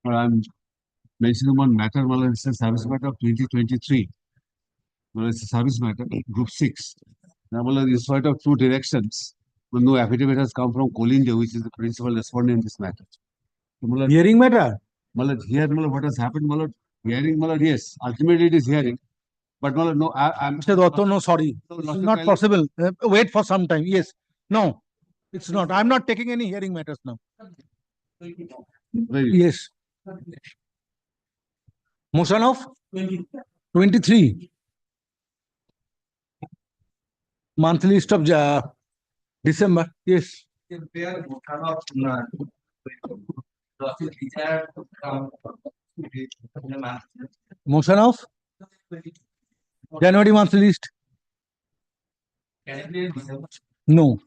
I'm mentioning one matter, well, it's a service matter of 2023. Well, it's a service matter, group 6. Now, well, in spite of 2 directions, but no affidavit has come from Kolinja, which is the principal respondent in this matter. So, well, Hearing matter? well, here, well, what has happened, well, hearing, well, yes, ultimately it is hearing. But well, no, I'm Mr. Dotto, no, sorry. It's not possible. Wait for some time. Yes. No, it's not. I'm not taking any hearing matters now. Yes. Motion of 23. Monthly list of December. Yes. Motion of January monthly list. No.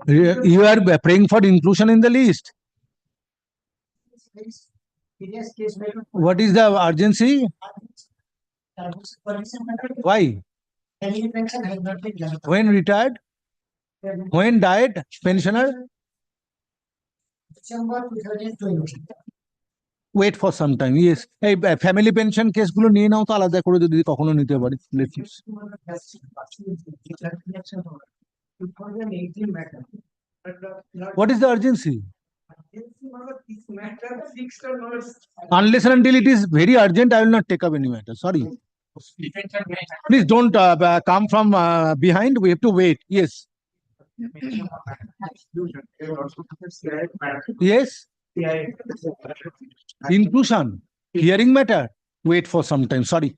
You are praying for inclusion in the list. What is the urgency? Why? When retired? When died? Pensioner? December 2020. Wait for some time. Yes. Hey, family pension case gulo niye nao to alada kore jodi kokhono nite pari. Let's What is the urgency? Unless and until it is very urgent, I will not take up any matter. Sorry. Please don't come from behind. We have to wait. Yes. Yes. Inclusion. Hearing matter. Wait for some time. Sorry.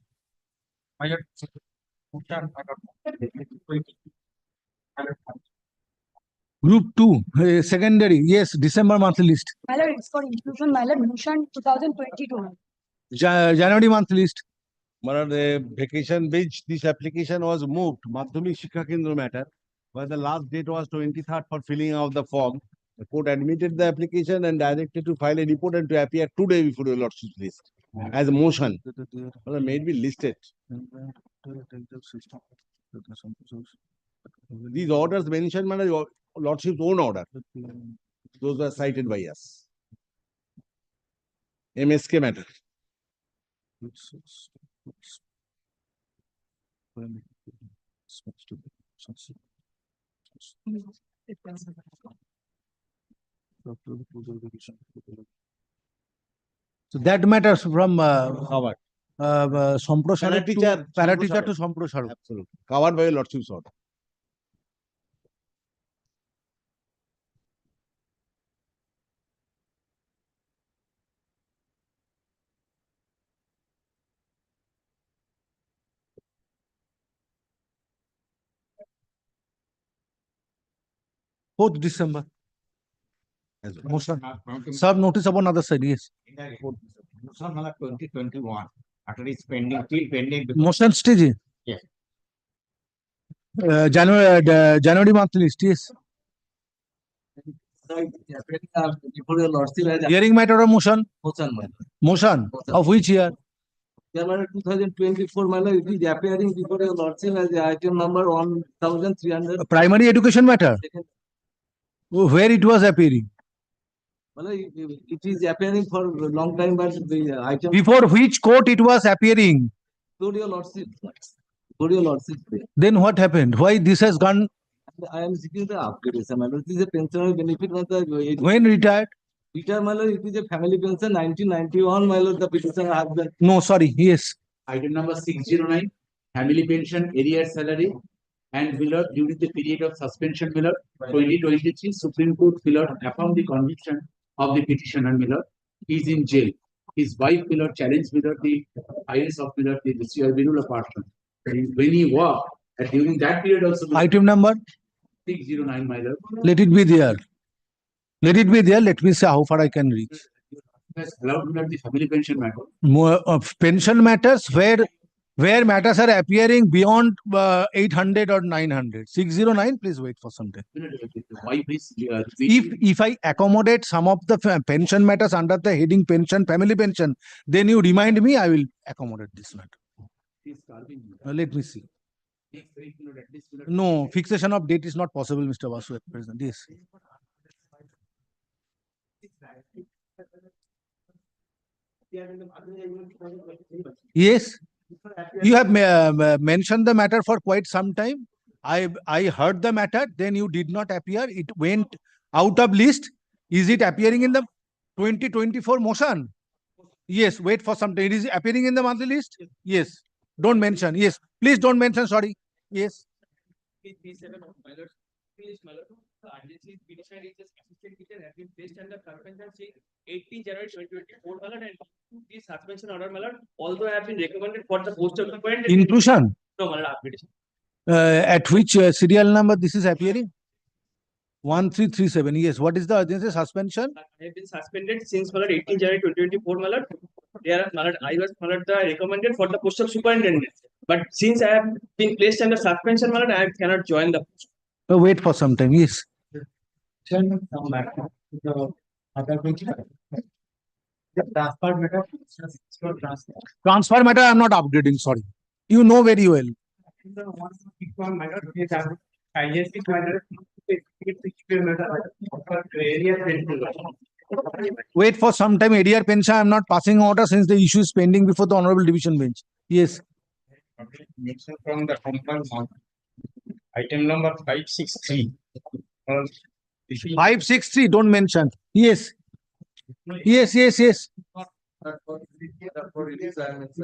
Group 2, secondary. Yes, December monthly list. My lord, it's for inclusion. My lord, motion 2022. January monthly list. The vacation which this application was moved, Madhyamik Shikha Kendra matter, where the last date was 23rd for filling out the form. The court admitted the application and directed to file a report and to appear today before the lordship's list as a motion. Well, may it be listed. These orders mentioned, your lordship's own order. Those were cited by us. MSK matter. So that matters from Covered. Samprasarab to Parateacher to Samprasarab. Absolutely. Covered by lordship's order. Fourth December. Motion. Serve notice upon other side. Yes. Motion 2021. After it's pending, still pending. Motion stage. Yes. January monthly list. Yes. Hearing matter or motion? Motion. Of which year? January 2024, my lord, it is appearing before your lordship as the item number 1300. Primary education matter. Where it was appearing? Well, it is appearing for a long time, but the item. Before which court it was appearing? Before your lordship. Before your lordship. Then what happened? Why this has gone? I am seeking the upgradation, my lord. It is a pensionary benefit. When retired? Retired, my lord, it is a family pension 1991, my lord, the petitioner has been. No, sorry. Yes. Item number 609, family pension, arrear salary, and Miller during the period of suspension Miller 2023, Supreme Court Miller affirmed the conviction of the petitioner Miller. He is in jail. His wife Miller challenged Miller, the IS of Miller, the Miller person. When he walked, and during that period also. Item number 609, Miller. Let it be there. Let it be there. Let me see how far I can reach. Has allowed Miller the family pension matter. More of pension matters where Where matters are appearing beyond 800 or 900. 609, please wait for some time. Why please? If I accommodate some of the pension matters under the heading pension, family pension, then you remind me, I will accommodate this matter. Let me see. No, fixation of date is not possible, Mr. Vasu, at present. Yes. Yes. You have mentioned the matter for quite some time. I heard the matter, then you did not appear. It went out of list. Is it appearing in the 2024 motion? Yes, wait for some time. It is appearing in the monthly list? Yes. Don't mention. Yes. Please don't mention. Sorry. Yes. P7 of my lord, finished my lord. The agency petitioner is just assistant teacher has been placed under suspension since 18 January 2024, my lord, and this suspension order, my lord, although I have been recommended for the post of appointment. Inclusion. No, my lord, application. At which serial number this is appearing? 1337. Yes. What is the urgency? Suspension? I have been suspended since my lord 18 January 2024, my lord. There, my lord, I was my lord, recommended for the post of superintendent. But since I have been placed under suspension, my lord, I cannot join the post. Wait for some time. Yes. Transfer matter, I am not updating. Sorry. You know very well. Wait for some time. ADR pension, I am not passing order since the issue is pending before the Honorable Division Bench. Yes. Mention from the HON'BLE item number 563. 563, don't mention. Yes. Yes, yes, yes.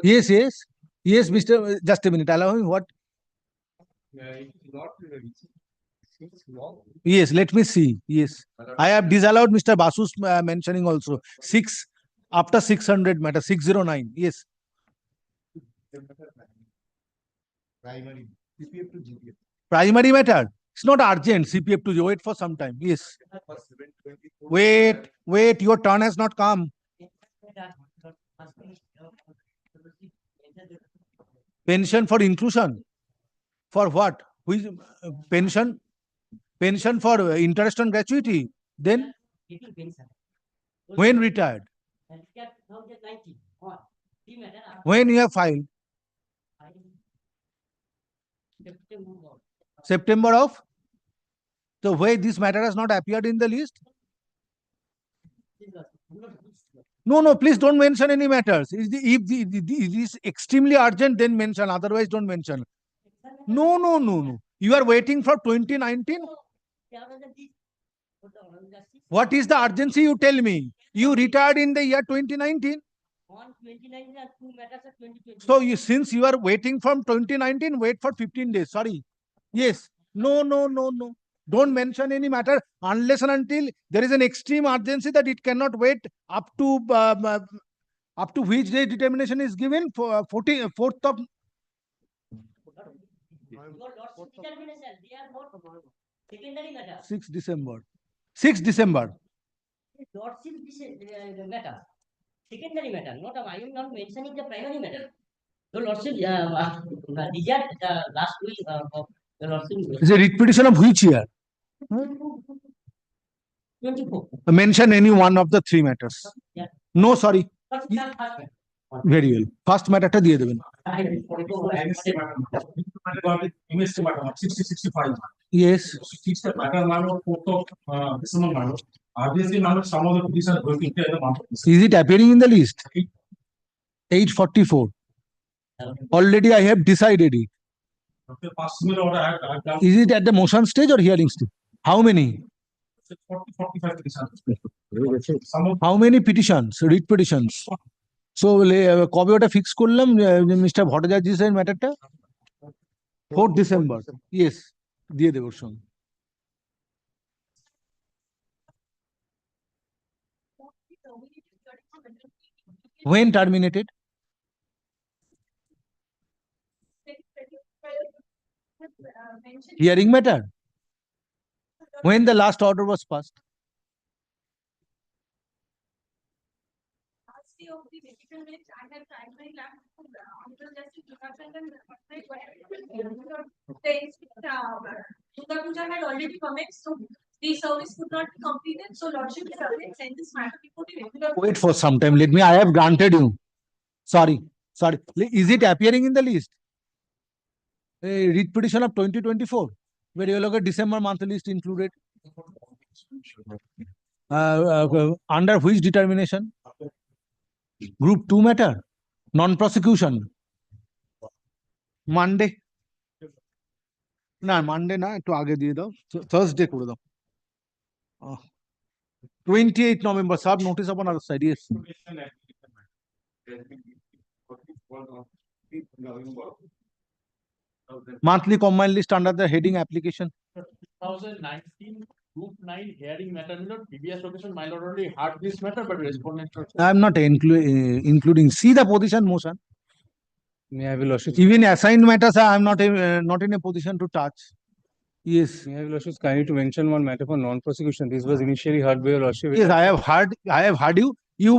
Yes, yes. Yes, Mr. Just a minute. Allow me. What? Yes, let me see. Yes. I have disallowed Mr. Basu's mentioning also. 6 after 600 matter. 609. Yes. Primary matter. It's not urgent. CPF to wait for some time. Yes. Wait. Your turn has not come. Pension for inclusion. For what? Which pension? Pension for interest and gratuity. Then when retired? When you have filed? September of? The way this matter has not appeared in the list? No, please don't mention any matters. If it is extremely urgent, then mention. Otherwise, don't mention. No. You are waiting for 2019? What is the urgency, you tell me? You retired in the year 2019? So since you are waiting from 2019, wait for 15 days. Sorry. Yes. No. Don't mention any matter unless and until there is an extreme urgency that it cannot wait up to which day determination is given for 4th of 6 December. 6 December. Lordship matter. Secondary matter, not I am not mentioning the primary matter. The Lordship reject the last week of the Lordship. Is a writ petition of which year? 24. Mention any one of the three matters. Yeah. No, sorry. Very well. First matter ta diye deben. Yes. Is it appearing in the list? 844. Already I have decided it. Is it at the motion stage or hearing stage? How many? How many petitions? Writ petitions? So কবে ওটা fix করলাম mister ভট্টাচার্যের ম্যাটারটা 4th December. Yes, দিয়ে দেব ওর সঙ্গে। When terminated? Hearing matter? When the last order was passed? copy of the decision which I have tried my lab to Honorable Justice Durga Puja had already commenced, so the service could not be completed. So Lordship is already sent this matter before the regular. Wait for some time. Let me. I have granted you. Sorry. Sorry. Is it appearing in the list? A writ petition of 2024, where you look at December month list included. Under which determination? Group 2 matter, non-prosecution. Monday. না Monday না, একটু আগে দিয়ে দাও, Thursday করে দাও। 28 November, sub notice upon other side. Yes. Monthly combined list under the heading application. 2019 Group 9 hearing matter, my lord. Previous location, my lord already heard this matter, but respondent. I am not including. See the position motion. May I have your lordship? Even assigned matters, I am not in a position to touch. Yes. May I have your lordship kindly to mention one matter for non-prosecution. This was initially heard by your lordship. Yes, I have heard you. You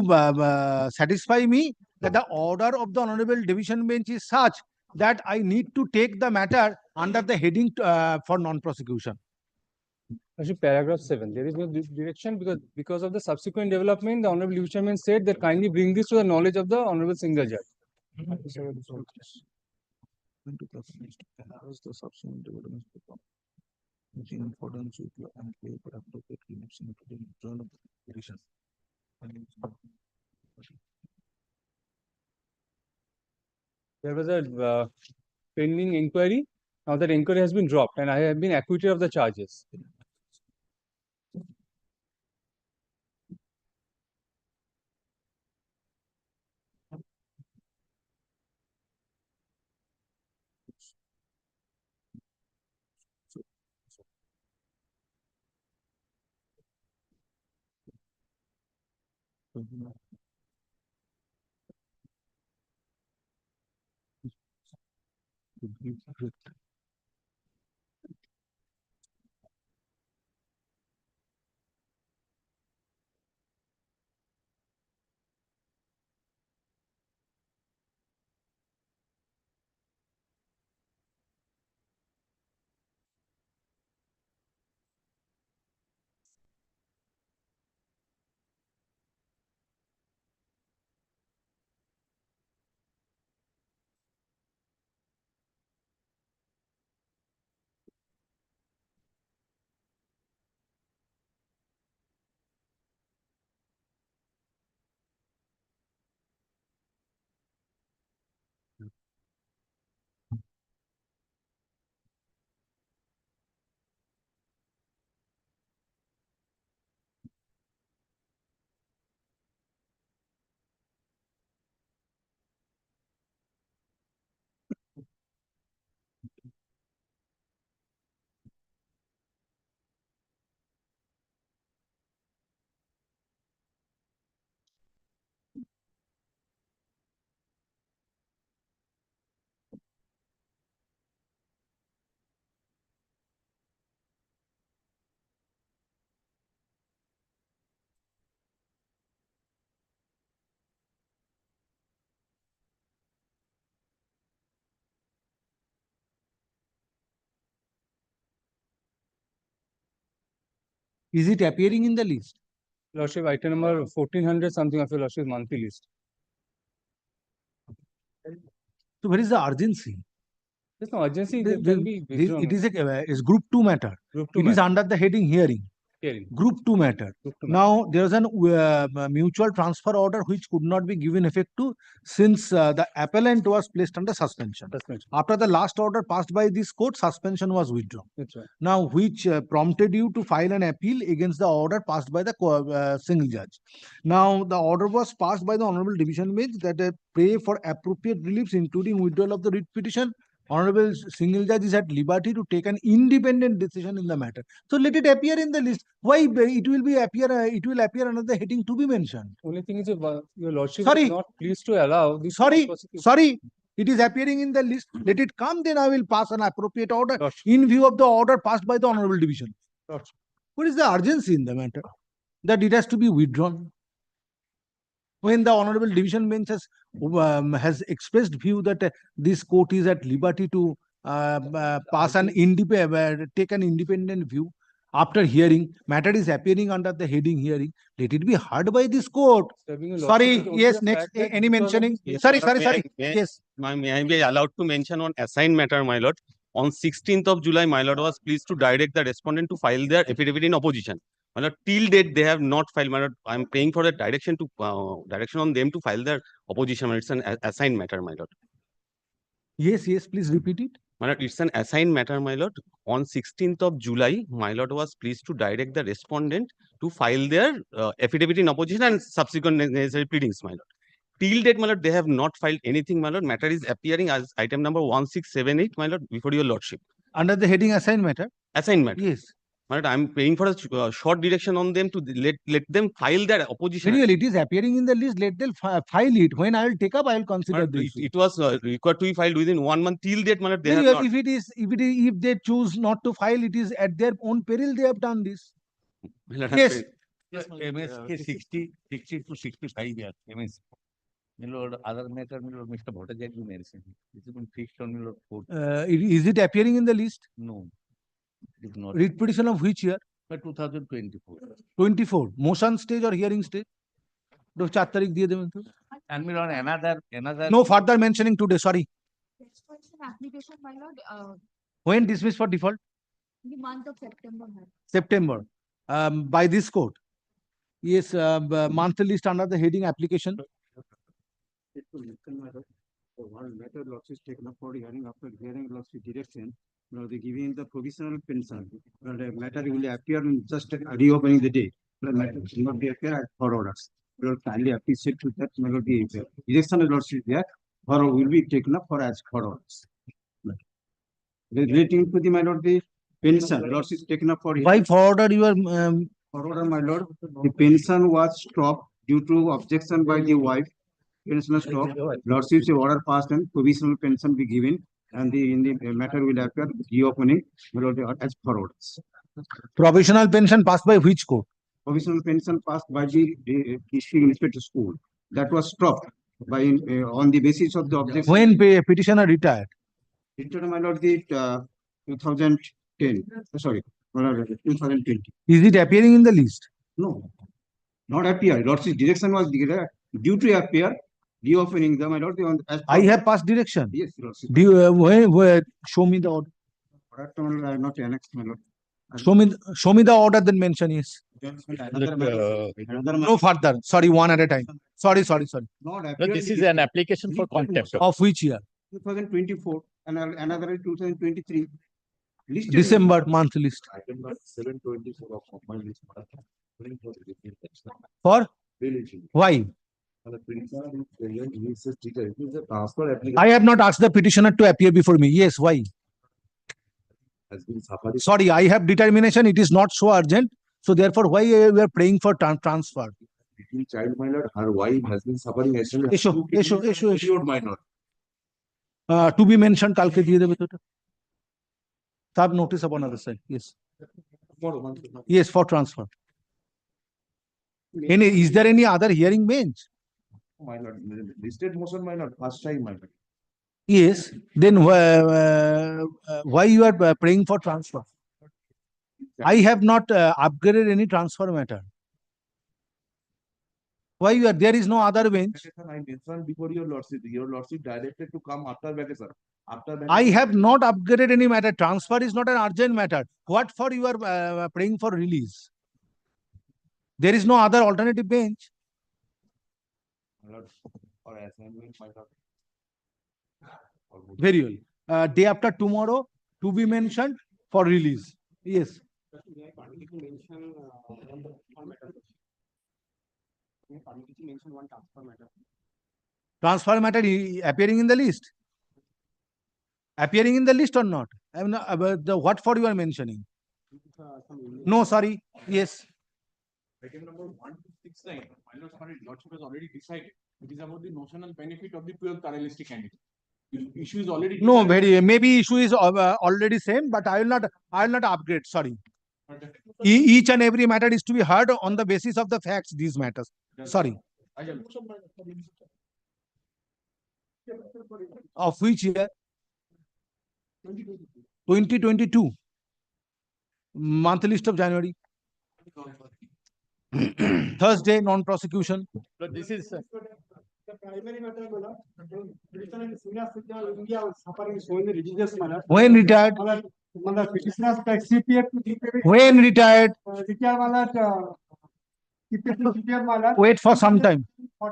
satisfy me that the order of the Honorable Division Bench is such that I need to take the matter under the heading for non-prosecution. Lordship, paragraph 7. There is no direction because of the subsequent development. The Honorable Division Bench said that kindly bring this to the knowledge of the Honorable Single Judge. In accordance with law and pay for appropriate limits including return of the petition. There was a pending inquiry. Now that inquiry has been dropped and I have been acquitted of the charges. Is it appearing in the list? Lordship, item number 1400 something of your lordship monthly list. So where is the urgency? There's no urgency. That can be withdrawn. It is group 2 matter. Group 2 It is matter. under the heading hearing. Hearing. Group 2 matter. Group 2 Now there is an mutual transfer order which could not be given effect to since the appellant was placed under suspension. suspension. After the last order passed by this court, suspension was withdrawn. That's right. Now, which prompted you to file an appeal against the order passed by the single judge. Now, the order was passed by the Honorable Division Bench that pray for appropriate reliefs, including withdrawal of the writ petition. Honorable single judge is at liberty to take an independent decision in the matter. So let it appear in the list. Why it will appear under the heading to be mentioned. Only thing is, if your lordship Sorry. is not pleased to allow this. Sorry. It is appearing in the list. Let it come, then I will pass an appropriate order Lordship. in view of the order passed by the Honorable Division. Lordship. What is the urgency in the matter? That it has to be withdrawn. When the honorable division bench has expressed view that this court is at liberty to take an independent view after hearing, matter is appearing under the heading hearing, let it be heard by this court. Serving a lordship Sorry, is only yes, the next, fact that any because of- mentioning? Yes, Sorry, Lord, sorry, may I- yes. May I be allowed to mention on assigned matter, my lord? On 16th of July, my lord was pleased to direct the respondent to file their affidavit in opposition. My lord, till date, they have not filed, my lord. I am praying for the direction on them to file their opposition. It's an assigned matter, my lord. Yes, yes, please repeat it. My lord, it's an assigned matter, my lord. On 16th of July, my lord was pleased to direct the respondent to file their affidavit in opposition and subsequent necessary pleadings, my lord. Till date, my lord, they have not filed anything, my lord. Matter is appearing as item number 1678, my lord, before your lordship. Under the heading assigned matter? Assigned matter. Yes. My lord, I'm praying for a short direction on them to let them file their opposition. Very well, it is appearing in the list, let them file it. When I will take up, I will My consider lord, this. it was required to be filed within 1 month. Till date, my lord, they Very have well, not. if they choose not to file, it is at their own peril they have done this. My lord, I'm Yes. praying- MSK 60 to 65 years, MSK. My lord, other matter, my lord, Mr. Bhattacharya mentioned. This has been fixed on, my lord, court. Is it appearing in the list? No, it is not. Writ petition of which year? By 2024. 24. Motion stage or hearing stage? তো 4 তারিখ দিয়ে দেবেন তো। And my lord, another. No further mentioning today, sorry. Application, my lord, When dismissed for default? in the month of September. September. By this court. Yes, monthly list under the heading application. One matter lordship taken up for hearing after hearing lordship direction, they giving the provisional pension. The matter will appear in just reopening the day. The matter will not be appear as for orders. We will kindly appreciate to that melody. Direction lordship there, or will be taken up for as for orders. Relating to the minority pension, lordship taken up for. By forwarded your For order, my lord, the pension was stopped due to objection by the wife. Pension stop, lordship's order passed and provisional pension be given, and in the matter will appear reopening, my lord, as for orders. provisional pension passed by which court? Provisional pension passed by the district inspector school. That was stopped by, on the basis of the objection. When petitioner retired? Returned, my lord, the 2010, sorry, my lord, 2020. Is it appearing in the list? No, not appear. Lordship's direction was due to appear, reopening the, my lord, on. as I per- have passed direction. Yes, lordship. Do you, where, show me the order. Order, my lord, I have not annexed, my lord. Show me the order then mention, yes. Another matter- another No matter further. Sorry, one at a time. Sorry. not No, appeared this in is the- an application for contempt. Of which year? 2024 and another in 2023. Listed in- December month list. Item number 724 of my list. For? Why? I have not asked the petitioner to appear before me. Yes, why? Sorry, I have determination. It is not so urgent. So therefore, why we are praying for transfer? Child minor, her wife has been suffering accident. Issue. Minor. To be mentioned, কালকে দিয়ে দেবে তো এটা। Sub notice upon other side. Yes. Yes, for transfer. Is there any other hearing bench? Minor, listed motion minor, first time minor. Yes. Then why you are praying for transfer? I have not upgraded any transfer matter. Why you are there is no other bench? I mentioned before your lordship directed to come after vacation. I have not upgraded any matter. Transfer is not an urgent matter. What for you are praying for release? There is no other alternative bench. Or assignment, my lord. Very well. Day after tomorrow to be mentioned for release. Yes. Transfer matter appearing in the list. Appearing in the list or not? I am not about the what for you are mentioning. No, sorry. Yes. Item number 1269, my lordship has already decided. It is about the notional benefit of the pure pluralistic candidate. Issue is already. No, decided. maybe issue is already same, but I will not upgrade. Sorry. Each and every matter is to be heard on the basis of the facts. These matters. Sorry. Of which year? 2022. Monthly list of January. Thursday, non-prosecution. But this is The primary matter, petitioner in senior citizen of India was suffering so in a religious manner. When retired? Petitioners like CPF to CPF. When retired? Wait for some time.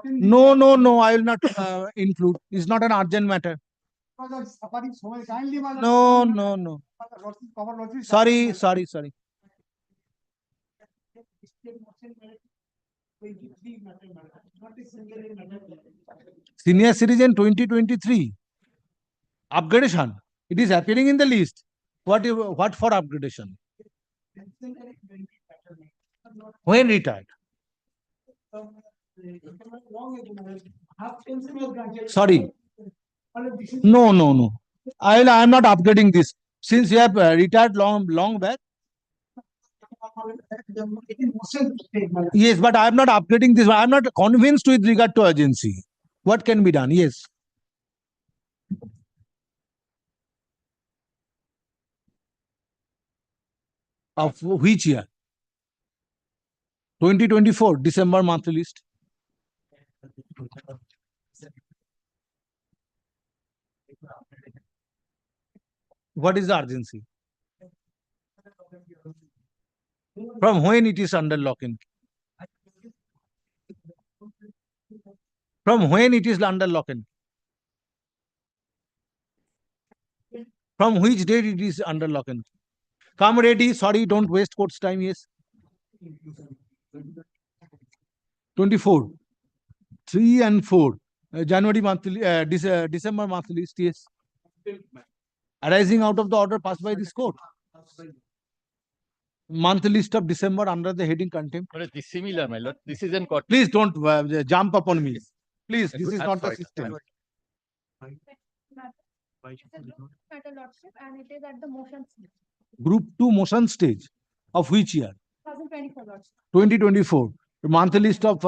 No, no, no, I will not include. It's not an urgent matter. No, no, no. Sorry, sorry, sorry. Senior citizen 2023. Upgradation. It is appearing in the list. What for upgradation? When retired? Sorry. No, no, no. I am not upgrading this. Since you have retired long back. Yes, but I am not upgrading this. I am not convinced with regard to urgency. What can be done? Yes. Of which year? 2024, December monthly list. What is the urgency? From when it is under lock and key? From when it is under lock and key? From which date it is under lock and key? Come ready. Sorry, don't waste court's time. Yes. 24. 3 and 4. January monthly, December monthly list. Yes. Arising out of the order passed by this court. Monthly list of December under the heading contempt. But it is similar, my lord. This is in court. Please don't jump upon me. Please, this is not the system. And it is at the motion stage. Group 2 motion stage. Of which year? 2024 Lordship. 2024. Monthly list of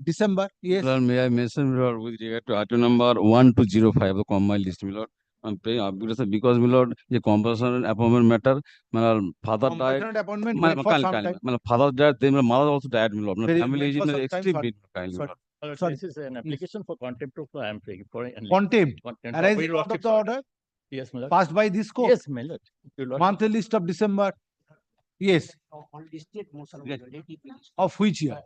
December. Yes. Sir, may I mention, my lord, with regard to item number 1205 the combined list, my lord. I'm paying upgrade because, my lord, the compulsory appointment matter, my lord, father died. Compulsory appointment My for some time. father died, then my mother also died, my lord. My Very- family is for in some a time, extreme sorry. need, kindly, my Sorry. lord. Sorry. This is an application for contempt of I am paying for. Contempt. Contempt. Arising out of the order Yes, my lord. passed by this court. Yes, my lord. Your lord. Monthly list of December. Yes. Of which year?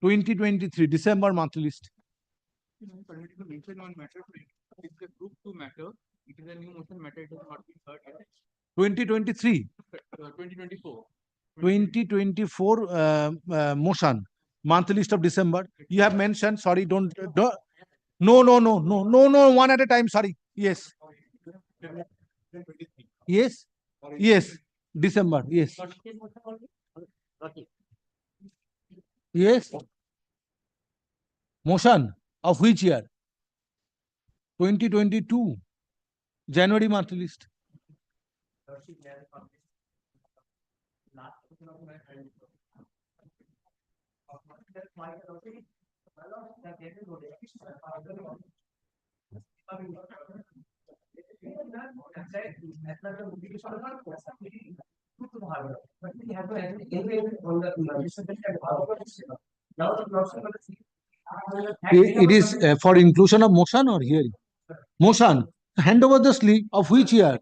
2023. December monthly list. Permitted to mention one matter. It's a group 2 matter. It is a new motion matter. It has not been heard yet. 2023. 2024. 2024 motion. Monthly list of December. You have mentioned. Sorry, don't. No, no, no, no, no, no. One at a time. Sorry. Yes. Yes. Yes. December. Yes. Yes. Motion of which year? 2022. January monthly list. It is for inclusion of motion or hearing? Motion. Hand over the slip of which year?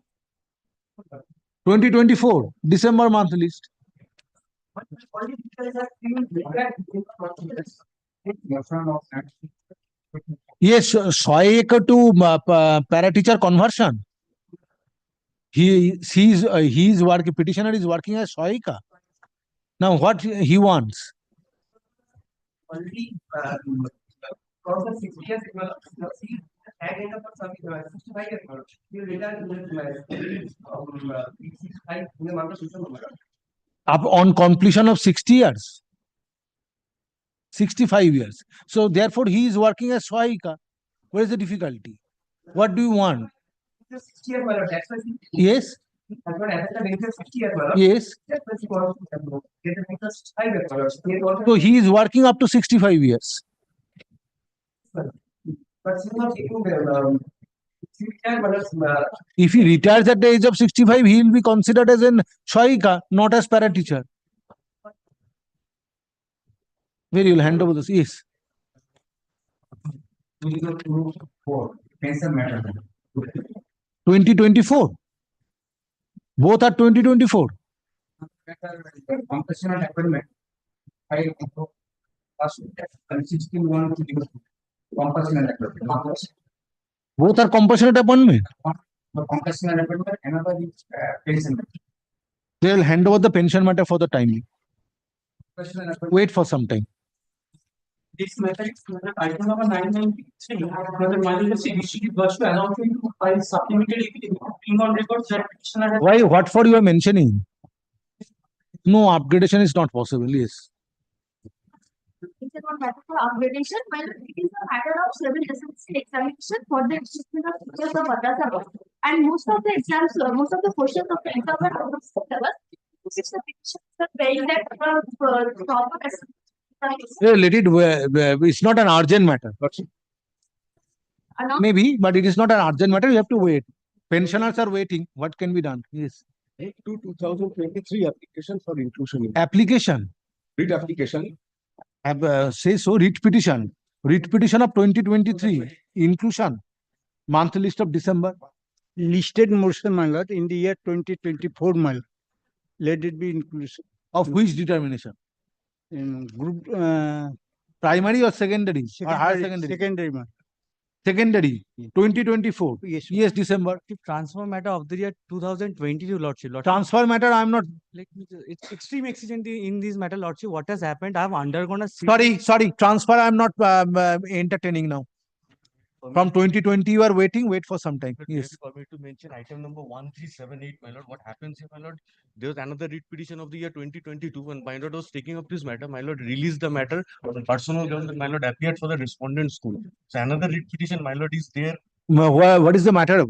2024. December monthly list. Yes, 100 acre to para teacher conversion. He is working. Petitioner is working as 100 acre. Now what he wants? Up on completion of 60 years. 65 years. So therefore he is working as 100 acre. Where is the difficulty? What do you want? Yes. Yes. So he is working up to 65 years. If he retires at the age of 65, he will be considered as an Shahika, not as para teacher. Where you will hand over this? Yes. Pension matter. 2024. Both are 2024. Compassionate appointment. I last 16 compassionate appointment. Both are compassionate appointment. Compassionate appointment, another is pension. They will hand over the pension matter for the timely. Wait for some time. This method is item number 993. Whether Manjushri Vishnu was to allow him to file supplementary being on record that petitioner has. Why? What for you are mentioning? No, upgradation is not possible. Yes. It's not matter for upgradation, but it is a matter of civil residency examination for the assessment of teachers of Madrasa. And most of the exams, most of the questions of the exam are out of syllabus. This is the petition that bearing that proper assessment. Let it. It's not an urgent matter. Maybe, but it is not an urgent matter. You have to wait. Pensioners are waiting. What can be done? Yes. To 2023 application for inclusion. Application. Read application. Say so. Writ petition. Writ petition of 2023. Inclusion. Month list of December. Listed motion, my lord, in the year 2024, my lord. Let it be inclusion. Of which determination? In group Primary or secondary? Or higher secondary? secondary, my lord. Secondary. 2024. Yes, Yes, December. Transfer matter of the year 2022, Lordship. Transfer matter, I am not. It's extreme accident in this matter, Lordship. What has happened? I have undergone a. Sorry. Transfer, I am not entertaining now. From 2020, you are waiting. Wait for some time. Yes. For me to mention item number 1378, my lord. What happens here, my lord? There was another writ petition of the year 2022 when my lord was taking up this matter. My lord released the matter. Personal government, my lord, appeared for the respondent school. So another writ petition, my lord, is there. What is the matter?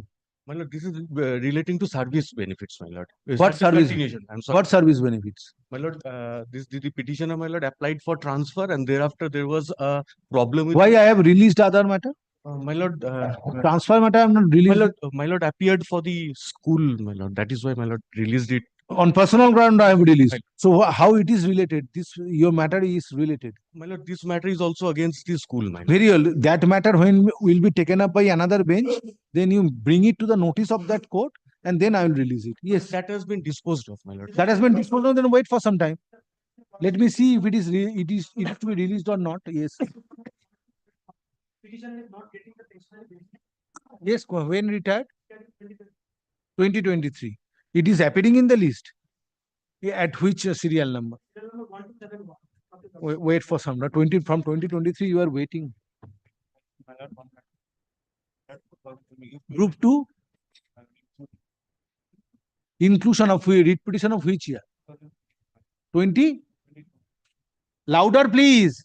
My lord, this is relating to service benefits, my lord. What service? Continuation. I'm sorry. What service benefits? My lord, the petitioner, my lord, applied for transfer, and thereafter there was a problem with. Why I have released other matter? My lord, Transfer matter I am not released. my lord appeared for the school, my lord. That is why my lord released it. On personal ground, I have released. So how it is related? This your matter is related. My lord, this matter is also against the school, my lord. Very well. That matter when will be taken up by another bench, then you bring it to the notice of that court, and then I will release it. Yes. That has been disposed of, my lord. That has been disposed of. Then wait for some time. Let me see if it is to be released or not. Yes. Petitioner is not getting the pension. Yes. When retired? 2023. It is appearing in the list. At which serial number? Wait for some. From 2023, you are waiting. Group 2. Inclusion of writ petition of which year? 20? Louder, please.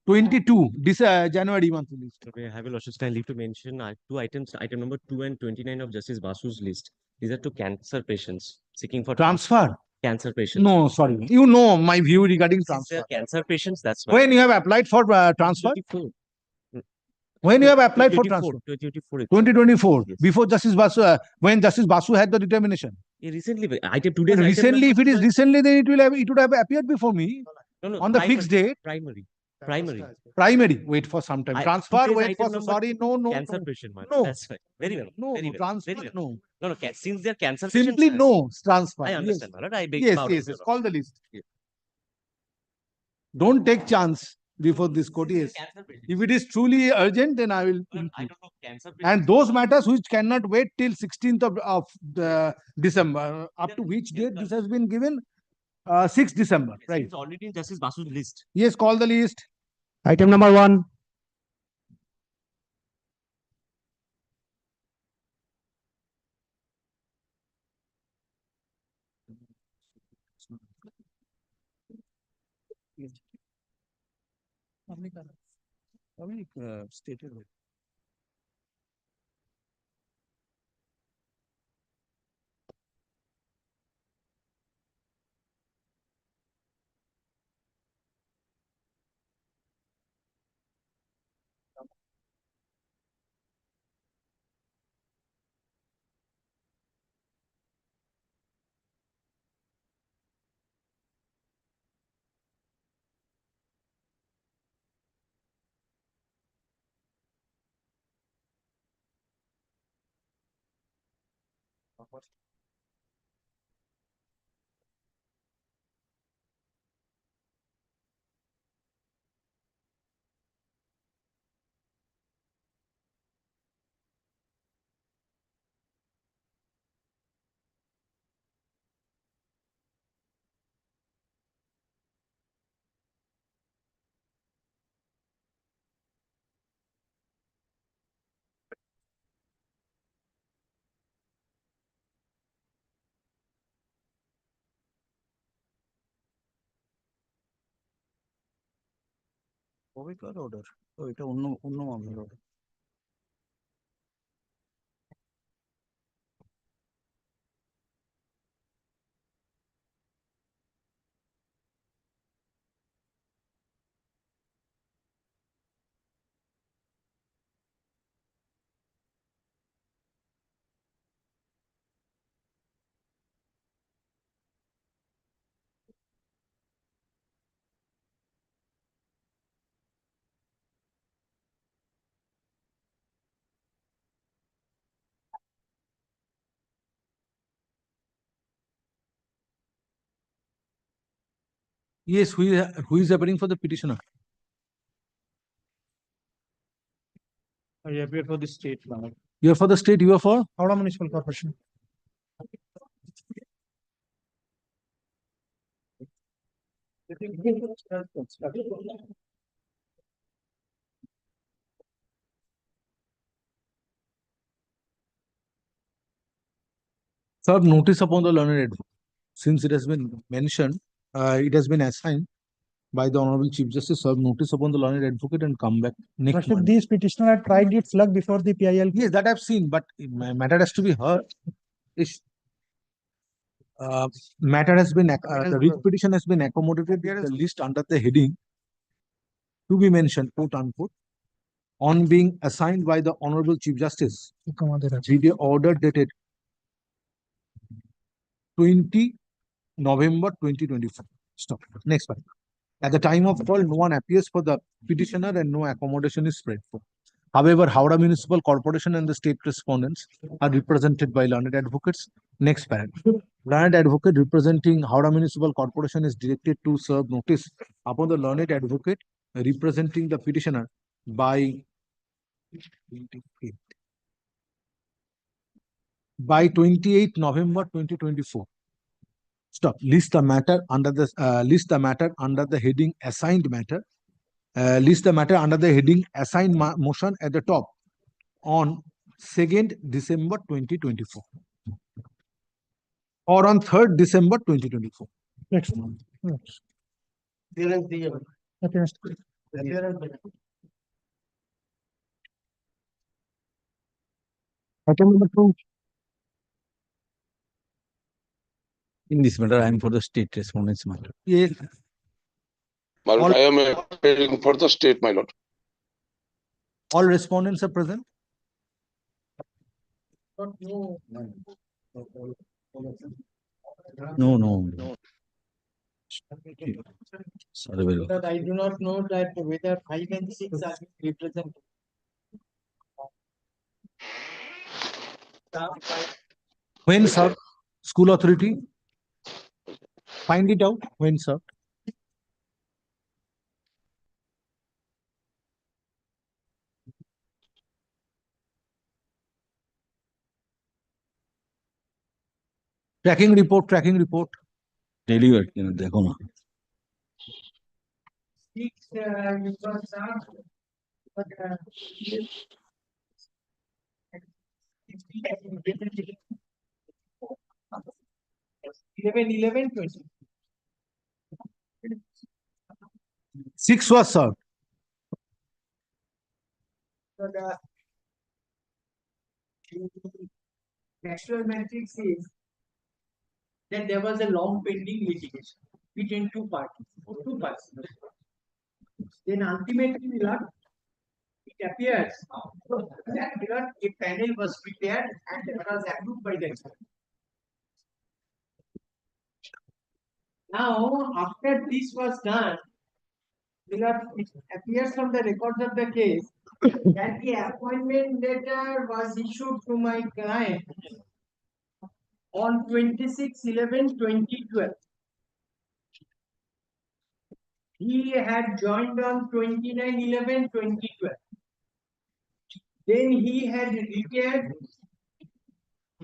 22. This January month list. Okay, I have a lordship. I leave to mention two items. Item number 2 and 29 of Justice Basu's list. These are two cancer patients seeking for Transfer. Cancer patients. No, sorry. You know my view regarding Since they transfer. are cancer patients, that's why. When you have applied for transfer? 2024. When you have applied for 2024, transfer? 2024. 2024. Yes. Before Justice Basu, when Justice Basu had the determination. Recently, item 2 days. Recently, if it is recently, then it would have appeared before me. No, on the fixed date. Primary. Wait for some time. Transfer. Wait for. Sorry. No. Cancer patient. Man. No. That's right. Very well. No. Very well. Transfer. Very well. No. Since they're cancer Simply patients. no. Transfer. I understand, my lord. I beg Yes. pardon, Yes. my lord. Call the list. Yeah. Don't take chance before this court. Yes. If it is truly urgent, then I will. I don't know. Cancer patients. And those matters which cannot wait till 16th of the December, up to which date this has been given? 6th December. Right. It's already in Justice Basu's list. Yes. Call the list. Item number 1. Stated. কবেকার order? ও এটা অন্য অন্য মামলার order। Yes, who is appearing for the petitioner? I appear for the state, Madam. You are for the state, you are for? Howrah Municipal Corporation. Serve notice upon the learned advocate. Since it has been mentioned, it has been assigned by the Honorable Chief Justice, serve notice upon the learned advocate and come back next Worship, Monday. these petitioner had tried its luck before the PIL. Yes, that I've seen, but matter has to be heard. Is matter has been, the writ petition has been accommodated there is a list under the heading to be mentioned, quote unquote, on being assigned by the Honorable Chief Justice. The order dated 20 November 2024. Stop. Next one. At the time of call, no one appears for the petitioner and no accommodation is spread for. However, Howrah Municipal Corporation and the state respondents are represented by learned advocates. Next paragraph. Learned advocate representing Howrah Municipal Corporation is directed to serve notice upon the learned advocate representing the petitioner by 28 November 2024. Stop. List the matter under the heading assigned matter. List the matter under the heading assigned motion at the top on 2nd December 2024 or on 3rd December 2024. Next one. Next. Appearance. Item number 2. In this matter, I am for the state respondents matter. Yes. My lord, I am appearing for the state, my lord. All respondents are present. No. Sorry, very well. But I do not know that whether 5 and 6 are represented. When served, school authority, find it out when served. Tracking report. Delivered, দেখো না। 6 was served, but 11, 20. 6 was served. But the actual matrix is that there was a long pending litigation between two parties, or two persons. Then ultimately, it appears that a panel was prepared and it was approved by the expert. Now, after this was done, it appears from the records of the case that the appointment letter was issued to my client on 26/11/2012. He had joined on 29/11/2012. Then he had retired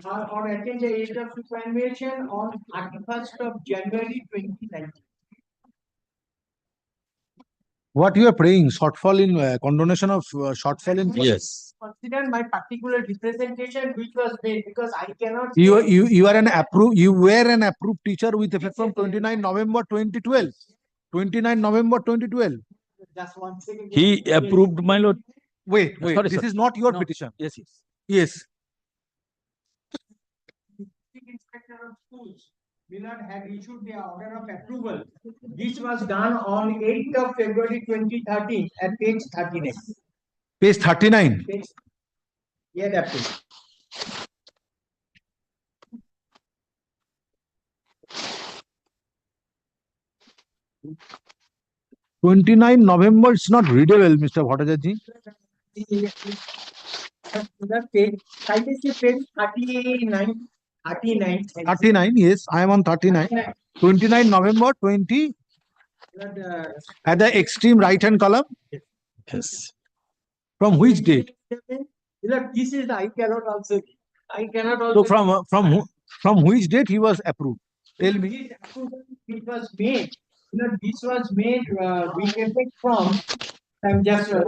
or attained the age of superannuation on 31st of January 2019. What you are praying? Shortfall in condonation of shortfall in. Yes. Consider my particular representation which was made because I cannot. You are an approved. You were an approved teacher with effect from 29 November 2012. 29 November 2012. Just 1 second. He approved, my lord. Wait. Sorry, This sir. is not your No. petition. Yes. Yes. District Inspector of Schools, Millard had issued the order of approval. This was done on 8th of February 2013 at page 39. Page 39. Yeah, that's it. November. It's not readable, Mr. Bhattacharya. The page, I will say page 39. 39. Yes, I am on 39. 29 November 20 at the extreme right hand column. Yes. From which date? This is I cannot also. I cannot So also. from which date he was approved? Tell me. This approval, it was made. This was made with effect from. I'm just I am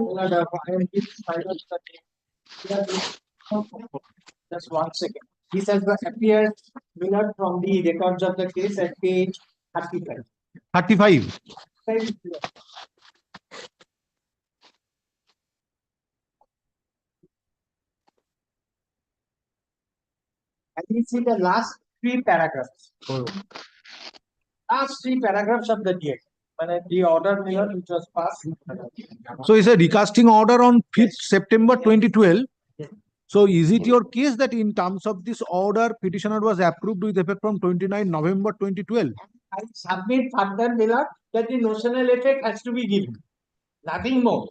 just 1 second. This has appeared from the records of the case at page 35. 35. And you see the last 3 paragraphs. Last 3 paragraphs of the DA. The order which was passed. So it's a recasting order on 5th September 2012. So is it your case that in terms of this order, petitioner was approved with effect from 29 November 2012? I submit further, Millard, that the notional effect has to be given. Nothing more.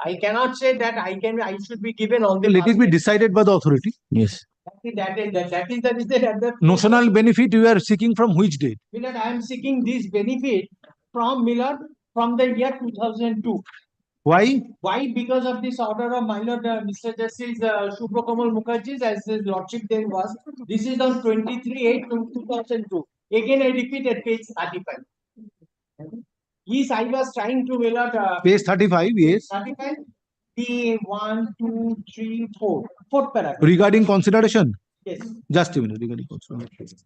I cannot say that I should be given all the. Let it be decided by the authority. Yes. That is the reason at the Notional benefit you are seeking from which date? Millard, I am seeking this benefit from Millard from the year 2002. Why? Why? Because of this order of my lord, Mr. Justice Shubhra Kamal Mukherjee, as his lordship then was. This is on 23/8/2002. Again, I repeat at page 35. Yes, I was trying to Millard. Page 35, yes. 35. The 1, 2, 3, 4. 4th paragraph. Regarding consideration? Yes. Just a minute. Regarding consideration.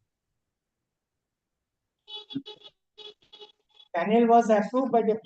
Panel was approved by the.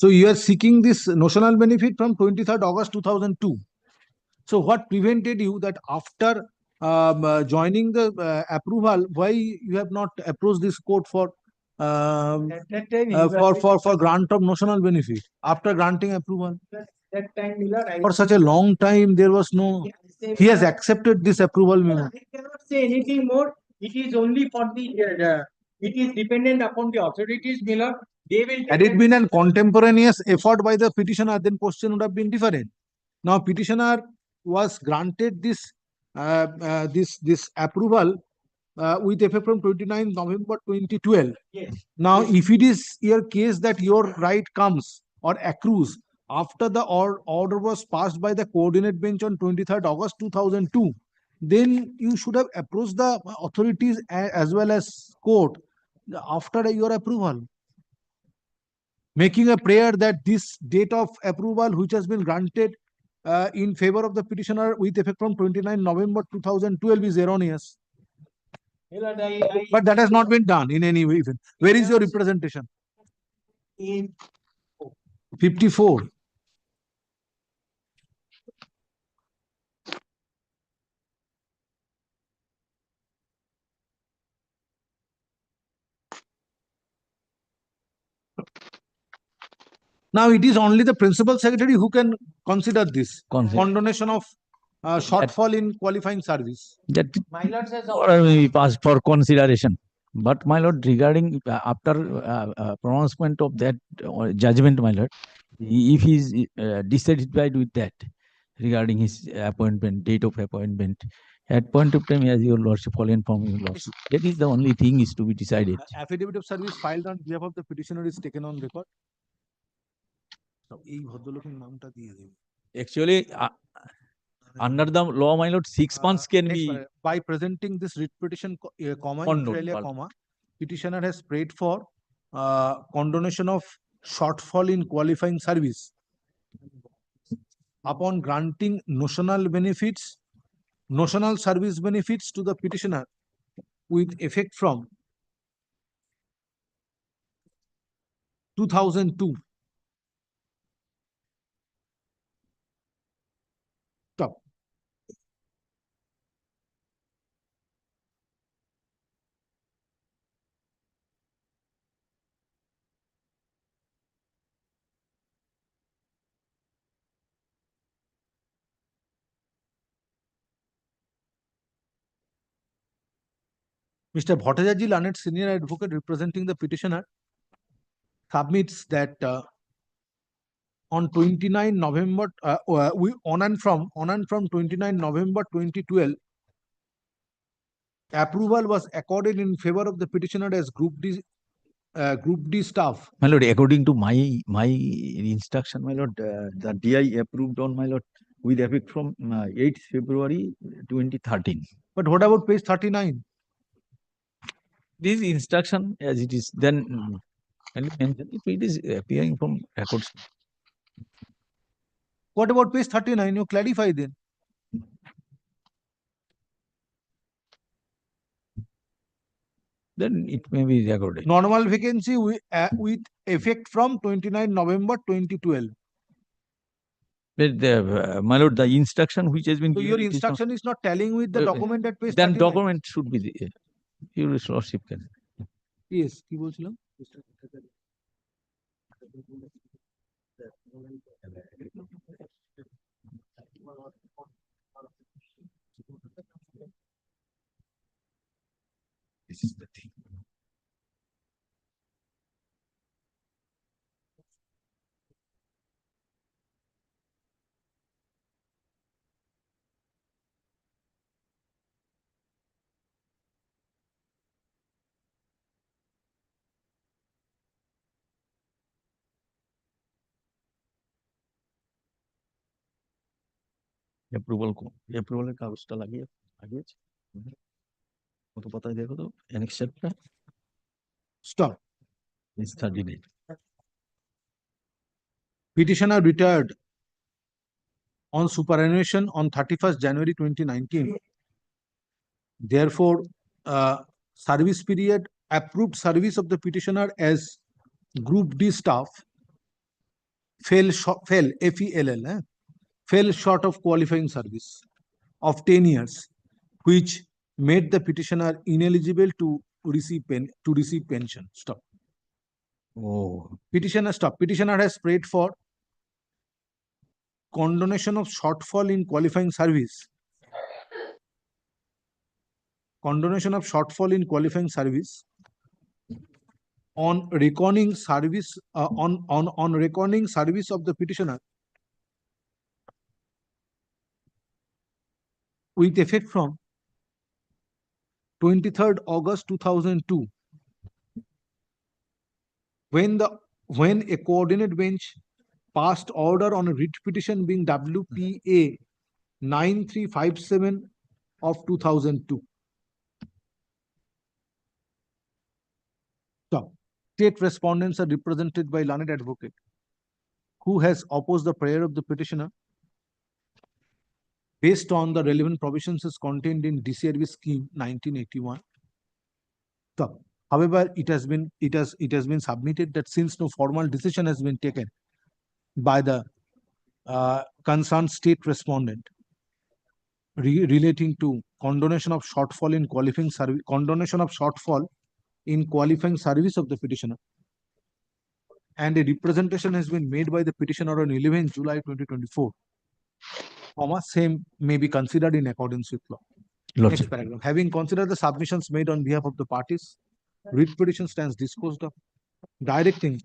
So you are seeking this notional benefit from 23rd August 2002. So what prevented you that after joining the approval, why you have not approached this court for grant of notional benefit after granting approval? That time, Millard, For such a long time, there was no. He has accepted this approval. I cannot say anything more. It is only for the. It is dependent upon the authorities, Millard. They will. Had it been a contemporaneous effort by the petitioner, then question would have been different. Now, petitioner was granted this approval with effect from 29 November 2012. Yes. Now, if it is your case that your right comes or accrues after the order was passed by the coordinate bench on 23rd August 2002, then you should have approached the authorities as well as court after your approval, making a prayer that this date of approval which has been granted in favor of the petitioner with effect from 29 November 2012 is erroneous. Millard, But that has not been done in any way. Where is your representation? in 54. Now it is only the principal secretary who can consider this condonation of shortfall in qualifying service. That my lord says already passed for consideration. But my lord, regarding after pronouncement of that judgment, my lord, if he is dissatisfied with that regarding his appointment, date of appointment, at point of time, as your lordship fallen from your lordship, that is the only thing is to be decided. Affidavit of service filed on behalf of the petitioner is taken on record. এই ভদ্রলোকের নামটা দিয়ে দেবে। Actually, under the law, my lord, 6 months can be. By presenting this writ petition, comma, inter alia, comma, petitioner has prayed for condonation of shortfall in qualifying service upon granting notional service benefits to the petitioner with effect from 2002. Stop. Mr. Bhattacharjee, learned senior advocate representing the petitioner, submits that on 29 November, on and from 29 November 2012, approval was accorded in favor of the petitioner as Group D staff. My lord, according to my instruction, my lord, the DI approved on my lord with effect from 8th February 2013. But what about page 39? This instruction as it is, then can you mention if it is appearing from records? What about page 39? You clarify then. Then it may be recorded. Normal vacancy with effect from 29 November 2012. But my lord, the instruction which has been So given. your instruction is not telling with the document at page 39. Then document should be there. Your lordship can. Yes, কি বলছিলাম? This is the thing. অ্যাপ্রুভালের কাগজটা লাগিয়েছে কত পাতায় দেখো তো অ্যানেক্সারটা Stop. It's 39. Petitioner retired on superannuation on 31st January 2019. Therefore, service period, approved service of the petitioner as Group D staff fell short of qualifying service of 10 years, which made the petitioner ineligible to receive pension. Stop. Oh. Petitioner has prayed for condonation of shortfall in qualifying service. Condonation of shortfall in qualifying service on reckoning service on reckoning service of the petitioner with effect from 23rd August 2002, when a coordinate bench passed order on a writ petition being WPA 9357 of 2002. Stop. State respondents are represented by learned advocate who has opposed the prayer of the petitioner based on the relevant provisions as contained in DCRB scheme 1981. Stop. However, it has been submitted that since no formal decision has been taken by the concerned state respondent relating to condonation of shortfall in qualifying service of the petitioner, and a representation has been made by the petitioner on 11 July 2024, same may be considered in accordance with law. Next paragraph. Having considered the submissions made on behalf of the parties, writ petition stands disposed of, directing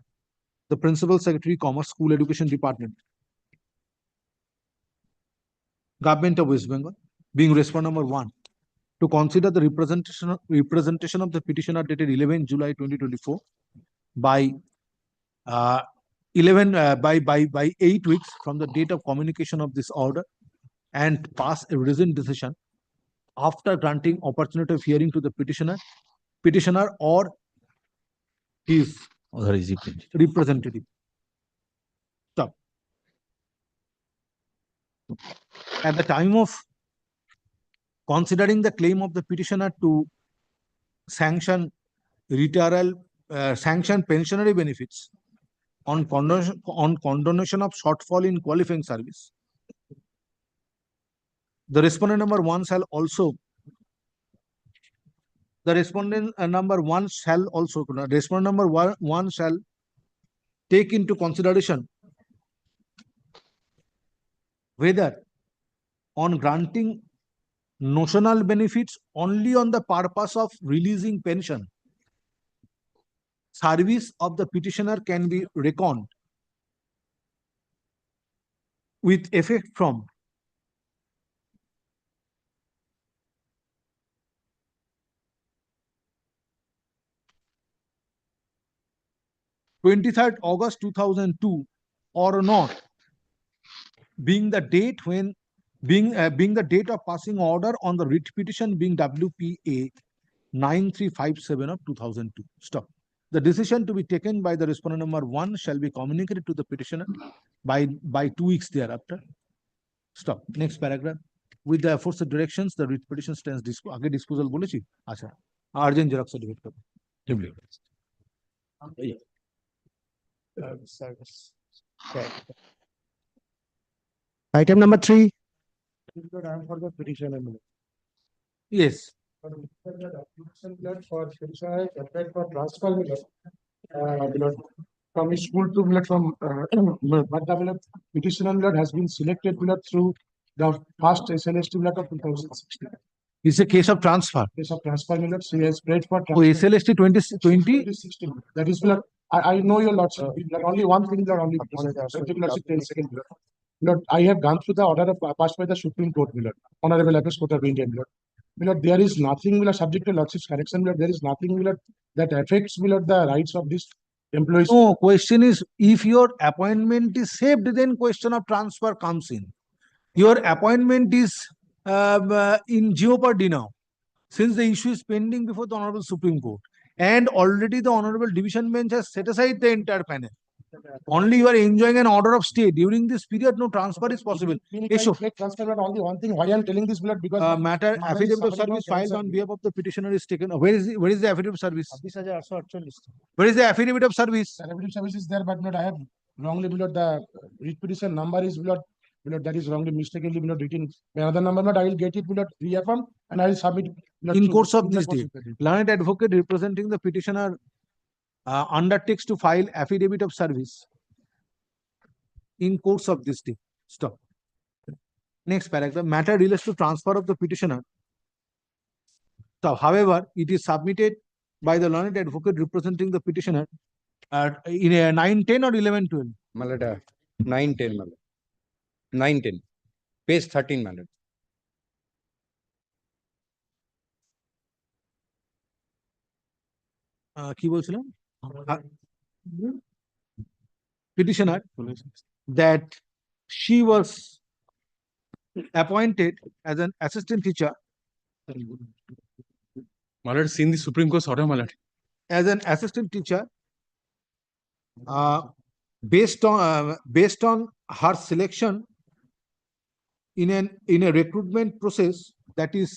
the Principal Secretary, School Education Department, Government of West Bengal, being respondent number 1, to consider the representation of the petitioner dated 11 July 2024 by 8 weeks from the date of communication of this order, and pass a written decision after granting opportunity of hearing to the petitioner or his representative. Stop. At the time of considering the claim of the petitioner to sanction pensionary benefits on condonation of shortfall in qualifying service, the respondent number 1 shall also take into consideration whether on granting notional benefits only on the purpose of releasing pension, service of the petitioner can be reckoned with effect from August 2002 or not, being the date of passing order on the writ petition being WPA 9357 of 2002. Stop. The decision to be taken by the respondent number 1 shall be communicated to the petitioner by 2 weeks thereafter. Stop. Next paragraph. With the aforesaid directions, the writ petition stands disposal bolechi. Acha. Urgent Xerox certificate. Item number 3. For the petitioner. Yes. For petitioner applied for transfer from his school to from but the petitioner has been selected through the first SLST of 2016. It's a case of transfer. Case of transfer, she has prayed for Oh, SLST 2020. That is, I know your lordship. Only one thing, only I have gone through the order of passed by the Supreme Court, Honorable Apex Court of India. There is nothing subject to lordship's correction. There is nothing that affects the rights of this employees. No, question is, if your appointment is saved, then question of transfer comes in. Your appointment is in jeopardy now, since the issue is pending before the Honorable Supreme Court, and already the Honorable Division Bench has set aside the entire panel. Only you are enjoying an order of stay. During this period, no transfer is possible. Transfer, but only one thing. Why I am telling this because matter affidavit of service filed on behalf of the petitioner is taken. Where is the affidavit of service? Where is the affidavit of service? Affidavit of service is there, but I have wrongly the writ petition number is that is wrongly mistakenly written. Another number, I will get it reaffirmed and I will submit. In course of this day, learned advocate representing the petitioner undertakes to file affidavit of service in course of this day. Stop. Next paragraph. Matter relates to transfer of the petitioner. So, however, it is submitted by the learned advocate representing the petitioner in a 910 or 1112. Malada 910 malad. 910. Page 13 malad. কি বলছিলাম? Petitioner that she was appointed as an assistant teacher. Malad, seen the Supreme Court order, Malad. As an assistant teacher, based on her selection in a recruitment process that is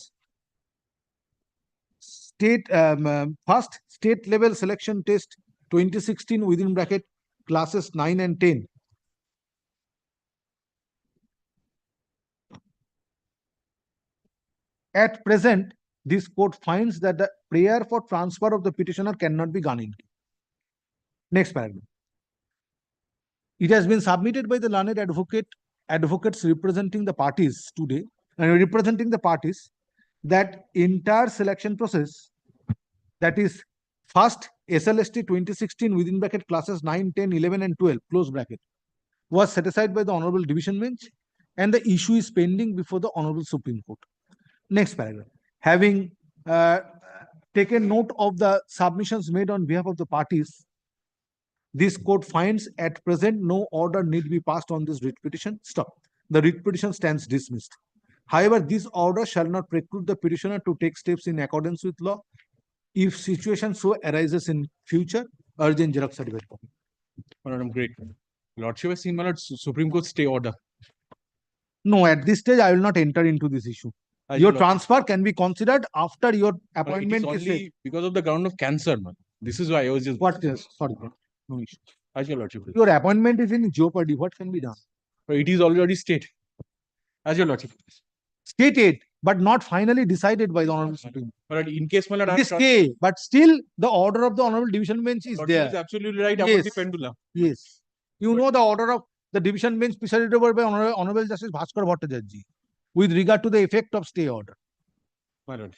first state level selection test 2016 within bracket classes 9 and 10. At present, this court finds that the prayer for transfer of the petitioner cannot be gone into. Next paragraph. It has been submitted by the learned advocates representing the parties today, representing the parties, that entire selection process, that is first SLST 2016 within bracket classes 9, 10, 11 and 12 close bracket, was set aside by the Honorable Division Bench and the issue is pending before the Honorable Supreme Court. Next paragraph. Having taken note of the submissions made on behalf of the parties, this court finds at present no order need be passed on this writ petition. Stop. The writ petition stands dismissed. However, this order shall not preclude the petitioner to take steps in accordance with law if situation so arises in future. Urgent Xerox certificate copy. Madam, great. Lordship has seen my lord Supreme Court stay order. No, at this stage, I will not enter into this issue. Your transfer can be considered after your appointment It is is only because of the ground of cancer, man. This is why I was just. What is? Sorry. No issue. As your lordship. Your appointment is in jeopardy. What can be done? But it is already state. As your lordship. Stated, but not finally decided by the Honorable Supreme. But in case my lord, It is stay, but still the order of the Honorable Division Bench is Lordship there. is absolutely right about Yes. the pendulum. Yes. You know the order of the Division Bench presided over by Honorable Justice Bhaskar Bhattacharya with regard to the effect of stay order. My lord.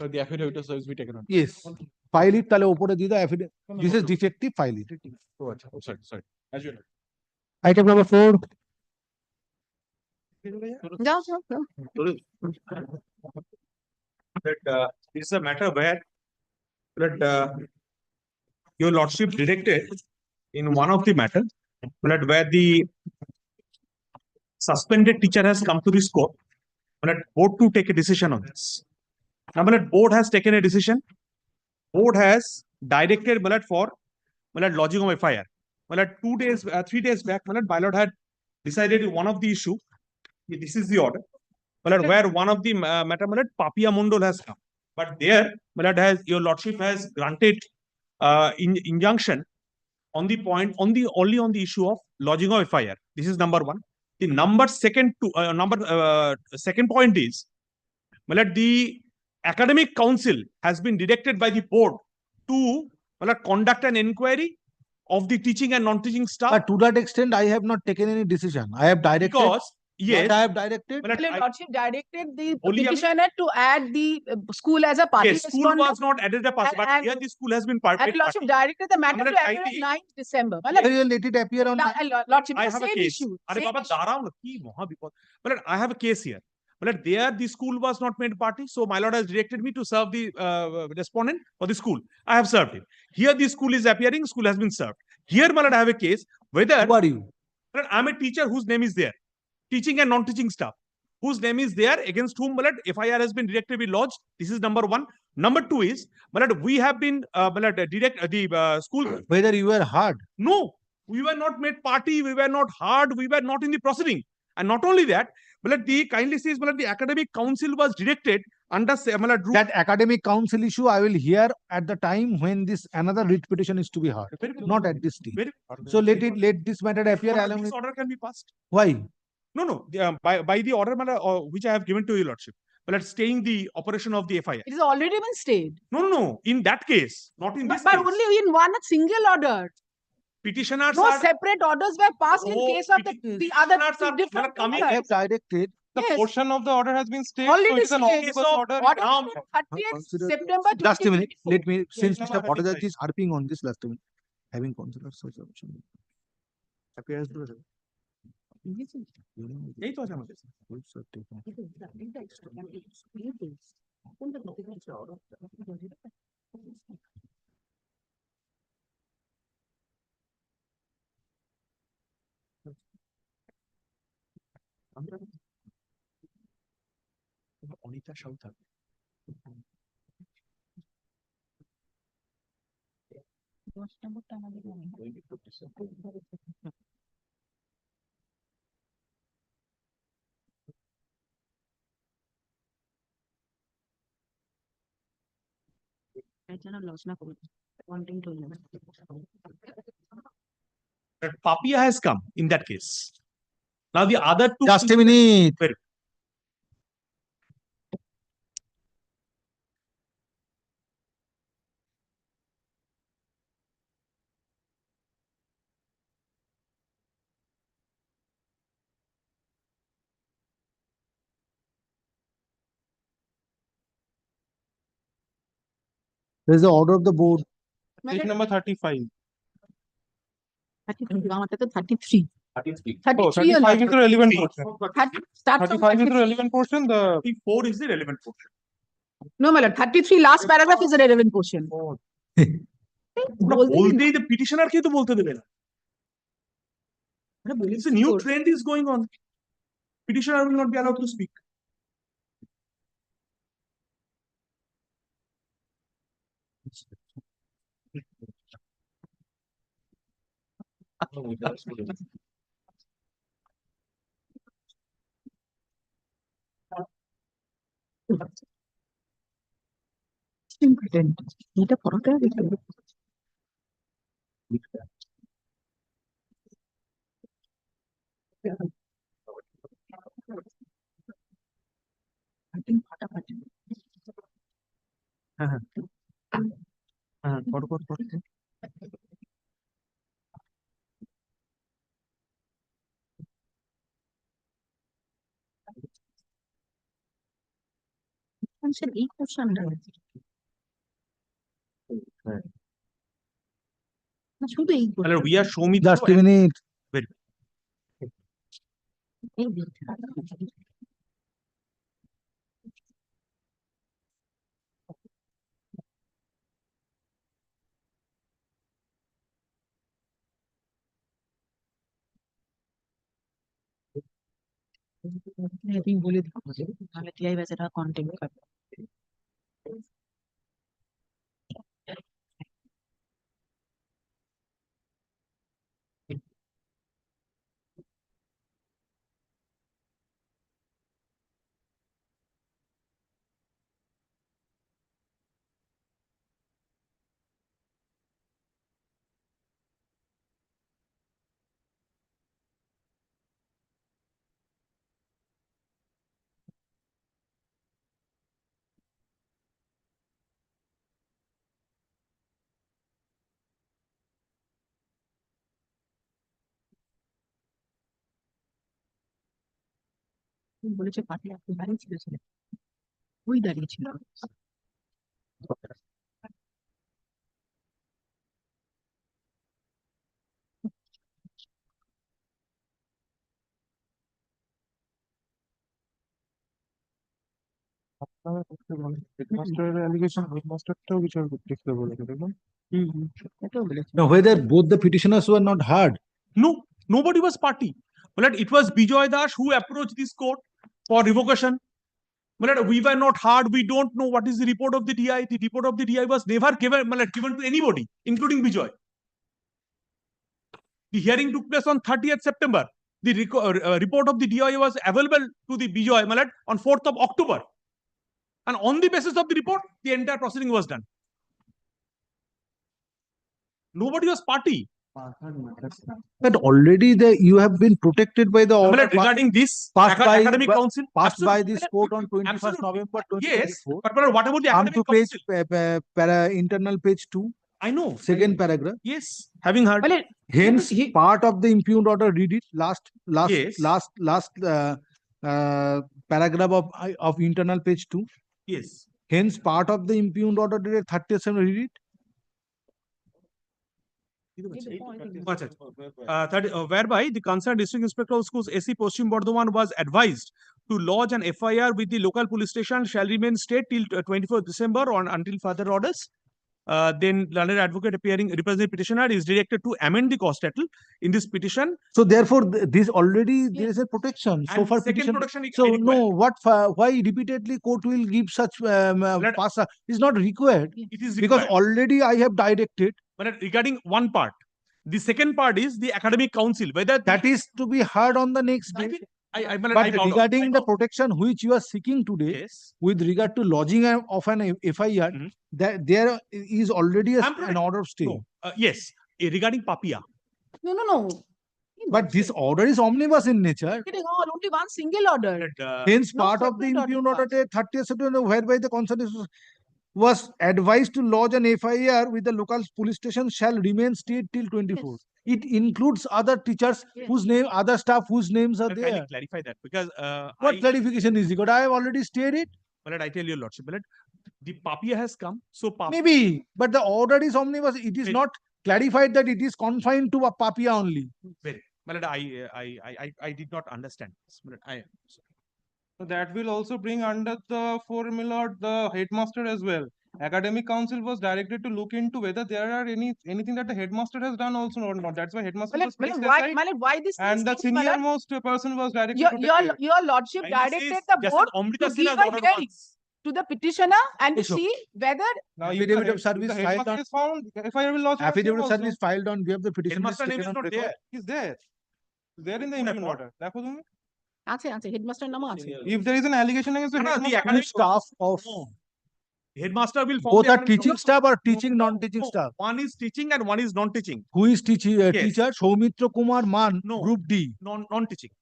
So the affidavit of service be taken on. Yes. File it, tale opore di the affidavit. This is defective, file it. Oh, sorry. As your lord. Item number 4. That this is a matter where your lordship directed in one of the matter that where the suspended teacher has come to this court, board to take a decision on this. Now, board has taken a decision. Board has directed for lodging of FIR. 3 days back, my lord had decided one of the issue. This is the order. Where one of the matter, Papia Mundol has come. But there, your lordship has granted injunction on the point, only on the issue of lodging of FIR. This is number one. The second point is, the academic council has been directed by the board to conduct an inquiry of the teaching and non-teaching staff. But to that extent, I have not taken any decision. I have directed. Because yes, what I have directed. Your lordship directed the Only petitioner to add the school as a party yes, school respondent. was not added a party, but here the school has been part. And lordship directed the matter to appear on 9th December. Let it appear on. Lordship, I have a same case. issue. Are Same Baba issue. Daram ki Mahabipad. But I have a case here. But there the school was not made party, so my lord has directed me to serve the respondent for the school. I have served him. Here the school is appearing, school has been served. Here, my lord, I have a case whether. Who are you? I am a teacher whose name is there. Teaching and non-teaching staff whose name is there, against whom FIR has been directed to be lodged. This is number one. Number two is, we have been school. Whether you were hard. No, we were not made party. We were not hard. We were not in the proceeding. And not only that, the kindly says, the academic council was directed under that academic council issue. I will hear at the time when this another writ petition is to be heard, not at this stage. So let this matter appear. This order can be passed. Why? No. By the order which I have given to your lordship, staying the operation of the FIR. It has already been stayed. No. In that case, not in this But case. only in one single order. Petitioners No are separate orders were passed in case of the other two different coming. I have directed. The portion of the order has been stayed. Already So it is an stayed. omnibus order. Order 30th September. Just a minute. 2024. Let me, since Mr. Bhattacharya is harping on this last minute, having considered such option. Appears to Anita Shauta. That Papia has come in that case. Now the other two. Just a minute. Very- There is the order of the board. Page number 35. 33. 33. 33 Oh, 35 is the relevant portion. Start from 35 is the relevant portion. The 34 is the relevant portion. No, my lord, 33 last paragraph is a relevant portion. বলতেই the petitioner কে তো বলতে দেবে না। It's a new trend is going on. Petitioner will not be allowed to speak. এটা পড়াতে হবে এই কোশ্চেনটা শুধু এই তাহলে we are show me Just a minute. তুমি বলে দিও তাহলে টিআই ব্যাচেটা কন্টেন্ট করবে বলেছে পার্টি আপনি দাঁড়িয়ে ছিল ওই দাঁড়িয়ে ছিল Now, whether both the petitioners were not heard. No, nobody was party. But it was Bijoy Das who approached this court for revocation. But we were not heard. We don't know what is the report of the DI. The report of the DI was never given to anybody, including Bijoy. The hearing took place on 30th September. The report of the DI was available to the Bijoy on 4th of October. And on the basis of the report, the entire proceeding was done. Nobody was party. But already you have been protected by the order regarding this passed by academic council passed by this court on 21st November 2024. Yes, but what about the Come academic to page council? internal page 2. I know. Second paragraph. Yes, having heard. Hence, part of the impugned order. Read it. Last paragraph of internal page 2. Yes. Hence, part of the impugned order dated 30th September. Read it. Whereby the concerned district inspector of schools SC Paschim Bardhaman was advised to lodge an FIR with the local police station shall remain state till 24th December or until further orders. Then learned advocate appearing representing petitioner is directed to amend the cause title in this petition. So therefore, this already there is a protection. So And for second petition, protection so required. no, why repeatedly court will give such pass is not required. It is because required. already I have directed. But regarding one part, the second part is the academic council. Whether that is to be heard on the next day. But regarding the protection which you are seeking today, Yes. with regard to lodging of an FIR, that there is already an order of stay. Yes, regarding Papia. No. But this order is omnibus in nature. Getting all, only one single order. Hence, No part of the separate order. impugned order dated 30th September, whereby the concerned was advised to lodge an FIR with the local police station shall remain stayed till 24. It includes other teachers whose name, other staff whose names are Kindly there. clarify that because What clarification is it? I have already stayed it. But I tell your lordship, but the Papia has come. So Papia. Maybe, but the order is omnibus. It is not clarified that it is confined to a Papia only. Very. But I did not understand this. But So that will also bring under the formula the headmaster as well. Academic council was directed to look into whether there are anything that the headmaster has done also or not. That's why headmaster was placed aside. Why this? And the senior most person was directed Your, to your, take care. your lordship directed the board to give a hearing to the petitioner and to Yes, sir. see whether Now, if Affidavit the of service the filed headmaster on is found, FIR will lodge against him affidavit of also. service filed on behalf of the petitioner. Headmaster name is not there. He's there. He's there in the impugned order. দেখো তুমি? আছে headmaster নামও আছে If there is an allegation against the No, the headmaster, Two staff of Headmaster will form both the are academic teaching council. staff or teaching non-teaching staff. One is teaching and one is non-teaching. Who is teaching Yes. teacher? Soumitra Kumar Man, No. Group D. Non-teaching.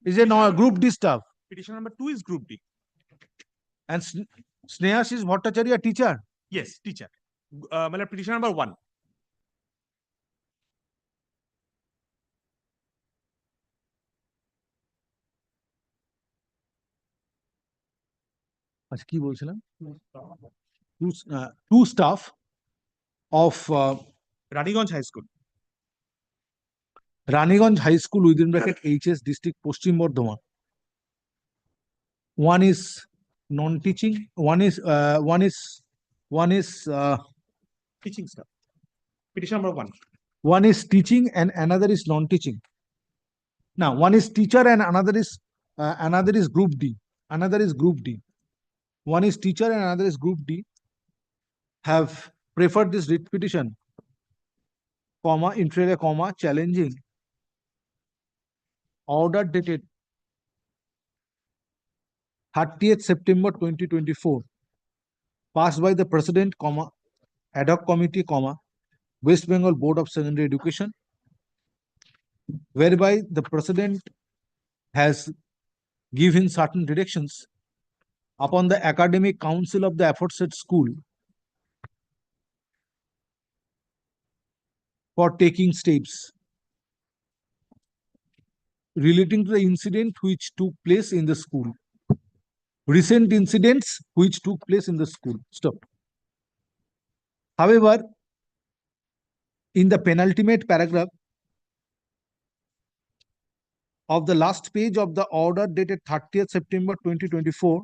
Is a Group D staff. Petition number 2 is Group D. And Snehashish Bhattacharya, teacher. Yes, teacher. Petition number 1. আচ্ছা কি বলছিলাম? Two staff of Raniganj High School. Raniganj High School within bracket HS district Paschim Bardhaman. One is non-teaching. One is Teaching staff. Petition number 1. One is teaching and another is non-teaching. Now, one is teacher and another is Group D. Another is Group D. One is teacher and another is Group D. Have preferred this writ petition, comma, inter alia, comma, challenging order dated 30th September 2024, passed by the President, comma, ad hoc committee, comma, West Bengal Board of Secondary Education, whereby the President has given certain directions upon the academic council of the aforesaid school for taking steps relating to the incident which took place in the school. Recent incidents which took place in the school. Stop. However, in the penultimate paragraph of the last page of the order dated 30th September 2024,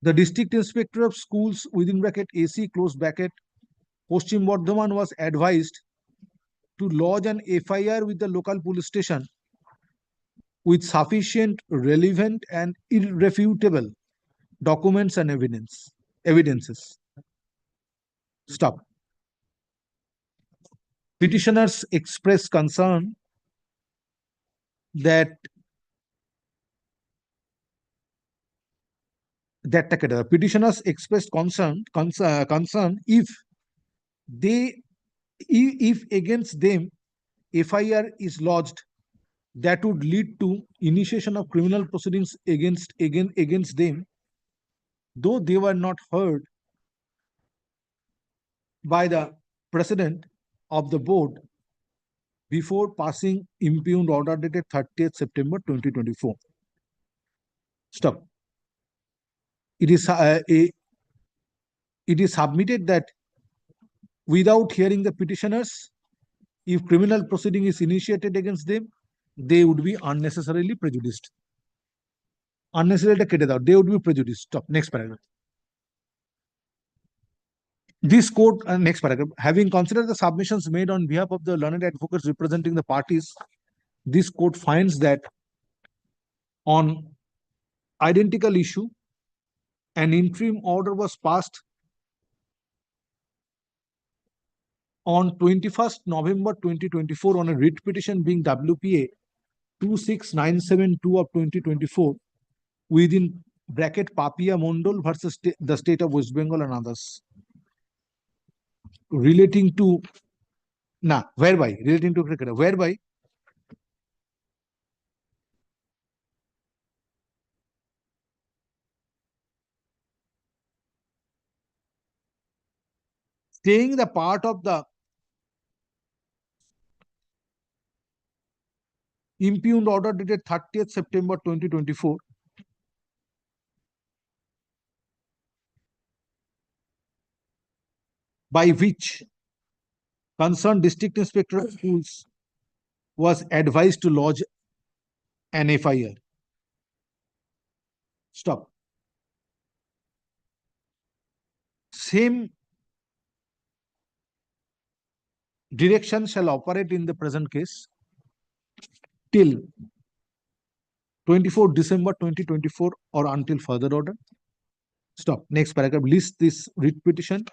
the District Inspector of Schools within bracket AC close bracket Paschim Bardhaman was advised to lodge an FIR with the local police station with sufficient, relevant and irrefutable documents and evidences. Stop. Petitioners express concern that petitioners expressed concern if against them FIR is lodged, that would lead to initiation of criminal proceedings against them, though they were not heard by the President of the board before passing impugned order dated 30th September 2024. Stop. It is submitted that without hearing the petitioners, if criminal proceeding is initiated against them, they would be unnecessarily prejudiced. They would be prejudiced. Stop. Next paragraph. This court, next paragraph, having considered the submissions made on behalf of the learned advocates representing the parties, this court finds that on identical issue, an interim order was passed on 21st November 2024 on a writ petition being WPA 26972 of 2024 within bracket Papia Mondol versus the state of West Bengal and others relating to relating to cricketer, whereby staying the part of the impugned order dated 30th September 2024 by which concerned district inspector of schools was advised to lodge an FIR. Stop. Same direction shall operate in the present case till 24 December 2024 or until further order. Stop. Next paragraph lists this writ petition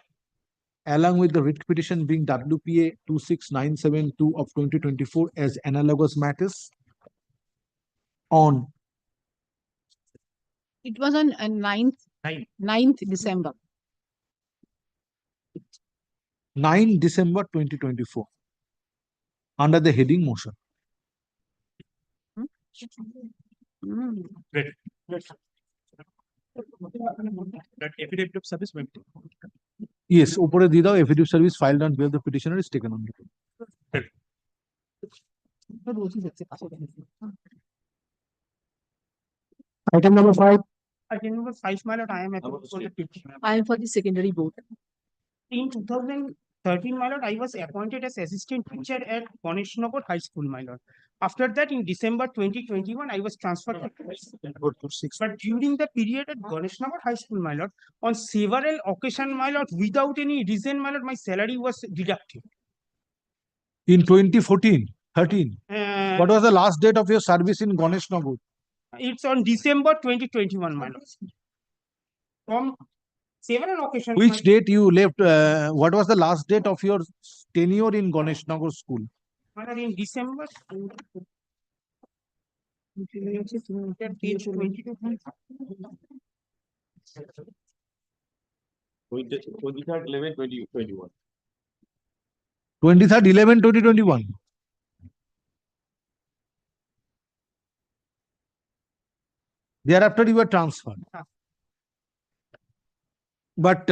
along with the writ petition being WPA 26972 of 2024 as analogous matters on. It was on 9th December. 9 December 2024 under the heading motion. Great. That affidavit of service went. Yes, উপরে দিয়ে দাও affidavit service filed on behalf of the petitioner is taken on. Item number 5. Item number 5, my lord, I am for the petition. I am for the secondary board. In 2013, my lord, I was appointed as assistant teacher at Ganeshnagar High School, my lord. After that, in December 2021, I was transferred to but during the period at Ganeshnagar High School, my lord, on several occasions, my lord, without any reason, my lord, my salary was deducted. In 2013, what was the last date of your service in Ganeshnagar? It's on December 2021, my lord. From several occasions. Which date you left? What was the last date of your tenure in Ganeshnagar school? My lord, in December. 23rd 11 2021. 23rd 11 2021. Thereafter you were transferred. But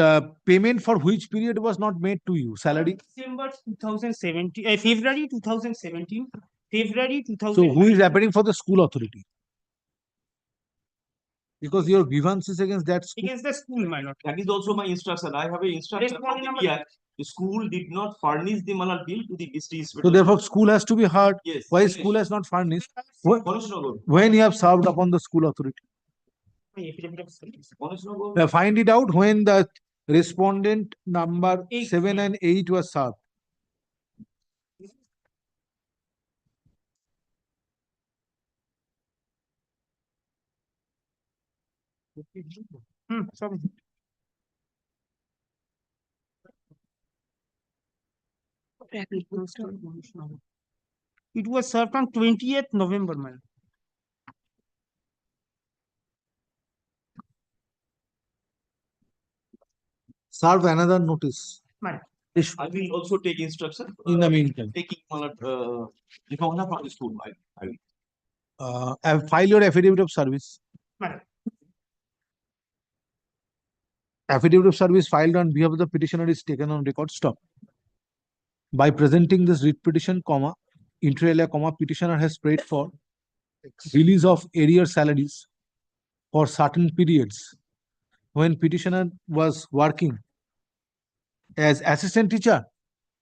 payment for which period was not made to you? Salary? December 2017, February 2017, February 2000. So who is appearing for the school authority? Because your grievance is against that school. Against the school, my lord. That is also my instruction. I have a instruction from the PR. The school did not furnish the malal bill to the district. So therefore school has to be heard. Yes. Why Yes. school has not furnished? Ganeshnagar. When you have served upon the school authority. Ganeshnagar. Find it out when the respondent number 7 and 8 was served. Sorry. It was served on 20th November, my lord. Serve another notice. My I will also take instruction. In the meantime. Taking the governor from the school. I will. File your affidavit of service. My Affidavit of service filed on behalf of the petitioner is taken on record. Stop. By presenting this writ petition, comma, inter alia, comma, petitioner has prayed for release of arrear salaries for certain periods when petitioner was working as assistant teacher.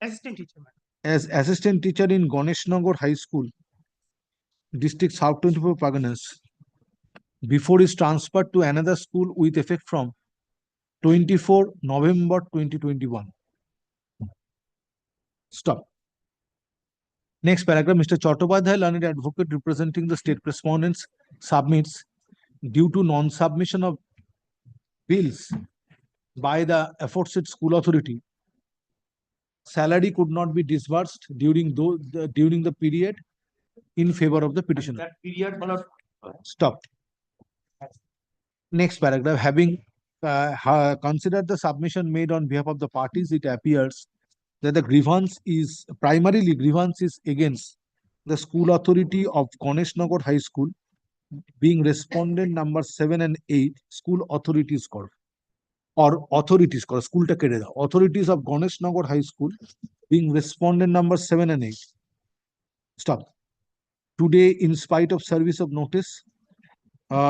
assistant teacher, my As assistant teacher in Ganeshnagar High School, District South 24 Parganas, before is transferred to another school with effect from 24 November 2021. Stop. Next paragraph, Mr. Chattopadhyay, learned advocate representing the state respondents, submits due to non-submission of bills by the aforesaid school authority, salary could not be disbursed during during the period in favor of the petitioner. That period, my lord, Stop. Next paragraph, having considered the submission made on behalf of the parties, it appears that the grievance is against the school authority of Ganeshnagar High School, being respondent number 7 and 8, school authorities called, or authorities called, school ta kede dao, authorities of Ganeshnagar High School, being respondent number 7 and 8. Stop. Today, in spite of service of notice,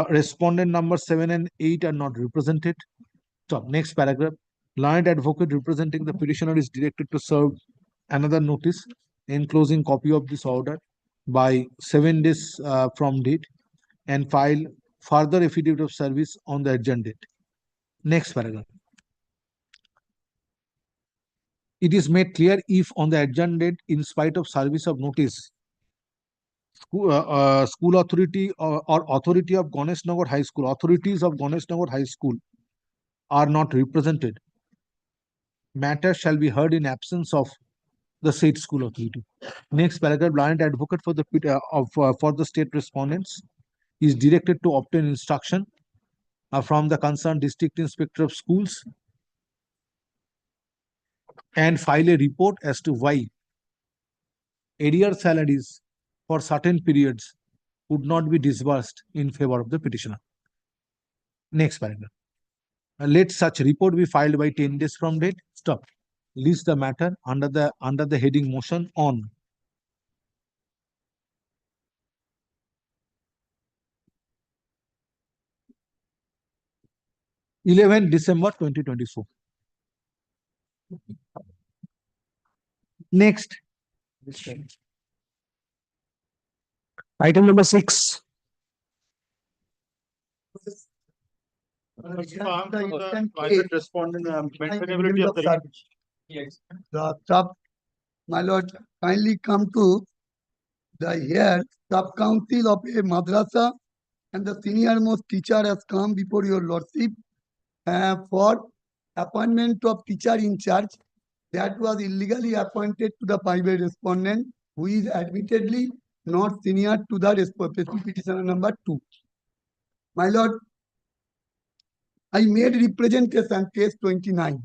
respondent number 7 and 8 are not represented. Stop. Next paragraph. Learned advocate representing the petitioner is directed to serve another notice enclosing copy of this order by 7 days from date and file further affidavit of service on the adjourned date. Next paragraph. It is made clear if on the adjourned date, in spite of service of notice, school authority or authority of Ganeshnagar High School, authorities of Ganeshnagar High School are not represented, matter shall be heard in absence of the said school authority. Next paragraph, learned advocate for the for the state respondents is directed to obtain instruction from the concerned district inspector of schools and file a report as to why arrear salaries for certain periods would not be disbursed in favor of the petitioner. Next paragraph. Let such report be filed by 10 days from date. Stop. List the matter under the heading motion on. December 2024. Next. Item number 6. Private respondent maintainability of the service. Yes. The sub, my lord, kindly come to the here sub council of a madrasa and the senior most teacher has come before your lordship for appointment of teacher in charge that was illegally appointed to the private respondent who is admittedly not senior to the petitioner number 2. My lord, I made representation page 29.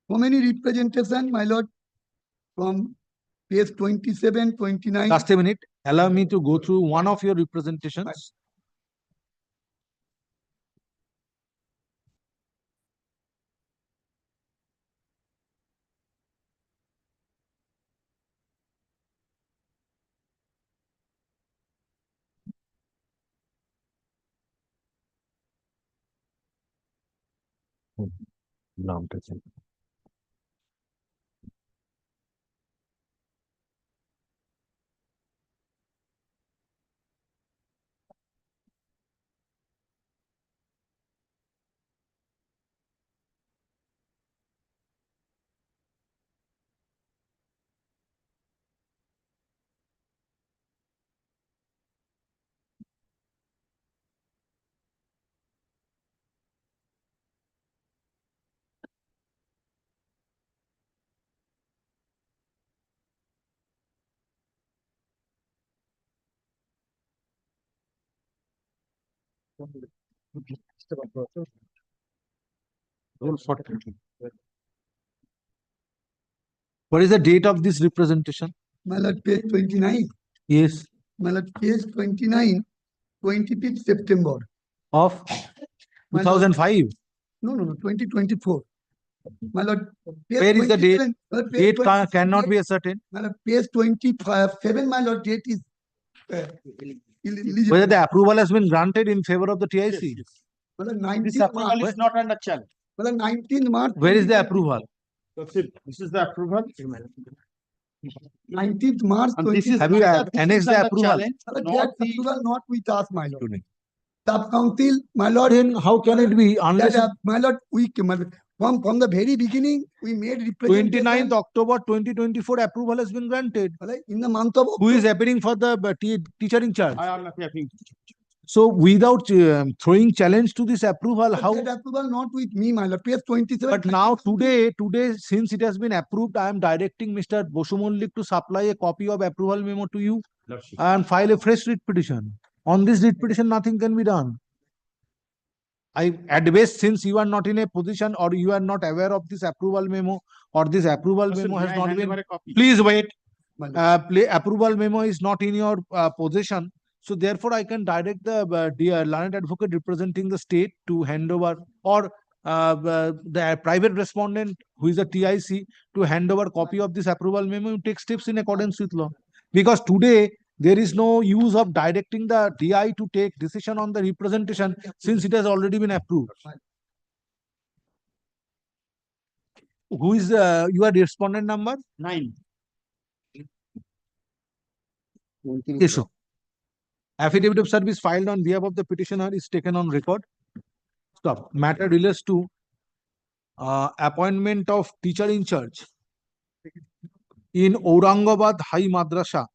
How many representation, my lord? From page 27, 29. Just a minute. Allow me to go through one of your representations. What is the date of this representation? My lord, page 29. Yes. My lord, page 29, 25th September. Of 2005. No, 2024. My lord, Where is the date? 27, Date cannot be ascertained. My lord, page 27, my lord, date is eligible. Whether the approval has been granted in favor of the TIC. My lord, 19th This approval March. is not under challenge. My lord, 19th March. Where is the approval? That's it. This is the approval. 19th March. And this is Have you not the- annexed this is the under approval? challenge, My lord, not that the- approval not with us, my lord. Sub-council, my lord. Then how can it be unless My lord, from the very beginning, we made representation. 29th October 2024 approval has been granted? In the month of Who is appearing for the teacher in charge? I am not having. So without throwing challenge to this approval, how? That approval not with me, my lord. PS 27. But now today, since it has been approved, I am directing Mr. Bosu Mollik to supply a copy of approval memo to you and file a fresh writ petition. On this writ petition, nothing can be done. At best, since you are not in a position or you are not aware of this approval memo or this approval memo has not been. Please wait. Approval memo is not in your possession. So therefore, I can direct the dear learned advocate representing the state to hand over, or the private respondent who is a TIC to hand over copy of this approval memo. You take steps in accordance with law. Because today there is no use of directing the DI to take decision on the representation since it has already been approved. Who is your respondent number? 9. Issue. Affidavit of service filed on behalf of the petitioner is taken on record. Stop. Matter relates to appointment of teacher in charge in Aurangabad High Madrasa.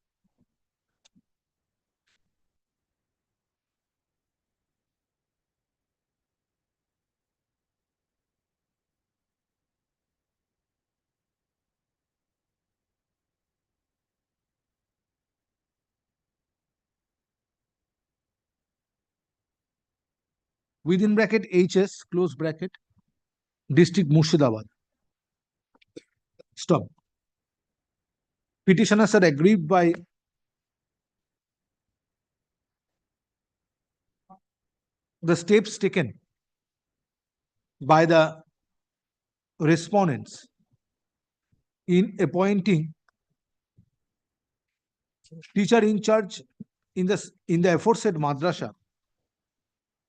Within bracket HS, close bracket, district Murshidabad. Stop. Petitioners are aggrieved by the steps taken by the respondents in appointing teacher in charge in the aforesaid madrasa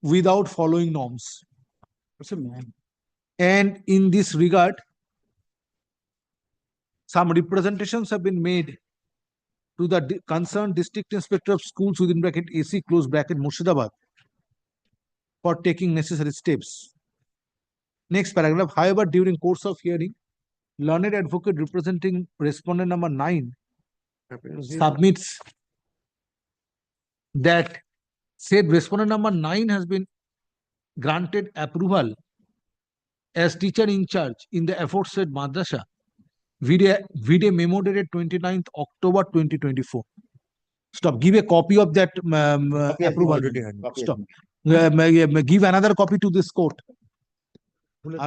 without following norms. And in this regard, some representations have been made to the concerned district inspector of schools within bracket AC close bracket Murshidabad for taking necessary steps. Next paragraph. However, during course of hearing, learned advocate representing respondent number 9 submits that said respondent number 9 has been granted approval as teacher in charge in the aforesaid madrasa vide memo dated 29th October 2024. Stop. Give a copy of that approval. Stop. Give another copy to this court.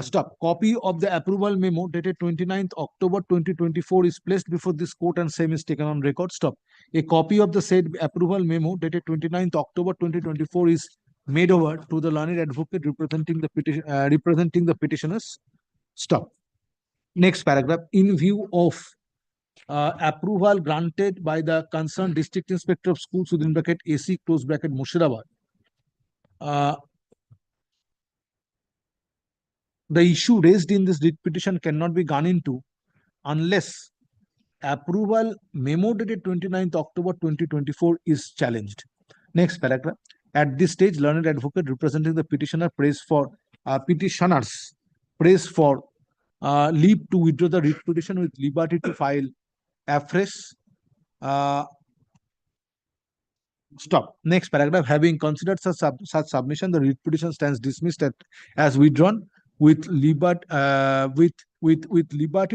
Stop. Copy of the approval memo dated 29th October 2024 is placed before this court and same is taken on record. Stop. A copy of the said approval memo dated 29th October 2024 is made over to the learned advocate representing the petitioners. Stop. Next paragraph. In view of approval granted by the concerned district inspector of schools within bracket AC close bracket Murshidabad, the issue raised in this writ petition cannot be gone into unless approval memo dated 29th October 2024 is challenged. Next paragraph. At this stage, learned advocate representing the petitioner petitioners prays for leave to withdraw the writ petition with liberty to file afresh. Stop. Next paragraph. Having considered such submission, the writ petition stands dismissed as withdrawn with liberty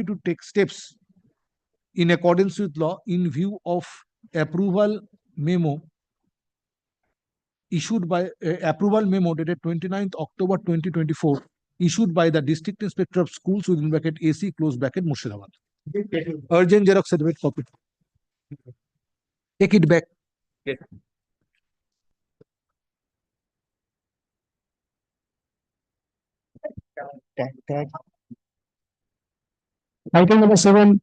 to take steps in accordance with law in view of approval memo issued by approval memo dated 29th October 2024 issued by the district inspector of schools within bracket AC close bracket Murshidabad. Urgent xerox certificate copy. Take it back. Yes. Item number 7.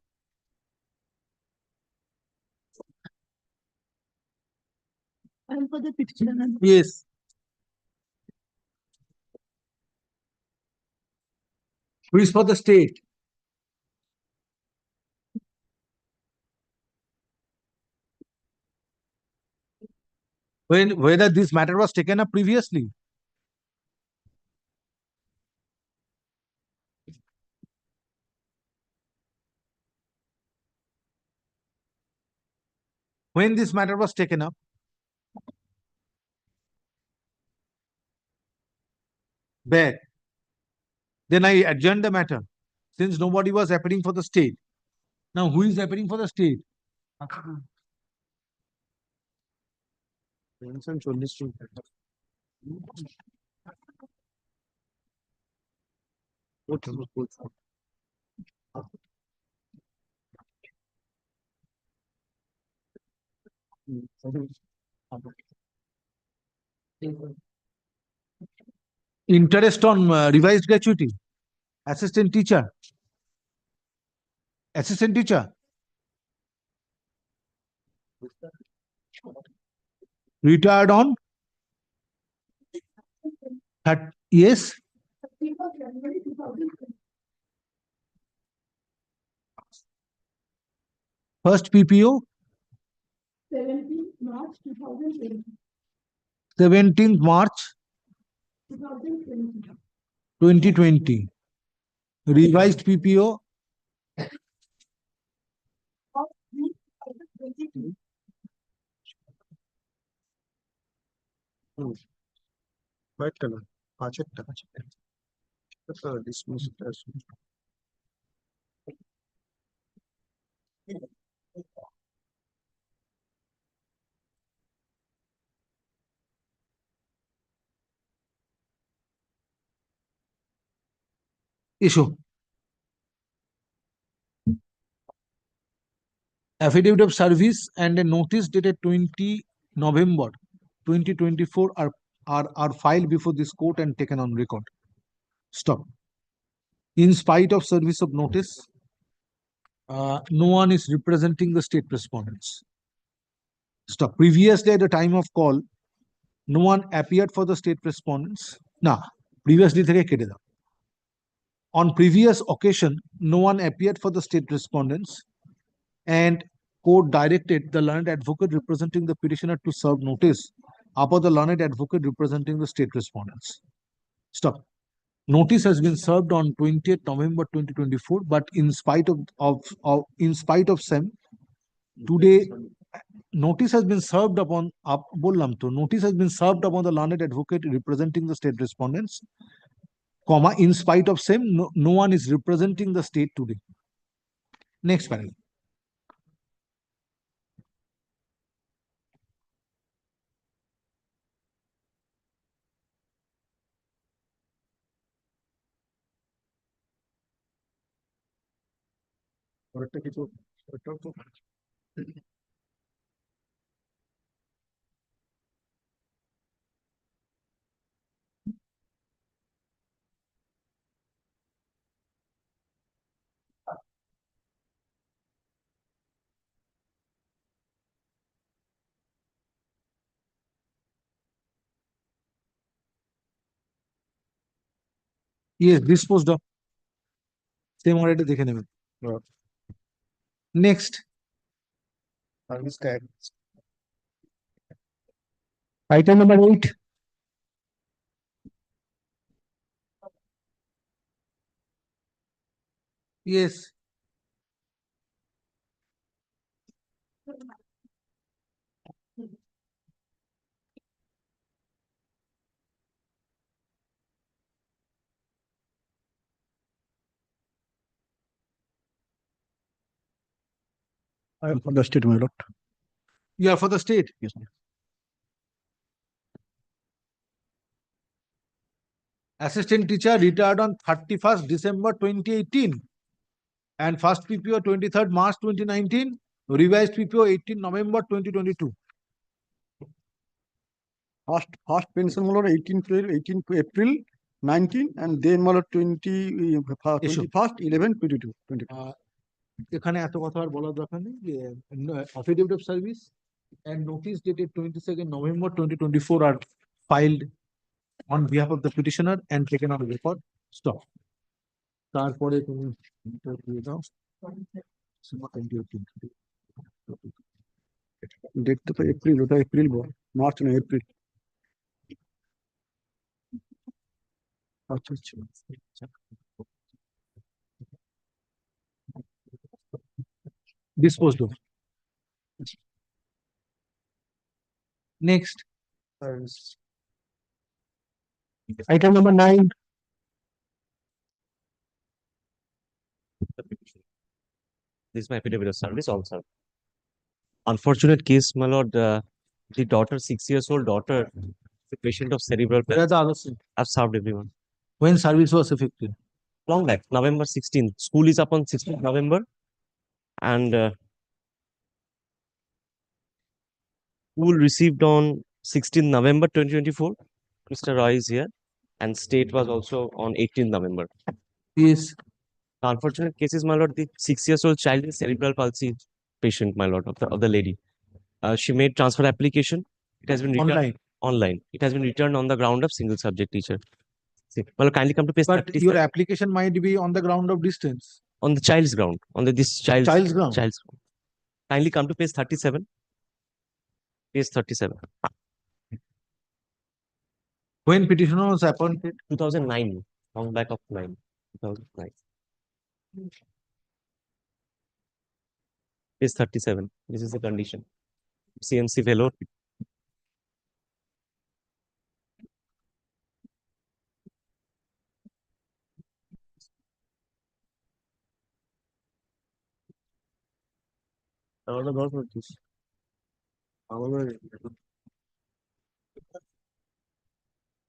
And for the petitioner. Yes. Who is for the state? Whether this matter was taken up previously. When this matter was taken up. Bad. Then I adjourned the matter since nobody was appearing for the state. Now, who is appearing for the state? Interest on revised gratuity. Assistant teacher. Assistant teacher. Retired on? Yes. First PPO. 17th March 2020. 17th March 2020. Revised PPO. White color. Dismiss. Issue. Affidavit of service and a notice dated 20 November 2024 are filed before this court and taken on record. Stop. In spite of service of notice, no one is representing the state respondents. Stop. Previously, at the time of call, no one appeared for the state respondents. Now, previously, on previous occasion, no one appeared for the state respondents, and court directed the learned advocate representing the petitioner to serve notice upon the learned advocate representing the state respondents. Stop. Notice has been served on 20th November 2024, but in spite of same, today notice has been served upon notice has been served upon the learned advocate representing the state respondents, comma, in spite of same, no one is representing the state today. Next paragraph. Yes, disposed of. Same already দেখে নেবেন. Next. Item number 8. Yes. I am for the state, my lord. You are for the state? Yes, ma'am. Assistant teacher retired on 31st December 2018 and first PPO 23rd March 2019, revised PPO 18 November 2022. First pension হলো 18 April 19 and then হলো 21st 11/22. এখানে এত কথা আর বলার দরকার নেই যে affidavit of service and notice dated 22nd November 2024 are filed on behalf of the petitioner and taken on record. Stop. তারপরে তুমি দিয়ে দাও ডেট তো এপ্রিল, ওটা এপ্রিল মার্চ না এপ্রিল। আচ্ছা আচ্ছা disposed of. Next. Item number 9. This is my affidavit of service also. Unfortunate case, my lord, the daughter, 6 years old daughter, the patient of cerebral Where are palsy. the others? I've served everyone. When service was effective? Long back, November 16th. School is up on 16th November. And school received on 16th November 2024. Mr. Roy is here. And state was also on 18th November. Yes. The unfortunate case is, my lord, the 6 years old child is cerebral palsy patient, my lord, of the lady. She made transfer application. It has been returned Online. online. It has been returned on the ground of single subject teacher. See, well, kindly come to page But 37. your application might be on the ground of distance. On the child's ground, on this child's ground. Child's ground. Kindly come to page 37. Page 37. When petitioner was appointed? 2009. Long back of 2009. Page 37. This is the condition. CMC fellow.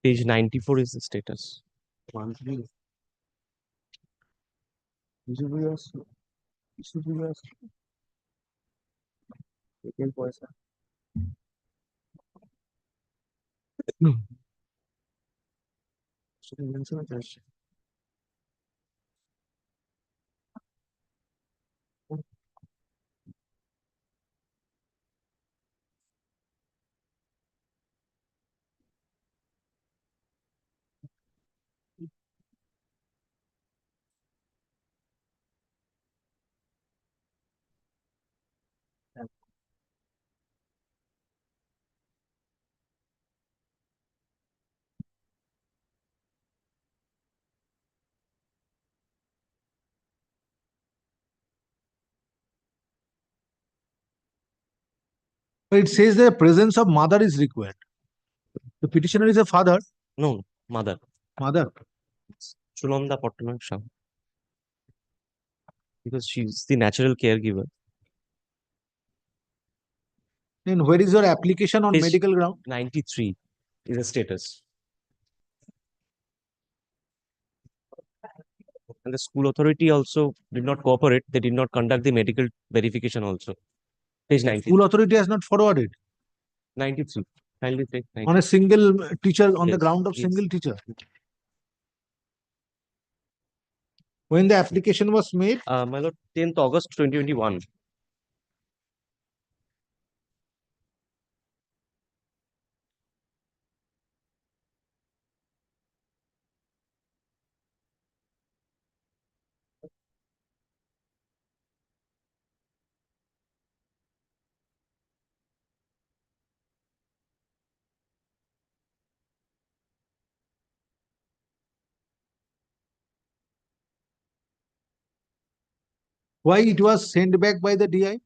Page 94 is the status. It says the presence of mother is required. The petitioner is a father. No, mother. Mother. Chulonda Pottonak Shah. Because she's the natural caregiver. Then where is your application on Page medical ground? 93 is the status. And the school authority also did not cooperate. They did not conduct the medical verification also. Page 90. School authority has not forwarded 93. Kindly take 90. on a single teacher, on the Yes, ground of yes. single teacher. When the application was made? My lord, 10th August 2021. Why it was sent back by the DI?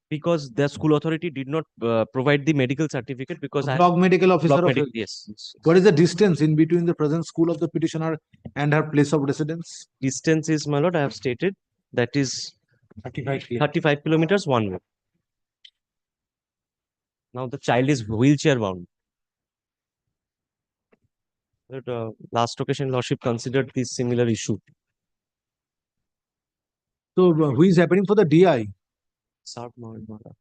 Because the school authority did not provide the medical certificate because I Block medical officer block of medical, health. yes. What is the distance in between the present school of the petitioner and her place of residence? Distance is, my lord, I have stated that is 35 kilometers one way. Now the child is wheelchair bound. But, last occasion, lordship considered this similar issue. So who is happening for the DI? Served Mother.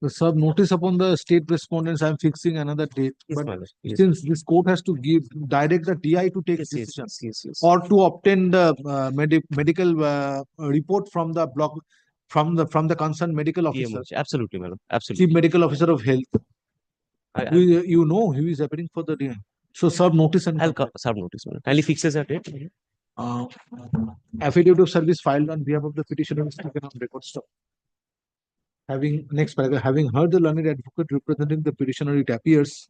The serve notice upon the state respondents. I am fixing another date. Yes, But my lord. Yes. since this court has to direct the DI to take Yes, decision yes. or to obtain the medical report from the block from the concerned medical officer, PMH. Absolutely, my lord. Absolutely. chief medical officer of health. You know who is happening for the DI. So serve notice and I'll serve notice, my lord. Kindly fixes that date. affidavit of service filed on behalf of the petitioner is taken on record. Stop. Next paragraph, having heard the learned advocate representing the petitioner, it appears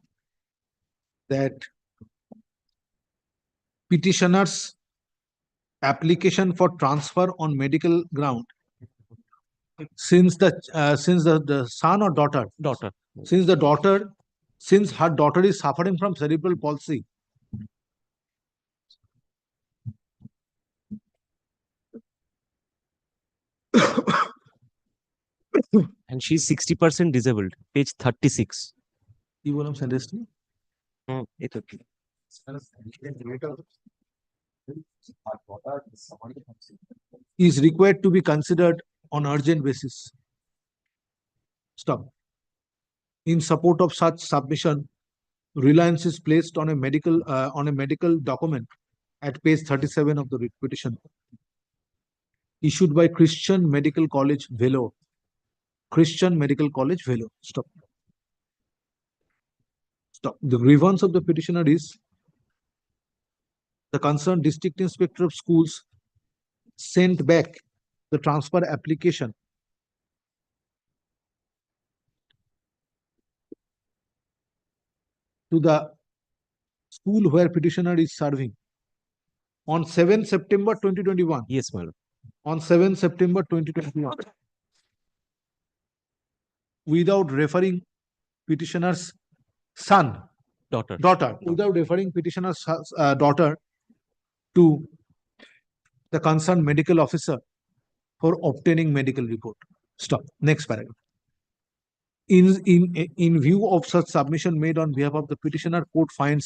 that petitioner's application for transfer on medical ground, since the son or daughter, Daughter. since her daughter is suffering from cerebral palsy, and she's 60% disabled. Page 36. কি বললাম sentence-টি? এই তো কি? Is required to be considered on urgent basis. Stop. In support of such submission, reliance is placed on a medical document at page 37 of the writ petition, issued by Christian Medical College, Vellore. Christian Medical College, Vellore. Stop. Stop. The grievance of the petitioner is the concerned district inspector of schools sent back the transfer application to the school where petitioner is serving on 7 September 2021. Yes, madam. On 7 September 2021, without referring petitioner's daughter, without referring petitioner's daughter to the concerned medical officer for obtaining medical report. Stop. Next paragraph. In view of such submission made on behalf of the petitioner, court finds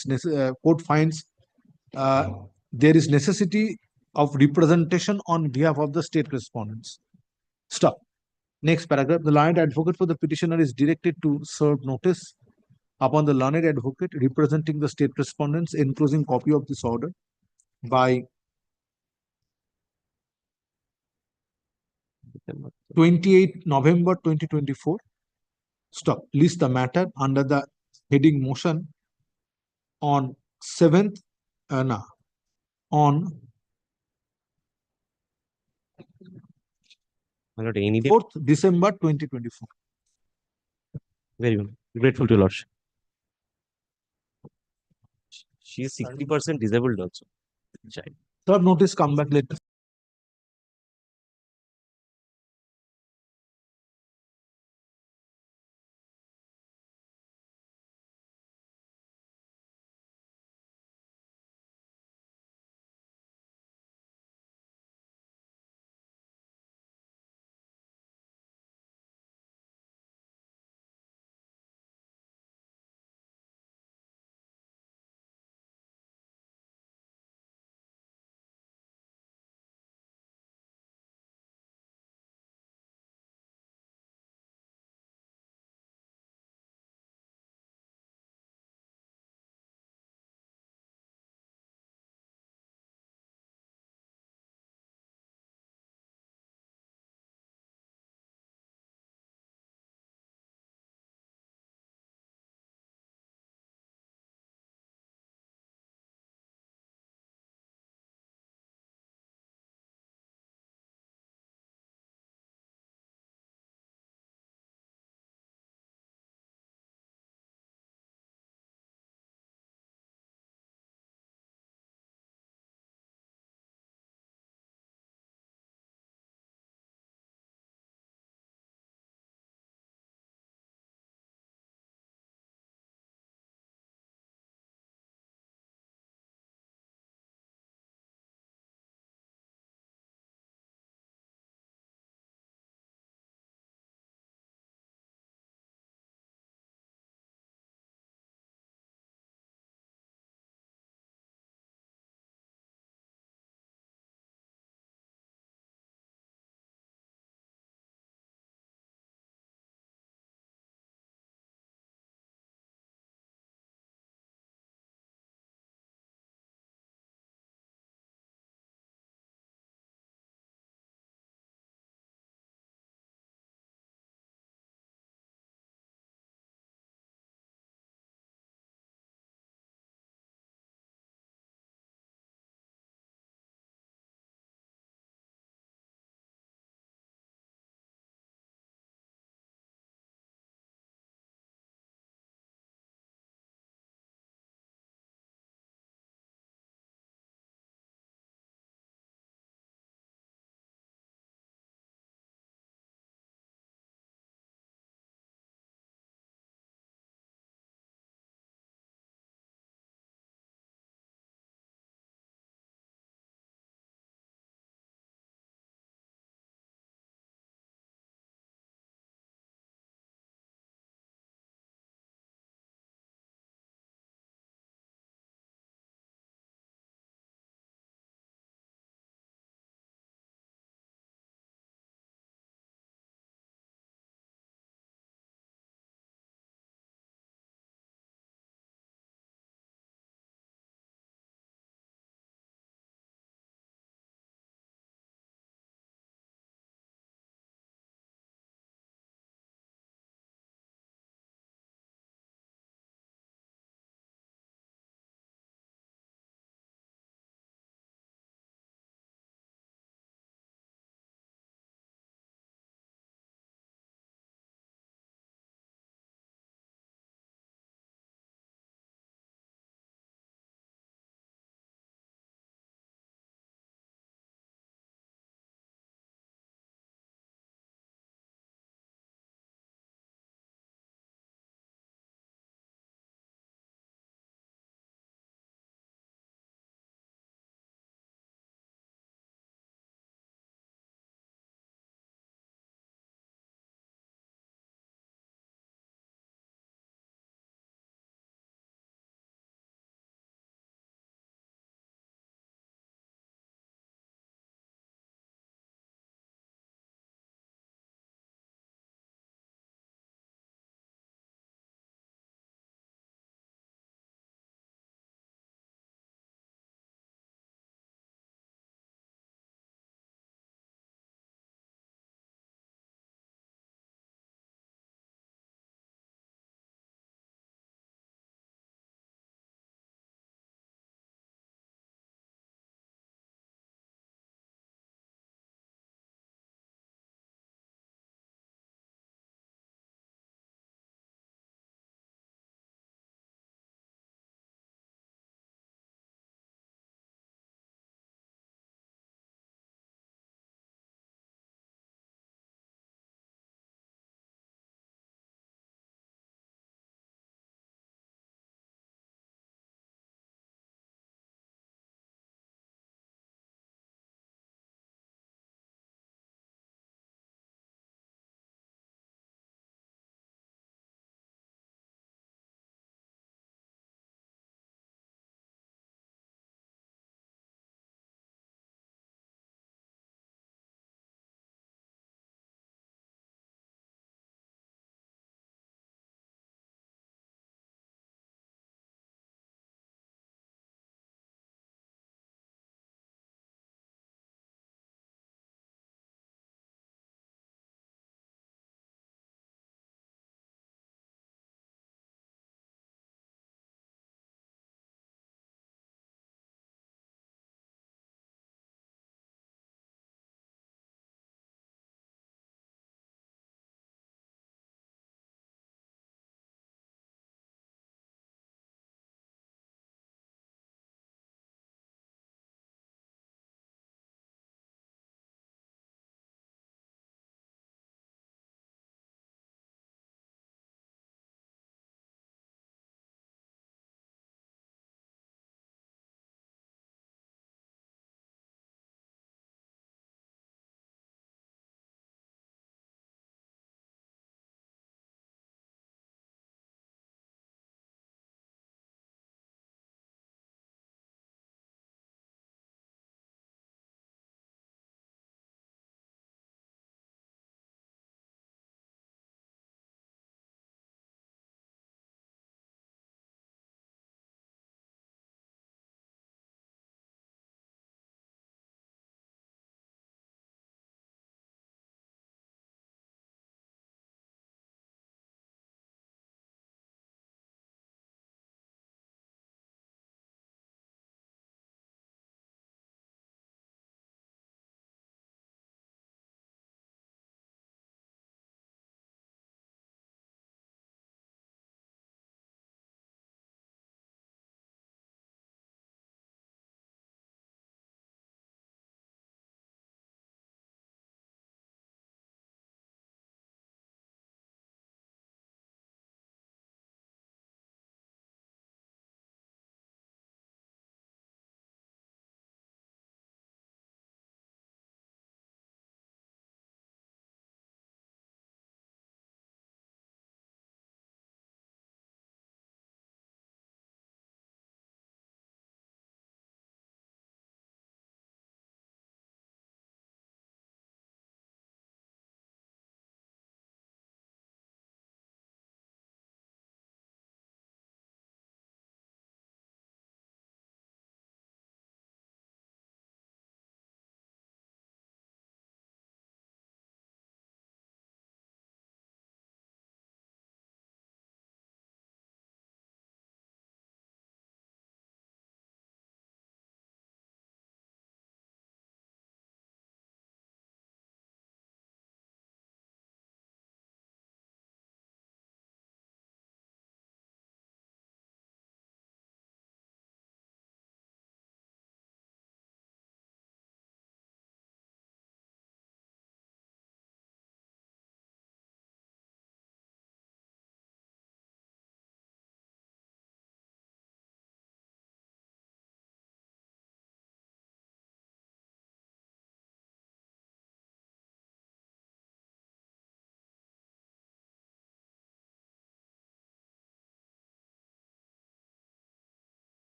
there is necessity of representation on behalf of the state respondents. Stop. Next paragraph. The learned advocate for the petitioner is directed to serve notice upon the learned advocate representing the state respondents, enclosing copy of this order by 28 November 2024. Stop. List the matter under the heading motion on 7th on My lord, any day. 4th December 2024. Very well. Grateful to your lordship. She is 60% disabled also. Child. Serve notice, come back later.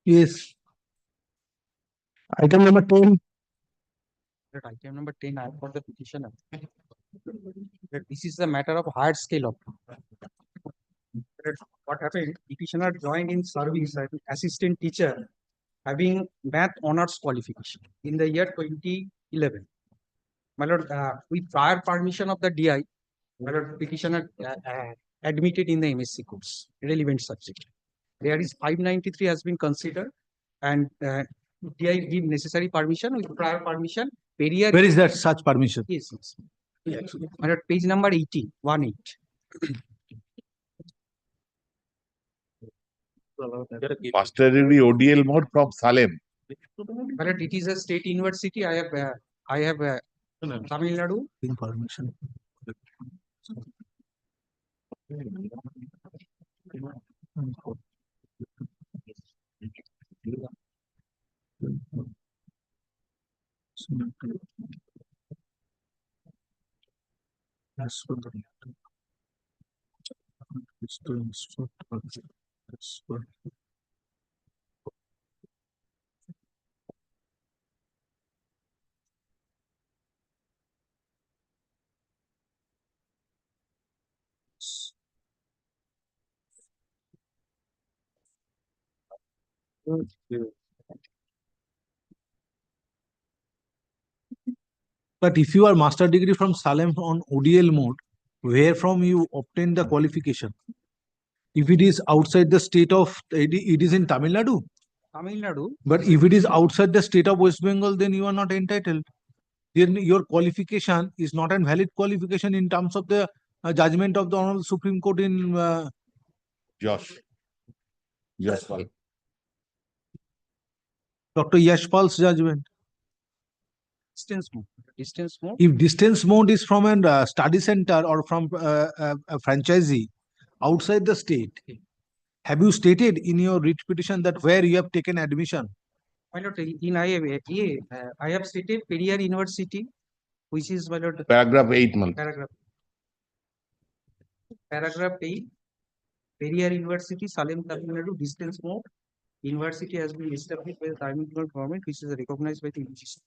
Yes. Item number 10. Item number 10, I have got the petitioner. That this is a matter of hard scale of. What happened? Petitioner joined in service as an assistant teacher having math honors qualification in the year 2011. My lord, with prior permission of the DI, my lord, petitioner admitted in the MSc course, relevant subject. There is 593 has been considered and DI give necessary permission with prior permission. Period. Where is that such permission? Yes, yes. My lord, page number 18, 18. Master degree ODL mode from Salem. But it is a state university. I have Tamil Nadu. Information. But if you are master degree from Salem on ODL mode, where from you obtain the qualification? If it is outside the state of, it is in Tamil Nadu. Tamil Nadu. But if it is outside the state of West Bengal, then you are not entitled. Then your qualification is not a valid qualification in terms of the judgment of the Honorable Supreme Court in Josh. Yashpal. Dr. Yashpal's judgment. Distance mode. Distance mode. If distance mode is from a study center or from a franchisee outside the state, have you stated in your writ petition that where you have taken admission? My lord, in I have stated Periyar University, which is, my lord, Paragraph 8 month. Paragraph 8. Periyar University, Salem, Tamil Nadu, distance mode. University has been established by the Tamil Nadu government, which is recognized by the UGC.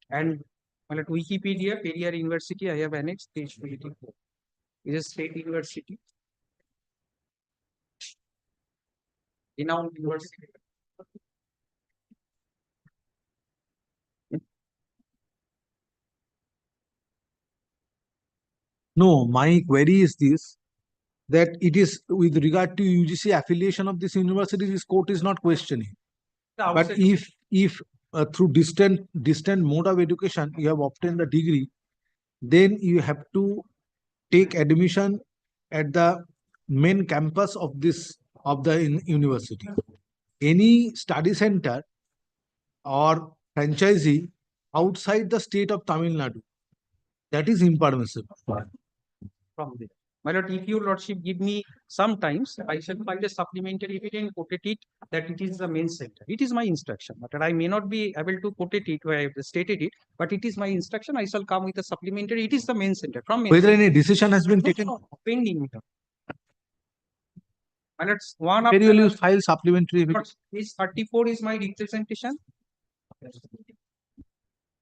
And my lord, Wikipedia, Periyar University, I have annexed page 24. It is a state university. Renowned university. No, my query is this, that it is with regard to UGC affiliation of this university, this court is not questioning. But if through distant mode of education you have obtained the degree, then you have to take admission at the main campus of the university. Any study center or franchisee outside the state of Tamil Nadu, that is impermissible. From there. My lord, if your lordship give me some times, I shall find a supplementary evidence, quoted it that it is the main center. It is my instruction, but I may not be able to quote it where I have stated it, but it is my instruction. I shall come with a supplementary. It is the main center. From main Whether center. any decision has been taken? Pending. My lord, one Where after will you file supplementary evidence? Page 34 is my representation.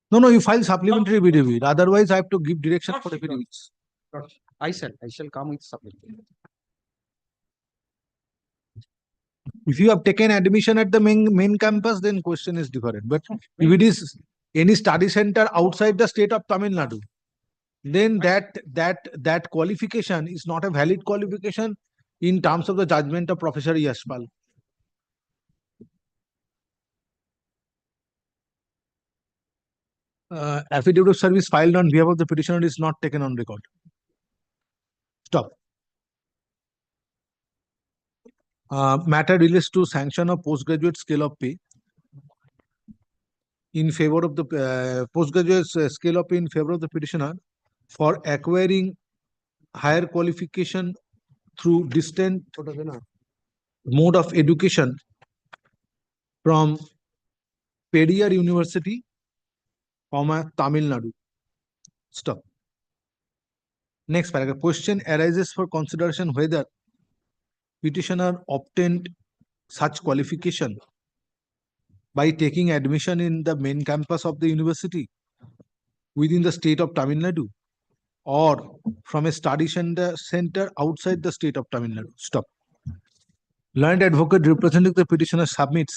No, you file supplementary affidavit. Otherwise, I have to give direction for affidavits. I shall come with supplementary. If you have taken admission at the main campus, then question is different. But if it is any study center outside the state of Tamil Nadu, then that qualification is not a valid qualification in terms of the judgment of Professor Yashpal. Affidavit of service filed on behalf of the petitioner is not taken on record. Stop. Matter relates to sanction of postgraduate scale of pay in favor of the postgraduate scale of pay in favor of the petitioner for acquiring higher qualification through distant mode of education from Periyar University, Tamil Nadu. Stop. Next paragraph. Question arises for consideration whether petitioner obtained such qualification by taking admission in the main campus of the university within the state of Tamil Nadu or from a study center outside the state of Tamil Nadu. Stop. Learned advocate representing the petitioner submits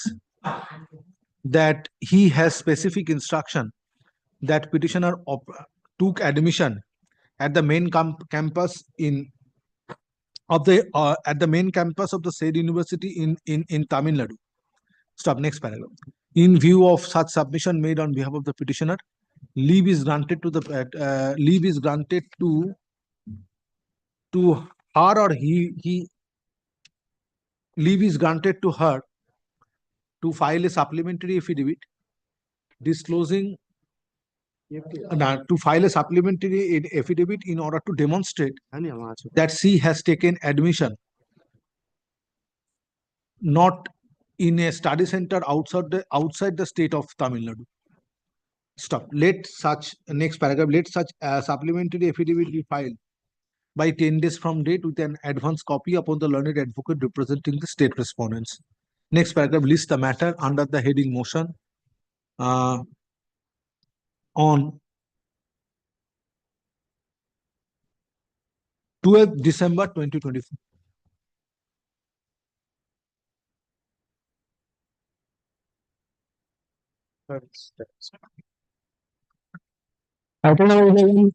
that he has specific instruction that petitioner took admission at the main campus of the said university in Tamil Nadu. Stop. Next paragraph. In view of such submission made on behalf of the petitioner, leave is granted to her or he leave is granted to her to file a supplementary affidavit disclosing to file a supplementary affidavit in order to demonstrate that she has taken admission not in a study center outside the state of Tamil Nadu. Stop. Next paragraph. Let such supplementary affidavit be filed by 10 days from date with an advance copy upon the learned advocate representing the state respondents. Next paragraph lists the matter under the heading motion on 12th December 2024. Item number 11.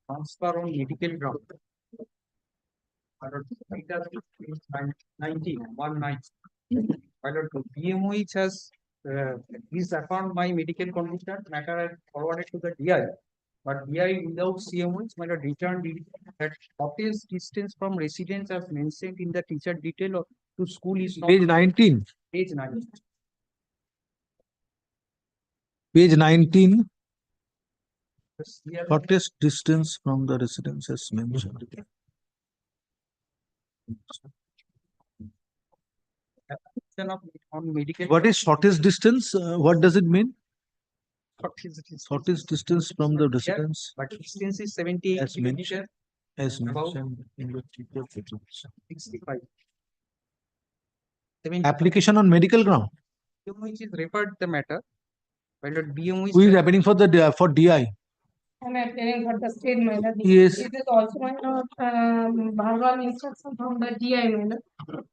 Transfer on medical ground. 19. Pilot BMOH has is affirmed my medical condition matter and forwarded to the DI. But DI without CMOH might have returned that shortest distance from residence as mentioned in the teacher detail of to school is not. Page 19. Page 19. Page 19. Shortest distance from the residence as mentioned. On medical. What is shortest distance? What does it mean? Shortest distance from the residence. But distance is 78 as mentioned, kilometers. as mentioned in the teacher details. 65. Application on medical ground. BMOH is referred the matter. Pilot BMOH. Who is appearing for the for DI? I'm appearing for the state minor. Yes. It is also my verbal instruction from the DI minor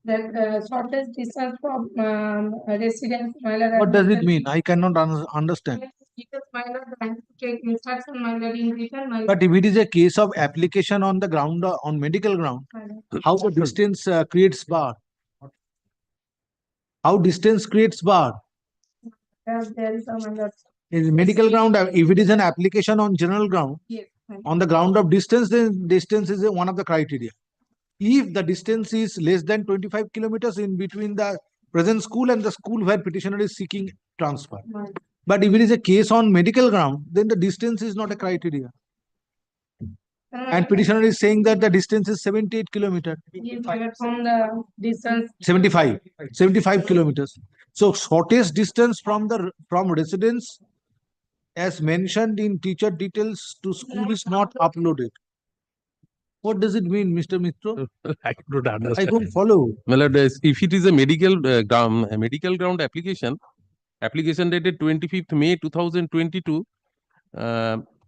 that shortest distance from residence minor. What does it mean? I cannot understand. Teachers minor trying to take instruction minor in written minor. But if it is a case of application on the ground on medical ground, how the distance creates bar? How distance creates bar? There is a minor. In medical ground, if it is an application on general ground, Yes. on the ground of distance, then distance is one of the criteria. If the distance is less than 25 kilometers in between the present school and the school where petitioner is seeking transfer. Right. But if it is a case on medical ground, then the distance is not a criteria. And petitioner is saying that the distance is 78 kilometers. If from the distance 75 kilometers. So shortest distance from residence as mentioned in teacher details to school is not uploaded. What does it mean, Mr. Mitro? I don't understand. I don't follow. Well, if it is a medical ground application dated 25th May 2022,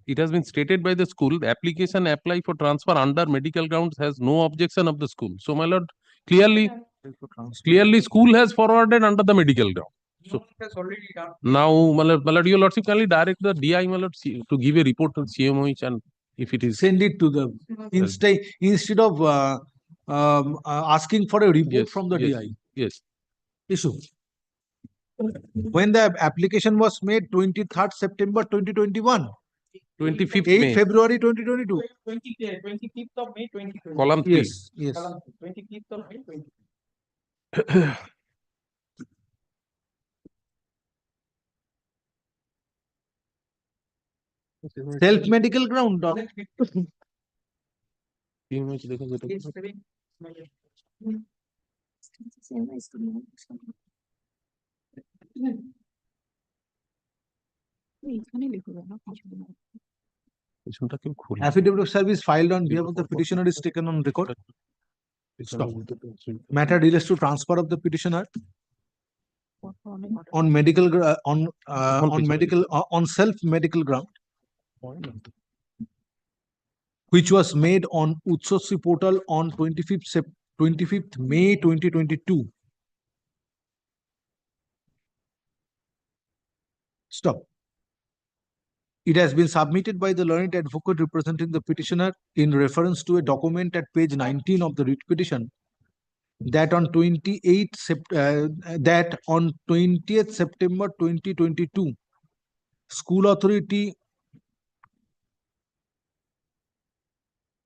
it has been stated by the school, the application apply for transfer under medical grounds has no objection of the school. So, my lord, clearly school has forwarded under the medical ground. So now, my lord, your lordship kindly direct the DI, my lord, to give a report to CMOH and if it is send it to the instead of asking for a report from the DI. Yes. Issue. When the application was made, 23rd September 2021. 25th 8 May. February 2022. 25th of May 2022. Column 3. Yes. Column 25th of May 2022. Self medical ground. Doc. এখানে লিখবে না কিছু না Affidavit of service filed on behalf of the petitioner is taken on record. Stop. Matter relates to transfer of the petitioner on self-medical ground, which was made on Utsotsi portal on 25th May 2022. Stop. It has been submitted by the learned advocate representing the petitioner in reference to a document at page 19 of the writ petition that on 20th September 2022, school authority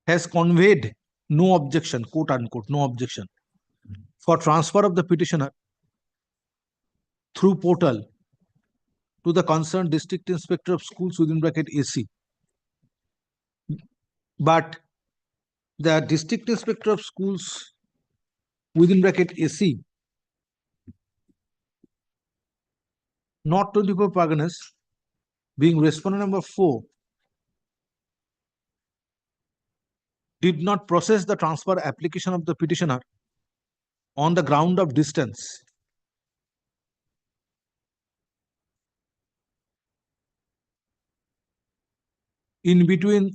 has conveyed no objection, quote unquote, no objection, for transfer of the petitioner through portal to the concerned district inspector of schools within bracket AC. But the district inspector of schools within bracket AC, not 24 Parganas, being respondent number 4, did not process the transfer application of the petitioner on the ground of distance. In between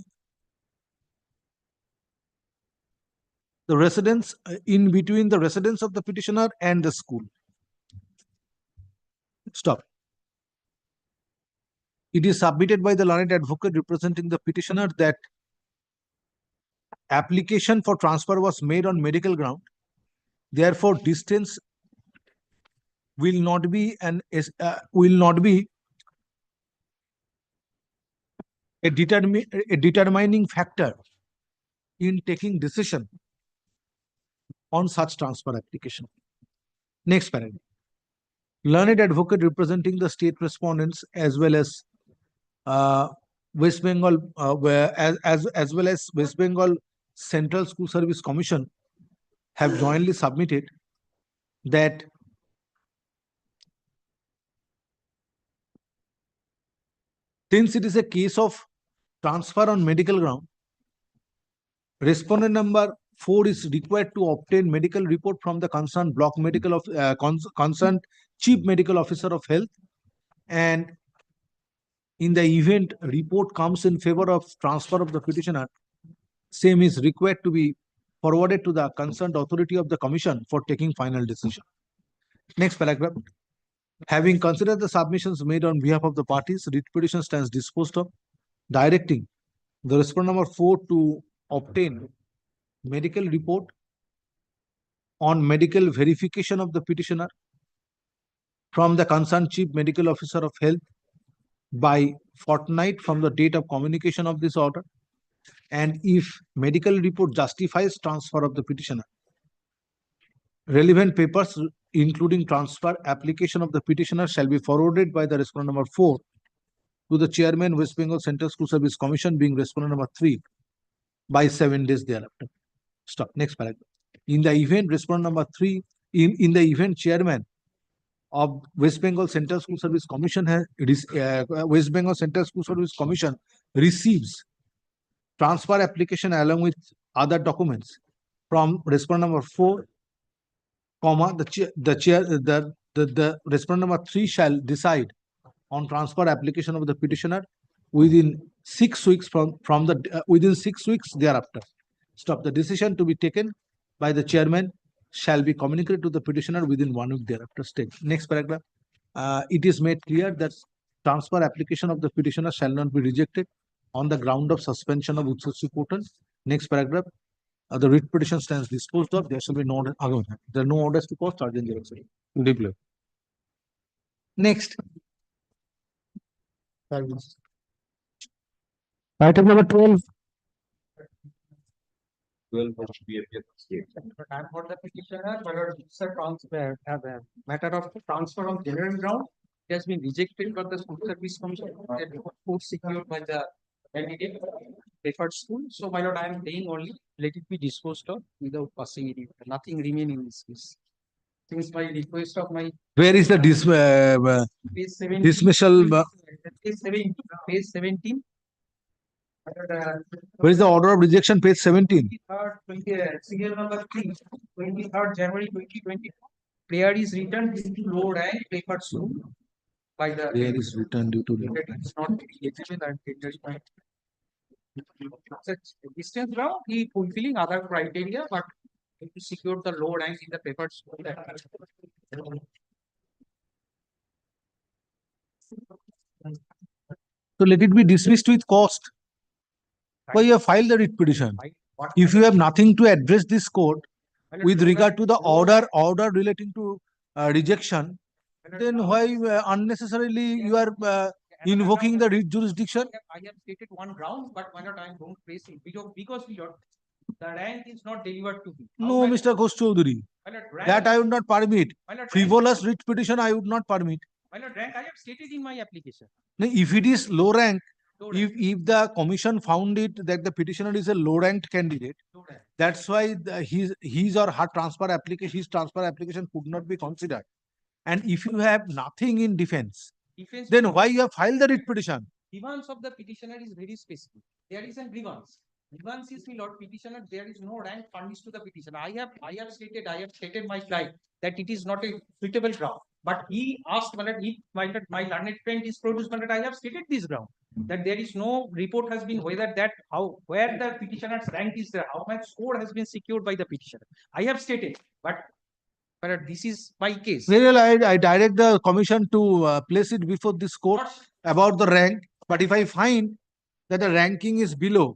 the residence of the petitioner and the school. Stop. It is submitted by the learned advocate representing the petitioner that application for transfer was made on medical ground. Therefore, distance will not be a determining factor in taking decision on such transfer application. Next paragraph. Learned advocate representing the state respondents as well as West Bengal as well as West Bengal Central School Service Commission have jointly submitted that since it is a case of transfer on medical ground, respondent number 4 is required to obtain medical report from the concerned block medical of concerned chief medical officer of health, and in the event report comes in favor of transfer of the petitioner, same is required to be forwarded to the concerned authority of the commission for taking final decision. Next paragraph. Having considered the submissions made on behalf of the parties, writ petition stands disposed of, directing the respondent number 4 to obtain medical report on medical verification of the petitioner from the concerned chief medical officer of health by fortnight from the date of communication of this order, and if medical report justifies transfer of the petitioner, relevant papers including transfer application of the petitioner shall be forwarded by the respondent number 4 to the chairman West Bengal Central School Service Commission, being respondent number 3, by 7 days thereafter. Stop. Next paragraph. In the event respondent number 3, in the event chairman of West Bengal Central School Service Commission West Bengal Central School Service Commission receives transfer application along with other documents from respondent number 4, the respondent number 3 shall decide on transfer application of the petitioner within 6 weeks within 6 weeks thereafter. Stop. The decision to be taken by the chairman shall be communicated to the petitioner within 1 week thereafter. State. Next paragraph. It is made clear that transfer application of the petitioner shall not be rejected on the ground of suspension of Utsotsi portal. Next paragraph. The writ petition stands disposed of. There shall be no order. There are no orders to post. Deeply. Next. Item number 12. 12 of BAPF. I'm for the petitioner, but it's a transfer, matter of transfer on general ground. It has been rejected by the school service commission. Report secured by the candidate preferred school. So, my lord, I am saying only let it be disposed of without passing it. Nothing remain in this case. Since my request of my where is the page 17, dismissal? Page 17. Where is the order of rejection, page 17? 23rd, serial number 3, 23rd January 2020. Prayer is written due to low rank paper soon by the. Prayer is written due to low It is not eligible and dangerous point. Such distance ground, he fulfilling other criteria, but to secure the low rank in the paper school. So let it be dismissed with cost. Why you have filed the writ petition? If you have nothing to address this court with regard to the order relating to rejection, then why unnecessarily you are invoking the writ jurisdiction? I have stated one ground, but why not I don't place it because we don't, the rank is not delivered to me. No, Mr. Ghosh Chaudhary, that I would not permit. Frivolous writ petition I would not permit. Why not rank? I have stated in my application. Now, if it is low rank, if the commission found it that the petitioner is a low ranked candidate, that's why his or her transfer application could not be considered. And if you have nothing in defense, then why you have filed the writ petition? Grievance of the petitioner is very specific. There is a grievance. Grievance is, my lord petitioner, there is no rank furnished to the petitioner. I have stated my slide that it is not a suitable ground. But he asked whether if my learned friend is produced, but I have stated this ground that there is no report has been whether that where the petitioner's rank is there, how much score has been secured by the petitioner. I have stated, but this is my case. Very well, I direct the commission to place it before this court about the rank. But if I find that the ranking is below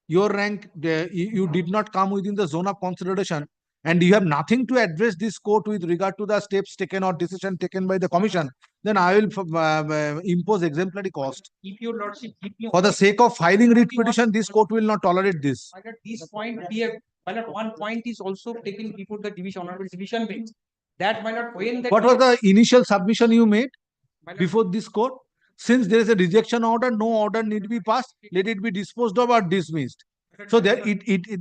your rank, you did not come within the zone of consideration, and you have nothing to address this court with regard to the steps taken or decision taken by the commission, then I will impose exemplary cost. If your lordship, For the sake of filing writ petition, this court will not tolerate this. This point, one point is also taken before the honorable division bench. That when the What was the initial submission you made before this court? Since there is a rejection order, no order need to be passed. Let it be disposed of or dismissed. So that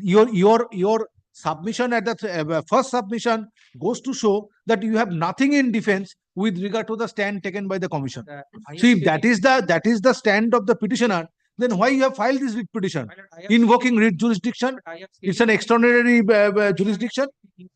your submission at the first submission goes to show that you have nothing in defense with regard to the stand taken by the commission. So if that is the stand of the petitioner, then why you have filed this writ petition? Invoking writ jurisdiction? It's an extraordinary jurisdiction.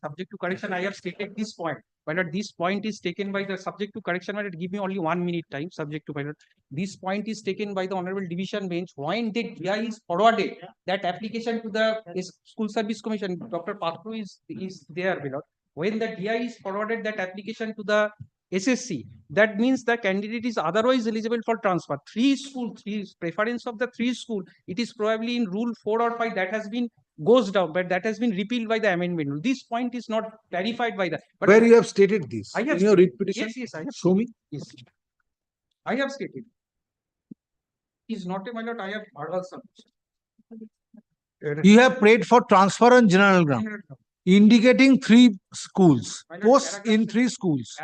Subject to correction, I have stated this point. But this point is taken by the subject to correction. Give me only 1 minute time. Subject to pilot. This point is taken by the honorable division bench. When the DI is forwarded that application to the school service commission, Dr. Patru is there below. When the DI is forwarded that application to the SSC, that means the candidate is otherwise eligible for transfer. Preference of the 3 school. It is probably in rule 4 or 5 that has been goes down, but that has been repealed by the amendment rule. This point is not clarified by that. But where you have stated this? I have in your writ petition? Yes, I have. Show me. Yes, I have stated. Is not a minor. I have verbal submission. You have prayed for transfer on general ground, indicating 3 schools, posts in 3 schools.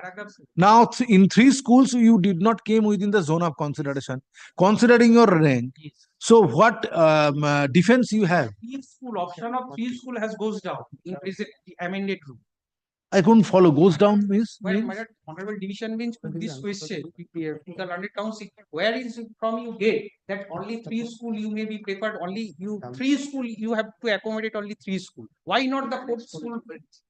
Now, in 3 schools, you did not came within the zone of consideration, considering your rank. So, what defense you have? 3 school option of 3 school has goes down in present amended rule. I couldn't follow. Goes down means? Well, my honorable division bench put this question to the learned council. Where is it from you get that only 3 school you may be preferred, only you 3 school you have to accommodate only 3 school. Why not the 4th school?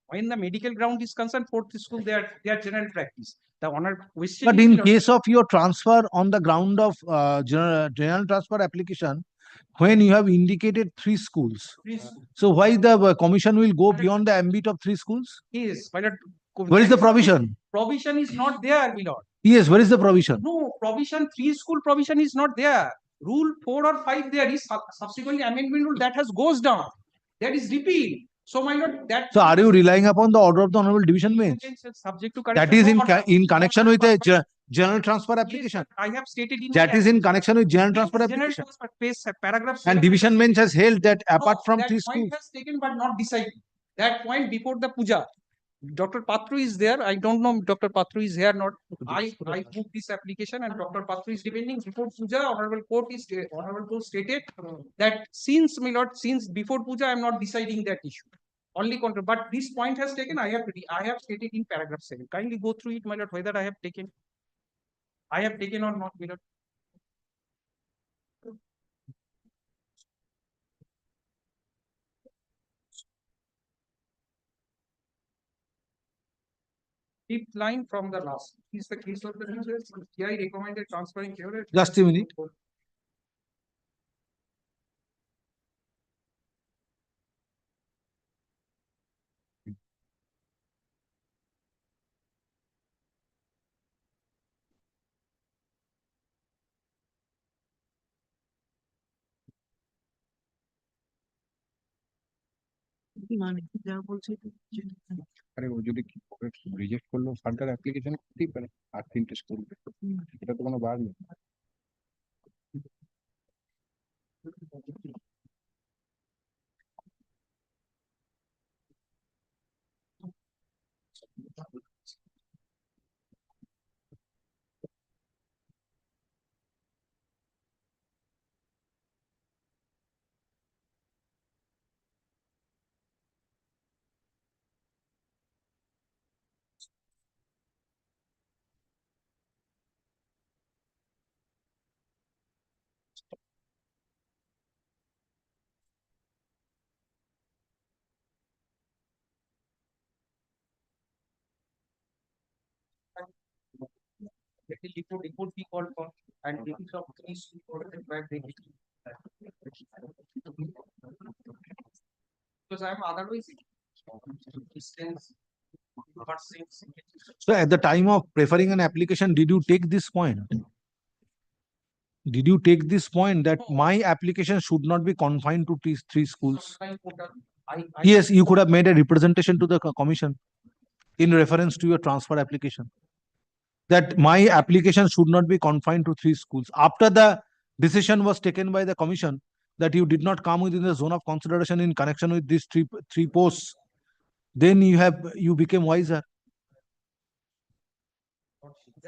When the medical ground is concerned, 4th school they are general practice. The honor question. But in case of your transfer on the ground of general transfer application, when you have indicated 3 schools, so why the commission will go beyond the ambit of 3 schools? Yes, where is the provision? Provision is not there, my lord. Yes, where is the provision? No, provision 3 school provision is not there. Rule 4 or 5 there is subsequently amendment rule that has goes down. That is repealed. So, my lord, that. So, are you relying upon the order of the honorable division bench? Subject to that is in connection with a general transfer application. Yes, I have stated in that is in connection with general transfer application. Paragraph and division bench has held that apart from 3 schools. Point has taken but not decided. That point before the puja. Dr. Patru is there. I don't know Dr. Patru is here or not. I moved this application and Dr. Patru is defending before puja. Honorable court stated that since before puja I am not deciding that issue. Only control. But this point has taken. I have stated in paragraph 7. Kindly go through it, my lord, whether I have taken or not, my lord. fifth line from the last. Is the case of the users, TI recommended transferring favor. Just a minute. আরে ও যদি reject করলো further application করতেই পারে আর 3টে school, এটা তো কোনো বার নেই। Report be called for and taking of three reported back they because I am otherwise distance. So at the time of preferring an application, did you take this point? Did you take this point that my application should not be confined to these 3 schools? Yes, you could have made a representation to the commission in reference to your transfer application, that my application should not be confined to 3 schools. After the decision was taken by the commission that you did not come within the zone of consideration in connection with these three posts, then you became wiser.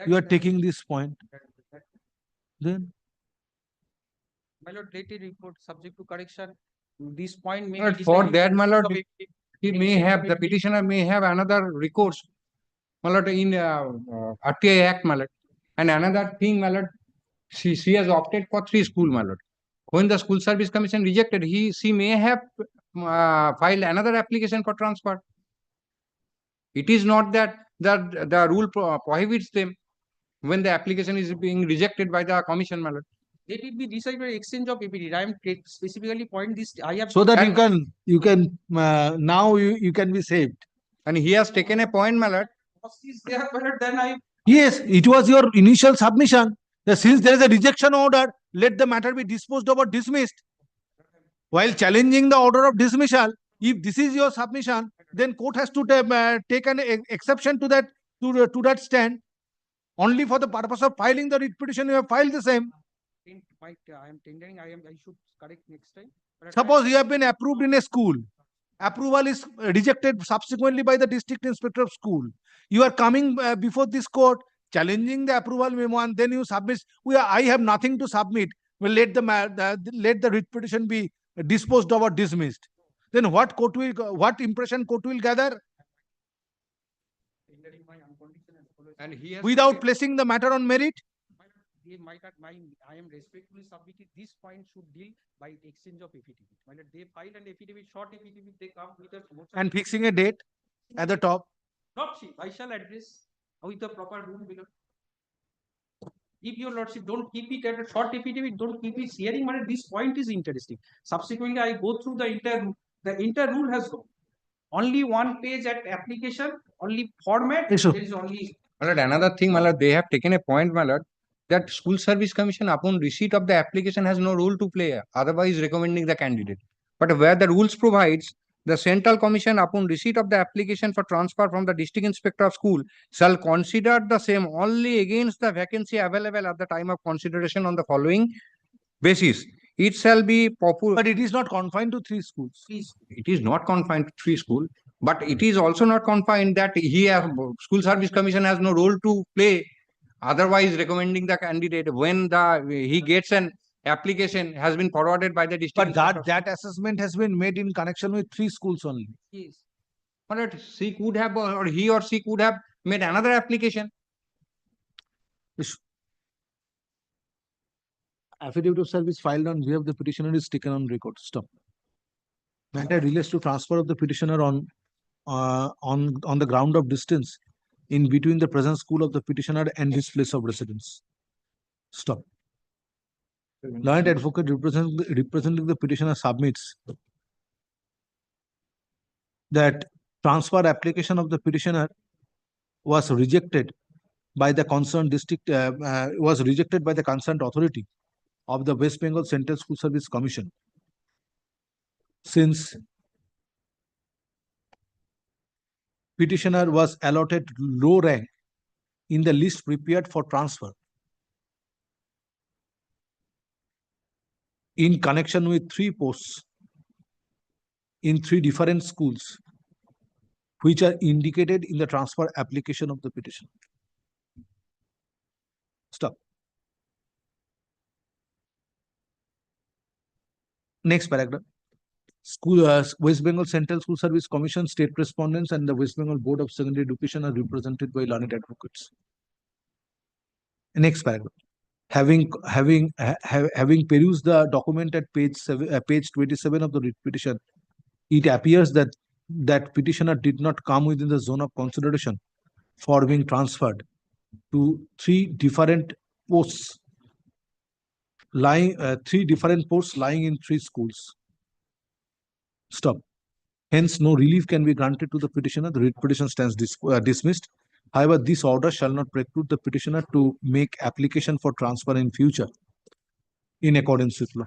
You are taking this point. Then My lord, dated report subject to correction. This point may But be for decided that, in my lord, of he may have, the petitioner may have another recourse, my lord, in RTI Act, my lord. And another thing, my lord, she has opted for 3 school, my lord. When the School Service Commission rejected, she may have filed another application for transfer. It is not that the rule prohibits them when the application is being rejected by the commission, my lord. Let it be decided by exchange of APD. I am specifically point this. I have so that you can now you can be saved. And he has taken a point, my lord. Is there, my lord, then I Yes, it was your initial submission. That since there is a rejection order, let the matter be disposed of or dismissed. While challenging the order of dismissal, if this is your submission, then court has to take an exception to that stand. Only for the purpose of filing the writ petition, you have filed the same. I am tendering. I should correct next time. Suppose you have been approved in a school. Approval is rejected subsequently by the district inspector of school. You are coming before this court, challenging the approval memo, and then you submit. I have nothing to submit. Well, let the writ petition be disposed of or dismissed. Then what impression court will gather? And he has Without placing the matter on merit? I am respectfully submitting this point should deal by exchange of affidavit. When they file an affidavit, short affidavit, they come with a motion. And fixing a date at the top. Not she, I shall address with the proper rule below. If your lordship don't keep it at a short affidavit, don't keep it hearing, this point is interesting. Subsequently, I go through the entire rule has gone. Only 1 page at application, only format, there is only. My lord, another thing, my lord, they have taken a point, my lord, that School Service Commission upon receipt of the application has no role to play, otherwise recommending the candidate. But where the rules provides, the Central Commission upon receipt of the application for transfer from the District Inspector of School shall consider the same only against the vacancy available at the time of consideration on the following basis. It shall be popular. But it is not confined to 3 schools. It is not confined to 3 schools, but it is also not confined that School Service Commission has no role to play, otherwise recommending the candidate when he gets an application has been forwarded by the district. But that assessment has been made in connection with 3 schools only. Yes. But she could have, or he or she could have made another application. Affidavit of service filed on behalf of the petitioner is taken on record. Stop. Matter relates to transfer of the petitioner on the ground of distance. in between the present school of the petitioner and his place of residence. Stop. Learned advocate representing the petitioner submits that transfer application of the petitioner was rejected by the concerned authority of the West Bengal Central School Service Commission, since petitioner was allotted low rank in the list prepared for transfer in connection with 3 posts in 3 different schools, which are indicated in the transfer application of the petition. Stop. Next paragraph. West Bengal Central School Service Commission, state respondents, and the West Bengal Board of Secondary Education are represented by learned advocates. Next paragraph. Having perused the document at page 27 of the writ petition, it appears that petitioner did not come within the zone of consideration for being transferred to 3 different posts lying 3 different posts lying in 3 schools. Stop. Hence, no relief can be granted to the petitioner. The writ petition stands dismissed. However, this order shall not preclude the petitioner to make application for transfer in future in accordance with law.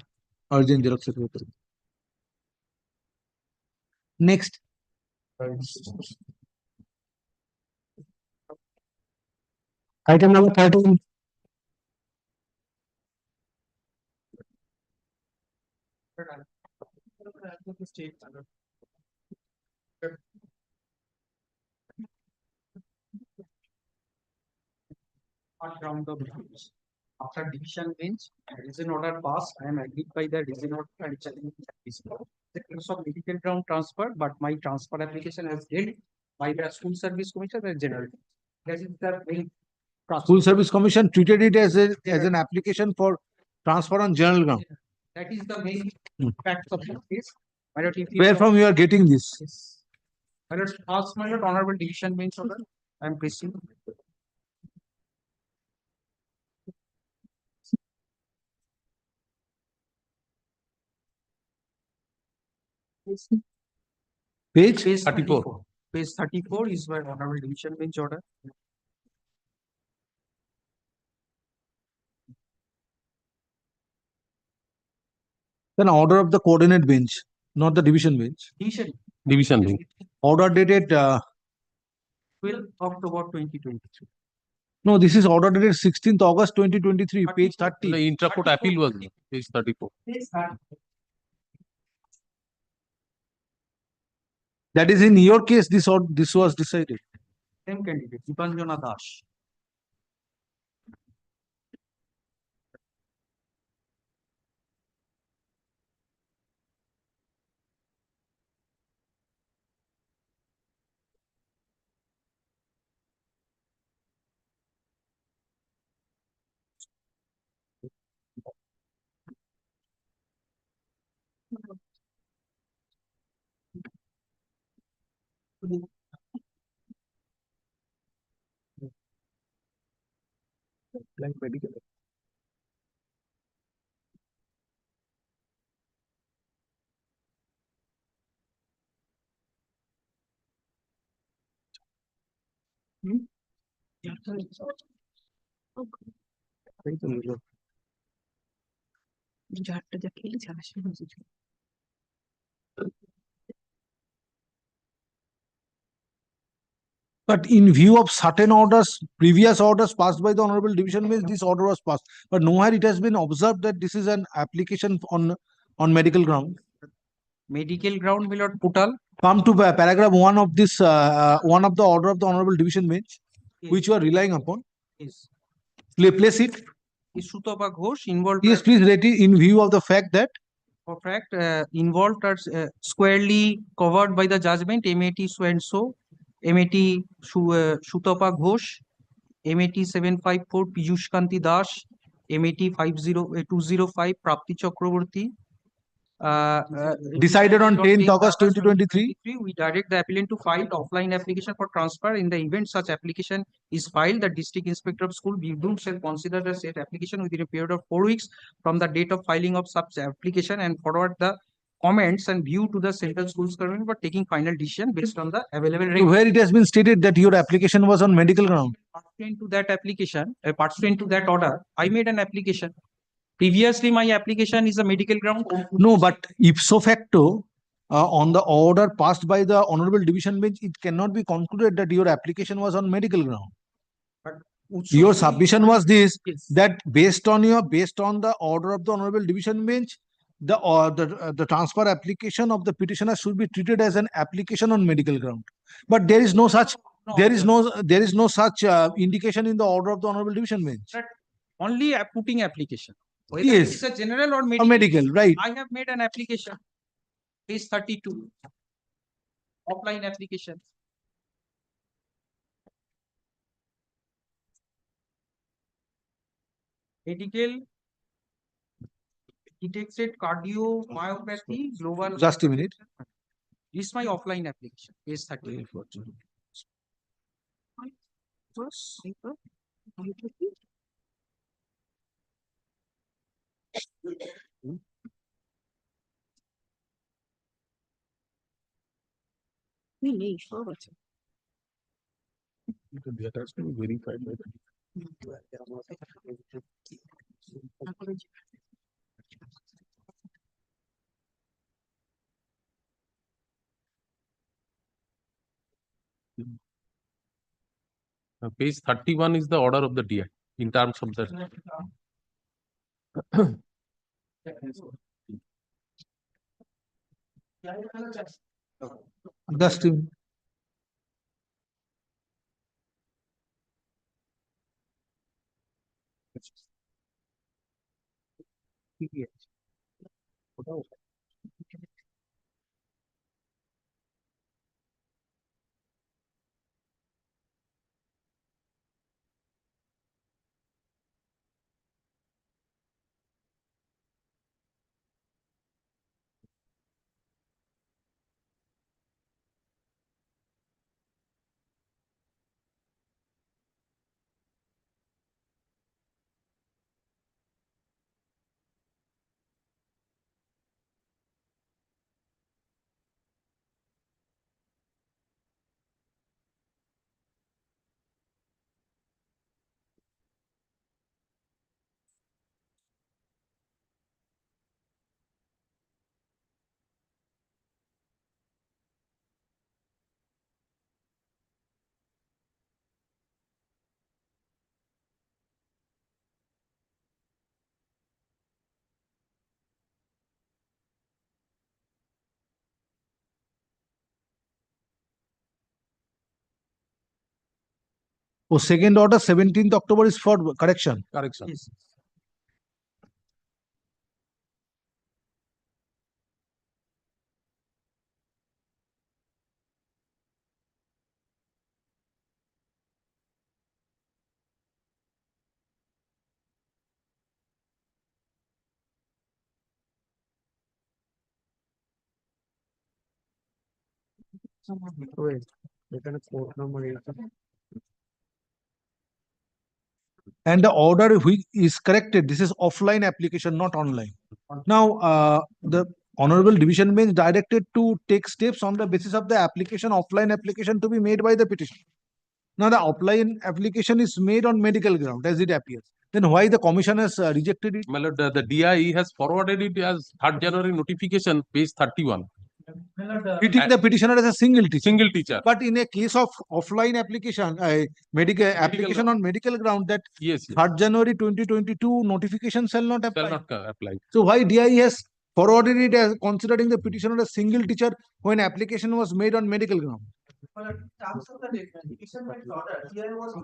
Urgent xerox secretary. Next. Item number 13. Ground of grounds. After division bench, reason order passed, I am agreed by the reason order and challenging the case of medical ground transfer, but my transfer application has dealt by the school service commission and general. That is the main. School Service Commission treated it as an application for transfer on general ground. That is the main fact of the case. Where from you are getting this? Yes. My lord, ask my lord, honorable division bench order. I am pressing. Page 34. Page 34 is my honorable division bench order. Then order of the coordinate bench, not the division bench. Division bench. Order dated 12 October 2023. no, this is order dated 16th August 2023, page 30. The intra-court appeal was page 34. That is in your case, this was decided. Same candidate, Dipanjana Das. Blank medical. But in view of certain orders, previous orders passed by the honorable division bench, this order was passed. But nowhere it has been observed that this is an application on medical ground. Medical ground, my lord, Putal. Come to paragraph 1 of this one of the order of the honorable division bench, Yes. which you are relying upon. Yes. Place it. Is Sutapa Ghosh involved? Yes, please rate it in view of the fact that. For fact, involved are squarely covered by the judgment, MAT so and so, MAT Sutapa Ghosh, MAT 754 Piyush Kanti Das, MAT 205 Prapti Chakraborty, Decided on 10th 10th August 2023. We direct the applicant to file offline application for transfer. In the event such application is filed, the district inspector of school shall consider the said application within a period of 4 weeks from the date of filing of such application and forward the comments and view to the central schools government for taking final decision based on the available So records. where it has been stated that your application was on medical ground. Pursuant to that application, pursuant to that order, I made an application. Previously, my application is a medical ground. No, but ipso facto, on the order passed by the Honorable Division Bench, it cannot be concluded that your application was on medical ground. Your submission was this, that based on the order of the Honorable Division Bench, the transfer application of the petitioner should be treated as an application on medical ground. But there is no such indication in the order of the Honorable Division Bench. Only putting application. Whether Yes. it's a general or Or medical, right? I have made an application. Page 32. Offline application. Medical. Detected cardiomyopathy, global. Just a minute. This is my offline application. Page 30. That has to be verified by page 31 is the order of the DI in terms of the Just a minute. Oh, second order, 17th October is for correction. correction. Yes. And the order which is corrected, this is offline application, not online. Now, the Honorable Division Bench directed to take steps on the basis of the offline application to be made by the petitioner. Now, the offline application is made on medical ground as it appears. Then why the commission has rejected it? My lord, the DI has forwarded it as 3rd January notification, page 31. Treating the petitioner as a single teacher. Single teacher. But in a case of offline application, medical application on medical ground, that Yes, 3rd January 2022 notification shall not apply. shall not apply. So why DI has forwarded it as considering the petitioner as single teacher when application was made on medical ground? Terms of the notification by order, here was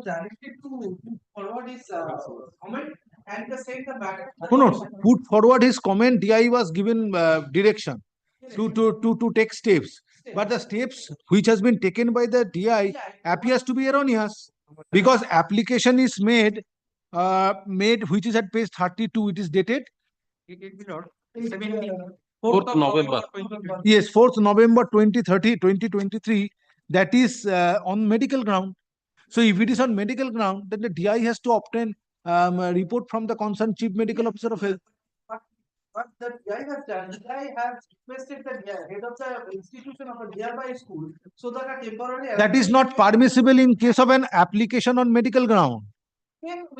directed to forward his comment and the same the matter. No, put forward his comment. DI was given direction to take steps, but the steps which has been taken by the DI appears to be erroneous because application is made which is at page 32. It is dated. 4th November. Yes, 4th November 2023, that is on medical ground. So if it is on medical ground, then the DI has to obtain a report from the concerned chief medical officer of health. But the DI has done, DI has requested the head of the institution of a nearby school so that a temporary. That is not permissible in case of an application on medical ground.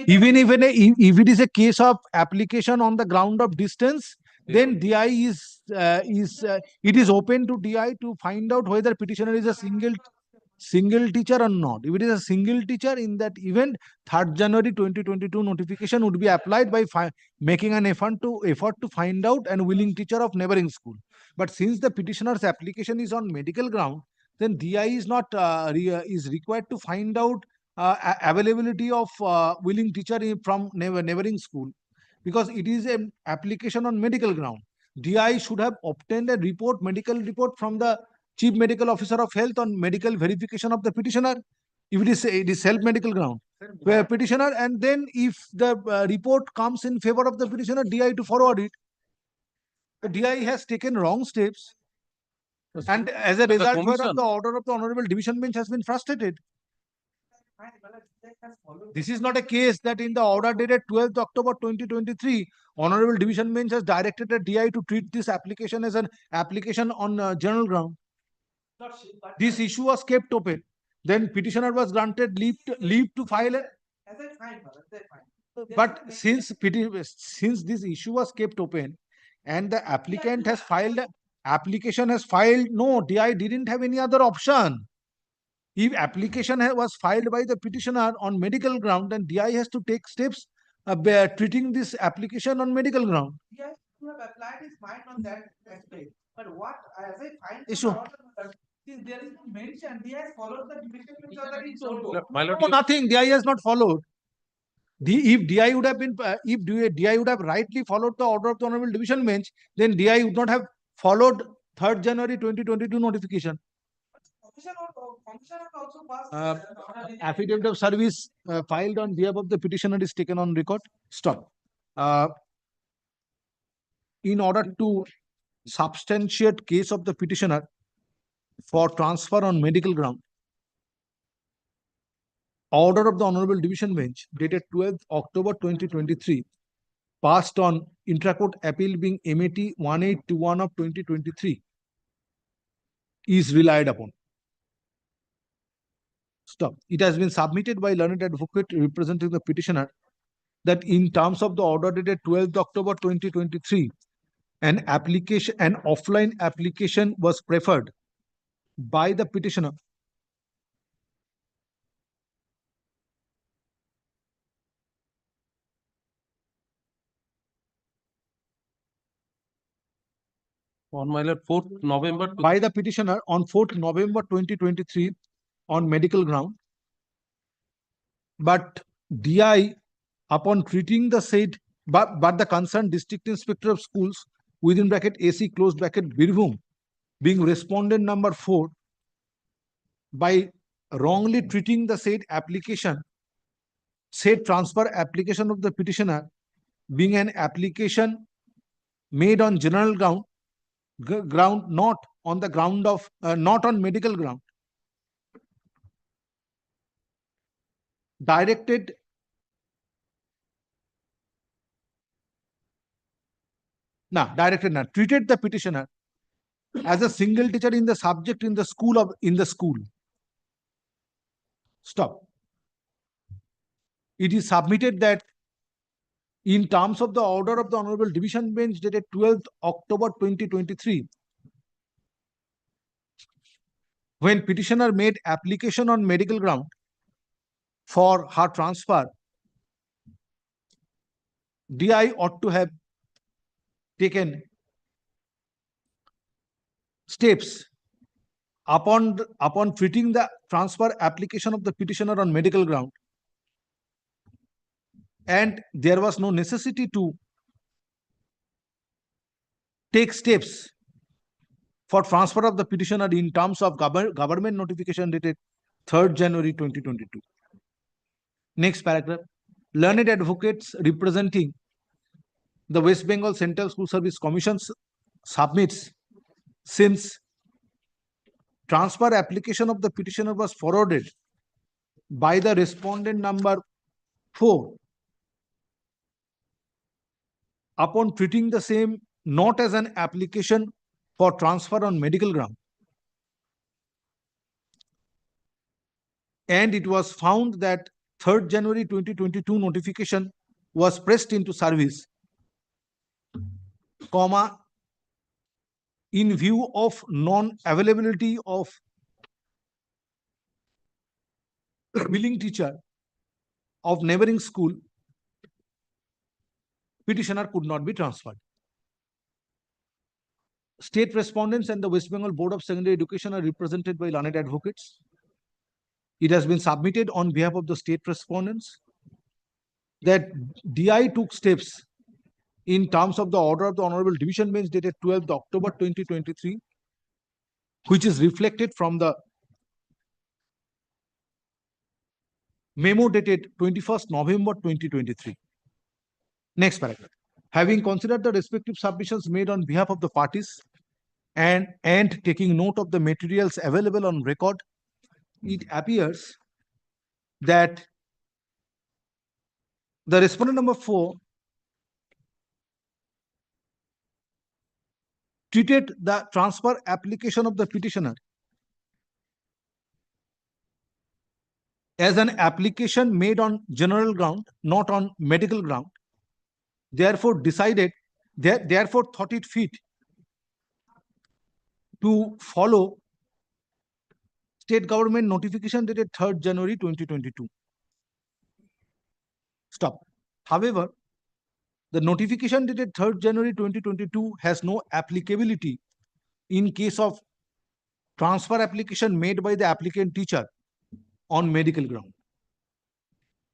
Even if it is a case of application on the ground of distance, then DI is it is open to DI to find out whether petitioner is a single teacher or not. If it is a single teacher, in that event, 3rd January 2022 notification would be applied by making an effort to find out an willing teacher of neighboring school. But since the petitioner's application is on medical ground, then DI is not is required to find out availability of willing teacher from neighboring school, because it is an application on medical ground. DI should have obtained a medical report from the chief medical officer of health on medical verification of the petitioner. If it is self-medical ground, where petitioner, and then if the report comes in favor of the petitioner, DI to forward it. The DI has taken wrong steps, and as a result, the order of the Honorable Division Bench has been frustrated. This is not a case that in the order dated 12th October 2023, Honorable Division Bench has directed the DI to treat this application as an application on general ground. This issue was kept open. Then petitioner was granted leave to file it. But since this issue was kept open and the applicant has filed, no, DI didn't have any other option. If application was filed by the petitioner on medical ground, then DI has to take steps treating this application on medical ground. Yes, you have applied his mind on that aspect. But what, as I find, since there is no mention, DI has followed the division bench order in total. No, nothing. DI has not followed. If DI would have DI would have rightly followed the order of the Honorable Division Bench, then DI would not have followed 3rd January 2022 notification. Affidavit of service filed on behalf of the petitioner is taken on record. Stop. In order to substantiate case of the petitioner for transfer on medical ground, order of the Honorable Division Bench dated 12th October 2023 passed on intra-court appeal being MAT 1821 of 2023 is relied upon. Stop. It has been submitted by learned advocate representing the petitioner that in terms of the order dated 12th October 2023, an offline application was preferred by the petitioner on my lord 4th November by the petitioner on 4th November 2023 on medical ground, but DI upon treating the said but the concerned district inspector of schools within bracket AC closed bracket Birbhum being respondent number 4 by wrongly treating the said transfer application of the petitioner being an application made on general ground, not on the ground of not on medical ground, treated the petitioner as a single teacher in the subject in the school. Stop. It is submitted that in terms of the order of the Honorable Division Bench dated 12th October 2023, when petitioner made application on medical ground for her transfer, DI ought to have taken steps upon treating the transfer application of the petitioner on medical ground, and there was no necessity to take steps for transfer of the petitioner in terms of government notification dated 3rd January 2022. Next paragraph. Learned advocates representing the West Bengal Central School Service Commission submits, since transfer application of the petitioner was forwarded by the respondent number 4, upon treating the same not as an application for transfer on medical ground, and it was found that 3rd January 2022 notification was pressed into service, comma, in view of non-availability of willing teacher of neighboring school, petitioner could not be transferred. State respondents and the West Bengal Board of Secondary Education are represented by learned advocates. It has been submitted on behalf of the state respondents that DI took steps in terms of the order of the Honorable Division Bench dated 12th October 2023, which is reflected from the memo dated 21st November 2023. Next paragraph. Having considered the respective submissions made on behalf of the parties and taking note of the materials available on record, it appears that the respondent number 4 treated the transfer application of the petitioner as an application made on general ground, not on medical ground. Therefore thought it fit to follow state government notification dated 3rd January 2022. Stop. However, the notification dated 3rd January 2022 has no applicability in case of transfer application made by the applicant teacher on medical ground.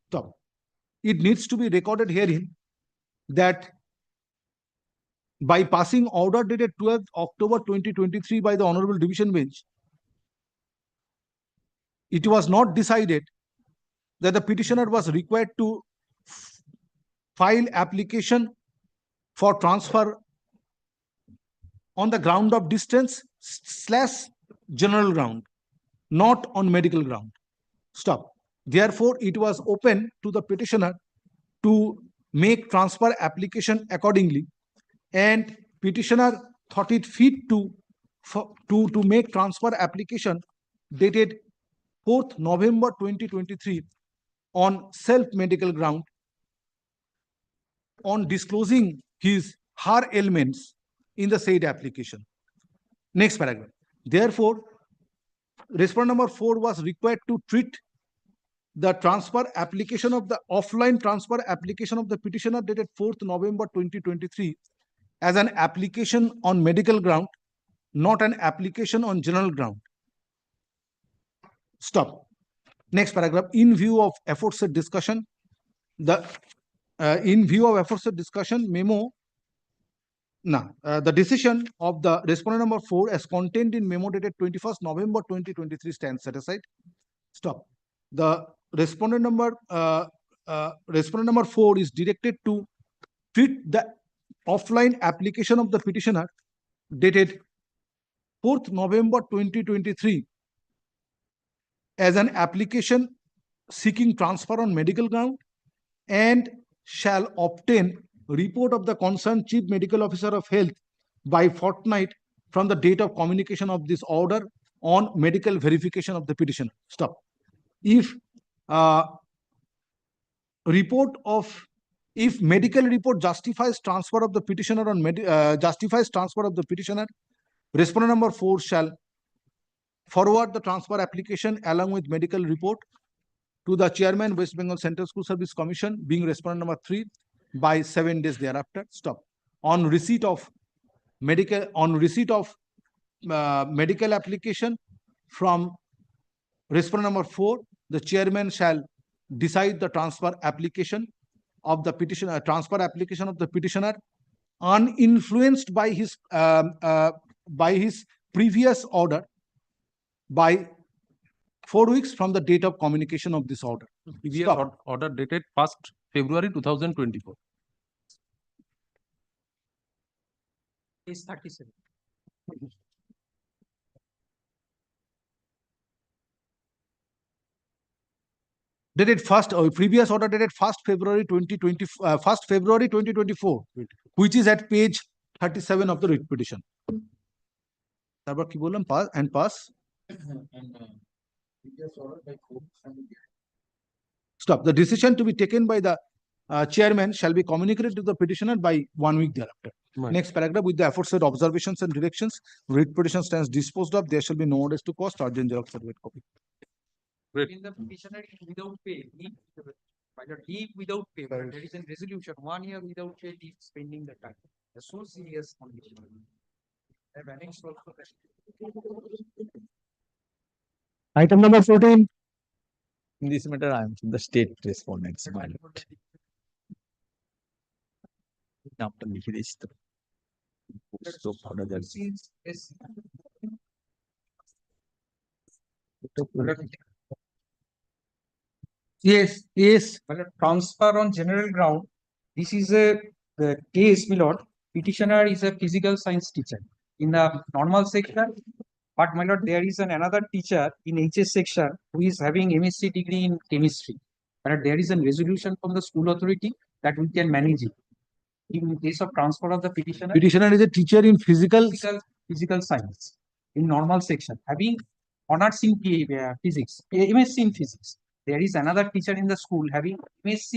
Stop. It needs to be recorded herein that by passing order dated 12th October 2023 by the Honorable Division Bench, it was not decided that the petitioner was required to file application for transfer on the ground of distance / general ground, not on medical ground. Stop. Therefore, it was open to the petitioner to make transfer application accordingly, and petitioner thought it fit to make transfer application dated 4th November 2023 on self-medical ground, on disclosing her ailments in the said application. Next paragraph. Therefore, respondent number 4 was required to treat the transfer application of the offline transfer application of the petitioner dated 4th November 2023 as an application on medical ground, not an application on general ground. Stop. Next paragraph. In view of aforesaid discussion, the memo, the decision of the respondent number 4 as contained in memo dated 21st November 2023 stands set aside. Stop. The respondent number 4 is directed to treat the offline application of the petitioner dated 4th November 2023 as an application seeking transfer on medical ground, and shall obtain report of the concerned Chief Medical Officer of Health by fortnight from the date of communication of this order on medical verification of the petitioner. Stop. If medical report justifies transfer of the petitioner respondent number 4 shall forward the transfer application along with medical report to the Chairman, West Bengal Central School Service Commission, being respondent number 3, by 7 days thereafter. Stop. On receipt of medical application from respondent number 4, the Chairman shall decide the transfer application of the petitioner, uninfluenced by his previous order by 4 weeks from the date of communication of this order. Previous order dated 1st February 2024. Page 37. Dated first, previous order dated 1st February 2020, 1st February 2024, which is at page 37 of the writ petition. তারপর কি বললাম, pass and pass. Stop. The decision to be taken by the chairman shall be communicated to the petitioner by 1 week thereafter. Right. Next paragraph, with the aforesaid observations and directions, writ petition stands disposed of. There shall be no orders to cost or xerox certificate copy. In the petitioner is without pay, leave without pay, but there is a resolution, 1 year without pay, leave spending the time. That's so serious condition. I've annexed also that. Item number 14. In this matter, I am the state respondents, my lord. নামটা লিখে দিচ্ছি তো। So, পড়া যাচ্ছে। Yes, yes. Well, transfer on general ground. This is the case, my lord. Petitioner is a physical science teacher in the normal section, but my lord, there is another teacher in HS section who is having MSc degree in chemistry. But there is a resolution from the school authority that we can manage it. In case of transfer of the petitioner, Petitioner is a teacher in physical science in normal section, having honors in physics, MSc in physics. There is another teacher in the school having MSc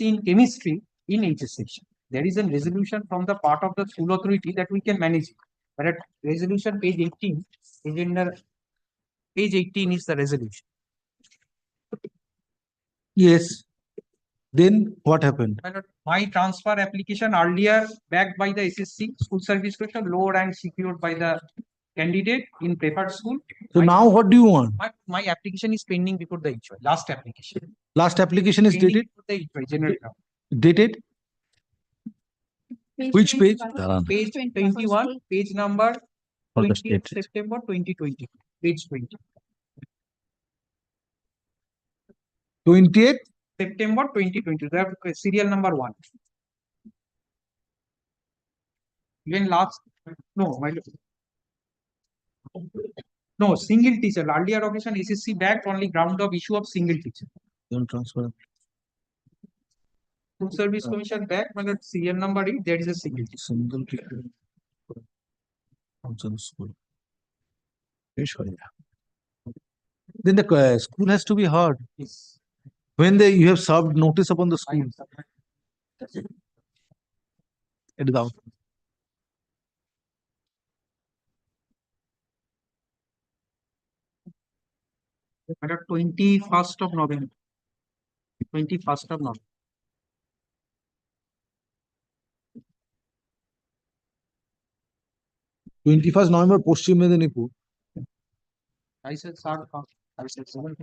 in chemistry in HS section. There is a resolution from the part of the school authority that we can manage it. But at resolution page 18, page 18 is the resolution. Yes. Then what happened? My transfer application earlier backed by the SSC school service commission, low rank secured by the candidate in preferred school. So now what do you want? My application is pending before the HY, last application. Last application is Pending dated? before the HY, general ground. Dated? Which page? Page 21, page number For the 20th state. September 2020, page 20. 28th? September 2020, they have serial number 1. Even last, no, no, single teacher. Earlier occasion SSC backed only ground of issue of single teacher. Don't transfer. School service commission back, but serial number 8, there is a single teacher. Single teacher. School. Then the school has to be heard. Yes. When you have served notice upon the school. It is out. But 21st of November. 21st of November. November, Paschim Medinipur. I said, sir, I said 7.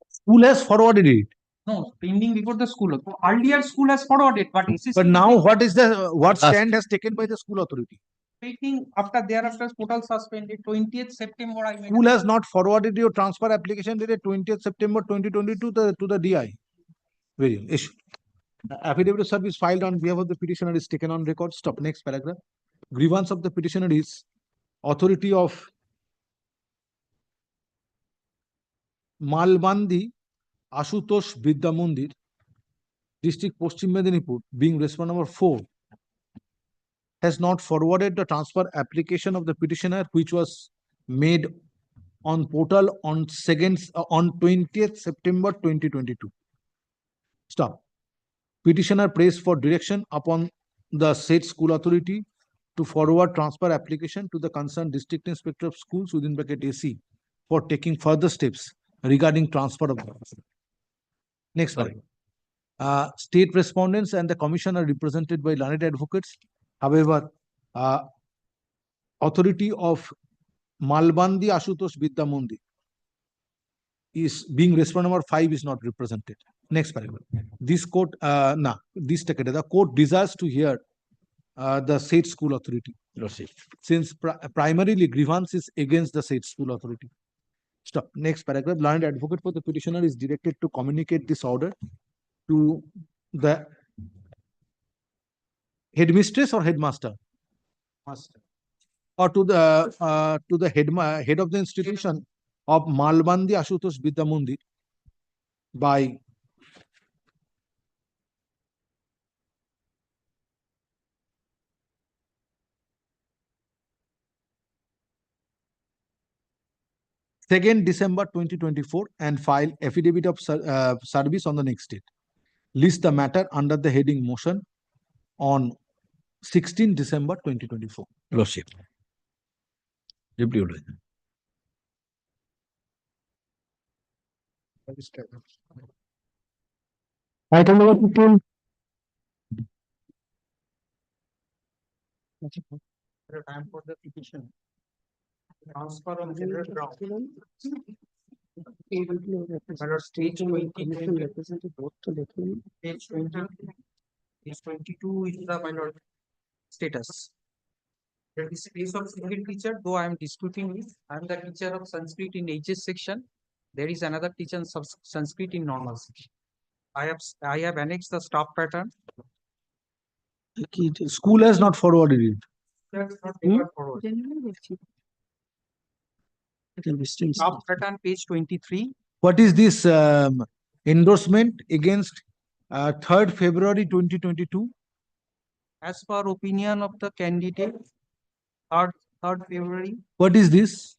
School has forwarded it. No, pending before the school. Earlier school has forwarded, but SSC. But now what stand has taken by the school authority? Waiting after thereafter portal suspended 20th September. I made School has not forwarded your transfer application dated 20th September 2022 to the DI. Very issue. Affidavit of service filed on behalf of the petitioner is taken on record. Stop. Next paragraph. Grievance of the petitioner is authority of Malbandi Ashutosh Vidya Mandir, District Paschim Medinipur, being respondent number 4, has not forwarded the transfer application of the petitioner, which was made on portal on 20th September 2022. Stop. Petitioner prays for direction upon the said school authority to forward transfer application to the concerned district inspector of schools within bracket AC for taking further steps regarding transfer of the officer. Next slide. State respondents and the commission are represented by learned advocates. However, authority of Malbandi Ashutosh Vidya Mandir is being respondent number 5 is not represented. Next paragraph. This court, the court desires to hear the said school authority. Since primarily grievance is against the said school authority. Stop. Next paragraph. Learned advocate for the petitioner is directed to communicate this order to the headmistress or headmaster, Master. or to the head of the institution of Malbandi Ashutosh Vidya Mandir by December 2024 and file affidavit of service on the next date. List the matter under the heading motion on 16 December 2024. Lordship. Deputy. Item number 15. Time for the petition. Transfer on general ground. Stage 20, page 20, page 22 is the minor status. There is place of single teacher, though I am disputing it. I am the teacher of Sanskrit in HS section. There is another teacher in Sanskrit in normal section. I have annexed the staff pattern. School has not forwarded it. That's not paper forward. Staff pattern, page 23. What is this endorsement against 3rd February 2022? As per opinion of the candidate, 3rd February. What is this?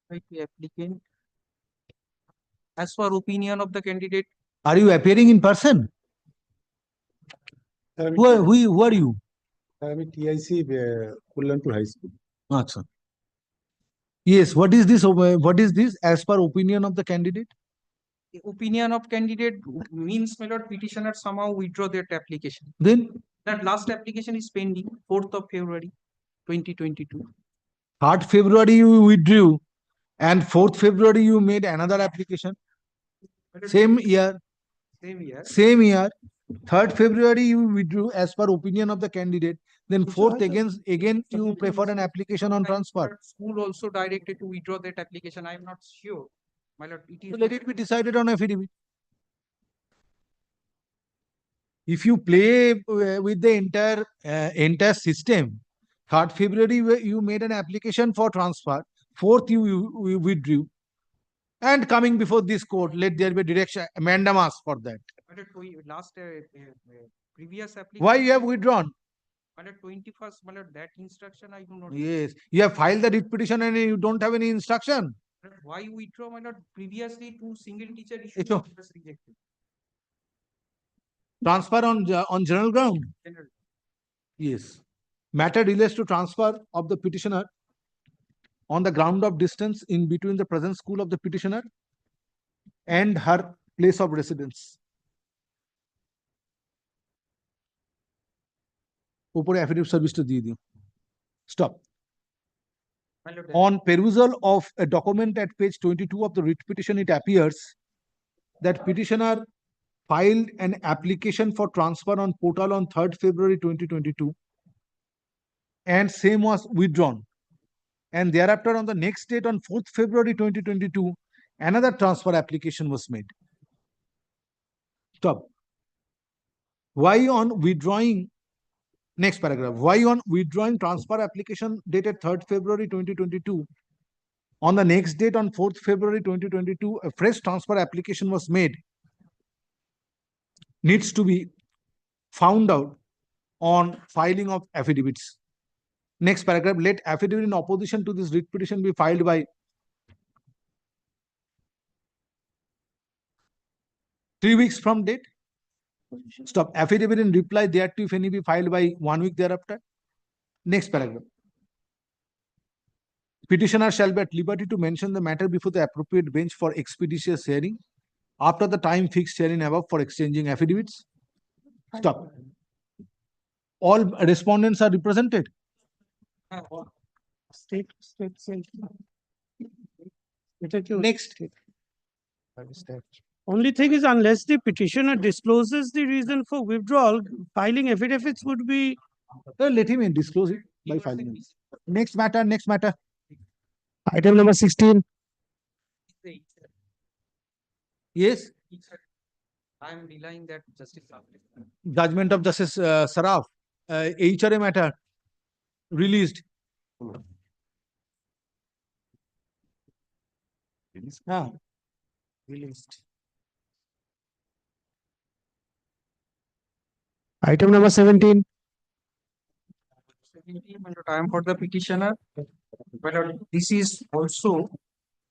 Right, the applicant. As per opinion of the candidate. Are you appearing in person? Who are you? I am a TIC Kullanpur High School. Achha. Yes, what is this? What is this as per opinion of the candidate? The opinion of candidate means, my lord, petitioner somehow withdraw their application. Then? That last application is pending, 4th of February, 2022. 3rd February you withdrew and 4th February you made another application. Same year. Same year. 3rd February you withdrew as per opinion of the candidate. Then 4th again you prefer an application on transfer. School also directed to withdraw that application. I am not sure. My lord, it is. So let it be decided on affidavit. If you play with the entire system, 3rd February you made an application for transfer. 4th you withdrew. And coming before this court, let there be direction, mandamus for that. Last previous application. Why you have withdrawn? Under 21st, my lord, that instruction I do not. Yes, you have filed the writ petition and you don't have any instruction. Why withdraw, my lord? Previously, 2 single teacher issues So, was rejected. transfer on general ground. General. Yes. Matter relates to transfer of the petitioner on the ground of distance in between the present school of the petitioner and her place of residence. উপরে affidavit service টা দিয়ে দিও. Stop. On perusal of a document at page 22 of the writ petition, it appears that petitioner filed an application for transfer on portal on 3rd February 2022 and same was withdrawn. And thereafter on the next date on 4th February 2022, another transfer application was made. Stop. Why on withdrawing, next paragraph, why on withdrawing transfer application dated 3rd February 2022, on the next date on 4th February 2022, a fresh transfer application was made, needs to be found out on filing of affidavits. Next paragraph, let affidavit in opposition to this writ petition be filed by 3 weeks from date. Stop. Affidavit in reply thereto, if any, be filed by 1 week thereafter. Next paragraph. Petitioner shall be at liberty to mention the matter before the appropriate bench for expeditious hearing after the time fixed herein above for exchanging affidavits. Stop. All respondents are represented. Next. Only thing is, unless the petitioner discloses the reason for withdrawal, filing affidavits would be. Let him disclose it by filing it. Next matter. Item number 16. Yes, I am relying that justice. judgment of Justice Saraf, HRA matter released. Ah, Released. Item number 17. 17, my lord, I am for the petitioner. My lord, this is also,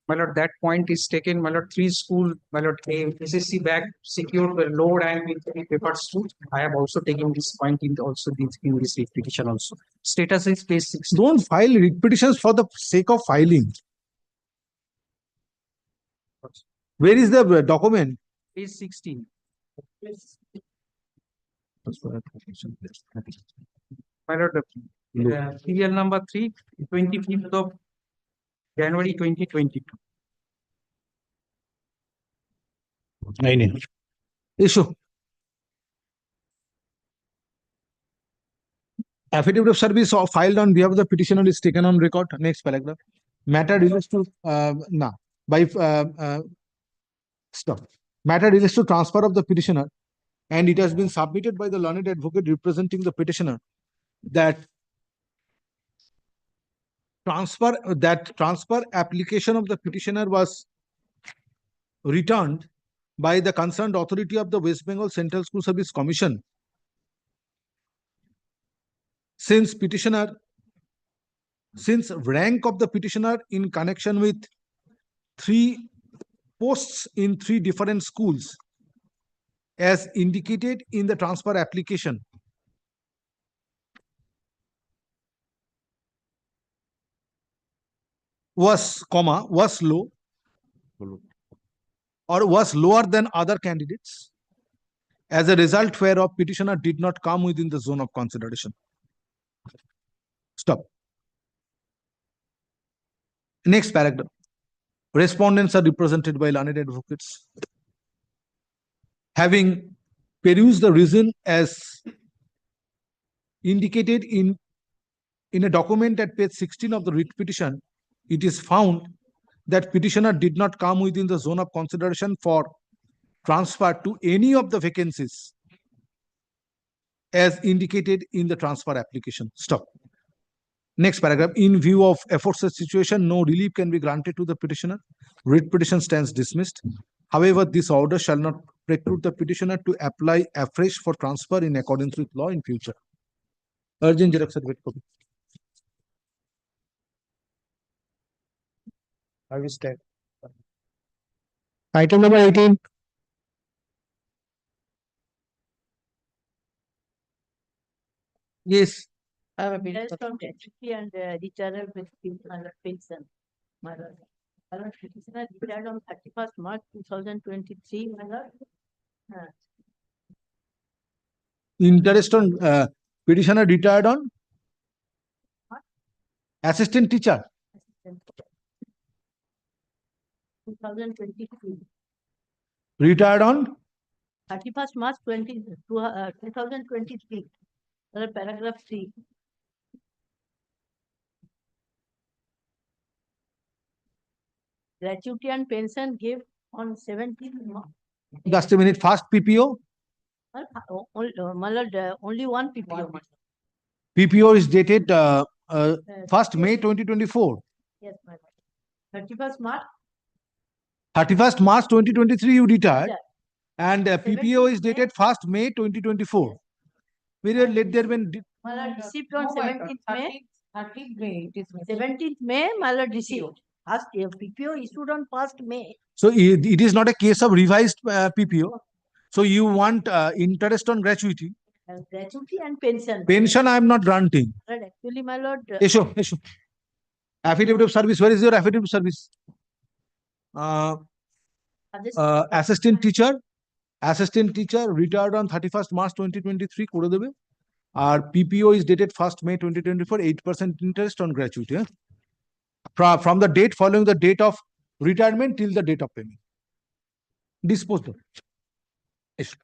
my lord, that point is taken, my lord, three school, my lord, SSC bag secure the load and with the papers too. I have also taken this point in also this in this petition also. Status is page 6. don't file writ petitions for the sake of filing. Where is the document? Page 16. My lord, serial number 3, 25th of January 2022. Issue. Affidavit of service filed on behalf of the petitioner is taken on record. Next paragraph. Matter relates to stop. Matter relates to transfer of the petitioner, and it has been submitted by the learned advocate representing the petitioner that transfer application of the petitioner was returned by the concerned authority of the West Bengal Central School Service Commission. Since rank of the petitioner in connection with 3 posts in 3 different schools as indicated in the transfer application was low or was lower than other candidates, as a result whereof petitioner did not come within the zone of consideration. Stop. Next paragraph. Respondents are represented by learned advocates. Having perused the reason as indicated in a document at page 16 of the writ petition, it is found that petitioner did not come within the zone of consideration for transfer to any of the vacancies as indicated in the transfer application. Stop. Next paragraph. In view of aforesaid situation, no relief can be granted to the petitioner. Writ petition stands dismissed. However, this order shall not preclude the petitioner to apply afresh for transfer in accordance with law in future. Urgent xerox certificate copy. I will start. Item number 18. Yes. I have a bill from gratuity and the channel with pension. My lord. My lord, petitioner retired on 31st March 2023. My lord. Interest on petitioner retired on assistant teacher. 2023. Retired on 31st March 2023. Paragraph 3. Gratuity and pension give on 17th March. just a minute. First PPO. My lord, only one PPO. PPO is dated 1st May 2024. Yes, my lord. 31st March. 31st March 2023 you retired, Yeah. and PPO is dated 1st May 2024. Period let there be. My lord received on 17th May. 13th May. 17th May, my lord received. As PPO issued on 1st May. So it is not a case of revised PPO. So you want interest on gratuity. Gratuity and pension. Pension I am not granting. Lord, actually, my lord. Issue. Affidavit of service. Where is your affidavit of service? Assistant teacher. Assistant teacher retired on 31st March 2023. Kore debe. Our PPO is dated 1st May 2024. 8% interest on gratuity. From the date following the date of retirement till the date of payment. Disposed of. Issue.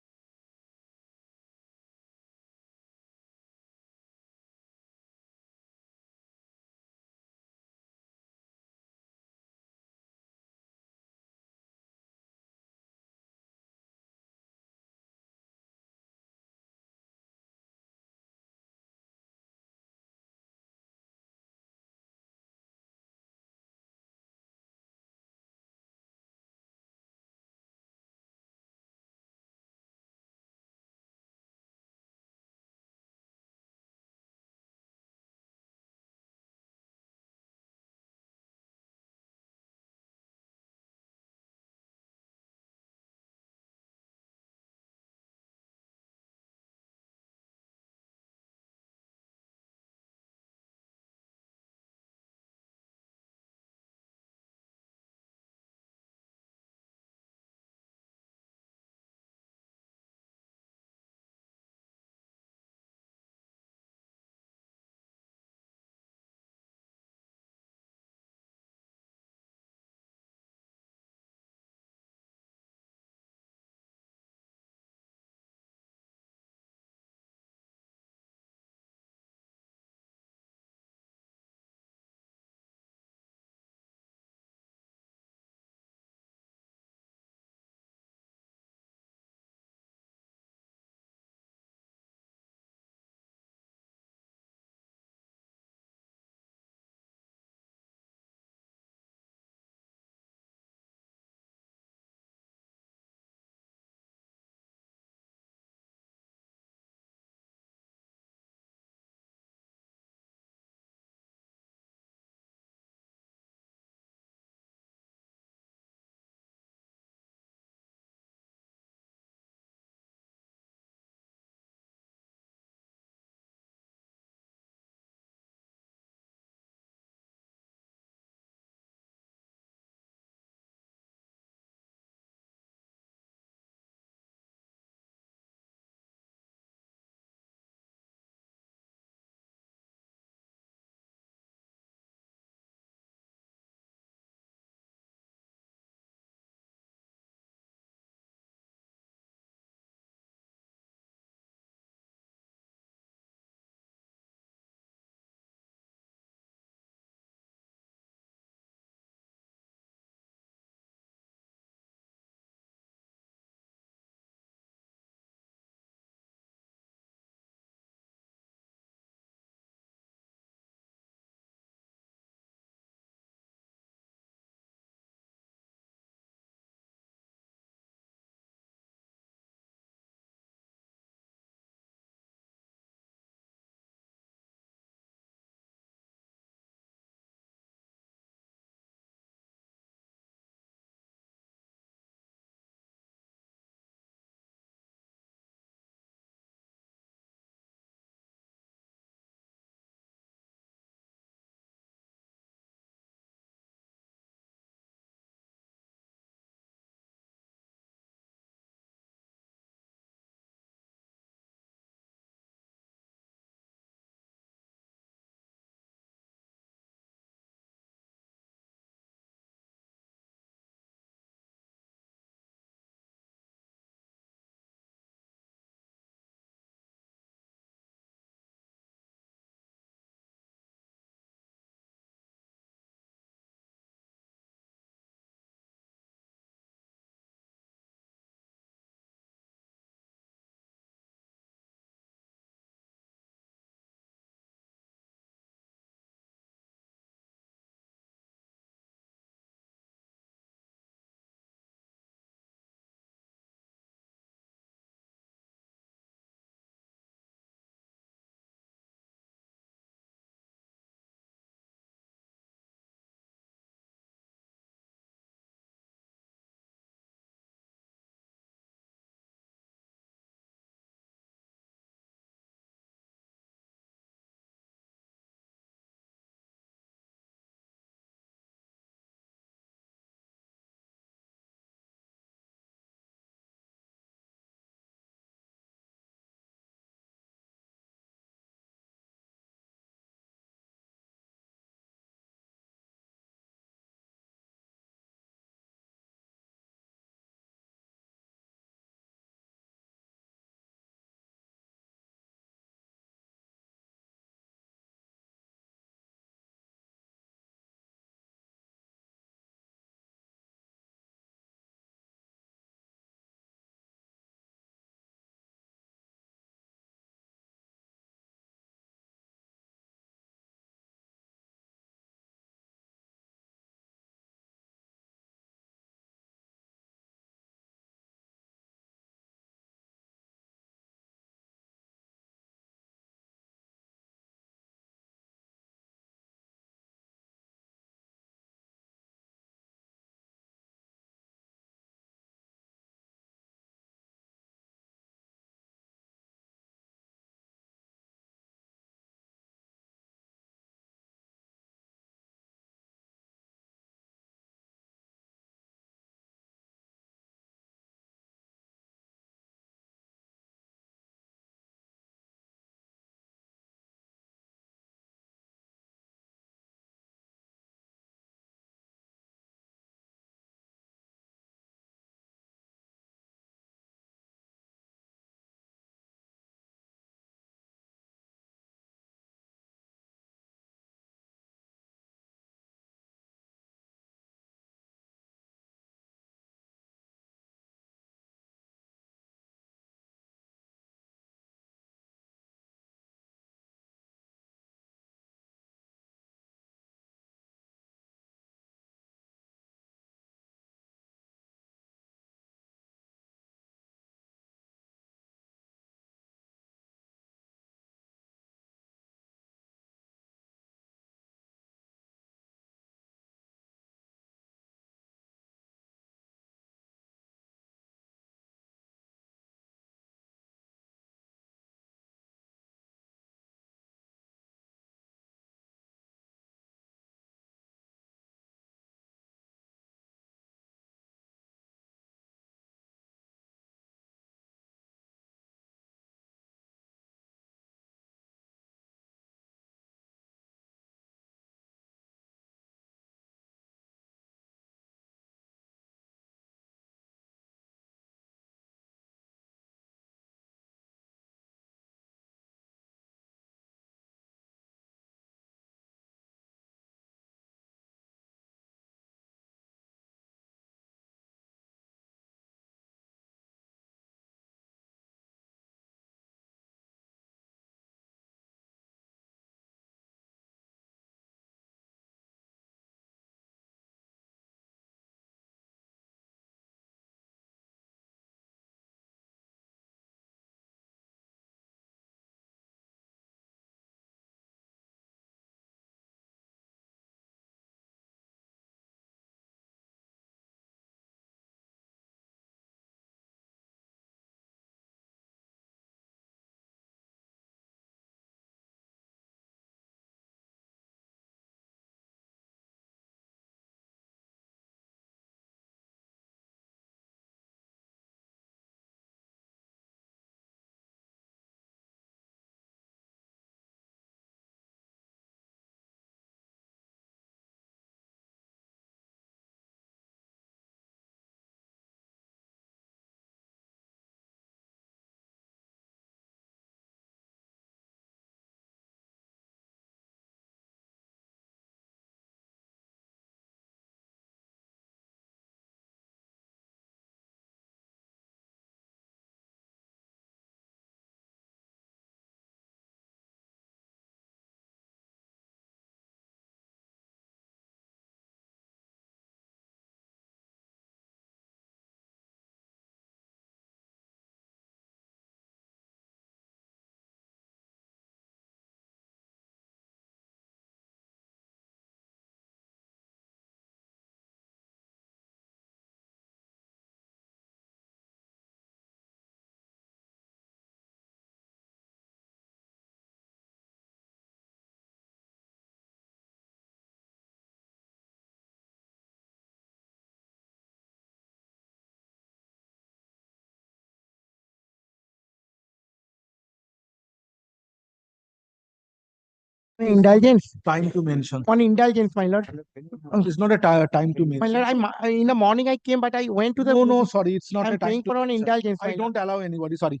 Indulgence. Time to mention. On indulgence, my lord. It's not a time to My mention. lord, in the morning I came, but I went to the. No, sorry, it's not I'm a time paying to for an mention. indulgence. I don't allow anybody, sorry.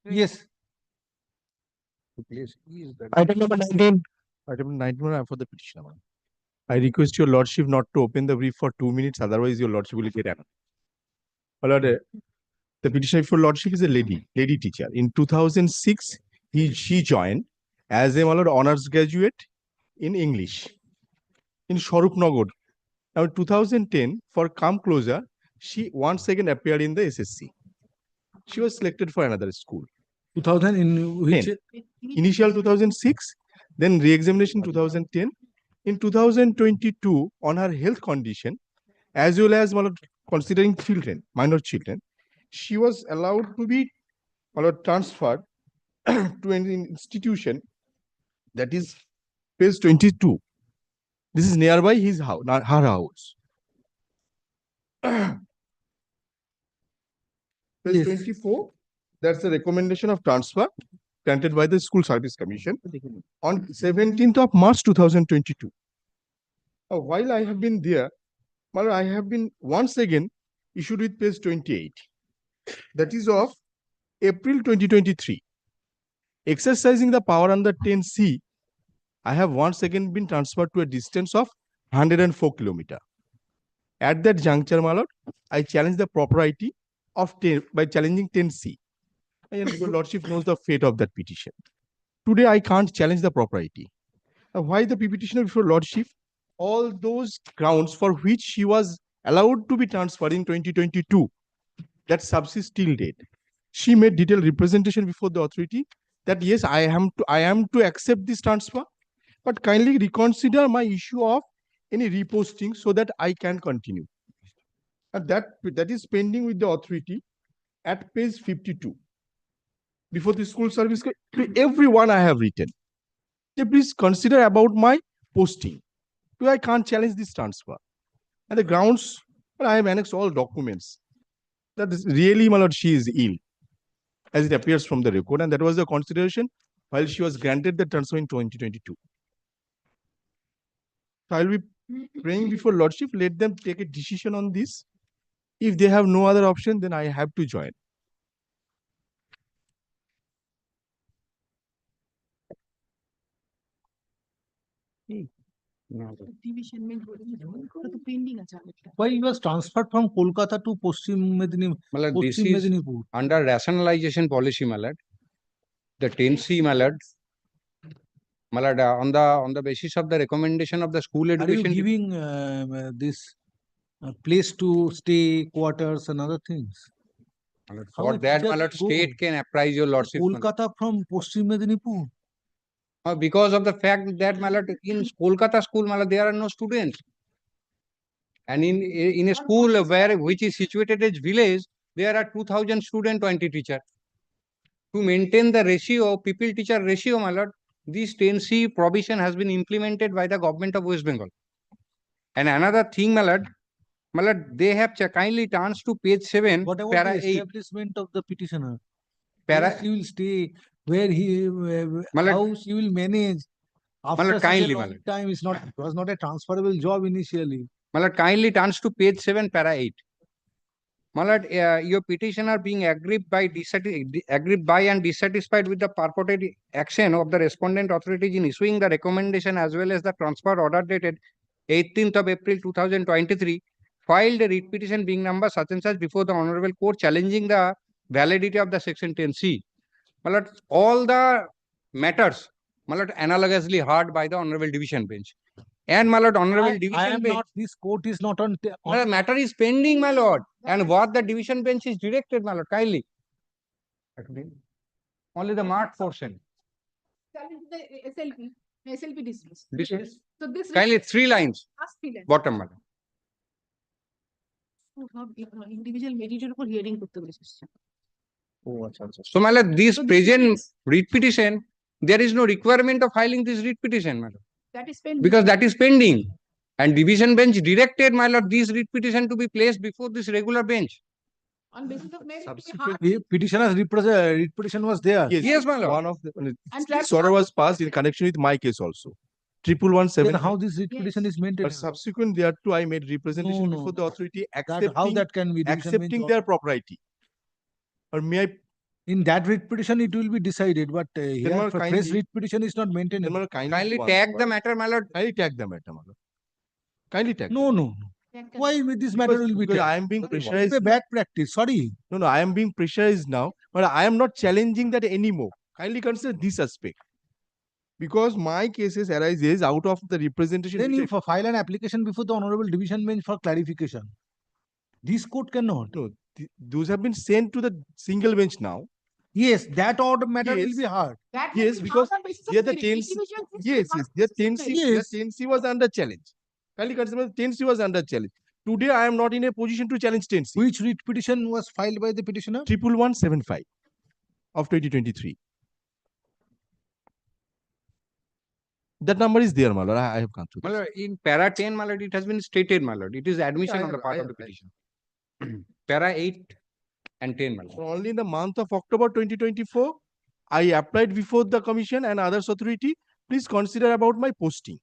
Yes. Item number 19. Item 19 for the petitioner. I request your lordship not to open the brief for 2 minutes, otherwise your lordship will get another. My lord, the petitioner for lordship is a lady teacher. In 2006, she joined as a my lord, honors graduate in English in Swarupnagar. Now, in 2010, for Come Closer, she once again appeared in the SSC. She was selected for another school. 2000 in which? Initial 2006, then re-examination 2010. In 2022, on her health condition, as well as my lord, considering children, minor children, she was allowed to be my lord, transferred to an institution that is page 22. This is nearby his house, her house. Page 24, that's the recommendation of transfer granted by the School Service Commission on 17th of March 2022. While I have been there, I have been once again issued with page 28. That is of April 2023. Exercising the power under 10C, I have once again been transferred to a distance of 104 kilometers. At that juncture, my lord, I challenge the propriety of 10 by challenging 10C. And your lordship knows the fate of that petition. Today, I can't challenge the propriety. Why the petitioner before lordship? All those grounds for which she was allowed to be transferred in 2022, that subsist till date. She made detailed representation before the authority that yes, I am to accept this transfer, but kindly reconsider my issue of any reposting so that I can continue. And that is pending with the authority at page 52. Before the school service, to everyone I have written, please consider about my posting. I can't challenge this transfer. And the grounds, well, I have annexed all documents. That is really, my lord, she is ill, as it appears from the record, and that was the consideration while she was granted the transfer in 2022. So I will be praying before lordship, let them take a decision on this. If they have no other option, then I have to join. Why he was transferred from Kolkata to Paschim Malad, this is under rationalization policy, Malad. The 10C, Malad. Malad, on the basis of the recommendation of the school education. Are you giving this place to stay, quarters and other things? Malad, for that, Malad, state can apprise your lordship. Kolkata from Paschim Medinipur. Because of the fact that, Malad, in Kolkata school, Malad, there are no students. And in a school which is situated as village, there are 2000 students, 20 teachers. To maintain the ratio, pupil-teacher ratio, Malad, this 10C provision has been implemented by the government of West Bengal. And another thing, Malad, they have kindly turned to page 7, what about para the 8. Establishment of the petitioner? Para, he will stay, where he, how he will manage. After such kindly, a long time, it was not a transferable job initially. Malad, kindly turns to page 7, para 8. Malad, your petitioner being aggrieved by and dissatisfied with the purported action of the respondent authorities in issuing the recommendation as well as the transfer order dated 18th of April 2023, filed a writ petition being number such and such before the Honorable Court challenging the validity of the section 10C. Malad, all the matters, Malad, analogously heard by the Honorable Division Bench. And, my lord, Honorable Division Bench. This court is not on. The matter is pending, my lord. And what the Division Bench is directed, my lord, kindly. Only the marked portion. SLP dismissed. Dismissed. So this Kindly 3 lines. Bottom, madam. Individual mediator for hearing. So, my lord, this present writ petition, there is no requirement of filing this writ petition, madam. That is pending. Because that is pending. And Division Bench directed, my lord, this writ petition to be placed before this regular bench. On basis of merit, Petitioner's writ petition was there. Yes, yes, my lord. One of the this order was passed in connection with my case also. 11117. Then how this writ petition is But maintained? subsequent thereauto, I made representation No, before no, the authority how accepting, that can be division bench accepting or- their propriety. Or may I? In that writ petition, it will be decided, but here Madam, for fresh kindly- writ petition is not maintained. Then, Madam, Kindly do tag one the word. matter, my lord. Kindly tag the matter, Madam. Kindly tag. No, no, no. Why with this matter will be Because tagged? I am being It's pressurized. a bad practice, sorry. No, I am being pressurized now, but I am not challenging that anymore. Kindly consider this aspect. Because my cases arises out of the representation. Then which you I- file an application before the Honorable Division Bench for clarification. This court cannot. No, those have been sent to the single bench now. Yes, that order matter will Yes. be heard. Yes, because here the 10C, yes, their 10C, their Yes. 10C was under challenge. Kindly consider 10C was under challenge. Today, I am not in a position to challenge 10C. Which writ petition was filed by the petitioner? 11175 of 2023. That number is there, my lord. I have gone through My this. lord, in para 10, my lord, it has been stated, my lord. It is admission Yeah, on the part I- of the petition. Para 8 and 10, my lord. So only in the month of October 2024, I applied before the commission and others authority. Please consider about my posting.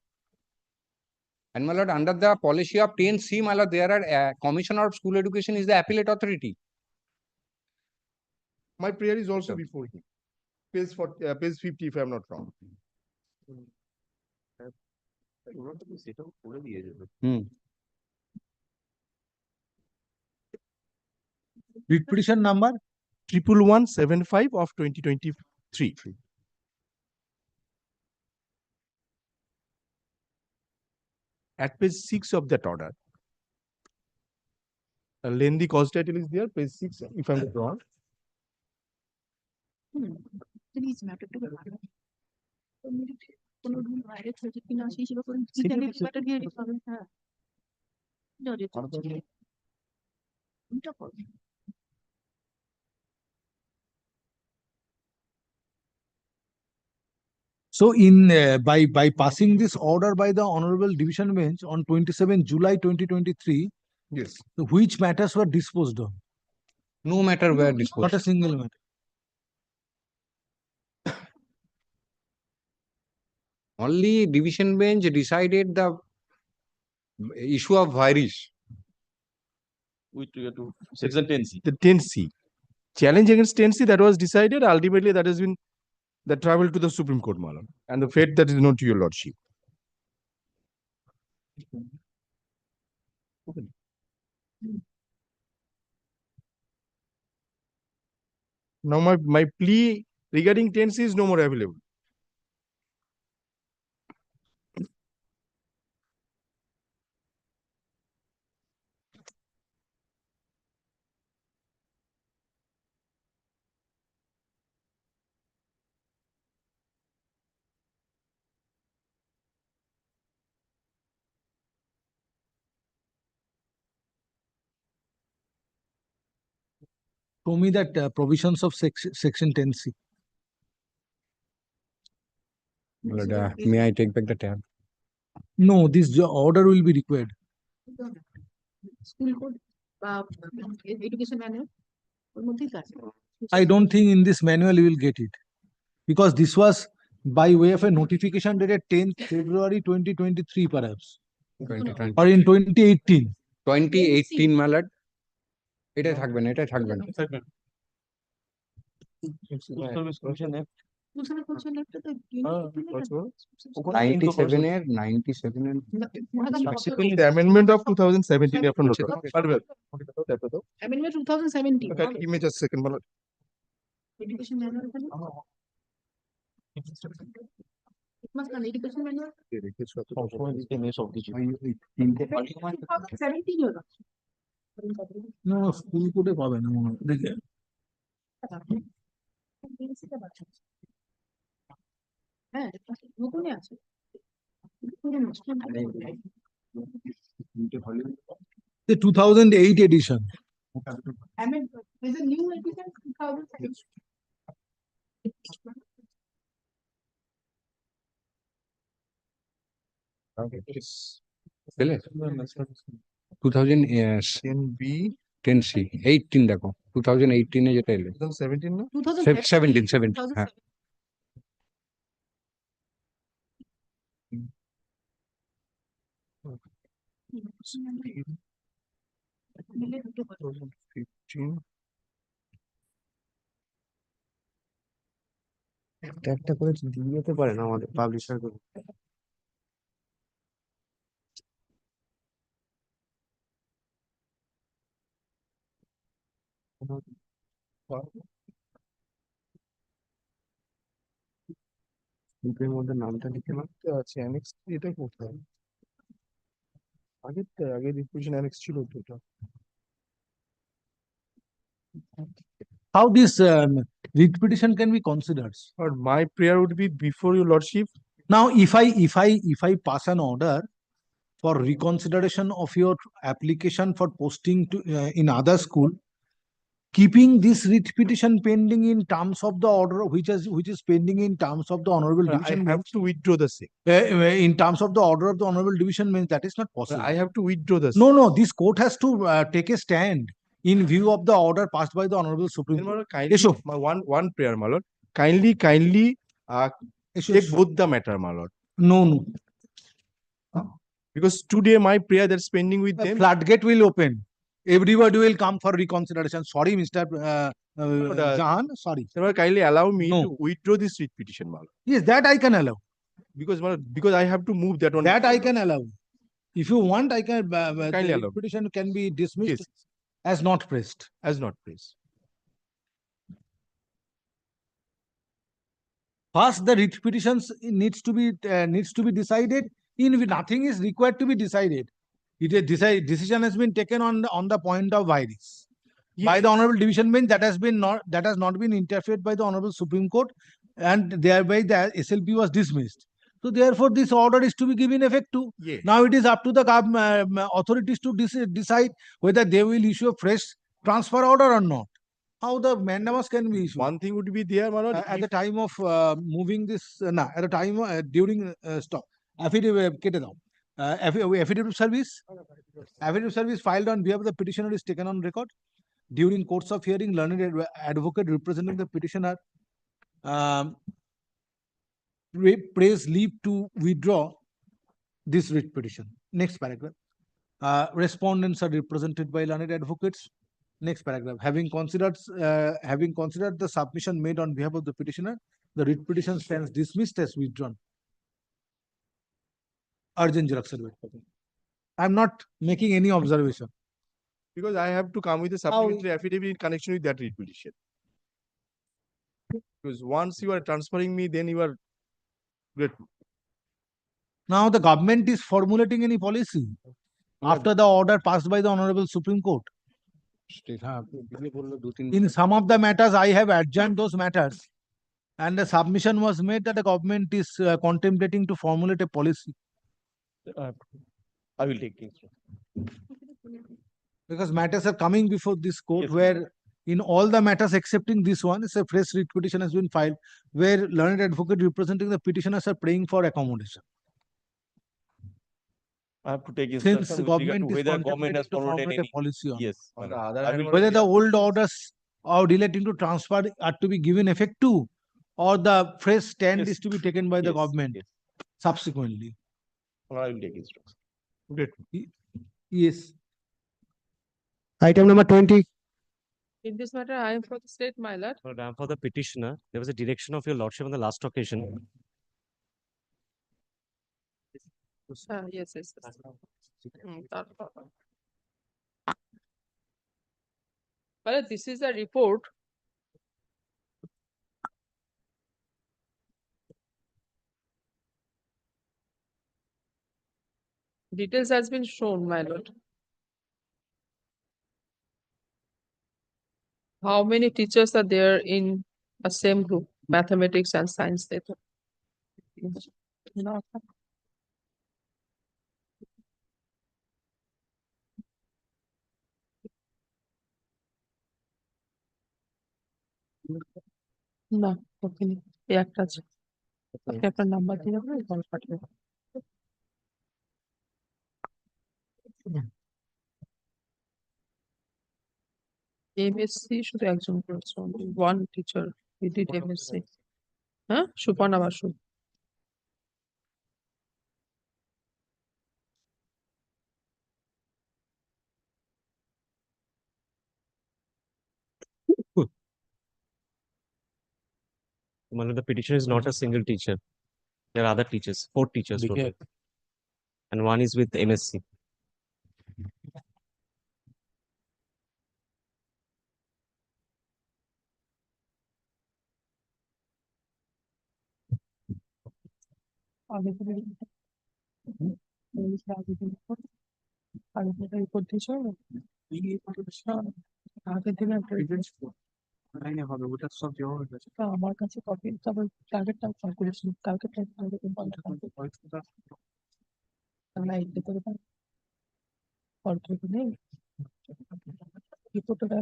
And my lord, under the policy of 10C, my lord, there are Commissioner of School Education is the appellate authority. My prayer is also before him. Page 50, if I am not wrong. Writ petition number? 11175 of 2023. At page 6 of that order. A lengthy cause title is there, page 6, if I'm not wrong. Please matter to the কোনো rule violet হয়েছে কিনা সেই হিসেবে করে সিগন্যালি matter দিয়ে দিতে হবে হ্যাঁ জরি এটা করবে So in by passing this order by the Honorable Division Bench on 27 July 2023, yes, which matters were disposed of? No matter where disposed. Not a single matter. Only division bench decided the issue of virus. With to section 10C. The 10C. Challenge against 10C that was decided, ultimately that has been the travel to the Supreme Court, Malam. And the fate that is known to your lordship. Now my plea regarding 10C is no more available. Show me that provisions of section 10C. May I take back the tab? No, this order will be required. School code বা education manual ওর মধ্যেই কাজ I don't think in this manual you will get it. Because this was by way of a notification dated 10th February 2023 perhaps. 2020. Or in 2018. 2018, my lord. এটাই থাকবে না, এটাই থাকবে না। কুলসানের question একটা তো 97 এর 97 এর Subsequently, the amendment of 2017. amendment 2017 Okay, give me just a second, Malam. education manual এখানে মাস না education manual 2017 হলো No, school code পাবে না মনে হয়। দেখে হ্যাঁ নতুনই আছে the 2008 edition. amendment is a new edition 2017 2010B 10C 18 দেখো 2018 এ যেটা এলো 2017 না 17 হ্যাঁ 2015. একটা করে দিতে পারেন আমাদের পাবলিশার গুলো। গ্রুপের মধ্যে নামটা লিখে না আছে অ্যানেক্স, এটা কোথায়? আগের রিকুয়েশন অ্যানেক্স ছিল তো এটা। How this writ petition can be considered? Or my prayer would be before your lordship. Now, if I pass an order for reconsideration of your application for posting to in other school, keeping this writ petition pending in terms of the order which is pending in terms of the honorable I division have to withdraw the same. in terms of the order of the honorable division means that is not possible. I have to withdraw the same. No, this court has to take a stand in view of the order passed by the honorable Supreme Court. Kindly, my one prayer, my lord. Kindly take both the matter, my lord. No. Because today my prayer that's pending with them. Floodgate will open. Everybody will come for reconsideration. Sorry, Mr. Jahan. Sorry. Sir, kindly allow me to withdraw this writ petition, my lord. Yes, that I can allow. Because I have to move that one. That I can allow. If you want, I can. Kindly the allow. petition can be dismissed as not pressed. As not pressed. First, the writ petitions needs to be decided. Nothing is required to be decided. Decision has been taken on the point of virus by the honorable division bench that has not been interfered by the honorable Supreme Court, and thereby the SLP was dismissed. So therefore, this order is to be given effect to. Yes. Now it is up to the authorities to decide whether they will issue a fresh transfer order or not. How the mandamus can be issued? One thing would be there, my lord. At the time of moving this, at the time during stop affidavit, affidavit of service. Affidavit of service filed on behalf of the petitioner is taken on record. During course of hearing, learned advocate representing the petitioner prays leave to withdraw this writ petition. Next paragraph. Respondents are represented by learned advocates. Next paragraph. Having considered the submission made on behalf of the petitioner, the writ petition stands dismissed as withdrawn. Urgent Xerox certificate copy. I am not making any observation. Because I have to come with a supplementary affidavit in connection with that writ petition. Because once you are transferring me, then you are great. Now the government is formulating any policy after the order passed by the Honorable Supreme Court. In some of the matters, I have adjourned those matters, and the submission was made that the government is contemplating to formulate a policy. I will take things. Because matters are coming before this court where in all the matters excepting this one, a fresh writ petition has been filed where learned advocate representing the petitioners are praying for accommodation. I have to take Since instruction with regard government to is whether government has contemplating to followed formulate a any. policy on. Yes. On my the lord. other I hand, will Whether take the old orders are relating to transfer are to be given effect to, or the fresh stand Yes. is to be taken by the Yes, government yes. subsequently. I will take instruction. Great. Yes. Item number 20. In this matter, I am for the state, my lord. Lord, I am for the petitioner. There was a direction of your lordship on the last occasion. Yes. Well, this is a report. Details has been shown, my lord. How many teachers are there in a same group, mathematics and science? No. না ওখানে একটা আছে আপনি আপনার number দিয়ে দেবেন call পাঠিয়ে দেবেন এমএসসি শুধু একজন করেছে one teacher he did MSc হ্যাঁ Suparna Basu Matlab, the petitioner is not a single teacher. There are other teachers, 4 teachers total. And one is with MSc. আগে থেকে রিপোর্ট দিয়েছো আগের দিন একটা হবে ওটা সব জমা হয়ে গেছে। আমার কাছে কপি তারপর টার্গেটটা ক্যালকুলেশন কালকে না এতে করে অল্প নেই রিপোর্টটা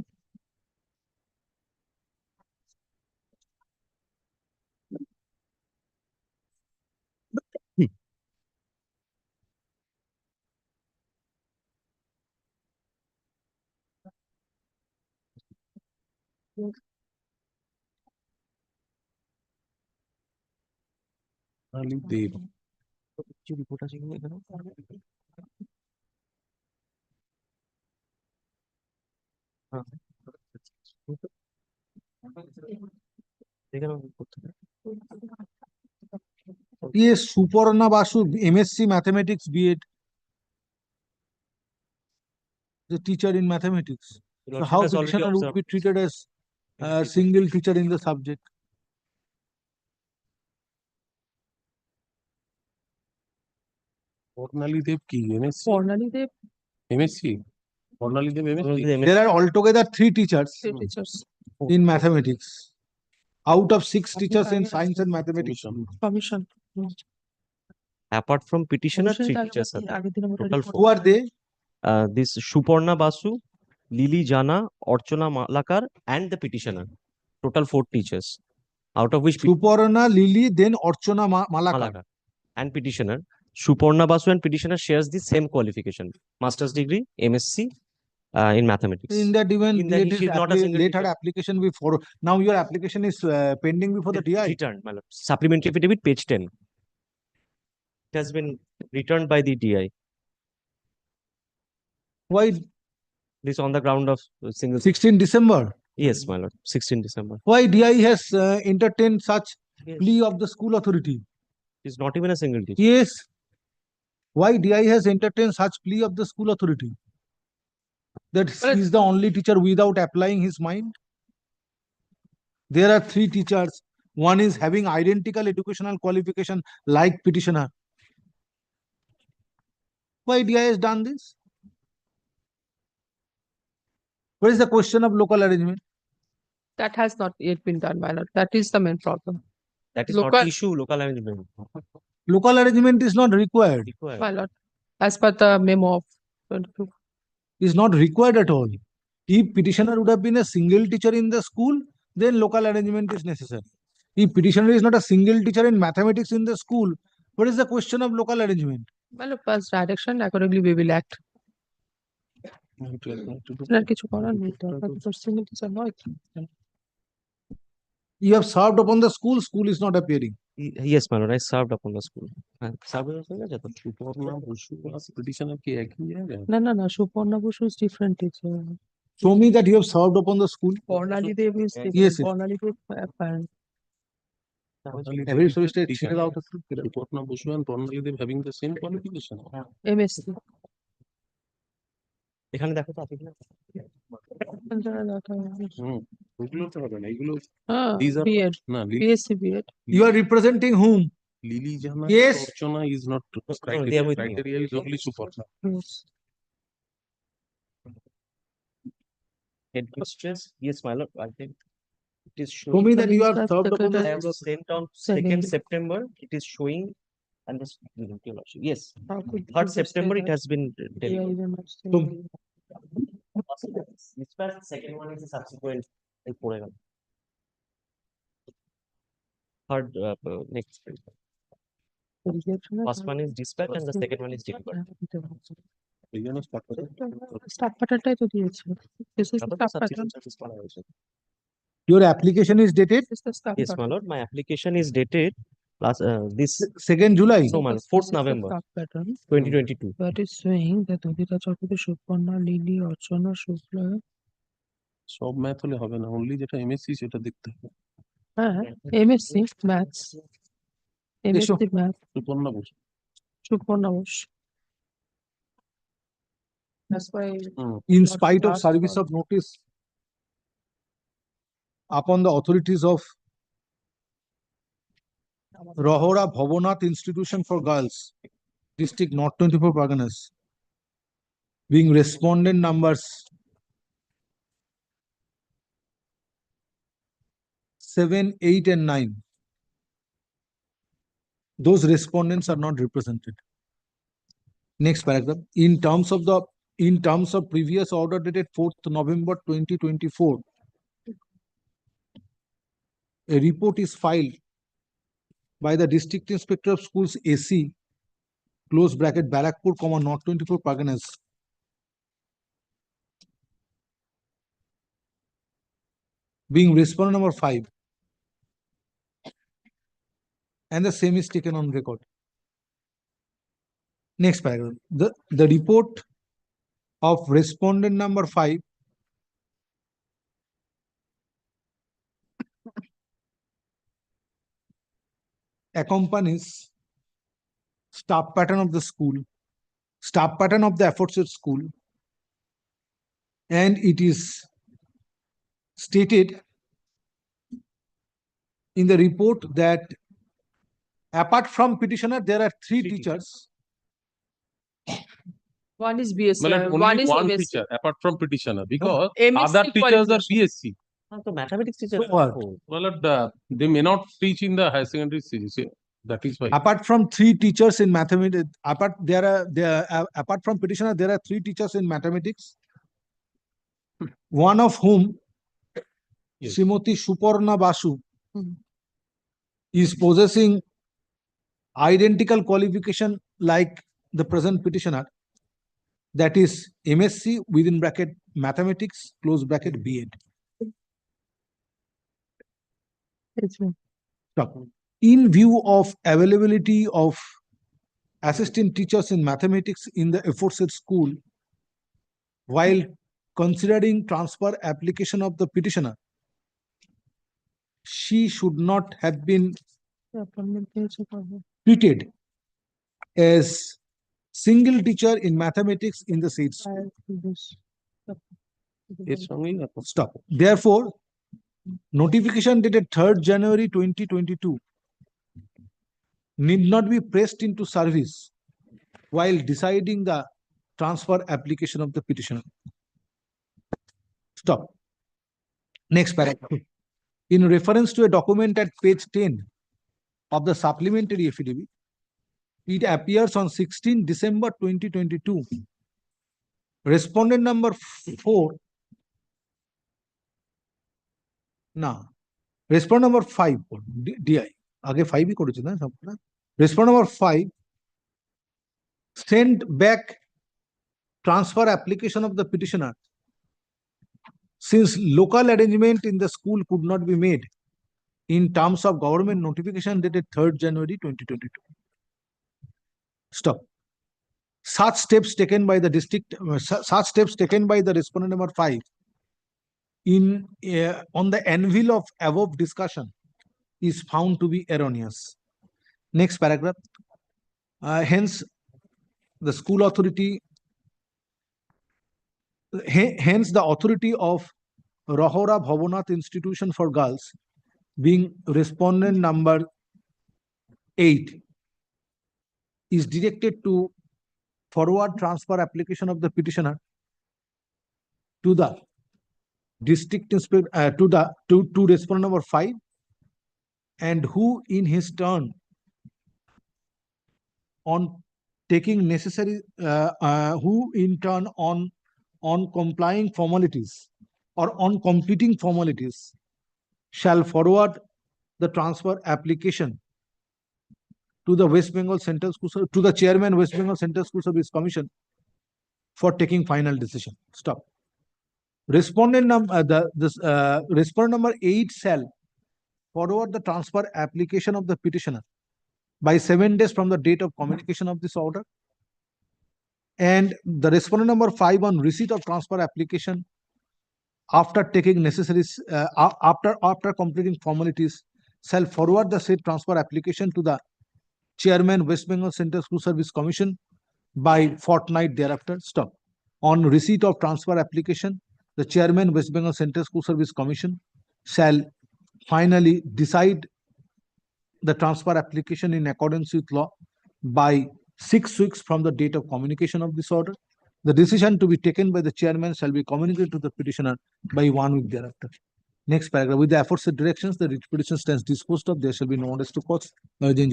দেব কিছু রিপোর্ট আছে কিনা এখানে? হ্যাঁ। এখানে করতে হবে। Yes, Suparna Basu, MSc Mathematics B.Ed, the teacher in mathematics. So Lordship how has already petitioner would be observed. treated as a single teacher in the subject? Fornali Dev ki MSc? Fornali Dev MSc? Fornali Dev MSc? There are altogether 3 teachers teachers in mathematics out of 6 teachers in science and mathematics. commission Apart from petitioner, 3 teachers are there. Total Who are they? This Suparna Basu, Lily Jana, Orchana Malakar, and the petitioner. Total 4 teachers. Out of which Suparna, Lily, then Orchana Malakar. Malakar and petitioner. Suparna Basu and petitioner shares the same qualification. Master's degree, MSc in mathematics. In that even In that she is not a single later teacher. application before. Now your application is pending before the DI. Returned, my lord. Supplementary affidavit, page 10. It has been returned by the DI. Why? This on the ground of single. 16 December. Yes, my lord. 16 December. Why DI has entertained such Yes. plea of the school authority? It's not even a single teacher. Yes. Why DI has entertained such plea of the school authority? That he is the only teacher without applying his mind? There are 3 teachers. One is having identical educational qualification like petitioner. Why DI has done this? What is the question of local arrangement? that has not yet been done my lord that is the main problem That is Local- not issue, local arrangement. Local arrangement is not required. Required. my lord as per the memo of 22 Is not required at all. If petitioner would have been a single teacher in the school, then local arrangement is necessary. If petitioner is not a single teacher in mathematics in the school, what is the question of local arrangement? my lord pass direction accordingly we will act আর কিছু করার নেই তো single teacher নয় You have served upon the school, school is not appearing. Yes, my lord. I served upon the school. Served Suparna Basu R petitioner কি একই জায়গায়? না না না Suparna Basu is different teacher Show me that you have served upon the school. Fornali Dev is Yes, different yes. Fornali Dev apparent Every semester it is out of Suparna Basu and Fornali Dev having the same qualification. MSc এখানে দেখো তো আছে কিনা? ওগুলো তো হবে না, এগুলো হ্যাঁ these are B.Ed না BSc B.Ed You are representing whom? Lily Jana Yes. Orchana is not they are criteria. with me. Criteria is only Suparna. yes Headmistress, yes, my lord. I think it is Show showing. me that you are Minister, served upon I the have sent on Second. 2nd September. It is showing, and this yes, how could 3rd you say September it that? has been Yeah, delivered. even much Dispatch, second one is a subsequent. পড়ে গেল। Third, next. First one is dispatch and the second one is delivered. এই জন্য start করে staff প্যাটার্নটাই তো দিয়েছে this is the তারপর তো staff pattern subsequent service করা হয়েছে। Your application is dated this is the staff Yes, my pattern lord. My application is dated last this 2nd July. no man 4th November staff pattern 2022. that is saying that Udita Chakraborty Suparna Lily Archana Shukla সব math হলে হবে না, only যেটা MSc সেটা দেখতে হবে। MSc Maths. MSc Maths. Suparna Bose. Suparna Bose. That's why. In spite of service of notice upon the authorities of Rahora Bhavonath Institution for Girls, District North 24 Parganas, being respondent numbers 7, 8, and 9. Those respondents are not represented. Next paragraph. In terms of previous order dated 4th November 2024, a report is filed by the District Inspector of Schools AC, close bracket Barakpur, North 24 Parganas, being respondent number 5, and the same is taken on record. Next paragraph. The report of respondent number 5 accompanies staff pattern of the school, staff pattern of the aforesaid school, and it is stated in the report that apart from petitioner, there are three teachers. One is BSc. Only One is one MSc. teacher apart from petitioner, because MSc other teachers are qualification. BSc. So mathematics teacher. So what? Well, they may not teach in the higher secondary CGC. That is why. Apart from three teachers in mathematics, apart from petitioner, there are three teachers in mathematics. One of whom, Srimati Suparna Basu, is possessing identical qualification like the present petitioner, that is MSc within bracket mathematics close bracket B.Ed. In view of availability of assistant teachers in mathematics in the aforesaid school, while considering transfer application of the petitioner, she should not have been treated as single teacher in mathematics in the said school. Stop. Therefore, notification dated 3rd January 2022 need not be pressed into service while deciding the transfer application of the petitioner. Stop. Next paragraph. In reference to a document at page 10 of the supplementary affidavit, it appears on 16 December 2022. Respondent number 4. Respondent number 5. DI. Aage 5 hi koreche na sabta. Respondent number 5 sent back transfer application of the petitioner since local arrangement in the school could not be made in terms of government notification dated 3rd January 2022. Stop. Such steps taken by the respondent number 5 on the anvil of above discussion is found to be erroneous. Next paragraph. Hence, the school authority, hence the authority of Rahora Bhavonath Institution for Girls, being respondent number 8, is directed to forward transfer application of the petitioner to the district inspector, to respondent number 5, and who in his turn, on taking necessary, who in turn on complying formalities or on completing formalities shall forward the transfer application to the West Bengal Central School, to the chairman West Bengal Central School Service Commission for taking final decision. Stop. Respondent number respondent number 8 shall forward the transfer application of the petitioner by 7 days from the date of communication of this order, and the respondent number 5 on receipt of transfer application after taking necessary, after completing formalities, shall forward the said transfer application to the Chairman West Bengal Central School Service Commission by fortnight thereafter. Stop. On receipt of transfer application, the Chairman West Bengal Central School Service Commission shall finally decide the transfer application in accordance with law by 6 weeks from the date of communication of this order. The decision to be taken by the chairman shall be communicated to the petitioner by 1 week thereafter. Next paragraph. With the aforesaid directions, the writ petition stands disposed of. There shall be no orders to courts. Complete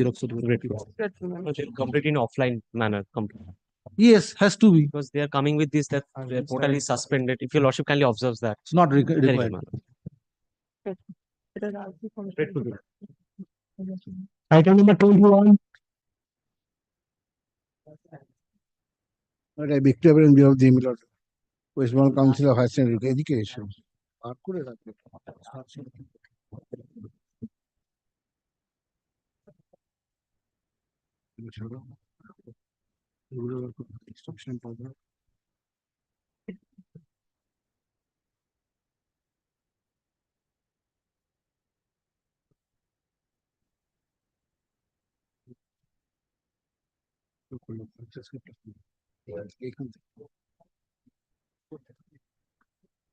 in offline manner. Complete. Yes, has to be. Because they are coming with this that their portal is suspended. If your lordship kindly observes that. It's not Very good, required. madam. Item number 21. I beg to appear on behalf of the Milord West Bengal Council of Higher Secondary Education.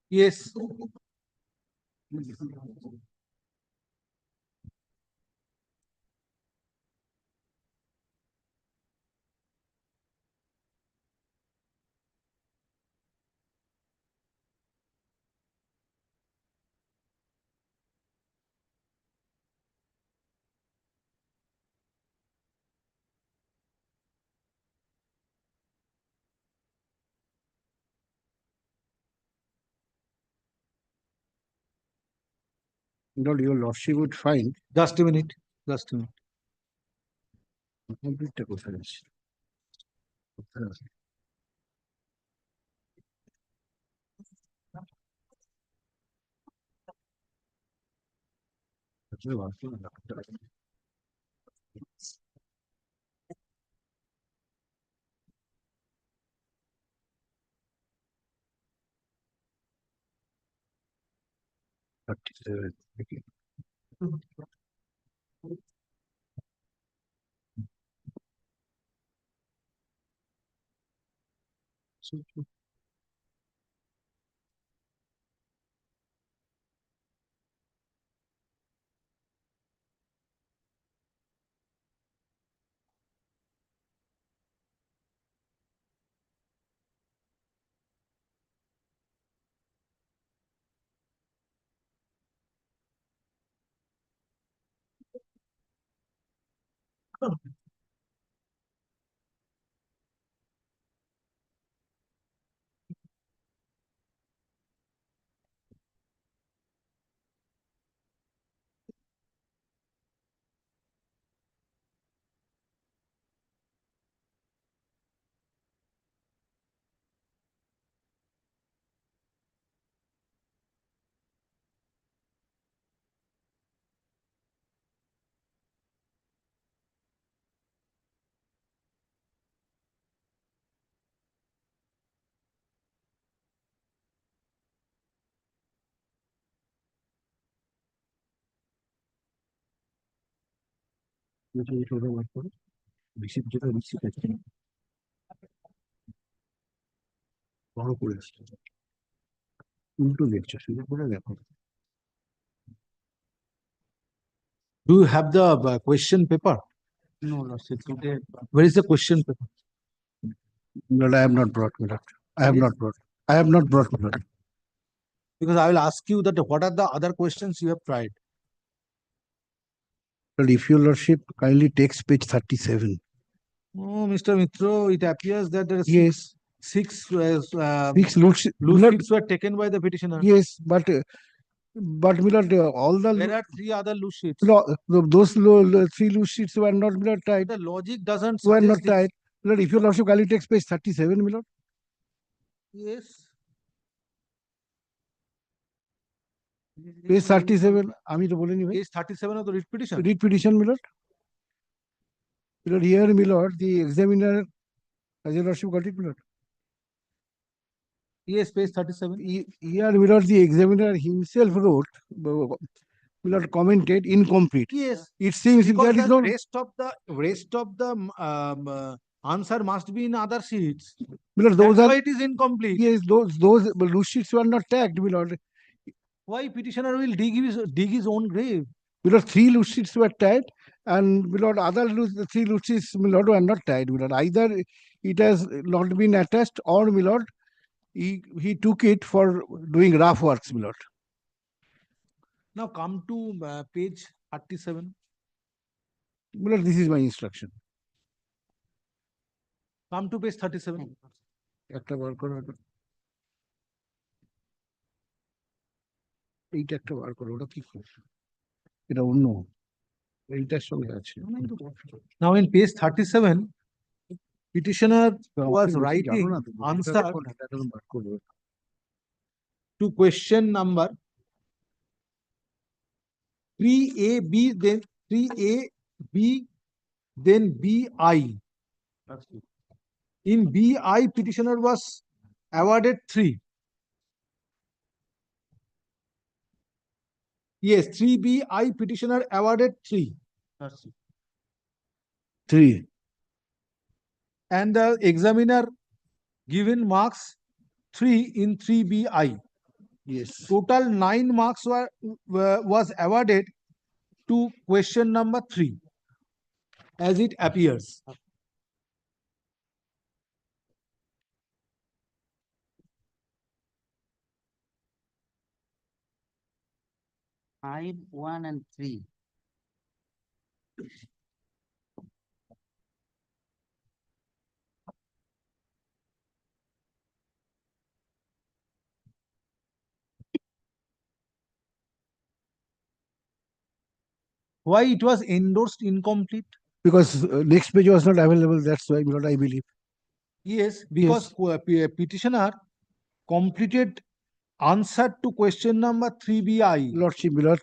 Yes. Lord, your lordship would find. Just a minute. Just a minute. Complete the conference. বড় করে আসছে উল্টো লেখছে শুধু করে দেখো Do you have the question paper? No, lordship, today, Where is the question paper? Lord, I have not brought me, Lord. I have not brought. I have not brought me, Lord. Because I will ask you that what are the other questions you have tried? Lord, if your lordship kindly takes page 37. Oh, Mr. Mitro, it appears that there are Yes. six Six loose ships were taken by the petitioner. Yes, but my lord, all the There are 3 other loose sheets. those three loose sheets were not, my lord, tied. The logic doesn't Were suggest not this. tied. Lord, if your lordship kindly takes page 37, my lord. Yes. Page 37, আমি তো বলিনি ভাই। Page 37 of the writ petition. Read petition, my lord. My lord, here, my lord, the examiner, has your lordship got it, my lord? Yes, page 37. Here, my lord, the examiner himself wrote, my lord, commented incomplete. Yes. It seems Because there is the no. rest of the answer must be in other sheets. Because That's those why are, it is incomplete. yes, those loose sheets were not tagged, my lord. Why petitioner will dig his own grave? Because 3 loose sheets were tagged, and my lord, the 3 loose sheets, my lord, were not tagged, my lord. Either it has not been attached, or my lord, he took it for doing rough works, my lord. Now come to page 37. My lord, this is my instruction. Come to page 37. একটা বার করো ওটা। এইটা একটা বার করো, ওটা কি করছো? এটা অন্য, এইটার সঙ্গে আছে। Now in page 37, petitioner was জানো writing না তো, answer এটা এখন বার করবো। to question number 3AB, then 3AB, then BI. In BI, petitioner was awarded 3. Yes, 3BI petitioner awarded 3. 3. And the examiner given marks 3 in 3BI. Yes. Total 9 marks was awarded to question number 3 as it appears. Five, 1, and 3. Why it was endorsed incomplete? Because next page was not available, that's why, my lord, I believe. Yes, because petitioner completed answer to question number 3BI. Lordship, my lord.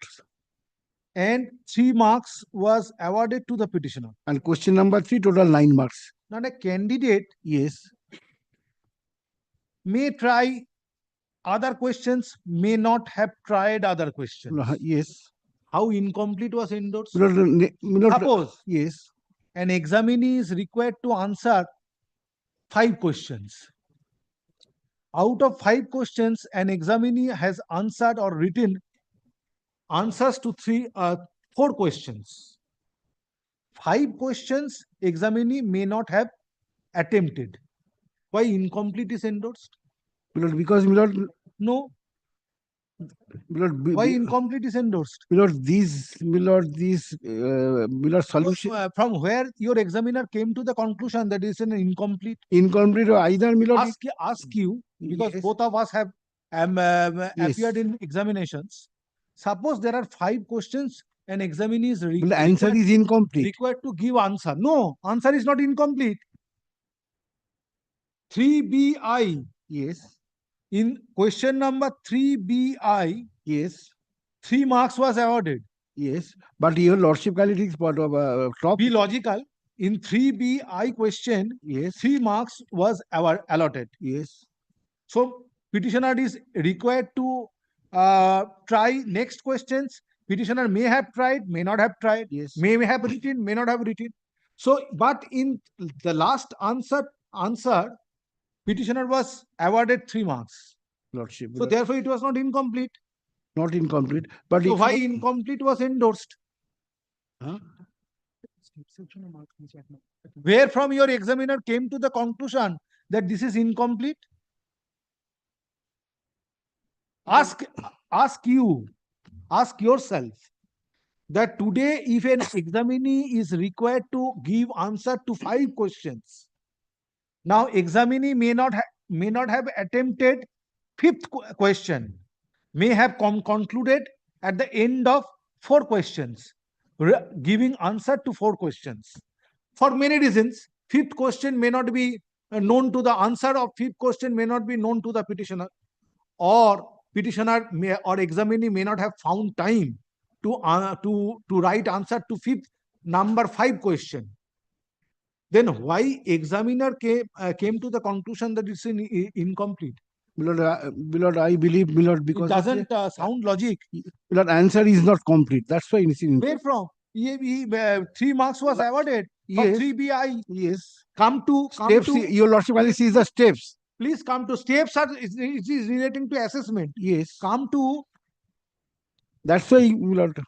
And 3 marks was awarded to the petitioner. And question number 3, total 9 marks. Now a candidate, yes, may try other questions, may not have tried other questions. Yes. How incomplete was endorsed? Suppose, yes, an examinee is required to answer 5 questions. Out of 5 questions, an examinee has answered or written answers to 4 questions. 5 questions examinee may not have attempted. Why incomplete is endorsed? Because, my lord, no. Why incomplete is endorsed? My lord, these solution. From where your examiner came to the conclusion that is an incomplete? Incomplete, or either, my lord. Ask you, because Yes. both of us have Yes. appeared in examinations. Suppose there are 5 questions, an examinee is The answer is incomplete. required to give answer. No, answer is not incomplete. 3BI. Yes. In question number 3BI, yes, 3 marks was awarded. Yes, but your lordship kindly takes part of top. Be logical. In 3BI question, yes, 3 marks was allotted. Yes. So petitioner is required to try next questions. Petitioner may have tried, may not have tried, yes, may have written, may not have written. So, but in the last answer, petitioner was awarded 3 marks. Lordship. So therefore, it was not incomplete. Not incomplete, but so if why not- incomplete was endorsed? Huh? Where from your examiner came to the conclusion that this is incomplete? Ask yourself that today if an examinee is required to give answer to 5 questions, now examinee may not have attempted 5th question, may have concluded at the end of 4 questions, giving answer to 4 questions. For many reasons, 5th question may not be known to the answer of 5th question may not be known to the petitioner, or petitioner may, or examinee may not have found time to write answer to 5th number 5 question. Then why examiner came to the conclusion that it's incomplete? Milord, I believe, Milord, It because of the- doesn't sound logic. Milord, answer is not complete. That's why it's in. Where from? 3 marks was awarded for Yes. 3BI. Yes. Come to Steps, your lordship only sees the steps. Please come to steps are it is relating to assessment. Yes. Come to That's why, Milord.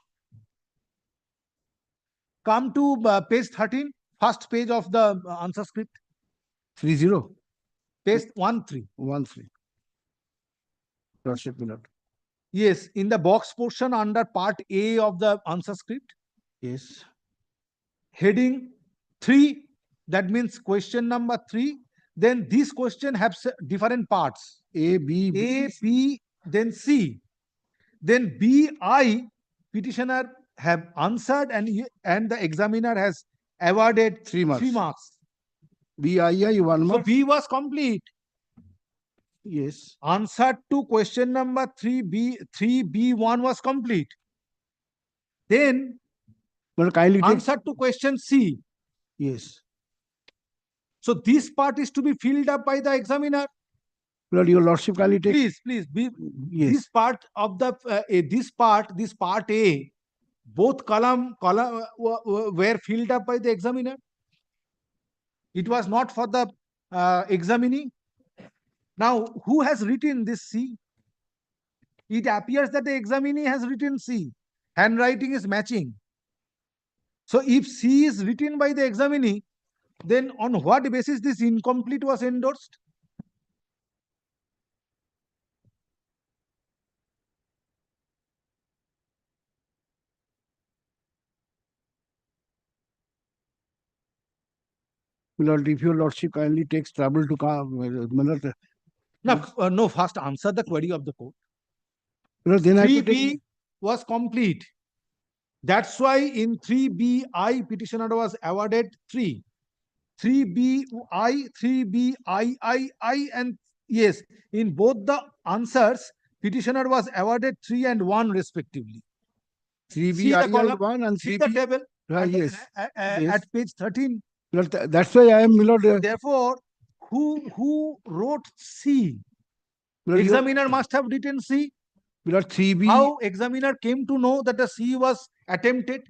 come to page 13, first page of the answer script. 30. Page 13. 13. Lordship, Milord. Yes, in the box portion under part A of the answer script. Yes. Heading 3, that means question number 3. Then this question has different parts. A, B, B, then C. Then B, I, petitioner have answered and the examiner has awarded 3 marks. 3 marks. B, I, 1 So mark. B was complete. Yes. Answer to question number 3B1 was complete. Then But kindly take. answer to question C. Yes. So this part is to be filled up by the examiner. Milord, your lordship kindly take. Please, Yes. this part of the this part A, both column were filled up by the examiner. It was not for the examining. Now, who has written this C? It appears that the examinee has written C. Handwriting is matching. So if C is written by the examinee, then on what basis this incomplete was endorsed? Milord, if your lordship kindly takes trouble to come, Milord. No, first answer the query of the court. Milord, then I have to 3B take. was complete. That's why in 3BI petitioner was awarded 3. 3BI, 3BII, and yes, in both the answers, petitioner was awarded 3 and 1 respectively. 3B, See the column, 1 and 3B. see the table Yes. at page 13. Milord, that's why I am, Milord. Therefore, who wrote C? Milord, Examiner must have written C. Milord, 3B. How examiner came to know that the C was attempted?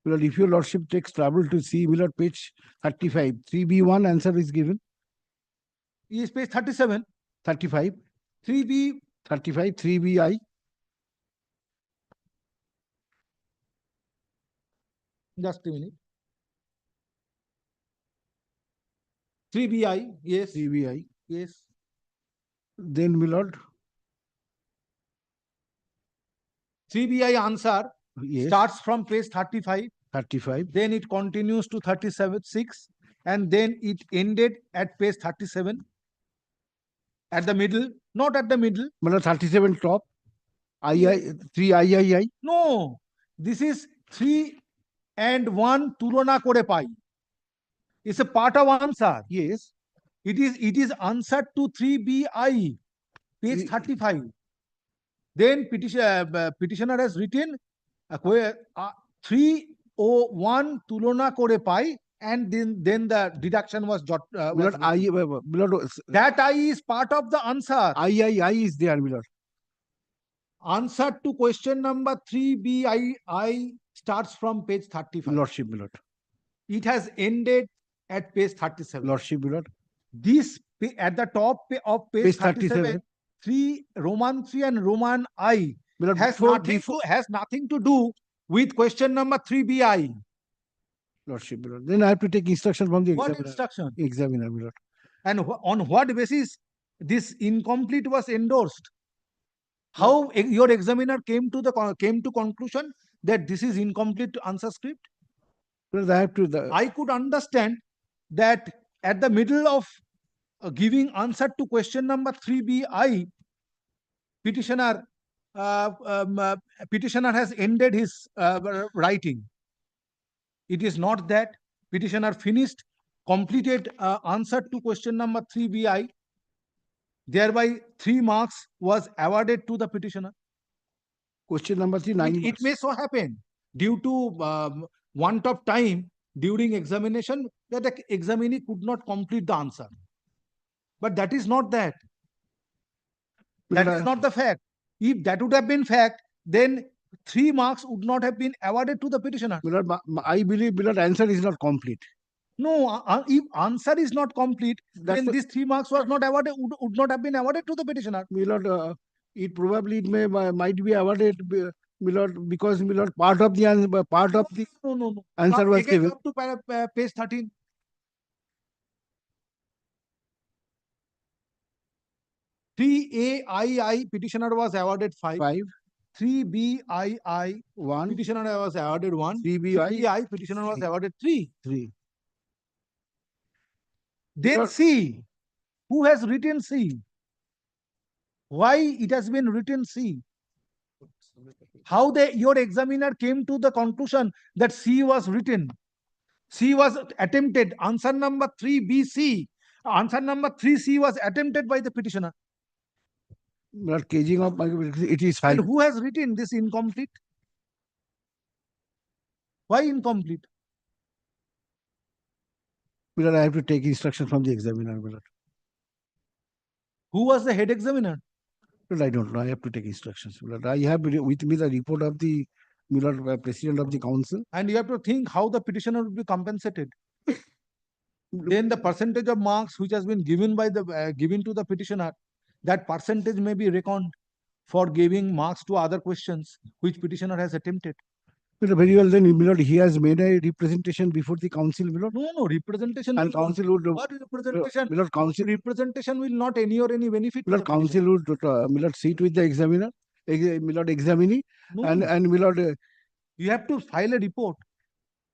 Milord, if your lordship takes trouble to see, Milord, page 35, 3B1 answer is given. Yes, page 37. 35. 3B. 35, 3BI. Just a minute. 3BI, yes. 3BI. Yes. Then, Milord. 3BI answer Yes. starts from page 35. 35. Then it continues to 37.6. And then it ended at page 37. At the middle, not at the middle. Milord, 37 top. 3 III. No, this is 3 and 1 tulona kore pai. It's a part of answer. Yes. It is answer to 3BI, page 35. Then petitioner has written 301 tulona kore pai, and then the deduction was Milord, Milord, that I is part of the answer. III is there, Milord. Answer to question number 3BI starts from page 35. Lordship, Milord. It has ended at page 37. Lordship, Milord. This at the top of page 37, 3 Roman 3 and Roman I Milord, has nothing to do with question number 3BI. Lordship, Milord. Then I have to take instruction from the examiner. What instruction? Examiner, Milord. And on what basis this incomplete was endorsed? How your examiner came to conclusion that this is incomplete answer script? I could understand that at the middle of giving answer to question number 3BI, petitioner has ended his writing. It is not that. Petitioner finished, completed answer to question number 3BI. Thereby 3 marks was awarded to the petitioner. Question number 3, 9 It may so happen due to want of time during examination that the examinee could not complete the answer. But that is not that. That is not the fact. If that would have been fact, then 3 marks would not have been awarded to the petitioner. I believe answer is not complete. No, if answer is not complete, then these 3 marks was not awarded, would not have been awarded to the petitioner. It probably might be awarded, because part of the answer, No. answer was Again, given. up to page 13. III petitioner was awarded 5. 3BII 1. petitioner was awarded 1. 3BI petitioner was awarded 3. 3. Then C. Who has written C? Why it has been written C? How your examiner came to the conclusion that C was written? C was attempted. Answer number 3BC. Answer number 3C was attempted by the petitioner. But caging of it is 5. And who has written this incomplete? Why incomplete? I have to take instruction from the examiner. Who was the head examiner? I don't know. I have to take instructions. I have with me the report of the president of the council. And you have to think how the petitioner will be compensated. Then the percentage of marks which has been given by the given to the petitioner, that percentage may be reckoned for giving marks to other questions which petitioner has attempted. Very well, then he has made a representation before the council. No, representation. And council would. What representation? Council representation will not inure any benefit. Council would sit with the examiner, examinee, No, and you have to file a report.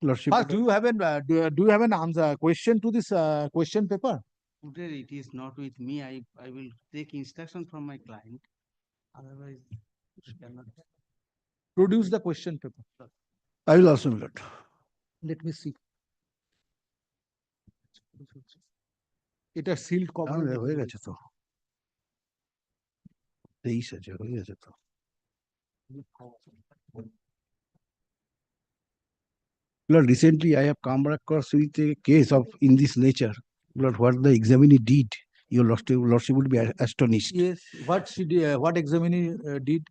Lordship. First, do you have an answer question to this question paper? Today it is not with me. I will take instruction from my client. Otherwise, I cannot. Produce the question paper. I will also do that. Let me see. It has sealed cover. হয়ে গেছে তো 23 আছে হয়ে গেছে তো Recently, I have come across with a case of in this nature. What the examinee did, your lordship would be astonished. Yes. What she did, what examinee did?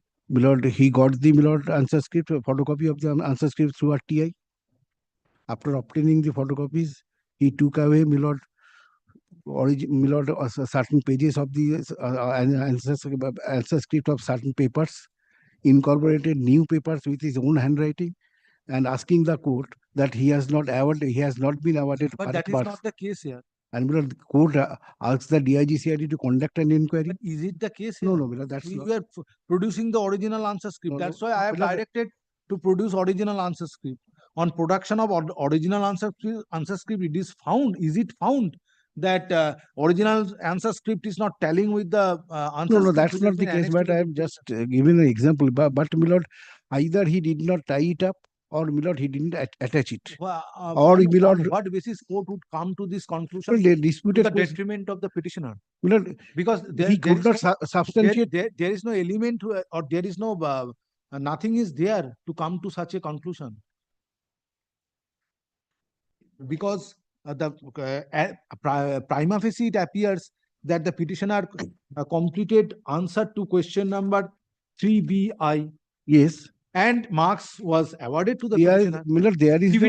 He got the answer script, photocopy of the answer script through RTI. After obtaining the photocopies, he took away certain pages of the answer script of certain papers, incorporated new papers with his own handwriting, and asking the court that he has not been awarded. But that is not the case here. And the court asks the DIGCID to conduct an inquiry. But is it the case No, here? that's we not. are producing the original answer script. No, That's no. why I have directed to produce original answer script. On production of original answer script, it is found. Is it found that original answer script is not tallying with the answer? No, that's not the case. But I am just giving an example. But Milord, either he did not tie it up, or Milord, he didn't attach it. Or Milord, what basis court would come to this conclusion? Well, they disputed to the detriment of the petitioner. Milord, Because he could not substantiate. There is no element or there is no nothing is there to come to such a conclusion. Because the prima facie it appears that the petitioner completed answer to question number 3BI. Yes. And marks was awarded to the petitioner. Milord, there is If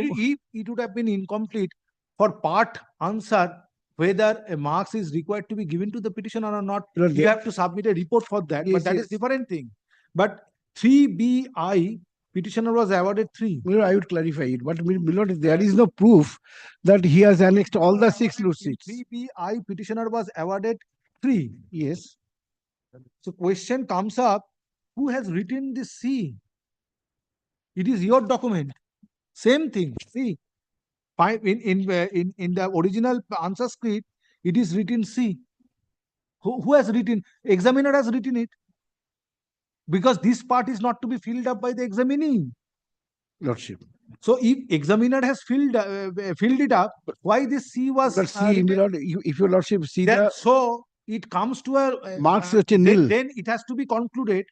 it would have been incomplete for part answer, whether a marks is required to be given to the petitioner or not, you have to submit a report for that. Yes, but that is different thing. But 3BI petitioner was awarded 3. Milord, I would clarify it. But Milord, there is no proof that he has annexed all the 6 loose seats. 3BI petitioner was awarded 3. Yes. So question comes up, who has written this C? It is your document. Same thing. See, in the original answer script, it is written C. Who has written? Examiner has written it. Because this part is not to be filled up by the examinee. Lordship. So if examiner has filled it up, why this C was? But see, Milord, if your Lordship see that, so it comes to a marks nil. Then it has to be concluded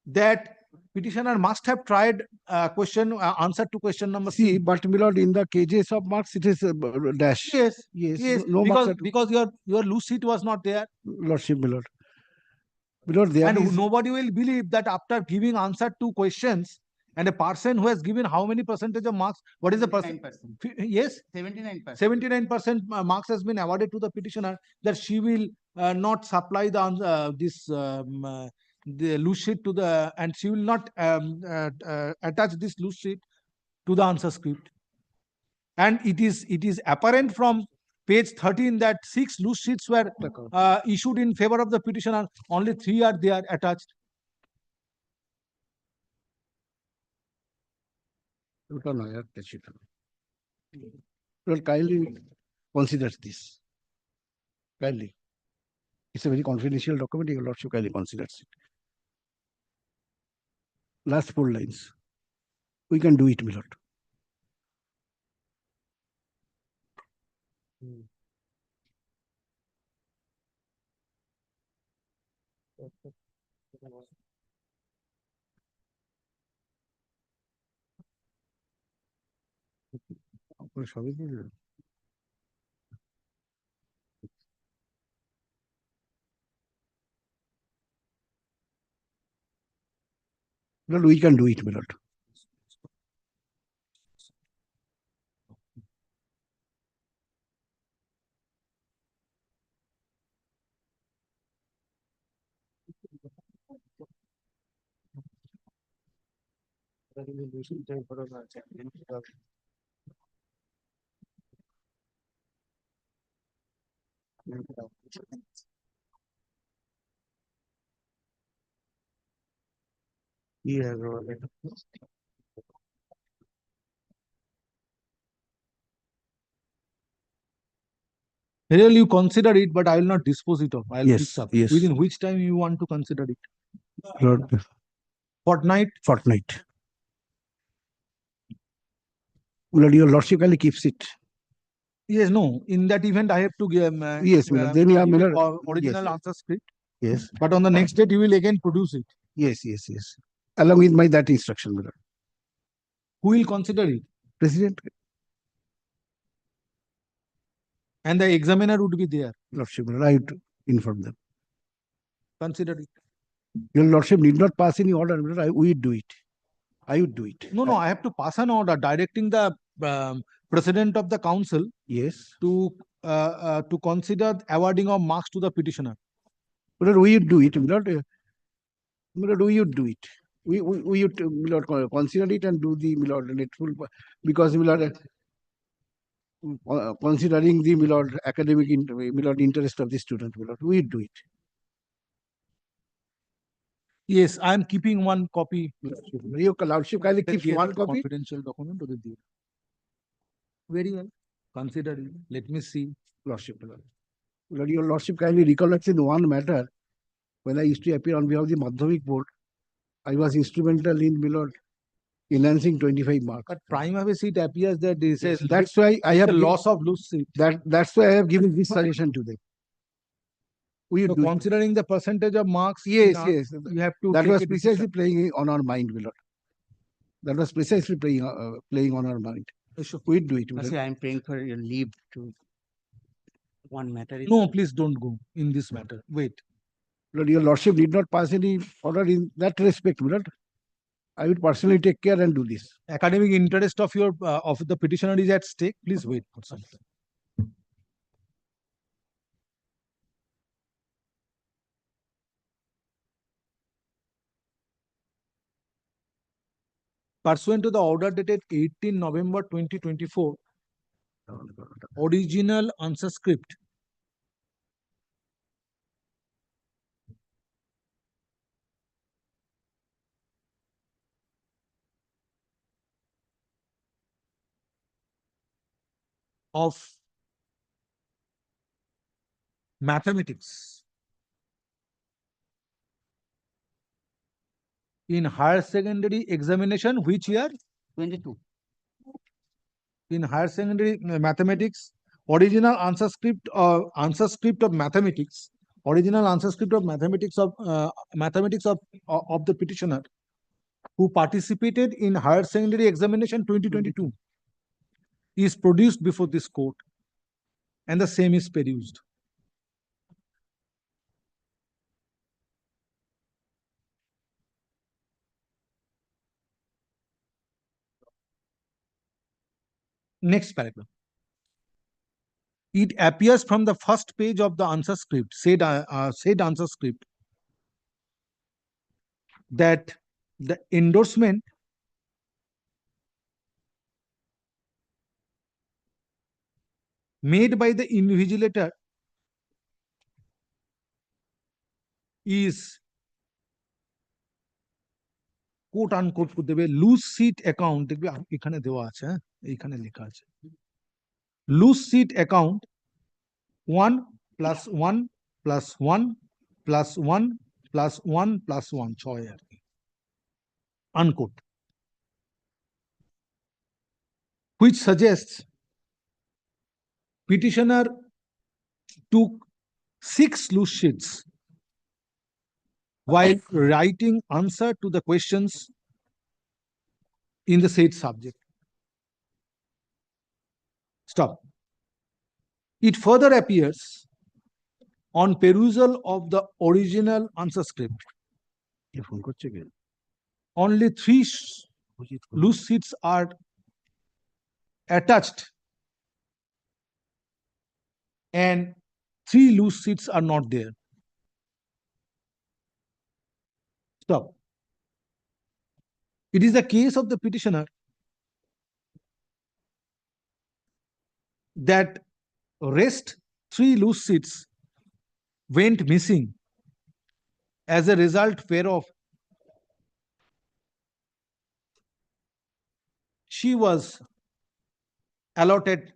that petitioner must have tried answer to question number See, C. but my lord, in the cages of marks, it is dash. Yes, Yes, yes, no marks because your loose sheet was not there. Lordship, my lord. My lord, there And is nobody will believe that after giving answer to questions and a person who has given how many percentage of marks, what is the percent? 79%. Yes, 79%. 79% marks has been awarded to the petitioner, that she will not supply the the loose sheet to the, and she will not attach this loose sheet to the answer script. And it is apparent from page 13 that 6 loose sheets were issued in favor of the petitioner. Only 3 are there attached. Well, kindly consider this. Kindly. It's a very confidential document. Your lordship kindly considers it. Last 4 lines. We can do it, my lord. সবই দিয়ে দিলেন? Lord, we can do it, my lord. Yeah, Really, you consider it, but I will not dispose it of. I will Yes, fix up. yes. Within which time you want to consider it? Lord, Fortnight? fortnight. Lord, your lordship kindly keeps it. Yes, no. In that event, I have to give Yes, my lord. Then you are, my lord. original Yes. answer script. Yes. But on the next date, you will again produce it. Yes, yes, yes. Along with my that instruction, my lord. Who will consider it? President, And the examiner would be there. lordship, my lord, I would inform them. Consider it. Your lordship need not pass any order, my lord. We would do it. I would do it. No, I have to pass an order directing the president of the council Yes. to consider awarding of marks to the petitioner. My lord, we would do it, my lord. My lord, we would do it. We would, my lord, consider it and do the, my lord, netful, because, my lord, considering the, my lord, academic, my lord, interest of the student, my lord, we would do it. Yes, I am keeping one copy. Your lordship kindly keeps one copy. Confidential document. Very well. Consider it. Let me see. Lordship, my lord. Lord, your lordship kindly recollects in one matter. When I used to appear on behalf of the Madhyamik board, I was instrumental in, my lord, enhancing 25 marks. But prima facie it appears that this is That's why I have the loss of loose seat. That's why I have given this suggestion to them. We So do considering the percentage of marks, yes, you yes. you have to. That take was a precisely decision. playing on our mind, my lord. That was precisely playing on our mind. Sure. We do it. my See, lord. I am praying for your leave to one matter. is- No, please don't go in this matter. Wait. Lord, your lordship did not pass any order in that respect, my lord. I would personally take care and do this. Academic interest of your of the petitioner is at stake. Please wait for some time. Pursuant to the order dated 18 November 2024, original answer script of mathematics in higher secondary examination, which year? 22. In higher secondary mathematics, original answer script of mathematics, original answer script of mathematics of the petitioner who participated in higher secondary examination 2022 is produced before this court and the same is perused. Next paragraph. It appears from the first page of the answer script, said answer script, that the endorsement made by the invigilator is quote unquote দেবে loose seat account, দেখবে এখানে দেওয়া আছে, এইখানে লেখা আছে loose seat account 1 + 1 + 1 + 1 + 1 + 1 6 আর কি unquote, which suggests petitioner took 6 loose sheets while writing answer to the questions in the said subject. Stop. It further appears on perusal of the original answer script. Only 3 loose sheets are attached and 3 loose sheets are not there. Stop. It is the case of the petitioner that rest 3 loose sheets went missing as a result whereof she was allotted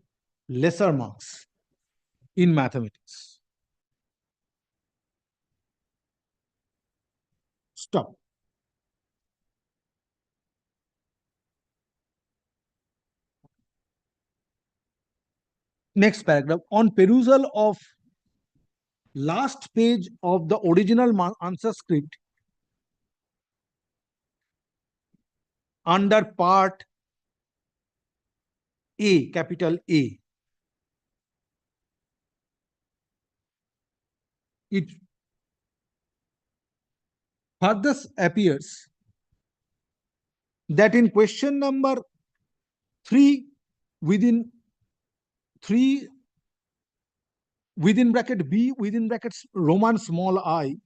lesser marks in mathematics. Stop. Next paragraph. On perusal of last page of the original answer script under part A, capital A, it further appears that in question number 3 within bracket B within brackets Roman small I,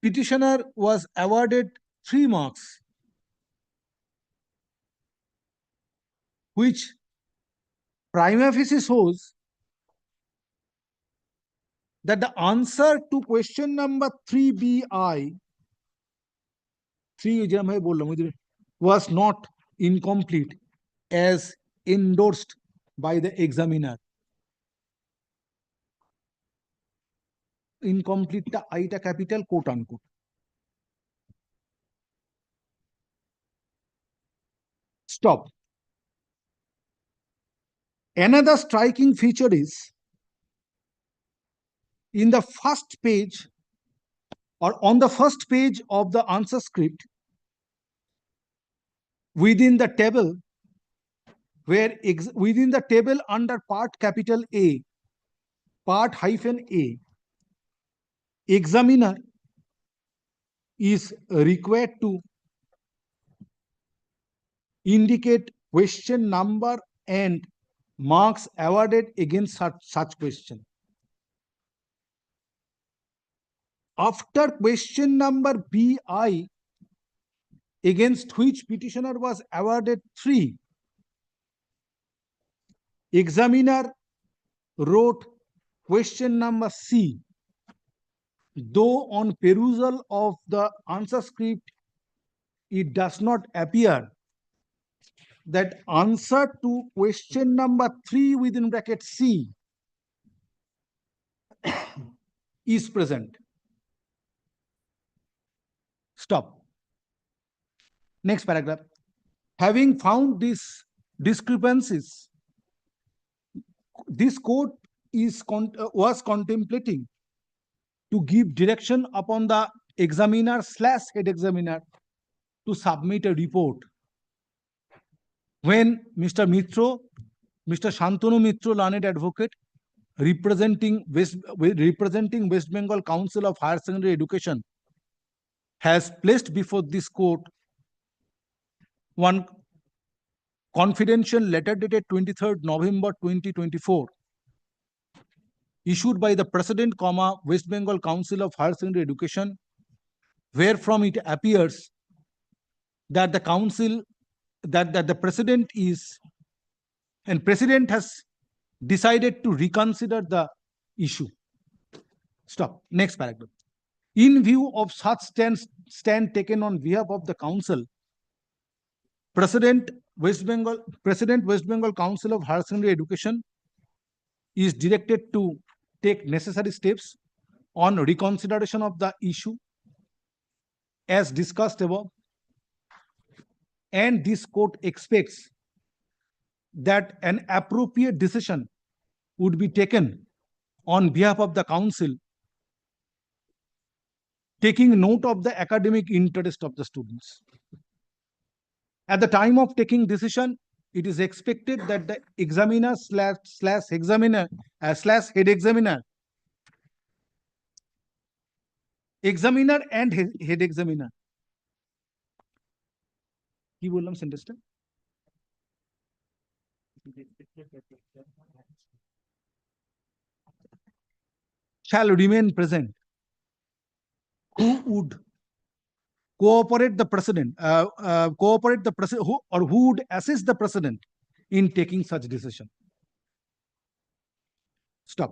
petitioner was awarded 3 marks, which prima facie shows that the answer to question number 3BI, 3 was not incomplete as endorsed by the examiner. Incomplete ta I ta capital quote unquote. Stop. Another striking feature is in the first page or on the first page of the answer script within the table within the table under part capital A, part -A, examiner is required to indicate question number and marks awarded against such question. After question number BI, against which petitioner was awarded 3, examiner wrote question number C. Though on perusal of the answer script, it does not appear that answer to question number 3 within bracket C is present. Stop. Next paragraph. Having found these discrepancies, this court was contemplating to give direction upon the examiner / head examiner to submit a report. When Mr. Shantanu Mitro, learned advocate, representing West Bengal Council of Higher Secondary Education, has placed before this court one confidential letter dated 23rd November 2024, issued by the President, West Bengal Council of Higher Secondary Education, wherefrom it appears that the council, that the President has decided to reconsider the issue. Stop. Next paragraph. In view of such stand taken on behalf of the council, President West Bengal Council of Higher Secondary Education is directed to take necessary steps on reconsideration of the issue as discussed above, and this court expects that an appropriate decision would be taken on behalf of the council, taking note of the academic interest of the students. At the time of taking decision, it is expected that the examiner / head examiner, examiner and head examiner, কি বললাম সেন্টেন্সটা? Shall remain present, who would cooperate the president, who would assist the president in taking such decision. Stop.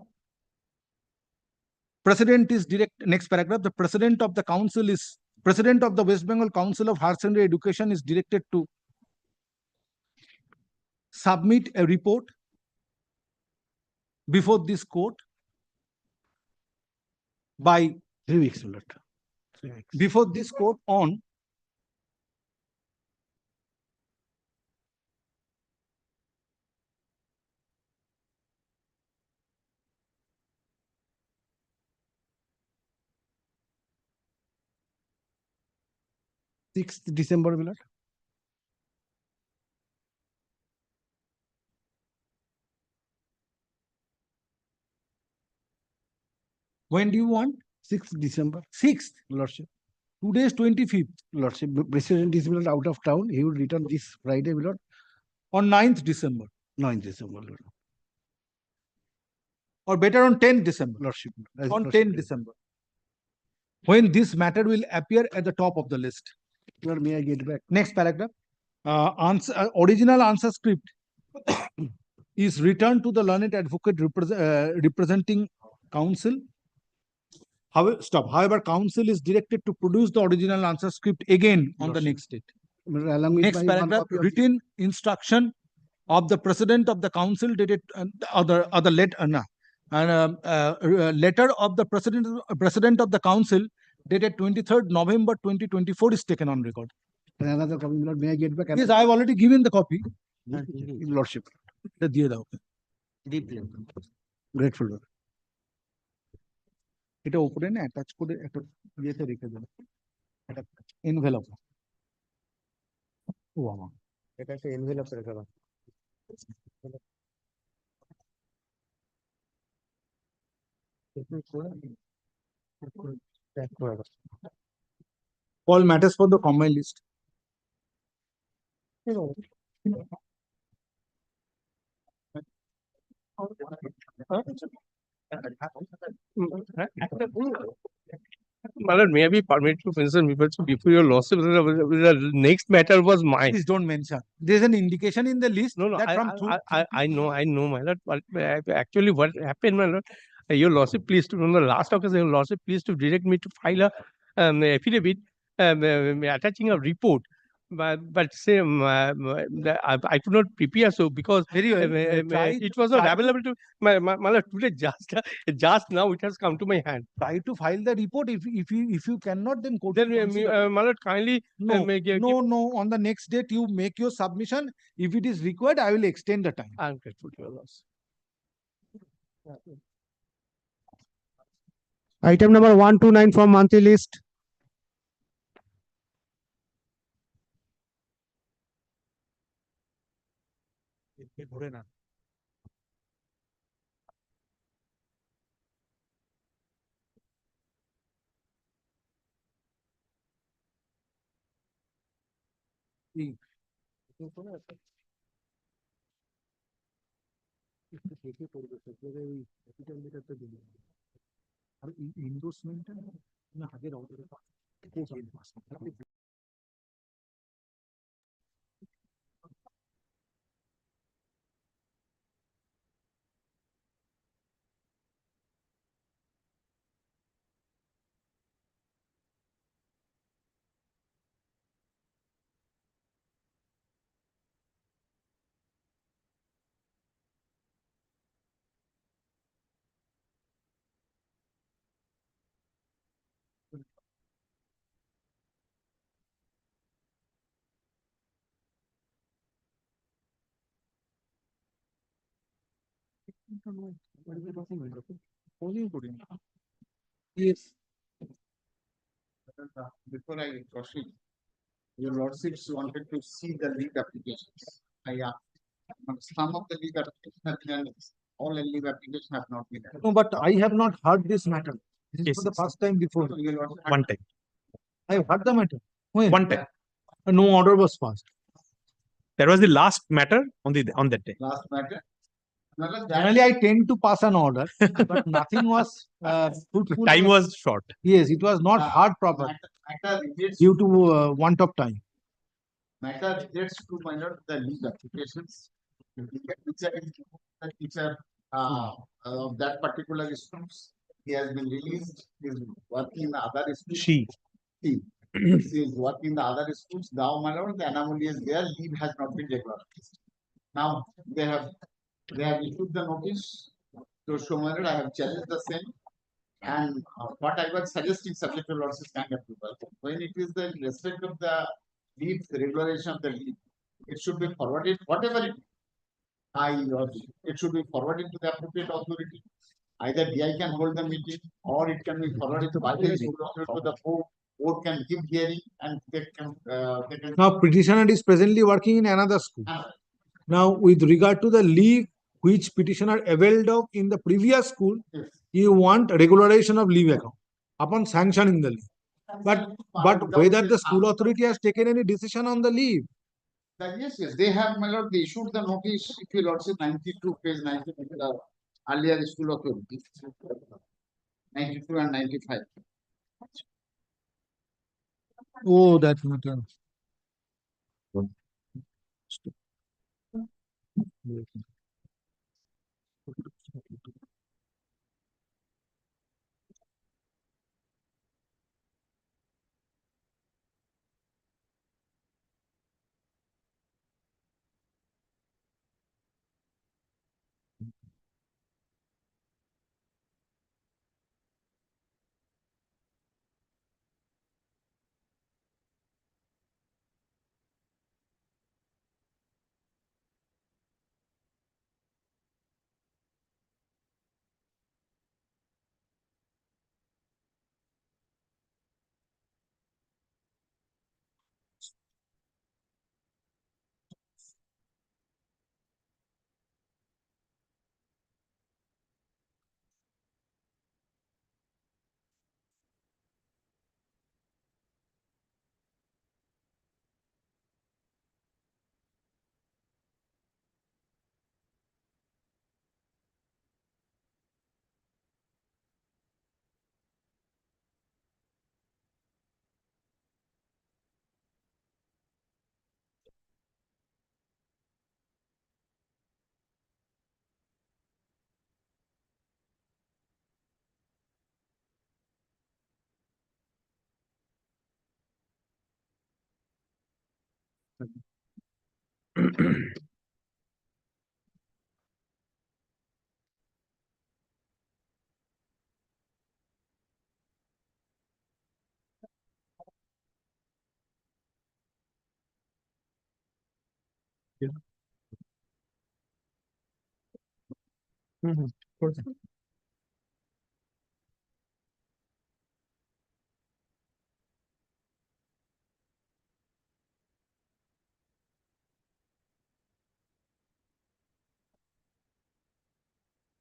President is next paragraph. The president of the West Bengal Council of Higher Secondary Education is directed to submit a report before this court by 3 weeks. Before this court on December, my lord. When do you want? 6th December. 6th, Lordship. Today is 25th. Lordship, President is out of town. He will return this Friday, my lord. On 9th December. 9th December, Lord. Or better on 10th December. Lordship. On 10th December. When this matter will appear at the top of the list. Lord, may I get back? Next paragraph. Original answer script is returned to the learned advocate representing counsel. However, counsel is directed to produce the original answer script again on the next date. Next paragraph. Written instruction of the president of the council dated letter of the president of the council dated 23rd November 2024 is taken on record. Another copy, Lord, may I get back? Yes, I have already given the copy. Lordship. Deeply. Grateful, Lord. এটা উপরে না attach করে একটা ইয়েতে রেখে দেন, একটা envelope. ও আমার এটা একটা এনভেলপ রেখে দাও। All matters for the combined list. Malad, may I be permitted to mention before your lawsuit, the next matter was mine. Please don't mention. There's an indication in the list. No, that I know, my lord. But actually, what happened, my lord? Your lordship pleased to, on the last occasion, your lordship pleased to direct me to file a affidavit attaching a report. But say I could not prepare so because it was not available to my lord today. Just now it has come to my hand. Try to file the report. If you cannot, then go. Then my lord kindly no. On the next date, you make your submission. If it is required, I will extend the time. I am grateful to your lordship. Item number 129 from monthly list. Yes. Before I proceed, your lordships wanted to see the leave applications. Some of the leave applications have been, all the leave applications have not been. No, but I have not heard this matter. This is for the first time before. One time. I have heard the matter. When? One time. No order was passed. That was the last matter on that day. Last matter. Generally, I tend to pass an order, but nothing was fruitful. Time was short. Yes, it was not heard properly Matter relates due to want of time. matter relates to find out the leave applications. The teacher of that particular schools, he has been released, he is working in the other schools. She is working in the other schools. Now, my lord, the anomaly is there, leave has not been regularized. Now, they have issued the notice to show my lord, I have challenged the same. And what I was suggesting, subject to lordship's kind approval, when it is the respect of the leave, the regularization of the leave, it should be forwarded, whatever it should be forwarded to the appropriate authority. Either DI can hold the meeting, or it can be forwarded by the to the court. Court can give hearing, and they can. Now, petitioner is presently working in another school. Now, with regard to the leave which petitioner availed of in the previous school, you want regularization of leave account upon sanctioning the leave. But whether the school authority has taken any decision on the leave. Yes, they have, my lord, they issued the notice, if you lordship, 92, page 92, earlier school authority, 92 and 95. Oh, that matter.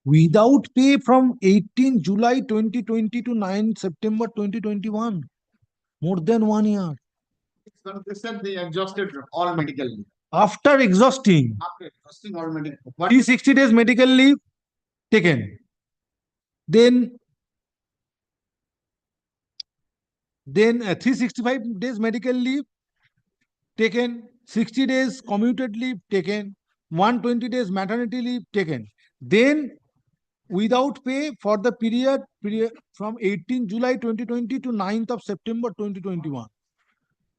without pay from 18 July 2020 to 9 September 2021. More than 1 year. They said they exhausted all medical leave. After exhausting, After exhausting all medical. 360 days medical leave taken. Then 365 days medical leave taken, 60 days commuted leave taken, 120 days maternity leave taken. Then without pay for the period from 18 July 2020 to 9th of September 2021.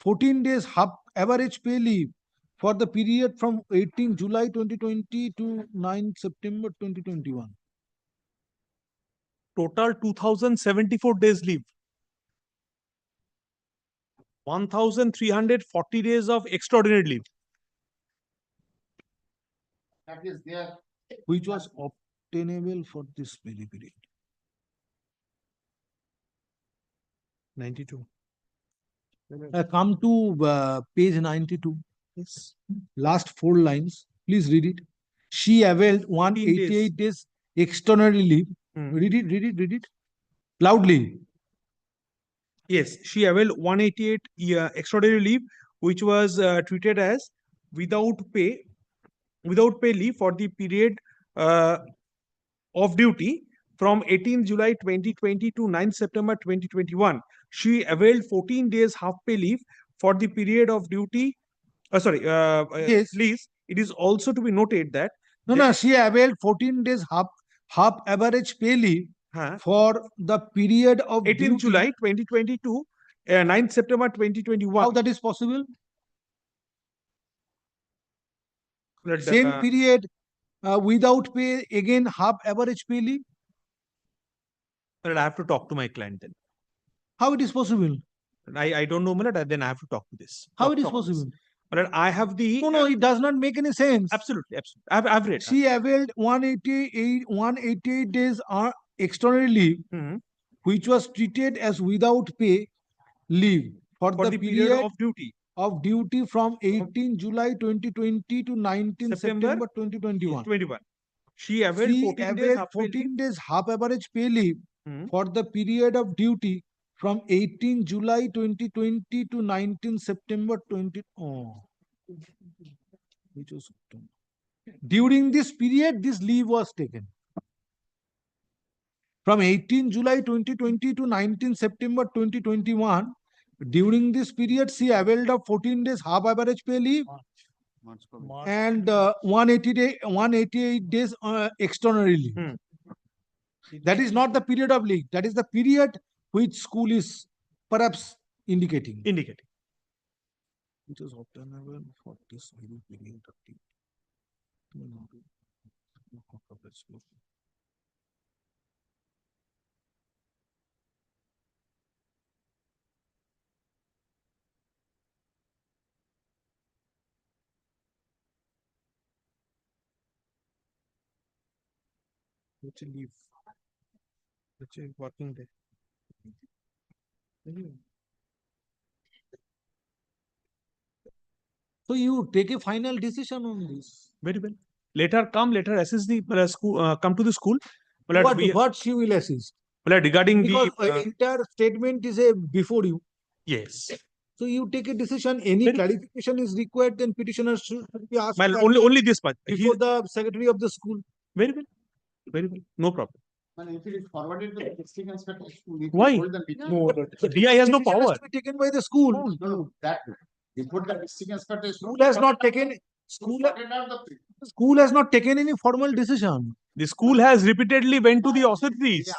14 days half average pay leave for the period from 18 July 2020 to 9 September 2021. Total 2074 days leave. 1340 days of extraordinary leave. That is there. Which was obtainable for this period. 92. Come to page 92. Yes. Last 4 lines. Please read it. She availed 188 days extraordinary leave. Read it. Loudly. Yes, she availed 188 extraordinary leave, which was treated as without pay leave for the period of duty from 18 July 2020 to 9 September 2021. She availed 14 days half pay leave for the period of duty. Yes. Leave. It is also to be noted that she availed 14 days half average pay leave for the period of 18 July 2022, 9 September 2021. How that is possible? But, Same period without pay, again half average pay leave. I have to talk to my client then. How it is possible? I don't know, then I have to talk to this. How it is possible? But I have the... No, it does not make any sense. Absolutely. I've read. She availed 188 days extraordinary leave, which was treated as without pay leave for the period of duty from 18 July 2020 to 19 September 2021. She availed 14 days half average pay leave for the period of duty from 18 July 2020 to 19 September 20. Which was September. During this period, this leave was taken. From 18 July 2020 to 19 September 2021, during this period, she availed of 14 days half average pay leave and 188 days extraordinary leave. That is not the period of leave. That is the period which school is perhaps indicating. Which is obtainable for this very period of time. Which leave? Which is working day? So you take a final decision on this. Very well. Later assess the school. Come to the school. What she will assist? Regarding because the entire statement is before you. Yes. So you take a decision. Any clarification is required, then petitioner should be asked. Only this part before the secretary of the school. Very well. No problem. And if it is forwarded to the district inspector, why? No, DI has no power. Has to be taken by the school. No, that before the district inspector. School has not taken. School has not taken any formal decision. The school has repeatedly went to the authorities.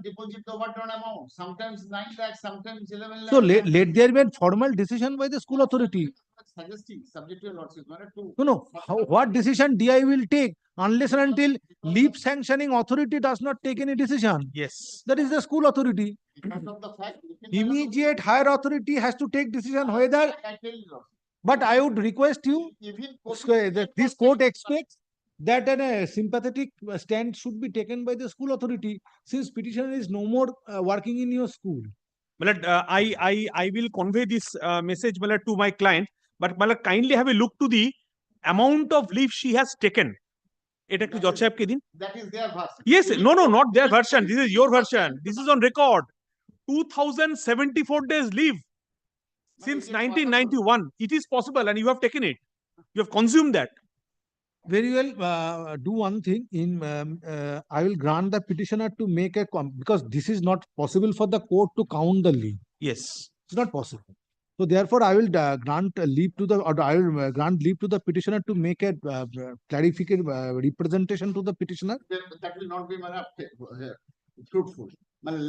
Deposit overdrawn amount. Sometimes 9 lakhs, sometimes 11 lakhs. So let there be a formal decision by the school authority. Suggesting subject to your lordship. No. What decision DI will take unless and until leave sanctioning authority does not take any decision. Yes. That is the school authority. Immediate higher authority has to take decision whether. But I would request you, this court expects that a sympathetic stand should be taken by the school authority since petitioner is no more working in your school. I will convey this message to my client, but kindly have a look to the amount of leave she has taken. এটা একটু জজ সাহেবকে দিন। That is their version. Yes, no, not their version. This is your version. This is on record. 2074 days leave since 1991. It is possible, and you have taken it. You have consumed that. Very well, do one thing I will grant the petitioner to make because this is not possible for the court to count the leave. Yes. It's not possible. So therefore, I will grant leave to the, or I will grant leave to the petitioner to make a clarification representation to the petitioner. That will not be fruitful.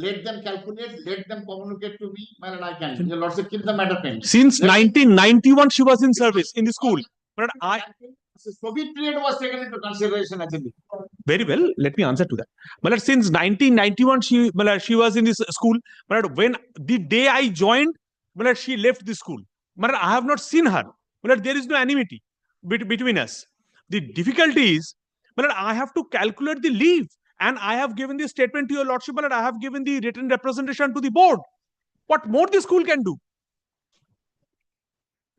Let them calculate, let them communicate to me, I can. Your lordship, keep the matter pending. Since 1991, she was in service in the school. But COVID period was taken into consideration actually. Very well, let me answer to that. But since 1991, she was in this school. But when the day I joined, she left the school. But I have not seen her. But there is no enmity between us. The difficulty is, but I have to calculate the leave, and I have given the statement to your lordship, but I have given the written representation to the board. What more the school can do?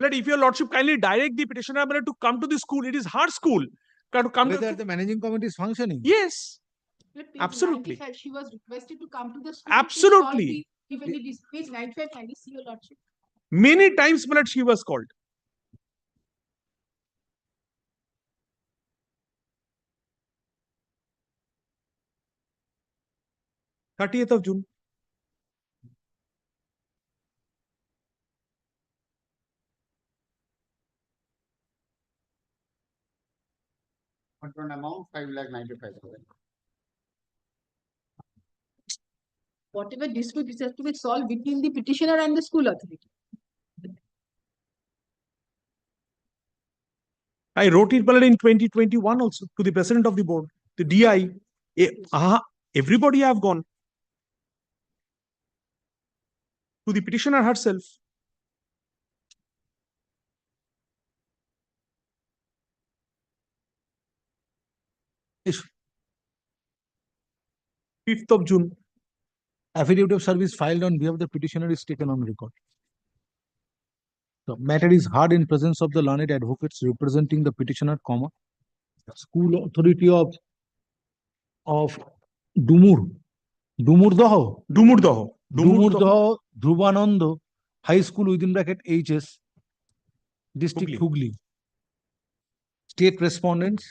But if your lordship kindly direct the petitioner to come to the school, it is her school. Whether the managing committee is functioning. Yes. Absolutely. She was requested to come to the school. Absolutely. Even it is page 95, can you see your lordship? Many times, she was called. Thirtieth of June. What an amount? 5,95,000. Whatever dispute, this has to be solved between the petitioner and the school authority. I wrote it in 2021 also to the president of the board, the DI. Everybody have gone to the petitioner herself. Yes. 5th of June. Affidavit of service filed on behalf of the petitioner is taken on record. The matter is heard in presence of the learned advocates representing the petitioner, school authority of Dumurdoho, Dhruvanando High School within bracket HS, District Hooghly, state respondents,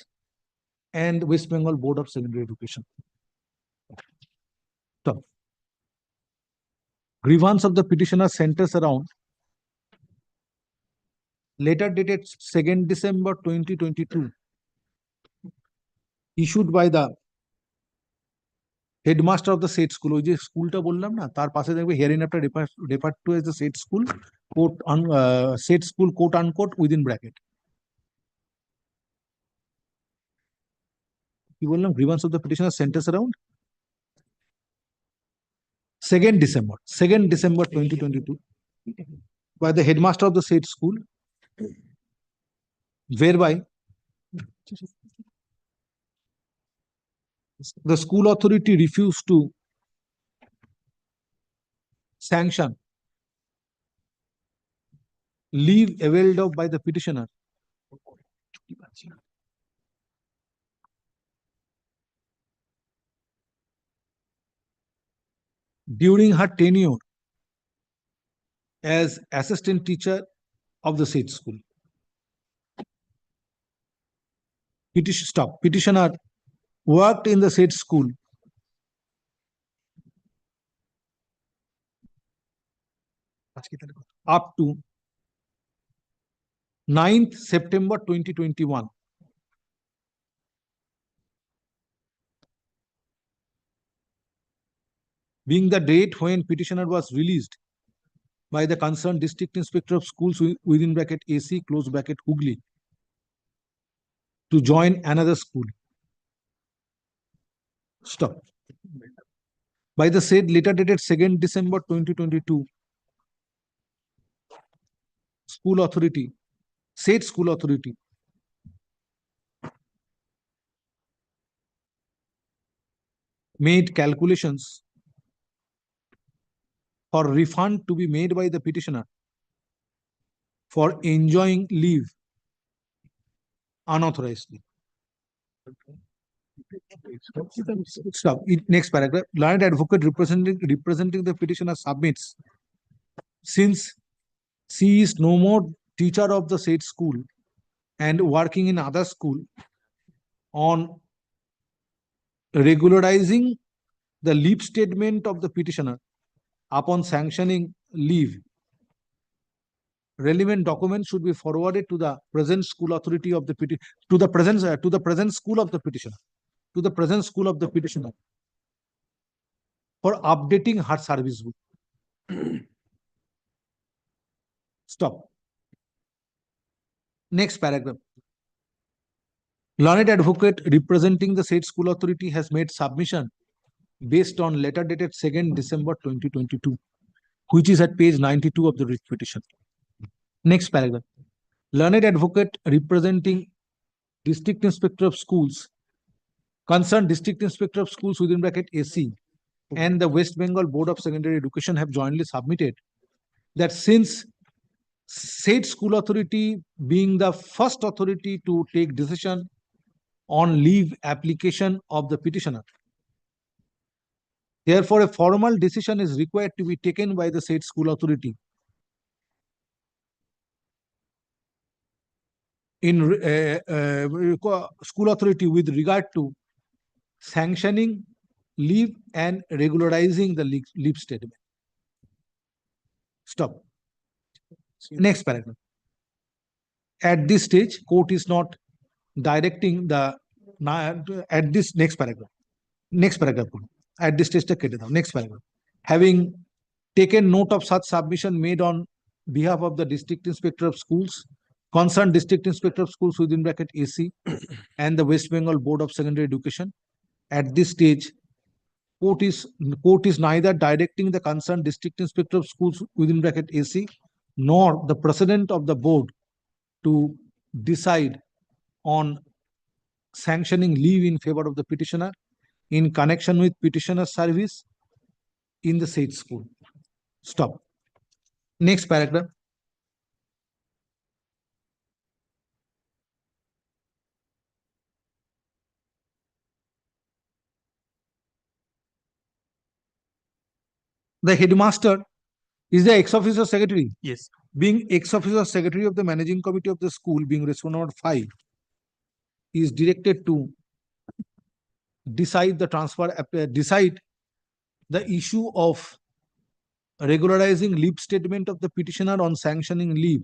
and West Bengal Board of Secondary Education. So, grievance of the petitioner centers around letter dated 2nd December 2022, issued by the headmaster of the said school. ওই যে স্কুলটা বললাম না, তার পাশে দেখবে herein after referred to as the said school, said school quote unquote within bracket. কি বললাম? Grievance of the petitioner centers around 2nd December 2022 by the headmaster of the said school, whereby the school authority refused to sanction leave availed of by the petitioner during her tenure as assistant teacher of the said school. Petitioner worked in the said school up to 9th September 2021. Being the date when petitioner was released by the concerned district inspector of schools within bracket AC close bracket Hooghly to join another school. Stop. By the said letter dated 2nd December 2022, said school authority made calculations for refund to be made by the petitioner for enjoying leave unauthorizedly. Stop. Next paragraph. Learned advocate representing the petitioner submits, since she is no more teacher of the said school and working in other school, on regularizing the leave statement of the petitioner upon sanctioning leave. Relevant documents should be forwarded to the present school authority of the to the present school of the petitioner, for updating her service book. Stop. Next paragraph. Learned advocate representing the said school authority has made submission based on letter dated 2nd December 2022, which is at page 92 of the writ petition. Next paragraph. Learned advocate representing District Inspector of Schools, concerned District Inspector of Schools within bracket AC, and the West Bengal Board of Secondary Education have jointly submitted that since said school authority being the first authority to take decision on leave application of the petitioner, therefore a formal decision is required to be taken by the said school authority with regard to sanctioning leave and regularizing the leave statement. Stop. Next paragraph. At this stage, court is not directing the at this next paragraph. At this stage, next paragraph. Having taken note of such submission made on behalf of the District Inspector of Schools, concerned District Inspector of Schools within bracket AC, and the West Bengal Board of Secondary Education, at this stage, court is neither directing the concerned District Inspector of Schools within bracket AC nor the president of the board to decide on sanctioning leave in favor of the petitioner in connection with petitioner's service in the said school. Stop. Next paragraph. The headmaster is the ex-officio secretary. Yes. Being ex-officio secretary of the managing committee of the school, being responsible number 5, is directed to decide the issue of regularizing leave statement of the petitioner on sanctioning leave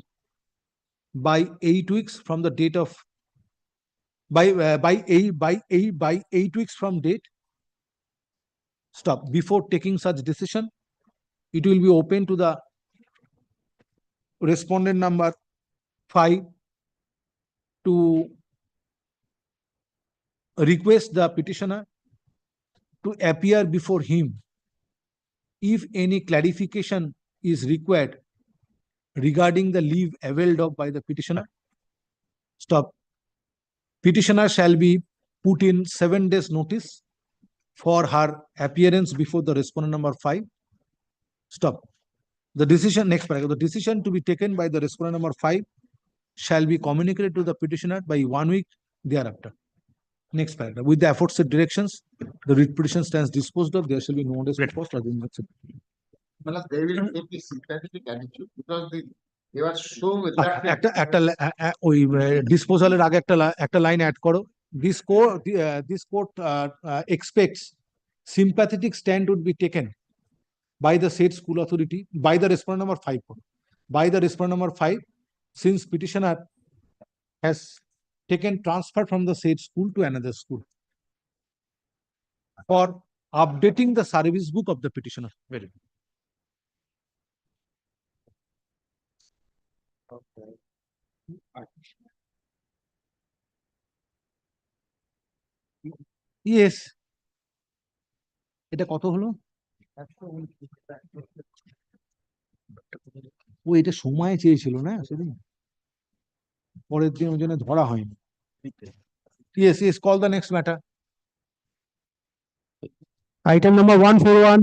by 8 weeks from the date of by 8 weeks from date. Stop. Before taking such decision, it will be open to the respondent number 5 to request the petitioner to appear before him if any clarification is required regarding the leave availed of by the petitioner. Stop. Petitioner shall be put in 7 days notice for her appearance before the respondent number 5. Stop. The decision, next paragraph, the decision to be taken by the respondent number 5 shall be communicated to the petitioner by 1 week thereafter. Next paragraph. With the aforesaid directions, the writ petition stands disposed of. There shall be no notice post. They will take the sympathetic attitude because they were so ডিসপোজালের আগে একটা line add করো. This court expects sympathetic stand would be taken by the said school authority by the respondent number 5. By the respondent number 5, since petitioner has taken transfer from the said school to another school for updating the service book of the petitioner. Very good. Yes. এটা কত হলো? ও এটা সময় চেয়েছিল না সেদিন, পরের দিন ওই জন্য ধরা হয়নি। Yes, yes, call the next matter. Item number 141.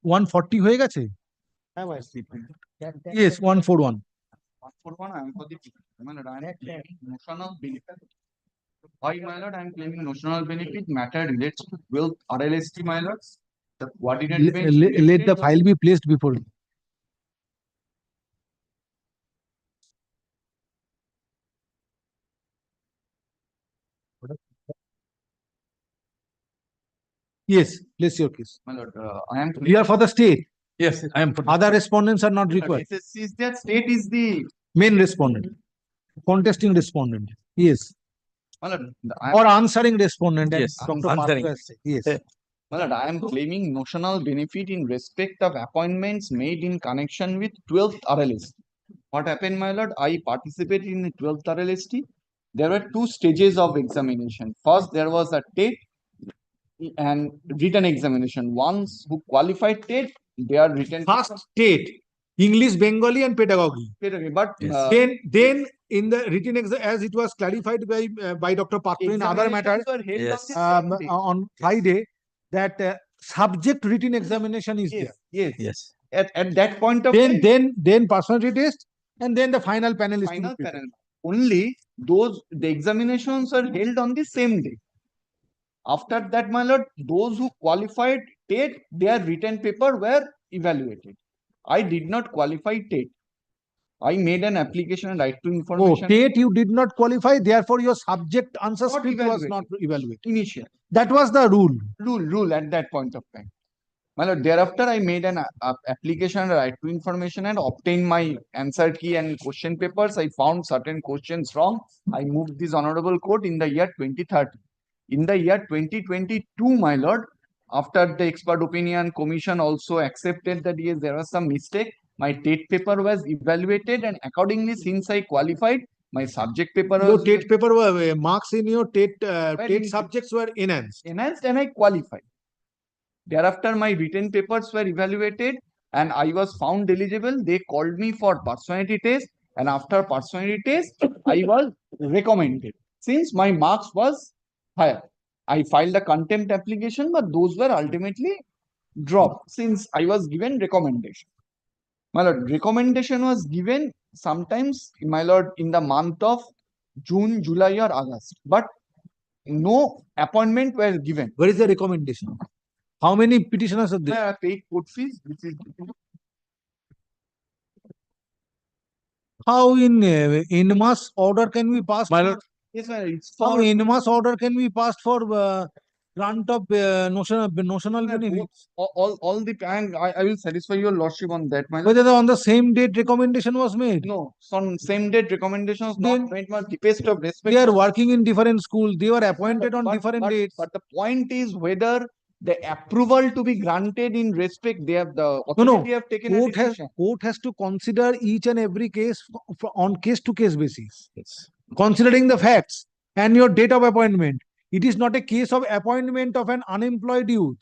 140 হয়ে গেছে? Yes, 141. 141, I am for the motion of bill. Why, my lord, I am claiming notional benefit matter relates to 12th RLST, my lord. The coordinate bench Let the file be placed before. Yes, place your case. My lord, I am. We are for the state. Yes, I am. Other respondents are not required. SSC is that state is the. Main respondent, contesting respondent. Yes. My lord, Or answering respondent. Yes, Dr. answering. Partha has said. Yes. My lord, I am claiming notional benefit in respect of appointments made in connection with 12th RLST. What happened, my lord? I participated in the 12th RLST. There were two stages of examination. First, there was a TET and written examination. Ones who qualified TET, they are written. First TET, English, Bengali, and pedagogy. But Then in the written exam, as it was clarified by Dr. Partha in other matter, on Friday, that subject written examination is there. Yes. At that point of time, then personality test, and then the final panel is final panel. Only the examinations are held on the same day. After that, my lord, those who qualified TET, their written paper were evaluated. I did not qualify TET. I made an application and right to information. Oh, TET you did not qualify, therefore your subject answer script was not evaluated. Initial. That was the rule. Rule at that point of time. My lord, thereafter I made an application and right to information and obtained my answer key and question papers. I found certain questions wrong. I moved this honorable court in the year 2030. In the year 2022, my lord, after the expert opinion commission also accepted that yes, there was some mistake, my TET paper was evaluated and accordingly, since I qualified, my subject paper Your was TET paper were marks in your TET subjects were enhanced. Enhanced and I qualified. Thereafter, my written papers were evaluated and I was found eligible. They called me for personality test, and after personality test, I was recommended. Since my marks was higher, I filed a contempt application, but those were ultimately dropped since I was given recommendation. My lord, recommendation was given sometimes, my lord, in the month of June, July, or August, but no appointment were given. Where is the recommendation? How many petitioners are there? I paid court fees. How in mass order can we pass? Yes, sir. It's How for in mass order can we pass for grant of notional benefits? all the and I will satisfy your lordship on that. My Whether on the same date recommendation was made? no, on same date recommendations not made. My deepest of respect. They are working in different schools. They were appointed on different dates. But the point is whether the approval to be granted in respect, they have the authority have taken a decision. Court has to consider each and every case on case to case basis. Yes. Considering the facts and your date of appointment. It is not a case of appointment of an unemployed youth.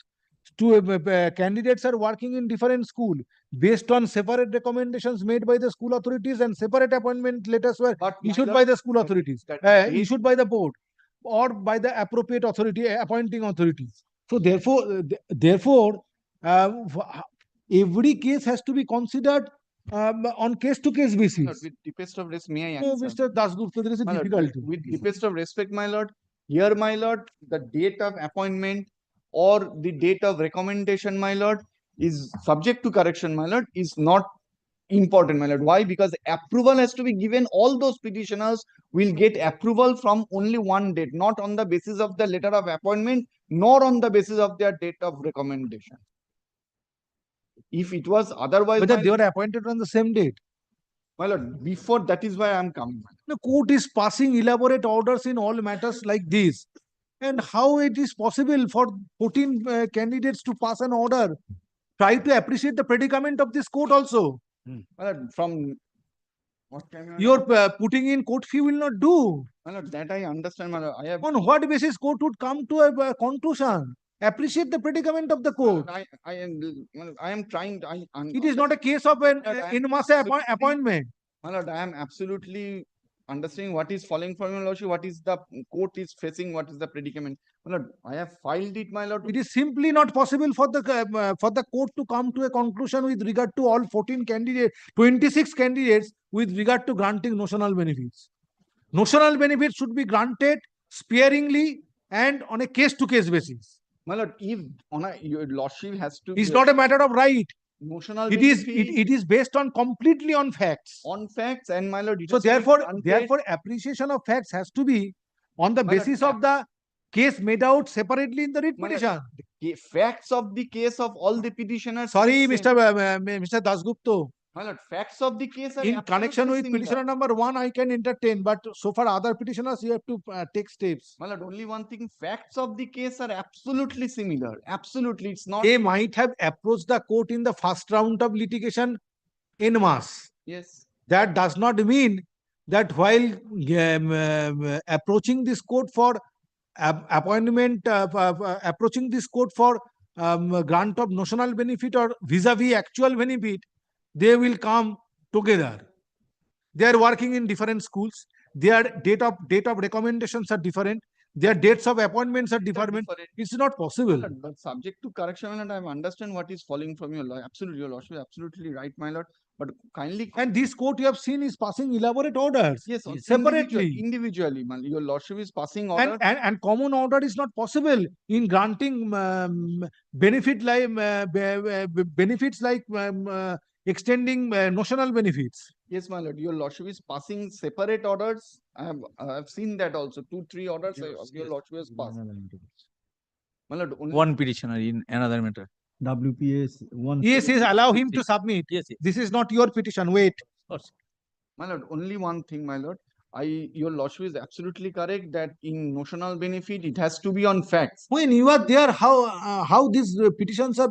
Candidates are working in different school based on separate recommendations made by the school authorities, and separate appointment letters were issued by the school authorities, issued by the board or by the appropriate authority, appointing authorities. So therefore, every case has to be considered on case-to-case basis. With deepest of respect, may I So, answer? Mr. Dasgupta, there is a My lord, difficulty. with deepest of respect, my lord, here, my lord, the date of appointment or the date of recommendation, my lord, is subject to correction, my lord, is not important, my lord. Why? Because approval has to be given. All those petitioners will get approval from only one date, not on the basis of the letter of appointment, nor on the basis of their date of recommendation. If it was otherwise, Whether they were appointed on the same date. My lord, before that is why I am coming. The court is passing elaborate orders in all matters like this. And how it is possible for 14 candidates to pass an order? Try to appreciate the predicament of this court also. From what can Your putting in court fee will not do. My lord, that I understand, my lord. I have on what basis court would come to a conclusion? Appreciate the predicament of the court. I am trying. It is not a case of an in mass appointment. My lord, I am absolutely understanding what is falling from your lordship, what is the court is facing, what is the predicament. My lord, I have filed it, my lord. It is simply not possible for the court to come to a conclusion with regard to all 14 candidates, 26 candidates with regard to granting notional benefits. Notional benefits should be granted sparingly and on a case-to-case basis. My lord, if on a, your lordship has to. It's not a matter of right. Notional It is, benefit it is based on completely on facts. on facts, and my lord. it So has to be therefore, granted. appreciation of facts has to be on the My lord, basis of the case made out separately in the writ my lord, petition. the facts of the case of all the petitioners. Sorry, is same. Mr. Dasgupta. My lord, facts of the case are In connection absolutely with similar. petitioner number 1, I can entertain, but so far other petitioners, you have to take steps. My lord, only one thing, facts of the case are absolutely similar. Absolutely, it's not. They might have approached the court in the first round of litigation en masse. Yes. That does not mean that while approaching this court for appointment, approaching this court for grant of notional benefit or vis-a-vis actual benefit, they will come together. They are working in different schools. Their date of recommendations are different. Their dates of appointments are different. It's not possible. But subject to correction, and I understand what is falling from your law. Absolutely, your lordship is absolutely right, my lord. But kindly. And this court you have seen is passing elaborate orders. Yes, separately. Individually, your lordship is passing order. And common order is not possible in granting benefits like extending notional benefits. Yes, my lord, your lordship is passing separate orders. I have seen that also. 2-3 orders your lordship has passed. My lord, only One petitioner in another matter. WPS 1. Yes, allow him to submit. Yes. This is not your petition. Wait. My lord, only one thing, my lord. Your lordship is absolutely correct that in notional benefit it has to be on facts. When you are there, how these petitions are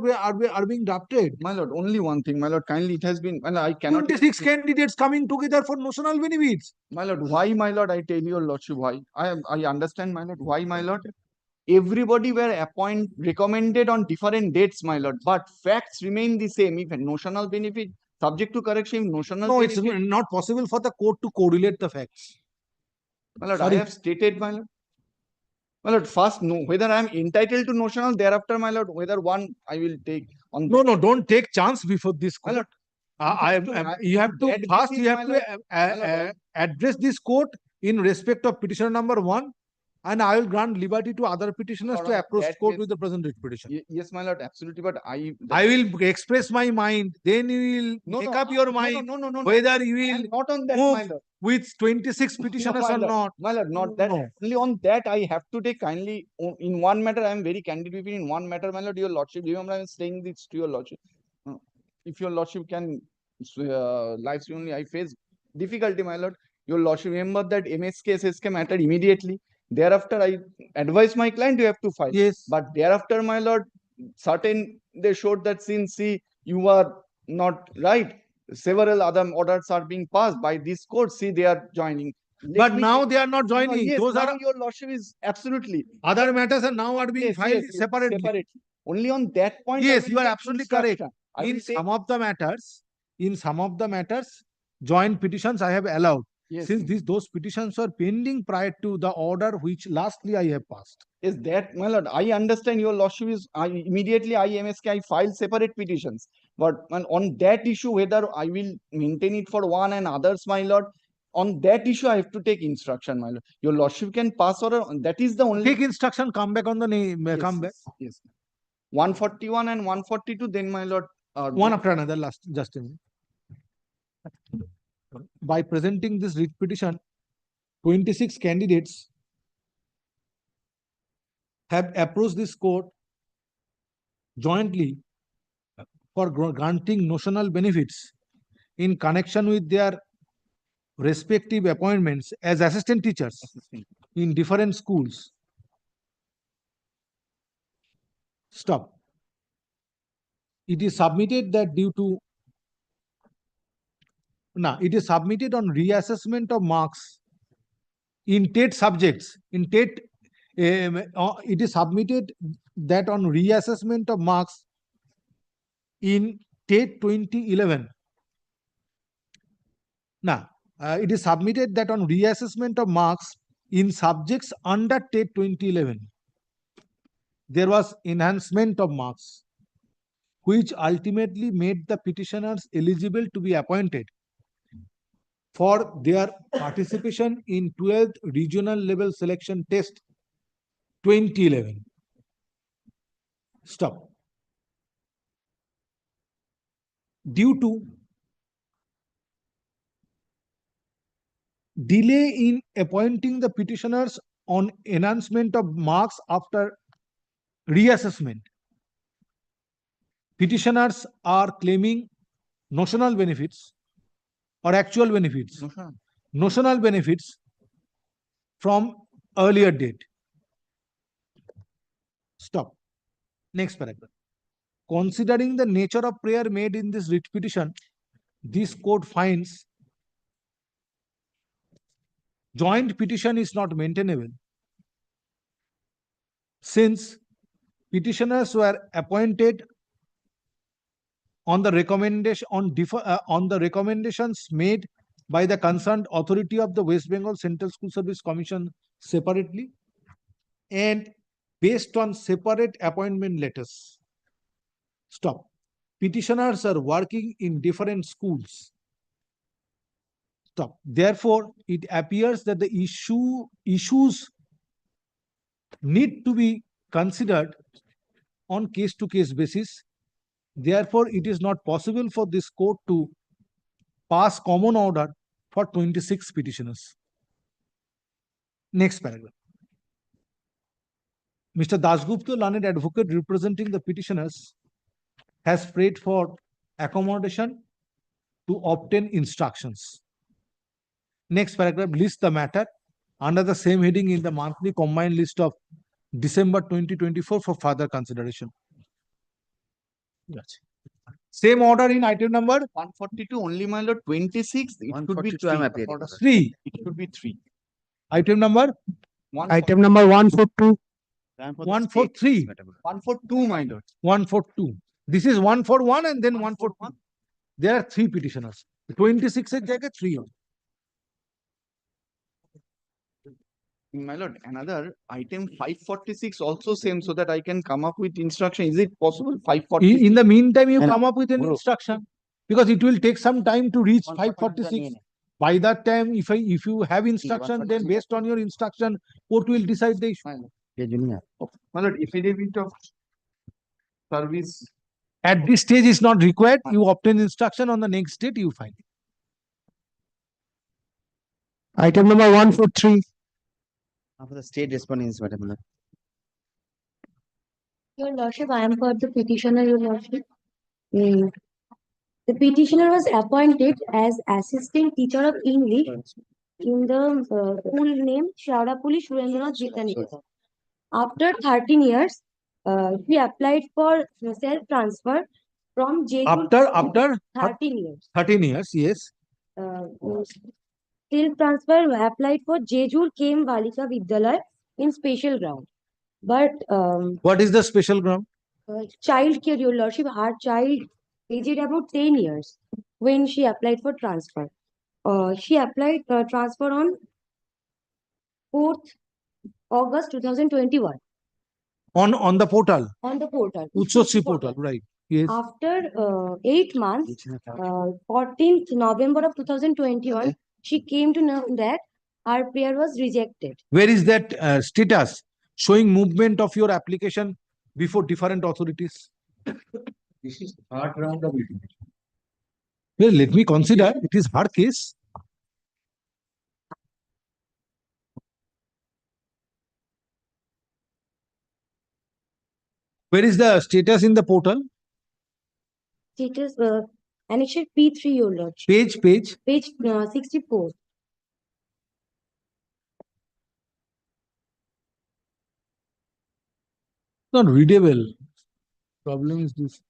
being drafted? My lord, only one thing, my lord. Kindly, it has been. Well, I cannot. 26 candidates coming together for notional benefits. My lord, why, my lord? I tell your lordship why. I understand, my lord. Why, my lord? Everybody were recommended on different dates, my lord. But facts remain the same. If a notional benefit subject to correction, notional. No, benefit, it's not possible for the court to correlate the facts. My lord, Sorry. I have stated, my lord. My lord, first, no, whether I am entitled to notional, thereafter, my lord, whether one I will take on. No, don't take chance before this court. My lord, you have to first, you have to address this court in respect of petitioner number 1, and I will grant liberty to other petitioners to approach court with the present writ petition. Yes, my lord, absolutely. But I will express my mind. Then you will make up your mind whether you will not on that, move my lord. with 26 petitioners or not. My lord, not that. Only on that I have to take kindly. In one matter, I am very candid with you. In one matter, my lord, your lordship. Remember, I am saying this to your lordship. If your lordship can live stream only, I face difficulty, my lord. Your lordship, remember that MSK, SSK matter immediately. Thereafter, I advise my client you have to file. Yes. But thereafter, my lord, certain they showed that since you are not right, several other orders are being passed by this court. See, they are joining. But now they are not joining. Yes, Those now are your lordship is absolutely. Other matters are now being filed separately. Only on that point. Yes, you are absolutely correct. In some of the matters, joint petitions I have allowed. Yes. Since those petitions are pending prior to the order which lastly I have passed. Is that, my lord, I understand your lordship is, immediately MSK, I file separate petitions. But on that issue, whether I will maintain it for one and others, my lord, on that issue, I have to take instruction, my lord. Your lordship can pass order. That is the only. Take instruction, come back on the name, Yes, come back. Yes. 141 and 142, then my lord. One after another, just a minute. By presenting this writ petition, 26 candidates have approached this court jointly for granting notional benefits in connection with their respective appointments as assistant teachers in different schools. Stop. It is submitted that due to it is submitted on reassessment of marks in TET subjects. In TET, it is submitted that on reassessment of marks in TET 2011. It is submitted that on reassessment of marks in subjects under TET 2011, there was enhancement of marks, which ultimately made the petitioners eligible to be appointed for their participation in 12th regional level selection test 2011. Stop. Due to delay in appointing the petitioners on enhancement of marks after reassessment, petitioners are claiming notional benefits or actual benefits, notional benefits from earlier date. Stop. Next paragraph. Considering the nature of prayer made in this writ petition, this court finds joint petition is not maintainable since petitioners were appointed on the recommendation on the recommendations made by the concerned authority of the West Bengal Central School Service Commission separately and based on separate appointment letters. Stop. Petitioners are working in different schools. Stop. Therefore, it appears that the issues need to be considered on case-to-case basis. Therefore, it is not possible for this court to pass common order for 26 petitioners. Next paragraph. Mr. Dasgupta, learned advocate representing the petitioners, has prayed for accommodation to obtain instructions. Next paragraph lists the matter under the same heading in the monthly combined list of December 2024 for further consideration. Yes. Same order in item number 142 only, my lord. 26. It should be 142 I am 3. appearing. 3. It should be 3. Item number? Item number 142. 143. 142, my lord. 142. This is 141 and then 141. There are 3 petitioners. 26 is 3. My lord, another item 546 also same, so that I can come up with instruction. Is it possible? 546. In the meantime, you come up with an instruction because it will take some time to reach 546. By that time, if you have instruction, then based on your instruction, court will decide the issue. My lord, affidavit of service. At this stage is not required. You obtain instruction on the next date, you find it. Item number 143. After the state respondents, Madam. Your Lordship, I am for the petitioner, Your Lordship. The petitioner was appointed as assistant teacher of English in the school named Shaurapuli Surendranath Jitaniketa. After 13 years, she applied for self-transfer from Jeju. After 13 years. 13 years, yes. Self-transfer applied for Jejur Kem Balika Vidyalaya in special ground. But what is the special ground? Child care, Your Lordship, our child aged about 10 years when she applied for transfer. She applied transfer on 4th August 2021. On the portal? On the portal. Utsoshi portal, right. Yes. After 8 months, 14th November of 2021, she came to know that our prayer was rejected. Where is that status showing movement of your application before different authorities? This is third round of litigation. Well, let me consider it is her case. Where is the status in the portal? Status annexure P3, Your Lordship. Page. Page 64. Not readable. Problem is this.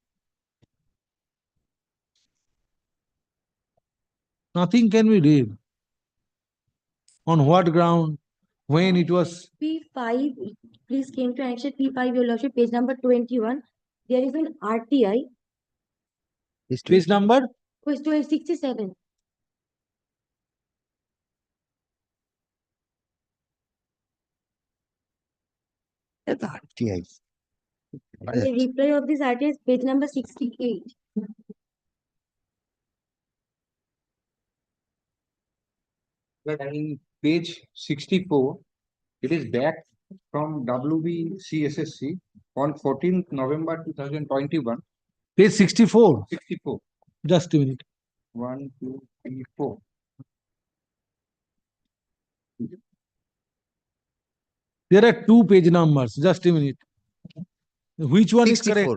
Nothing can be read. On what ground? When it was? P5, please came to annexure P5, Your Lordship, page number 21. There is an RTI. Page number? Page 67. That's RTI. The reply of this RTI is page number 68. In page 64, it is back from WBCSSC on 14th November 2021. Page 64. 64. Just a minute. 1, 2, 3, 4. There are two page numbers. Just a minute. Which one is correct?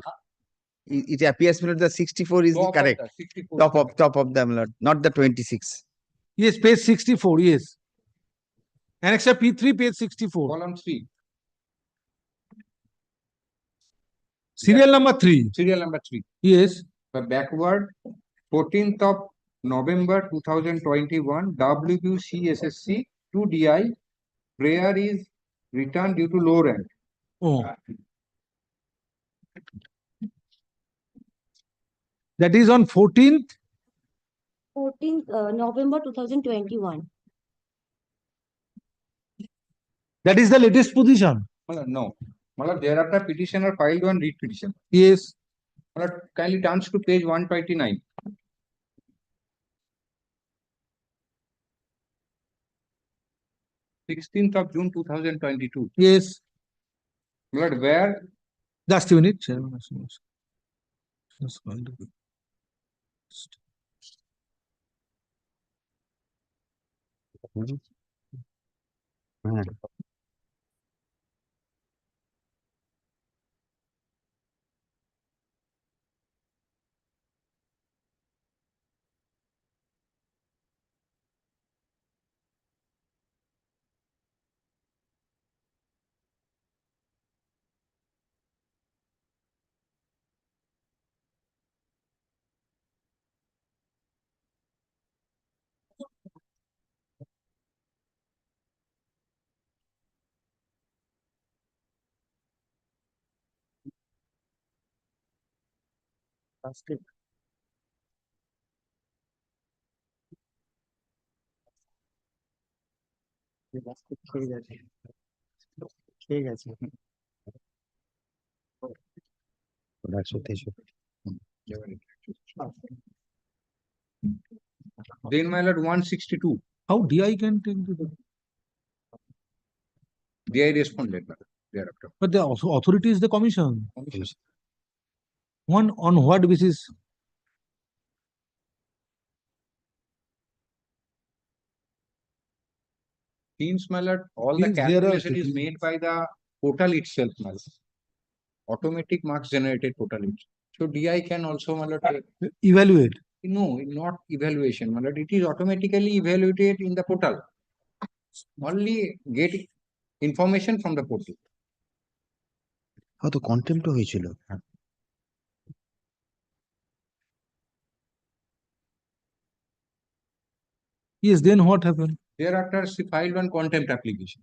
It appears that the 64 is the Top of correct. the 64. Top of the Milord, not the 26. Yes, page 64. Yes. Annexure P3, page 64. Column 3. Serial number 3. Serial number 3. Yes. The backward 14th of November 2021 WBCSSC 2DI prayer is returned due to low rank. Oh. That is on 14th. 14th November 2021. That is the latest position. No. Thereafter petitioner filed one read petition. Yes. Kindly turns to page 129. Sixteenth of June 2022. Yes. Where? Just a minute. Then my lord 162. How DI can take the DI responded thereafter. But the authority is the commission. On what basis? Since my lord, all the Means there are calculation is made by the portal itself, my lord. Automatic marks generated portal itself. So DI can also, my lord, Evaluate. no, not evaluation, my lord. It is automatically evaluated in the portal. Only get information from the portal. তো contempt হয়েছিল Yes, then what happened? Thereafter, she filed one contempt application.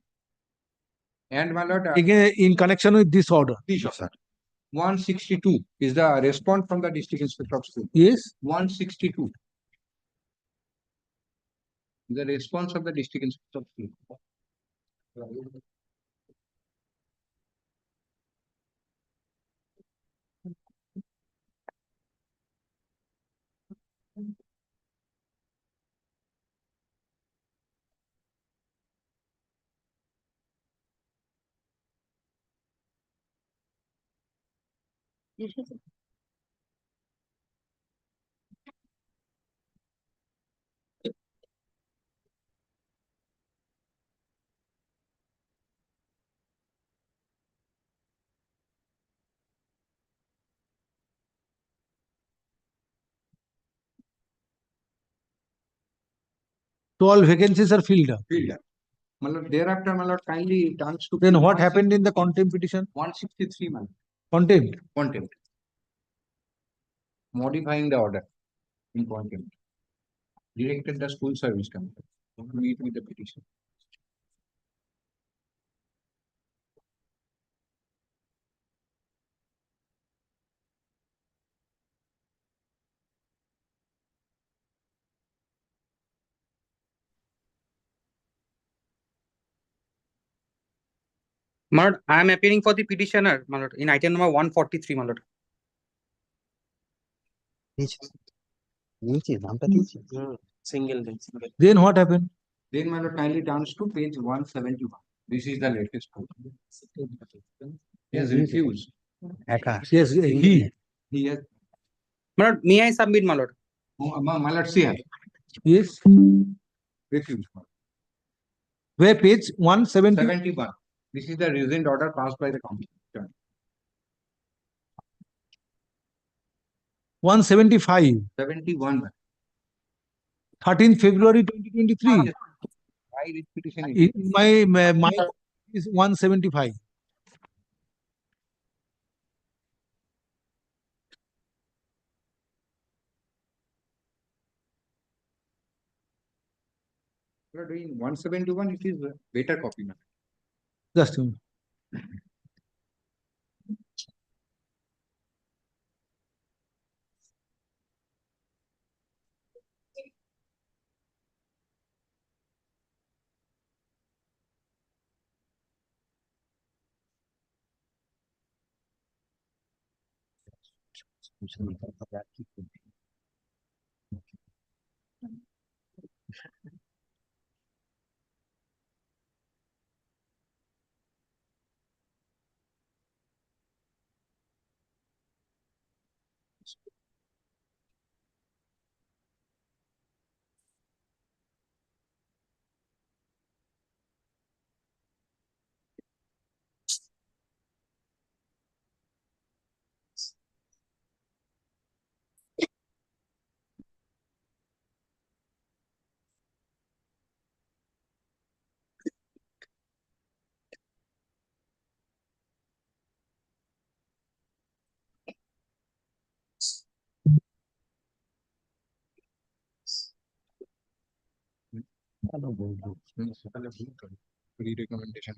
And my lord, Again, in connection with this order. this order. 162 is the response from the district inspector of school. Yes. 162. The response of the district inspector of school. All vacancies are filled up. Filled up. Thereafter, my lord, kindly turns to. Then what happened in the contempt petition? 163, my lord. Contempt. Contempt. Modifying the order in contempt. Directed the school service committee to meet with the petition. My lord, I am appearing for the petitioner, my lord, in item number 143, my lord. Single. Then what happened? Then my lord kindly turns to page 171. This is the latest one. He has refused. Yes, he. He has. My lord, may I submit, my lord? My lord, see here. Yes. Refused. Where page 170? 71. This is the recent order passed by the commission. 175. 71. 13th February 2023. I read petition. My mind is 175. You are doing 171, it is a better copy. Just a minute. Recommendation.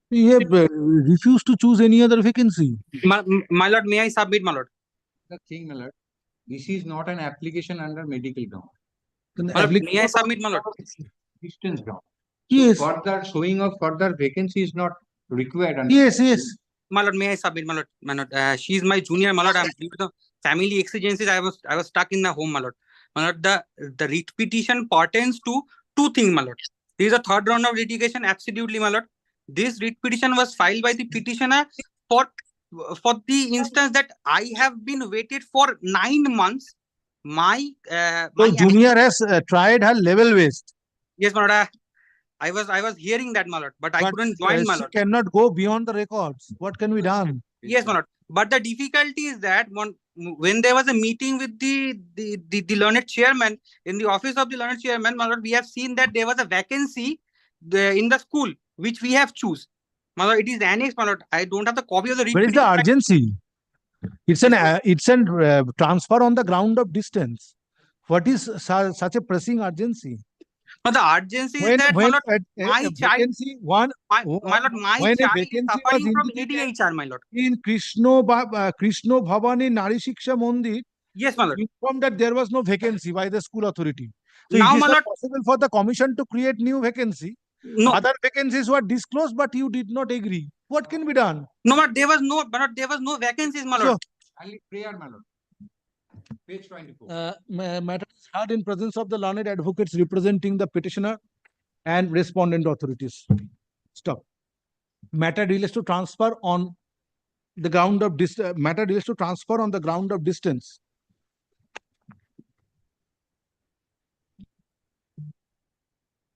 He have refused to choose any other vacancy. My lord, may I submit, my lord? The thing, my lord, this is not an application under medical ground. Then My lord, may I submit, my lord? Distance ground. Yes. Further showing of further vacancy is not required. Under Yes, yes. My lord, may I submit, my lord? My lord, she is my junior, my lord. I'm due to the family exigencies. I was stuck in the home, my lord. My lord, the writ petition pertains to two things, my lord. This is a third round of litigation, absolutely, my lord. This writ petition was filed by the petitioner for the instance that I have been waited for 9 months. So junior has tried her level best. Yes, my lord. I was hearing that, my lord, but I couldn't join, my she lord. cannot go beyond the records. What can be done? Yes, my lord. But the difficulty is that when there was a meeting with the learned chairman in the office of the learned chairman, my lord, we have seen that there was a vacancy in the school which we have choose. My lord, it is annexed, my lord. I don't have the copy of the. Where is the urgency? It's an transfer on the ground of distance. What is such a pressing urgency? No, the urgency is When that, my lord, my a child, vacancy my lord, my when a child is vacancy was suffering from indicated ADHR, my lord. in Krishno Bhavani Nari Shiksha Mandir, Yes, my lord. informed that there was no vacancy by the school authority. So Now, it is my not lord, possible for the commission to create new vacancy. No. Other vacancies were disclosed, but you did not agree. What can be done? No, but there was no, but there was no vacancies, my lord. Only prayer, my lord. Page 24. Matter is heard in presence of the learned advocates representing the petitioner and respondent authorities. Stop. Matter relates to transfer on the ground of matter relates to transfer on the ground of distance.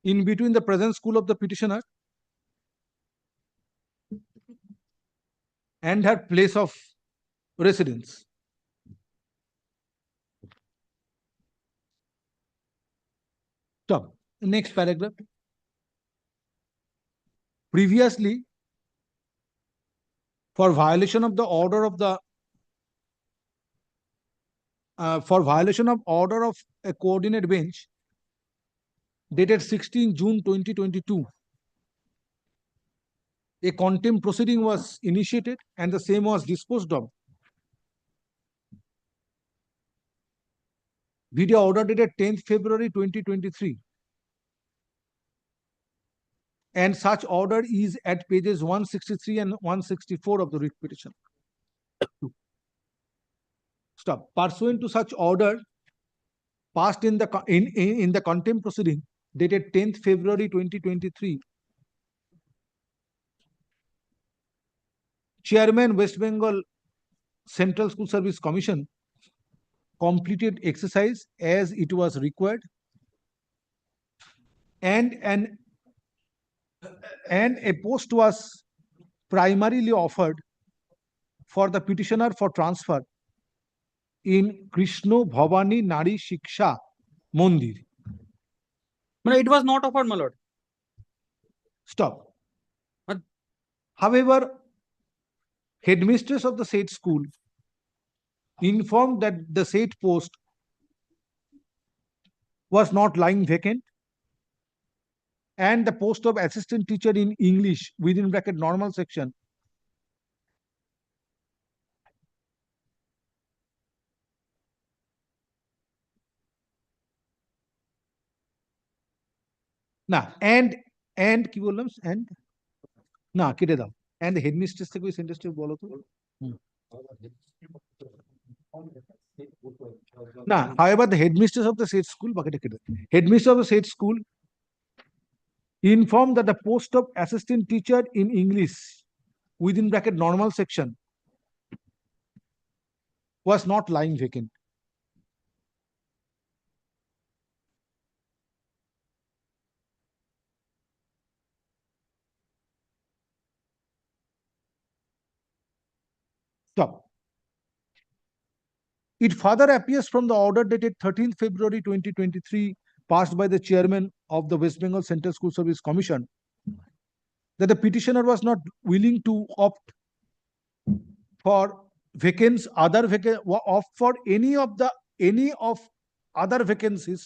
In between the present school of the petitioner and her place of residence. Stop. Next paragraph. Previously, for violation of the order of the for violation of order of a coordinate bench dated 16 June 2022, a contempt proceeding was initiated and the same was disposed of. Video order dated 10th February 2023. And such order is at pages 163 and 164 of the writ petition. Stop. Pursuant to such order passed in the contempt proceeding dated 10th February 2023, Chairman West Bengal Central School Service Commission completed exercise as it was required, and a post was primarily offered for the petitioner for transfer in Krishna Bhavani Nari Shiksha Mandir. It was not offered, my lord. Stop. However, headmistress of the said school informed that the said post was not lying vacant, and the post of assistant teacher in English within bracket normal section না and কি বললাম and না কেটে দাও and the headmistress থেকে ওই সেন্টেন্সটা বলো তো না however the headmistress of the said school বাকিটা কেটে headmistress of the said school informed that the post of assistant teacher in English within bracket normal section was not lying vacant. Stop. It further appears from the order dated 13th February 2023 passed by the chairman of the West Bengal Central School Service Commission that the petitioner was not willing to opt for any of other vacancies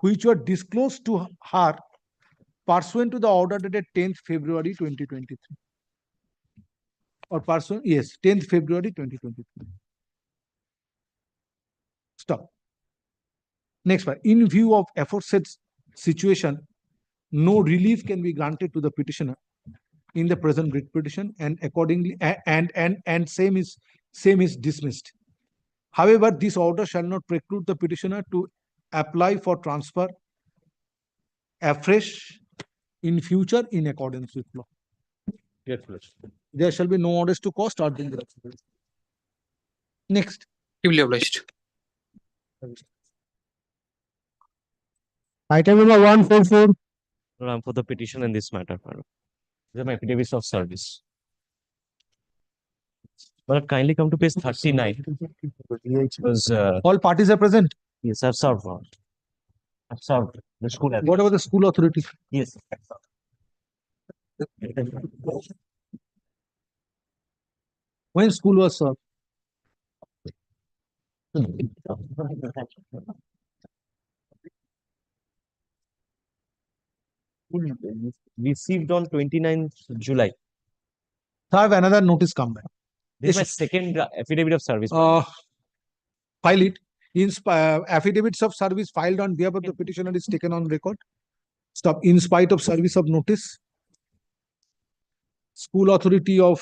which were disclosed to her pursuant to the order dated 10th February 2023. Or pursuant, yes, 10th February 2023. Stop. Next one. In view of aforesaid situation, no relief can be granted to the petitioner in the present writ petition, and accordingly, and same is dismissed. However, this order shall not preclude the petitioner to apply for transfer afresh in future in accordance with law. Yes, please. There shall be no orders to cost or danger. Next. Obliged. Item number 144. I'm for the petition in this matter. These are my affidavits of service. But kindly come to page 39. Because, all parties are present. Yes, I've served. I've served the school. What about the school authority? Yes. When school was served? Received on 29th July. Have another notice come back. This is my second affidavit of service. File it. Affidavits of service filed on behalf of the petitioner is taken on record. Stop. In spite of service of notice, school authority of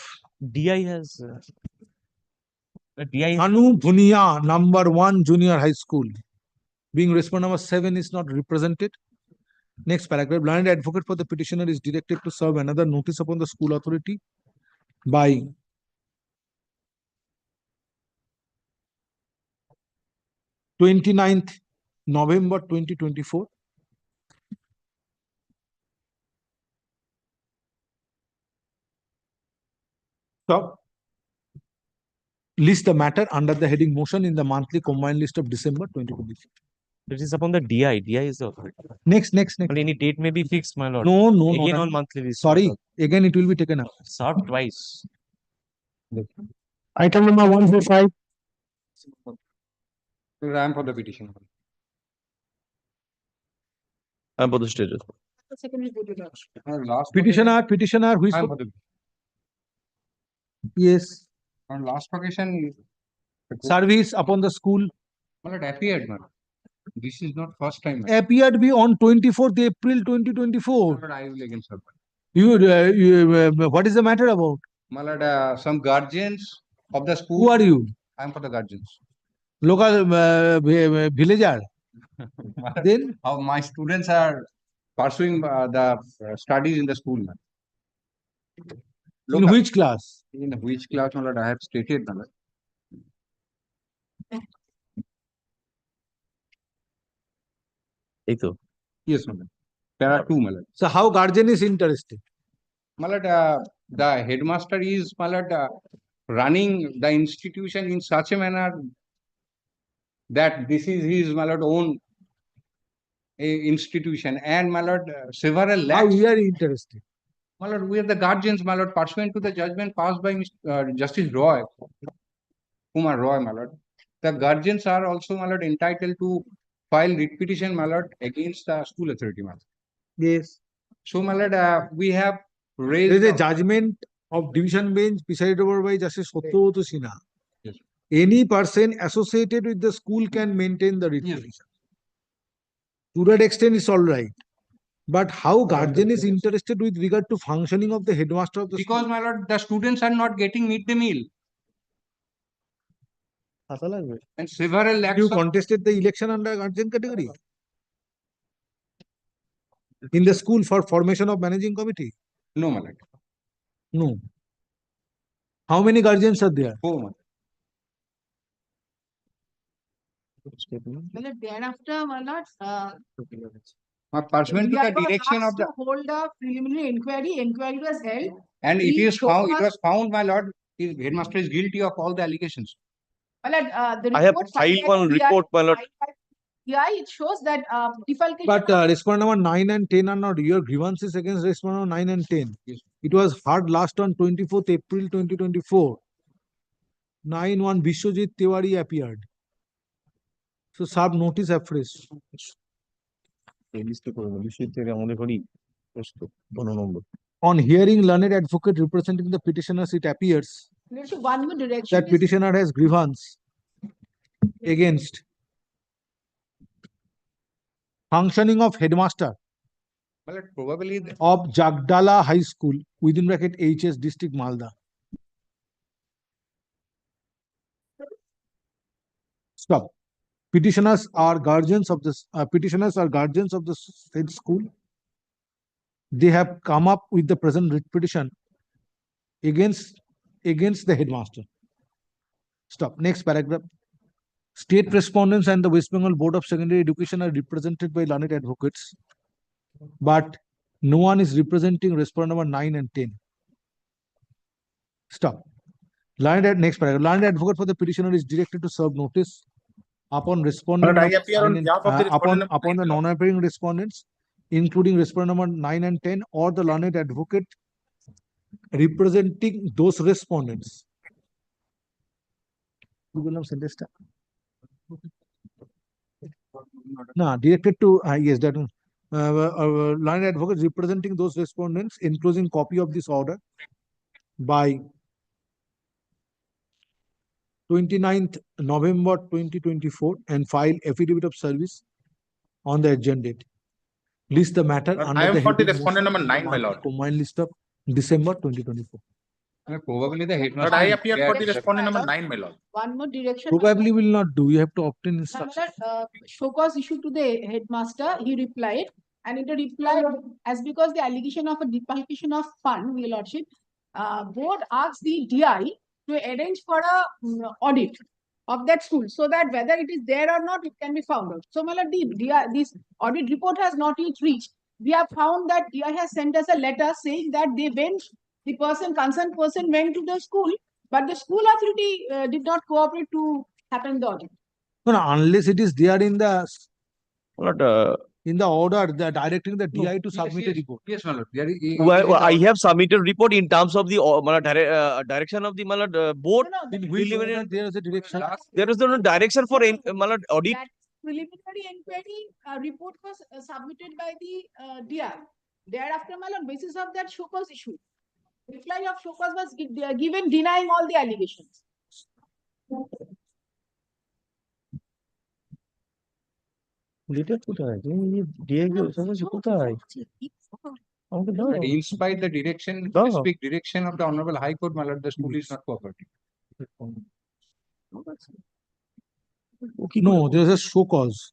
DI has DI Anu Bhunia, number 1 junior high school, being respondent number 7 is not represented. Next paragraph. Learned advocate for the petitioner is directed to serve another notice upon the school authority by 29th November 2024. Stop. List the matter under the heading motion in the monthly combined list of December 2023. This is upon the DI. DI is the authority. Next. But any date may be fixed, my lord. No. Again on monthly list. Sorry. Again, it will be taken up. Served twice. Item number 145. I am for the petition. I'm for the status. Petitioner, who is I am for the yes. on last occasion. Service upon the school Well, it appeared, man. This is not first time. appeared be on 24th April 2024. But I will again serve. What is the matter about? Malad, some guardians of the school. Who are you? I am for the guardians. Local villager. Then how my students are pursuing the studies in the school. Man. in which class? In which class, my lord, I have stated, my lord. এই তো Yes, my lord. There are two, my lord. So how guardian is interested? My lord, the headmaster is, my lord, running the institution in such a manner that this is his, my lord, own institution, and my lord, several How lakhs. we are interested? My lord, we are the guardians, my lord, pursuant to the judgment passed by Justice Roy, Kumar Roy, my lord. The guardians are also, my lord, entitled to file writ petition, my lord, against the school authority, my lord. Yes. So, my lord, we have raised. There is a judgment of division bench presided over by Justice Satyavrat Sinha. Yes. Any person associated with the school can maintain the writ petition. To that extent, it's all right. But how guardian is interested with regard to functioning of the headmaster of the Because, school? my lord, the students are not getting midday meal. And several lakhs. You contested the election under guardian category in the school for formation of managing committee? No, my lord. No. How many guardians are there? 4, my lord. Well, thereafter, my lord, Pursuant to we the were direction of asked the. to hold a preliminary inquiry. Inquiry was held. And it The is found, it Shokas- was found, my lord, his headmaster is guilty of all the allegations. Well, the I have report filed by one the report, my lord. PI, it shows that defalcation. But respondent number 9 and 10 are not your grievances against respondent number 9 and 10. Yes. It was heard last on 24th April 2024. 9-1 Vishwajit Tiwari appeared. So sub notice afresh. On hearing learned advocate representing the petitioners, it appears One more direction that is petitioner has grievance against functioning of headmaster Well, probably of Jagdala High School within bracket HS District Malda. Stop. Petitioners are guardians of this. Petitioners are guardians of the said school. They have come up with the present writ petition against the headmaster. Stop. Next paragraph. State respondents and the West Bengal Board of Secondary Education are represented by learned advocates, but no one is representing respondent number 9 and 10. Stop. Next paragraph. Learned advocate for the petitioner is directed to serve notice upon respondent upon the non-appearing respondents, including respondent number 9 and 10, or the learned advocate representing those respondents. No, directed to yes, that learned advocate representing those respondents, enclosing copy of this order by 29th November 2024 and file affidavit of service on the agenda date. List the matter under I am the for the heading respondent motion number 9, my lord. combined list of December 2024. Probably the headmaster. But I appear for the respondent number 9, my lord. one more direction. Probably will not do. You have to obtain My instruction. lord, show cause issued to the headmaster. He replied, and in the reply, as because the allegation of a defalcation of fund, your lordship, board asked the DI to arrange for a audit of that school, so that whether it is there or not, it can be found out. So, my lord, the DI, this audit report has not yet reached. We have found that DI has sent us a letter saying that they went, the concerned person went to the school, but the school authority did not cooperate to happen the audit. No, unless it is there in the Lord, order, directing the DI to submit a report. Yes, my lord. I have submitted report in terms of the direction of the board. In which order there is a direction? There is no direction for audit. That preliminary inquiry report was submitted by the DI. Thereafter, my lord, basis of that show cause issue. Reply of show cause was given denying all the allegations. Despite the direction, specific direction of the Honorable High Court, my lord, the school is not cooperating. No, there was a show cause,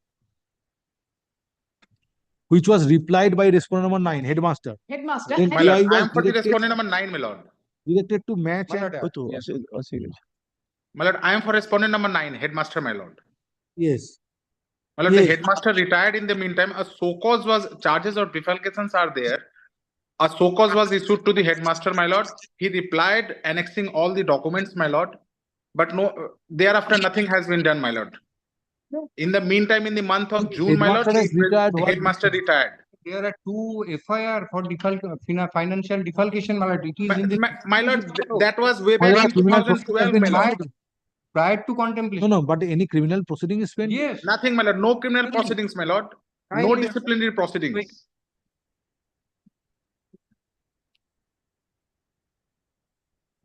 which was replied by respondent number 9, headmaster. Headmaster. Then My lord, AI I was am for the directed, respondent number 9, my lord. directed to match My and lord, Yes. My lord, I am for respondent number 9, headmaster, my lord. yes. My lord, the Yes. headmaster retired in the meantime. A so cause was charges or bifurcations are there. A so cause was issued to the headmaster, my lord. He replied annexing all the documents, my lord. But no, thereafter nothing has been done, my lord. In the meantime, in the month of June, my lord, Headmaster has retired. the What? headmaster retired. there are two FIR for financial defalcation, my lord. It is in the. My lord, that was way Whether back a in criminal proceeding has 2012, been my lord. initiated? Prior to No, contemplation. no, but any criminal proceeding is pending? Yes. Nothing, my lord. No criminal proceedings, my lord. No Kindly- disciplinary proceedings.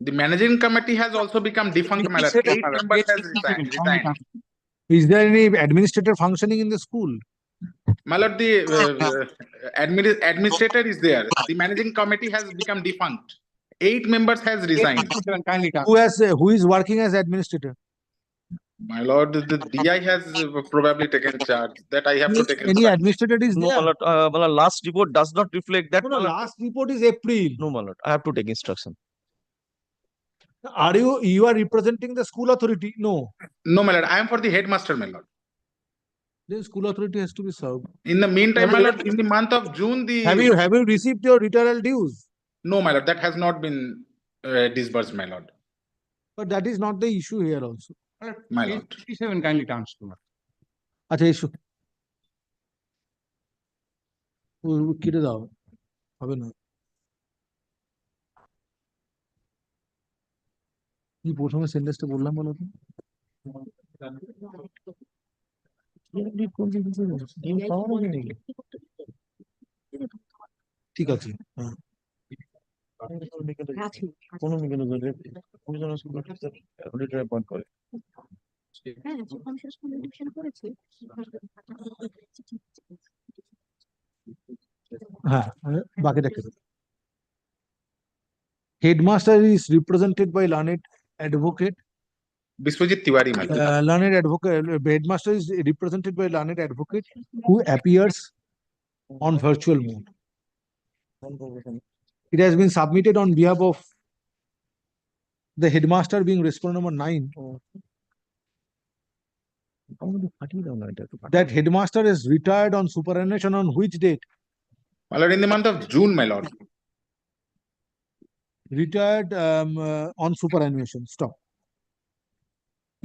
The managing committee has also become defunct, my lord. 8 members has resigned. Is there any administrator functioning in the school? My lord, the administrator is there. The managing committee has become defunct. 8 members has resigned. Who is working as administrator? My lord, the DI has probably taken charge. That I have to take Any instruction. administrator is No, there? my lord, my lord, last report does not reflect that. No, my lord. last report is April. No, my lord, I have to take instruction. Are you are representing the school authority? No. No, my lord. I am for the headmaster, my lord. Then school authority has to be served. In the meantime, my lord, in the month of June, the Have you received your retirement dues? No, my lord, that has not been disbursed, my lord. But that is not the issue here also. My lord. 57 kindly transfer. আচ্ছা এসো কেটে দাও হবে না কি প্রথমে সেন্টেন্সটা বললাম বলো তো ঠিক আছে হ্যাঁ কোনো মেকানিজমের প্রভিশনাল স্কুল অডিটর অ্যাপয়েন্ট করে হ্যাঁ বাকিটা কেটে headmaster is represented by learned advocate. Biswajit Tiwari, my lord. Learned advocate. Headmaster is represented by learned advocate who appears on virtual mode. It has been submitted on behalf of the headmaster being respondent number 9. That headmaster is retired on superannuation on which date? My lord, in the month of June, my lord. Retired on superannuation. Stop.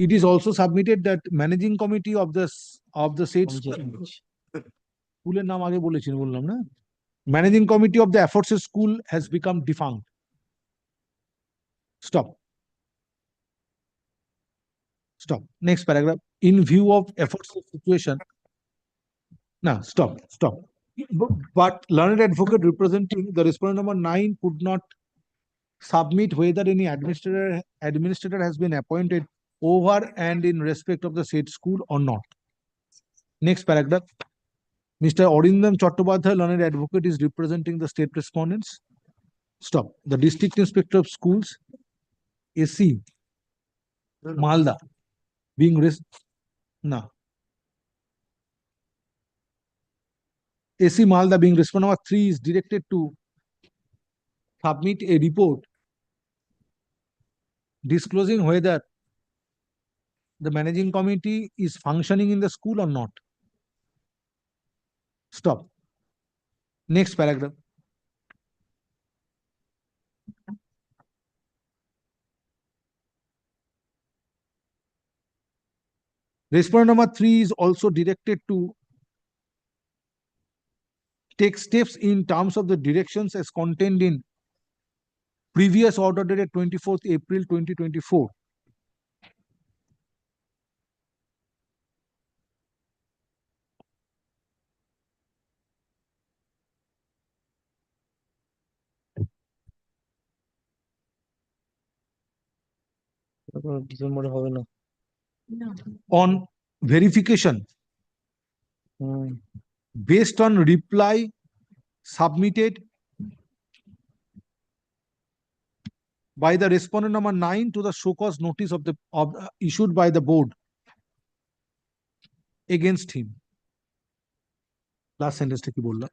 It is also submitted that managing committee of the said স্কুলের নাম আগে বলেছি বললাম না managing committee of the aforesaid school has become defunct. Stop. Stop. Next paragraph. In view of aforesaid situation. Now stop. But learned advocate representing the respondent number 9 could not submit whether any administrator has been appointed over and in respect of the said school or not. Next paragraph. Mr. Orindam Chattopadhyay, learned advocate, is representing the state respondents. Stop. The district inspector of schools, AC Malda, being AC Malda being respondent number 3 is directed to submit a report disclosing whether the managing committee is functioning in the school or not. Stop. Next paragraph. Respondent number 3 is also directed to take steps in terms of the directions as contained in previous order dated 24th April 2024. ডিসেম্বরে হবে না On verification based on reply submitted by the respondent number 9 to the show cause notice of issued by the board against him. Last sentence কি বললাম?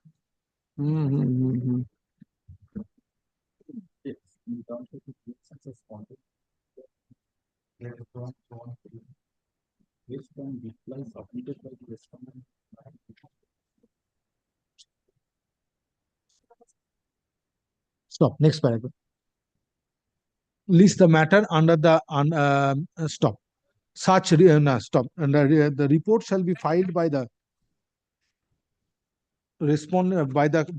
Stop. Next paragraph. List the matter under the stop. Such stop. And the report shall be filed by the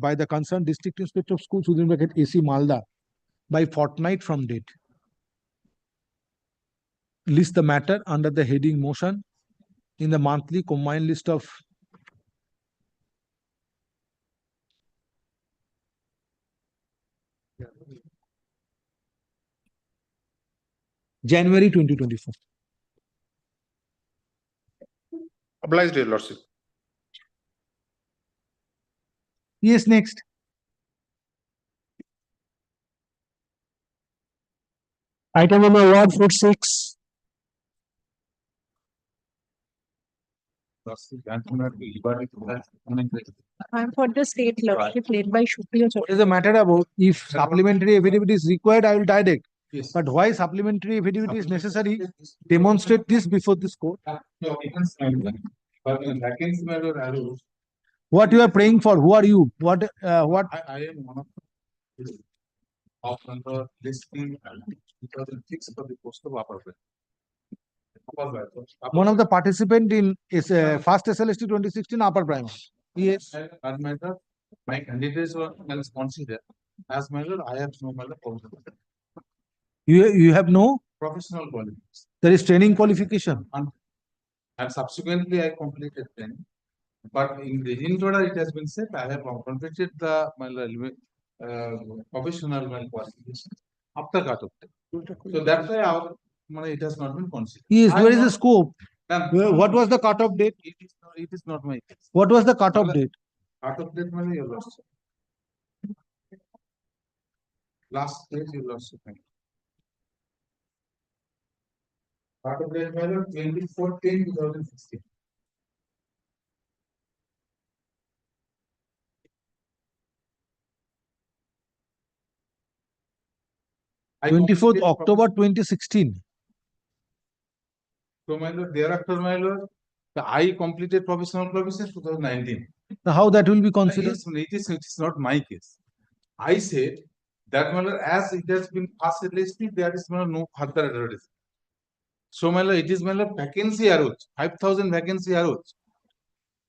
by the concerned district inspector of schools within bracket AC Malda by fortnight from date. List the matter under the heading motion in the monthly combined list of January 2024. Obliged, Your Lordship. Yes, next. Item number 146. I'm for the state lordship led by Shukriya What is the matter about? If supplementary affidavit is required, I will direct. Yes. But why supplementary affidavit is necessary? Demonstrate this before this court. What you are praying for? Who are you? What? I am one of the listing 2006 for the post of upper grade. One of the participant in is first SLST 2016 upper primary. Yes. As matter, my candidates were well considered. As matter, I have no matter You have no professional qualifications. There is training qualification. And subsequently, I completed training. But in the order, it has been said I have completed the professional qualification after cut-off. So that's why it has not been considered. Yes. Where is the not- scope? Ma'am, What was the cutoff date? It is not my case. What was the cutoff date? Cut-off date, Your Lordship. Last date, Your Lordship. Cut-off date, 24/10/2016. I 24th completed October 2016. So, my lord, thereafter, my lord, I completed professional qualifications 2019. Now, how that will be considered? Yes, it is not my case. I said that, my lord, as it has been passed listed, there is no further advertisement. So, my lord, it is, my lord, vacancy arose, 5,000 vacancy arose.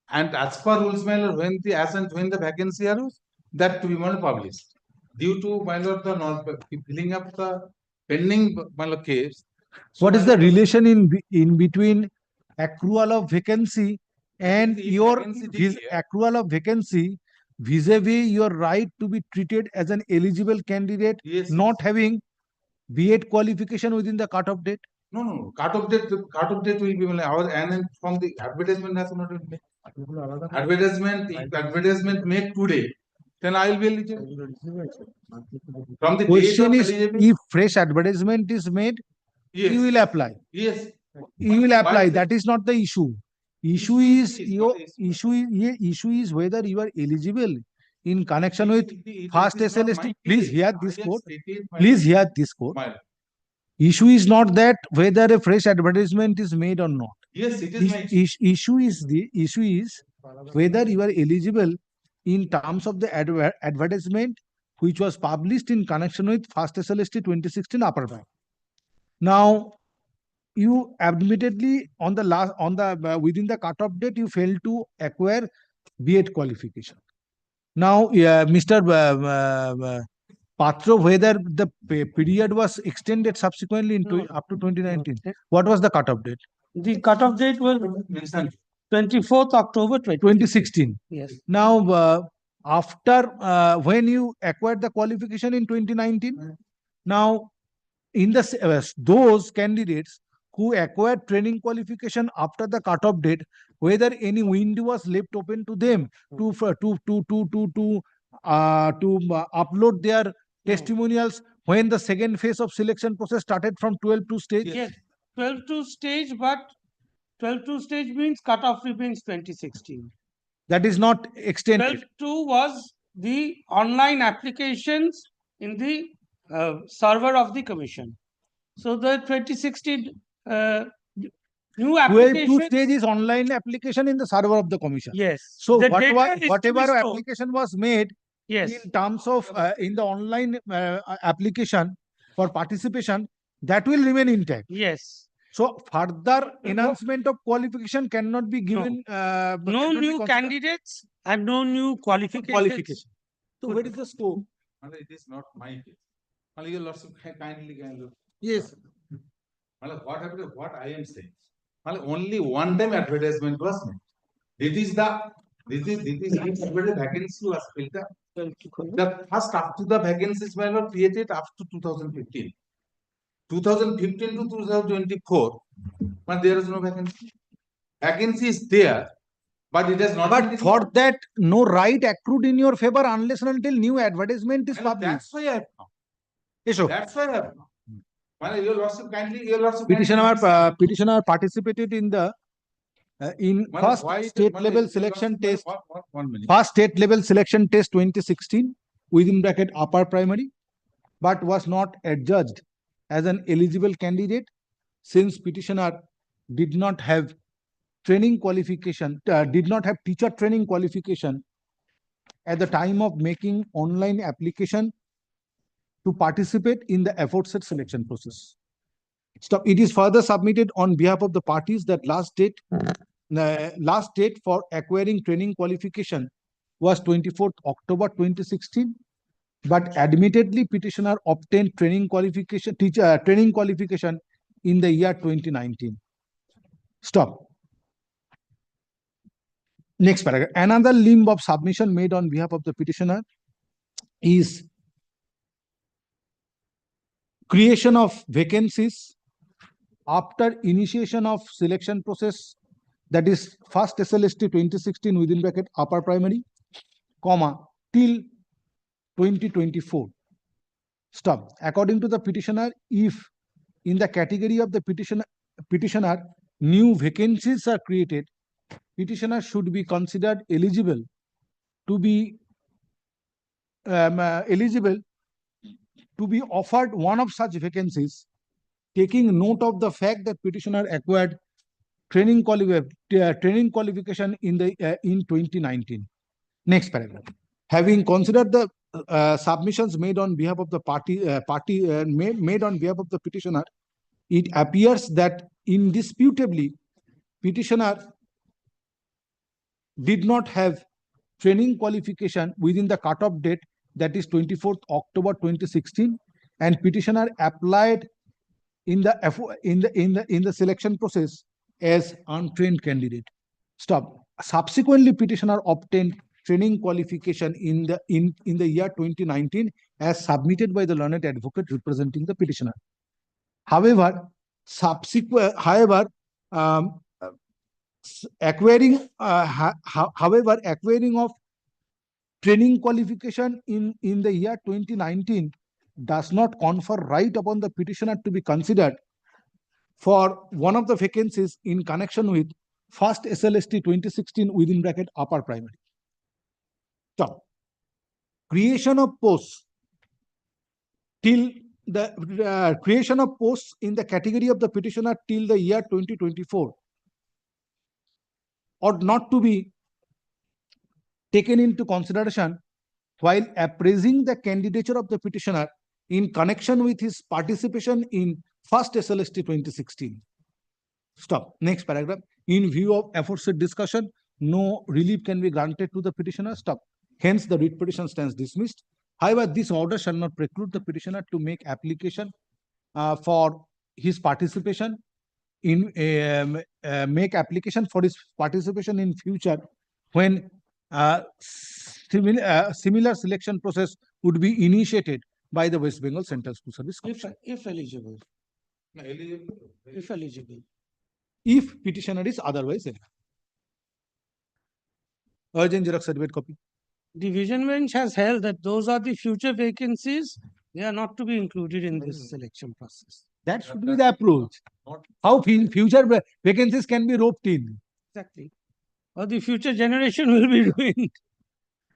And as per rules, my lord, when the vacancy arose, that to be, my lord, published. Due to, my lord, the not filling up the pending, my lord, case. So, What my is the lord, relation in between accrual of vacancy and if your vacancy declare- accrual of vacancy vis-a-vis your right to be treated as an eligible candidate Yes, not having B.Ed qualification within the cutoff date? No. Cut-off date will be our and from the advertisement has not been made. If advertisement made today, then I will be eligible. From the date Question of is, eligibility. if fresh advertisement is made, Yes. you will apply. Yes. You will apply. Why- That is not the issue. Issue is issue is whether you are eligible in connection with first SLST. Please hear this quote. Please hear this quote. Issue is not that whether a fresh advertisement is made or not. Yes, it is my Issue is whether you are eligible in terms of the advertisement which was published in connection with first SLST 2016 upper primary. Now, you admittedly on the within the cutoff date you failed to acquire B.Ed qualification. Now, Mr. Patra, whether the period was extended subsequently into up to 2019. What was the cutoff date? The cutoff date was 24th October 2016. Yes. Now, after when you acquired the qualification in 2019, now in the those candidates who acquired training qualification after the cutoff date, whether any window was left open to them to upload their testimonials when the second phase of selection process started from 12 to stage. Yes, 12 to stage, but 12-2 stage means cutoff remains 2016. That is not extended. 12-2 was the online applications in the server of the commission. So the 2016 new 12-2 application. stage is online application in the server of the commission. Yes. So the data is to be whatever stored. application was made Yes. in terms of in the online application for participation, that will remain intact. Yes. So further enhancement of qualification cannot be given. No cannot be new considered. candidates and no new qualifications. So where is the scope? It is not my case. Your lordship kindly look. Yes. What I am saying. Only one time advertisement was made. This is vacancy was filled up. The first after the vacancies were created after 2015. 2015 to 2024, but there is no vacancy. Vacancy is there, but it has not. But for that, no right accrued in your favor unless and until new advertisement is published. That's why I have come. Yes, sir. That's why I have come. Your lordship kindly, Petitioner participated in the first state level selection test. First state level selection test 2016 within bracket upper primary, but was not adjudged as an eligible candidate since petitioner did not have training qualification, did not have teacher training qualification at the time of making online application to participate in the aforesaid selection process. Stop. It is further submitted on behalf of the parties that last date for acquiring training qualification was 24th October 2016. But admittedly, petitioner obtained training qualification in the year 2019. Stop. Next paragraph. Another limb of submission made on behalf of the petitioner is creation of vacancies after initiation of selection process, that is first SLST 2016 within bracket upper primary, comma, till 2024. Stop. According to the petitioner, if in the category of the petitioner new vacancies are created, petitioner should be considered eligible to be offered one of such vacancies, taking note of the fact that petitioner acquired training qualification in 2019. Next paragraph. Having considered the submissions made on behalf of the made on behalf of the petitioner, it appears that indisputably petitioner did not have training qualification within the cutoff date, that is 24th October 2016, and petitioner applied in the selection process as untrained candidate. Stop. Subsequently, petitioner obtained training qualification in the year 2019 as submitted by the learned advocate representing the petitioner. However, acquiring of training qualification in the year 2019 does not confer right upon the petitioner to be considered for one of the vacancies in connection with first SLST 2016 within bracket upper primary. So, creation of posts till the creation of posts in the category of the petitioner till the year 2024 ought not to be taken into consideration while appraising the candidature of the petitioner in connection with his participation in first SLST 2016. Stop. Next paragraph. In view of aforesaid discussion, no relief can be granted to the petitioner. Stop. Hence, the writ petition stands dismissed. However, this order shall not preclude the petitioner to make application for his participation in future when similar selection process would be initiated by the West Bengal Central School Service Commission. If eligible. If eligible. If petitioner is otherwise eligible. Urgent Xerox certificate copy. Division bench has held that those are the future vacancies. They are not to be included in this selection process. That should be the approach. How future vacancies can be roped in. Exactly. Or the future generation will be ruined.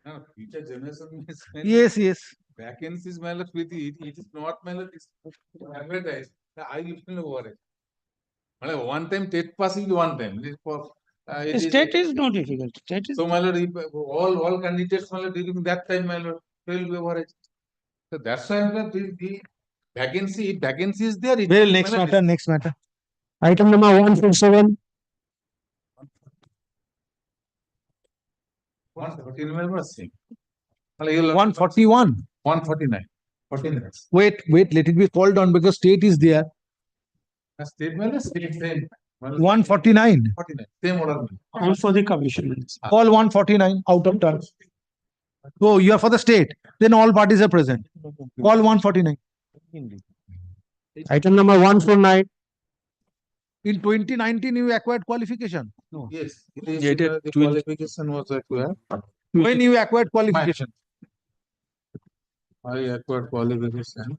No, future generation is Yes, yes. vacancies, my lord, with it is not, my lord, it's advertised. I will feel over it. One time TET pass is one time. It is for, State is no difficult. State is so, my lord, if all candidates, my lord, during that time, my lord, they will be average. So that's why the vacancy, if vacancy is there, it Well, will, next my lord, matter, next matter. Item number 147. 140, remember saying. 141. 149. 49. Wait, let it be called on because state is there. State, my lord, same. 149. 49. Same order. Call for the commission. Call 149 out of turn. So you are for the state. Then all parties are present. Call 149. Item number 149. In 2019, you acquired qualification. No. Yes. The qualification was acquired. When you acquired qualification? I acquired qualification.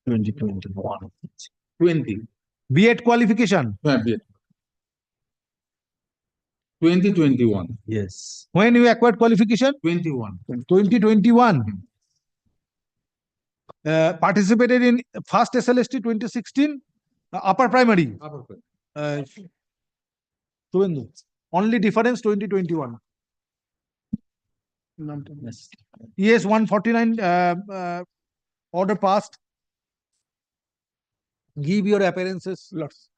2021. 20. B.Ed qualification. Yeah, B.Ed. 2021. Yes. When you acquired qualification? 21. 2021. Participated in first SLST 2016, upper primary. Upper primary. Suvendu. Only difference 2021. Yes, 149 order passed. Give your appearances. Lots.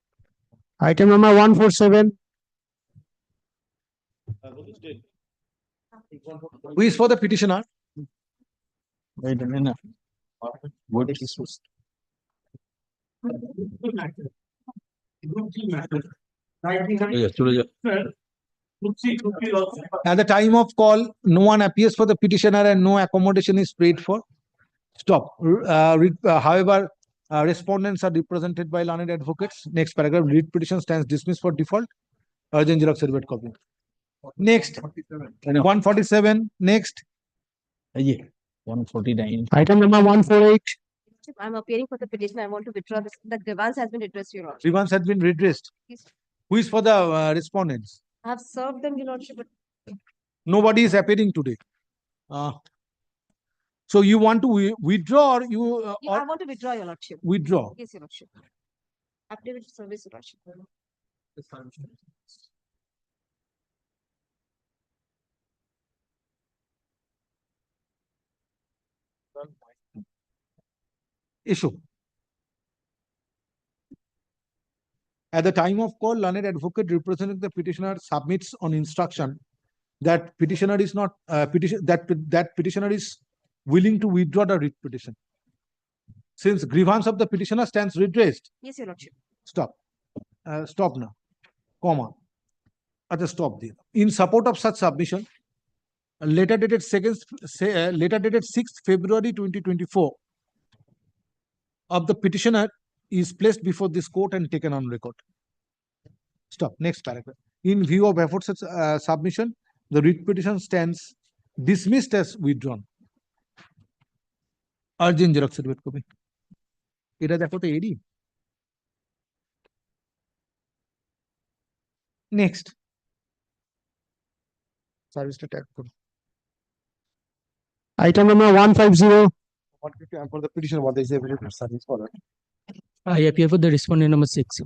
Item number 147. Who is for the petitioner? Wait a minute. What is this? At the time of call, no one appears for the petitioner and no accommodation is paid for. Stop. However, respondents are represented by learned advocates. Next paragraph, read petition stands dismissed for default. Urgent Xerox certificate copy. Next, 147. Next. Yeah, 149. Item number 148. I'm appearing for the petition. I want to withdraw this. The grievance has been redressed, Your Honor. Grievance has been redressed. Yes. Who is for the respondents? I have served them, Your Lordship, but Nobody is appearing today. So you want to withdraw or you? I want to withdraw, Your Lordship. Withdraw. Yes, Your Lordship. Affidavit of service, Your Lordship. Issue. At the time of call, learned advocate representing the petitioner submits on instruction that petitioner is not that petitioner is willing to withdraw the writ petition. Since grievance of the petitioner stands redressed. Yes, Your Lordship. Stop. Stop now. Comma. Stop there. In support of such submission, a letter dated 6th February 2024 of the petitioner is placed before this court and taken on record. Stop. Next paragraph. In view of aforesaid submission, the writ petition stands dismissed as withdrawn. Urgent Xerox certificate copy. এটা দেখো তো এডি। Next. Service to tag code. Item number 150. For the petition, what is the service for? I appear for the respondent number 6.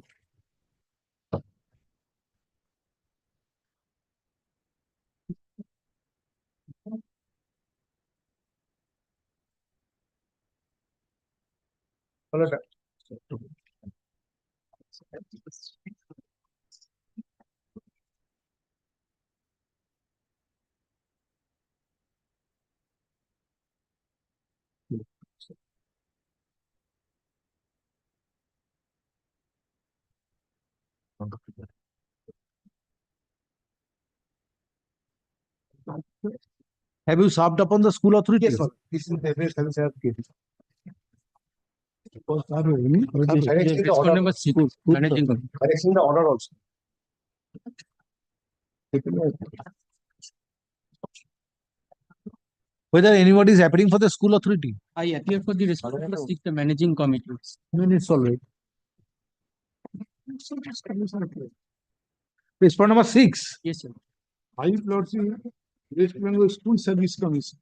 Have you served upon the school authority? Yes, sir. This is the best service I have given. Correction the order also. Whether anybody is appearing for the school authority. I appear for the responsibility of the managing committee. Minutes already. Page for number 6. Yes, sir. I Lord West Bengal School Service Commission.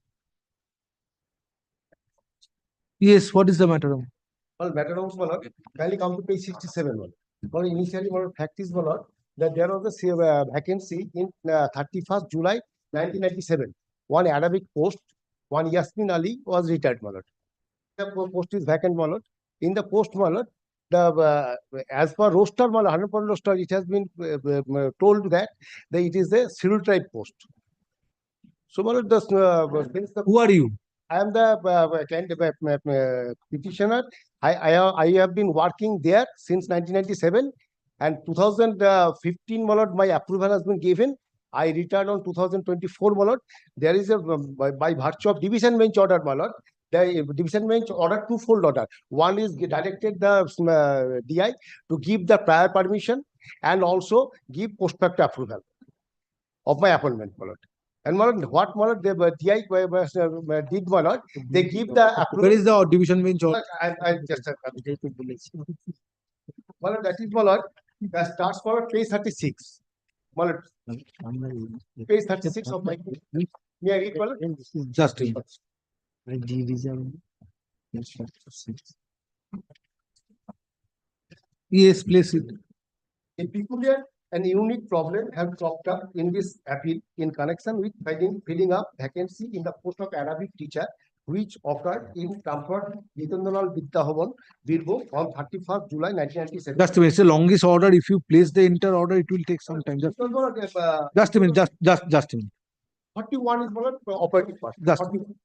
Yes, what is the matter? Well, matter of kindly come to page 67. Well, initially, fact is that there was a vacancy in 31st July 1997. One Arabic post, one Yasmin Ali was retired. The post is vacant. In the post, the as per roster, 100% roster, it has been told that it is a scheduled tribe post. So, who are you? I am the petitioner. I have been working there since 1997, and 2015 my approval has been given. I returned on 2024 There is a by virtue of division bench order the division bench order twofold order. One is directed the DI to give the prior permission and also give post facto approval of my appointment And what they DI did they give the approval. Where is the division bench order? I just that is that starts for page 36. Page 36 of my may I read Just yes, place it. A peculiar and unique problem have cropped up in this appeal in connection with filling up vacancy in the post of Arabic teacher, which occurred in Comfort Jitendral Vidyahavan, Birbhum on 31st July 1997. Just a minute. It's the longest order. If you place the entire order, it will take some time. Just a minute. Just a minute. 41 is operative part. Just a minute.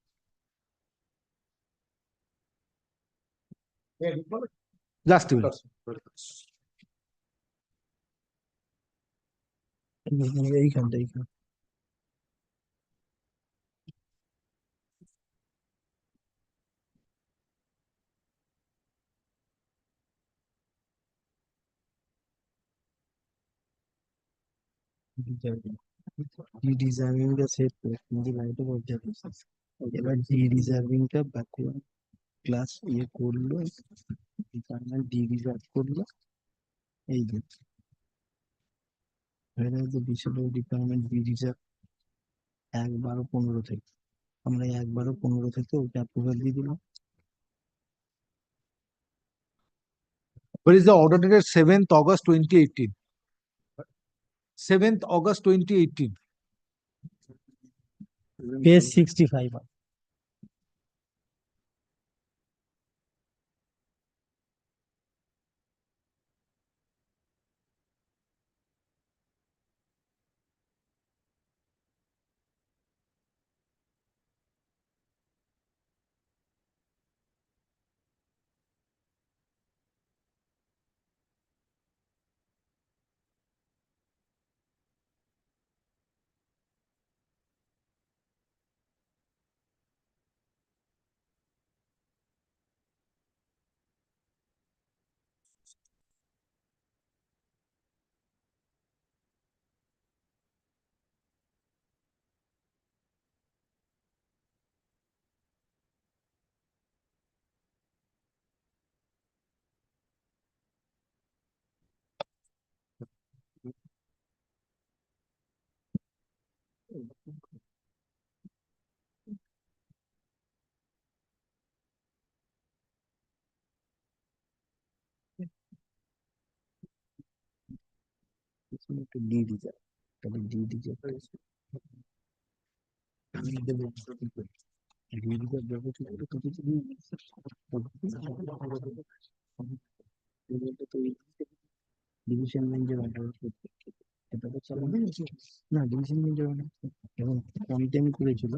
এইখানটা deserving টা set করে কিন্তু লাইটে বলতে এবার deserving টা backward class করলো department reserve করলো এই যে বিশ্ববিদ্যালয় ডিপার্টমেন্ট রিজার্ভ 1/12/15 থেকে আমরা 1/12/15 থেকে ওটা অ্যাপ্রুভাল দিয়ে দিলাম। Where is the order dated 7th August 2018? 7th August 2018. Page 65. একটু ডি রিজার্ভ তাহলে ডি রিজার্ভ ডিভিশন বেঞ্চের অর্ডার এটা তো চালু না ডিভিশন বেঞ্চের অর্ডার এবং কন্টেম করেছিল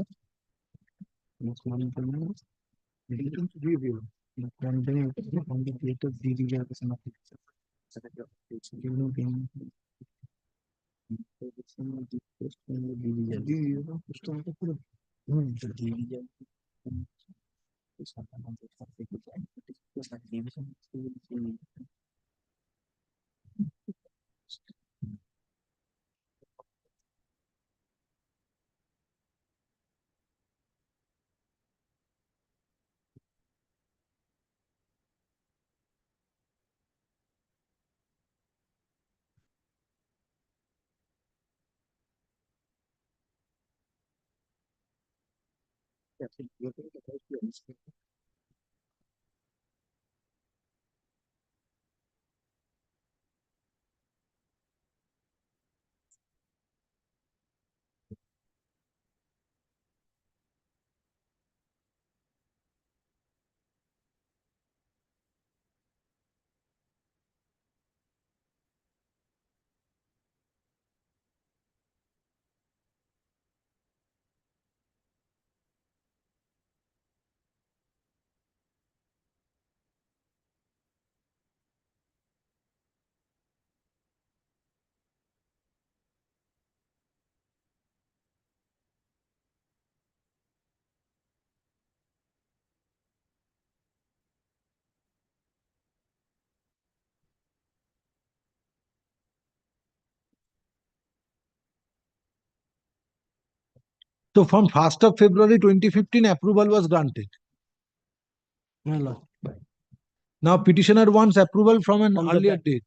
So from 1st of February 2015, approval was granted. My lord. Now petitioner wants approval from an On the earlier back. date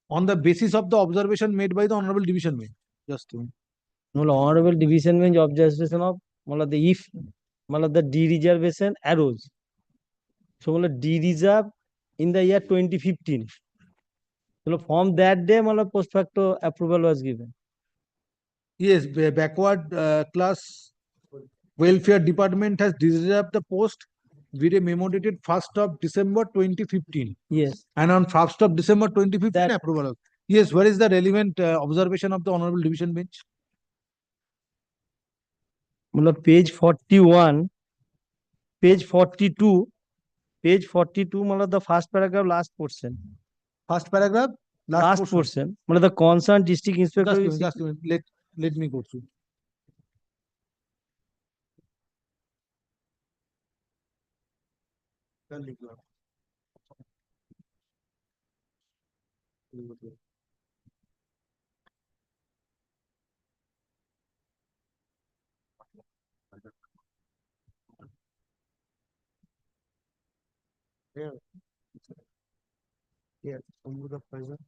on the basis of the observation made by the Honorable Division Bench. Just a minute. No, honorable division bench observation of the if the D reservation arose. So D reserve in the year 2015. So from that day post facto approval was given. Yes, backward class welfare department has reserved the post with a memo dated 1st of December 2015. Yes. And on 1st of December 2015, approval. Yes, where is the relevant observation of the Honorable Division Bench? Page 41, page 42, page 42, the first paragraph, last portion. First paragraph, Last portion. The concerned district inspector. Just a minute. Let me go through. Yeah. Yeah, the present.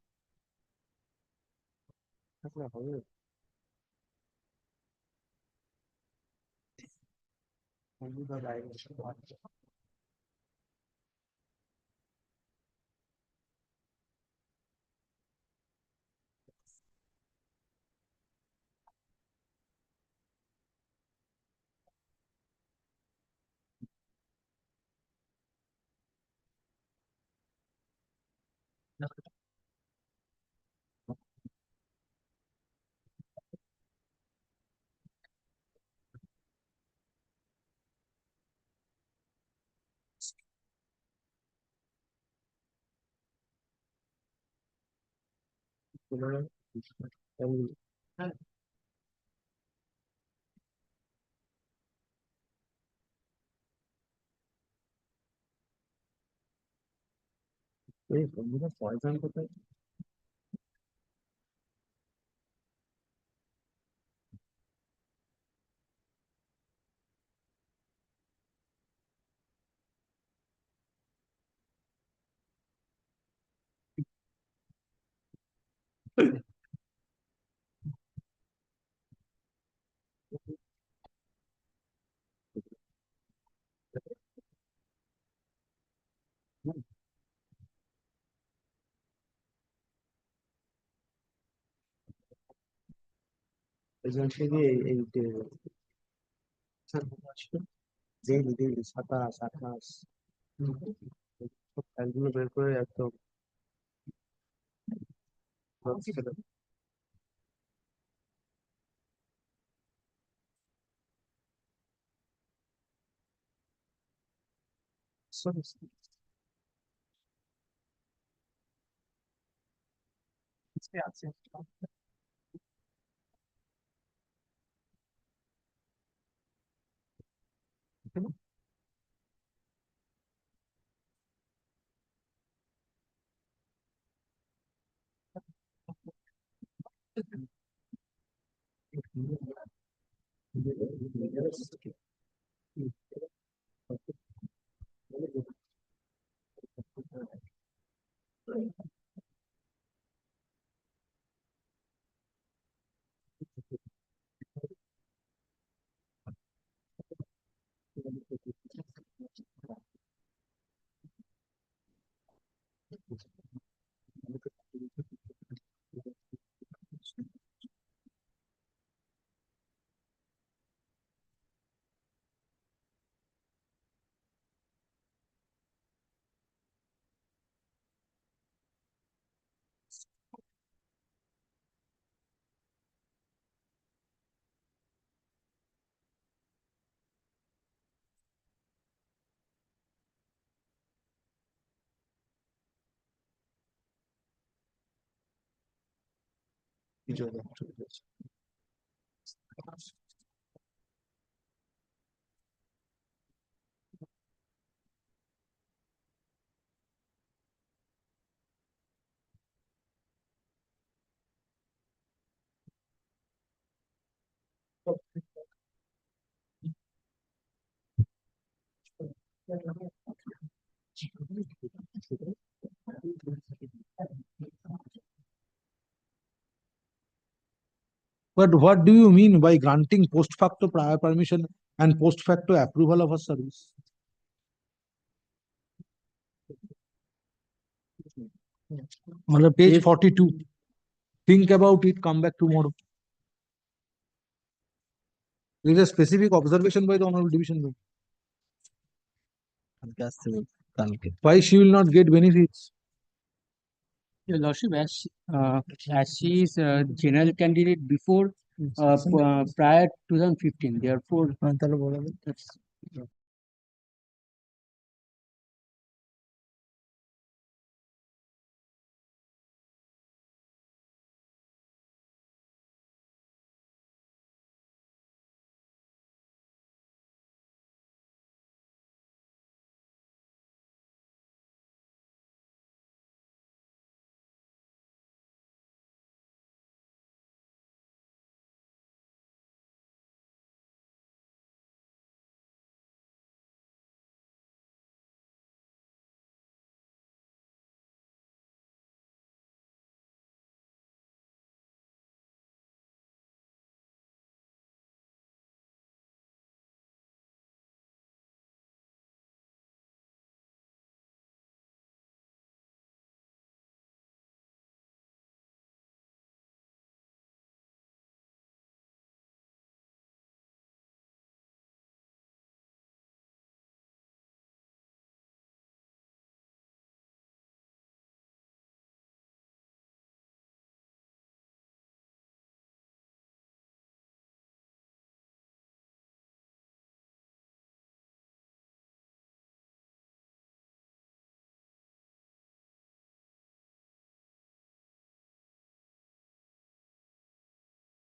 That's not how it. Only the direction. Poison কোথায়? Essentially, daily, সাতাশ খেলগুলো বের করে একদম আছে But what do you mean by granting post facto prior permission and post facto approval of a service? Page 42. Think about it, come back tomorrow. There is a specific observation by the Honorable Division Bench. Why she will not get benefits? Your Lordship, as she is a general candidate before prior 2015, therefore that's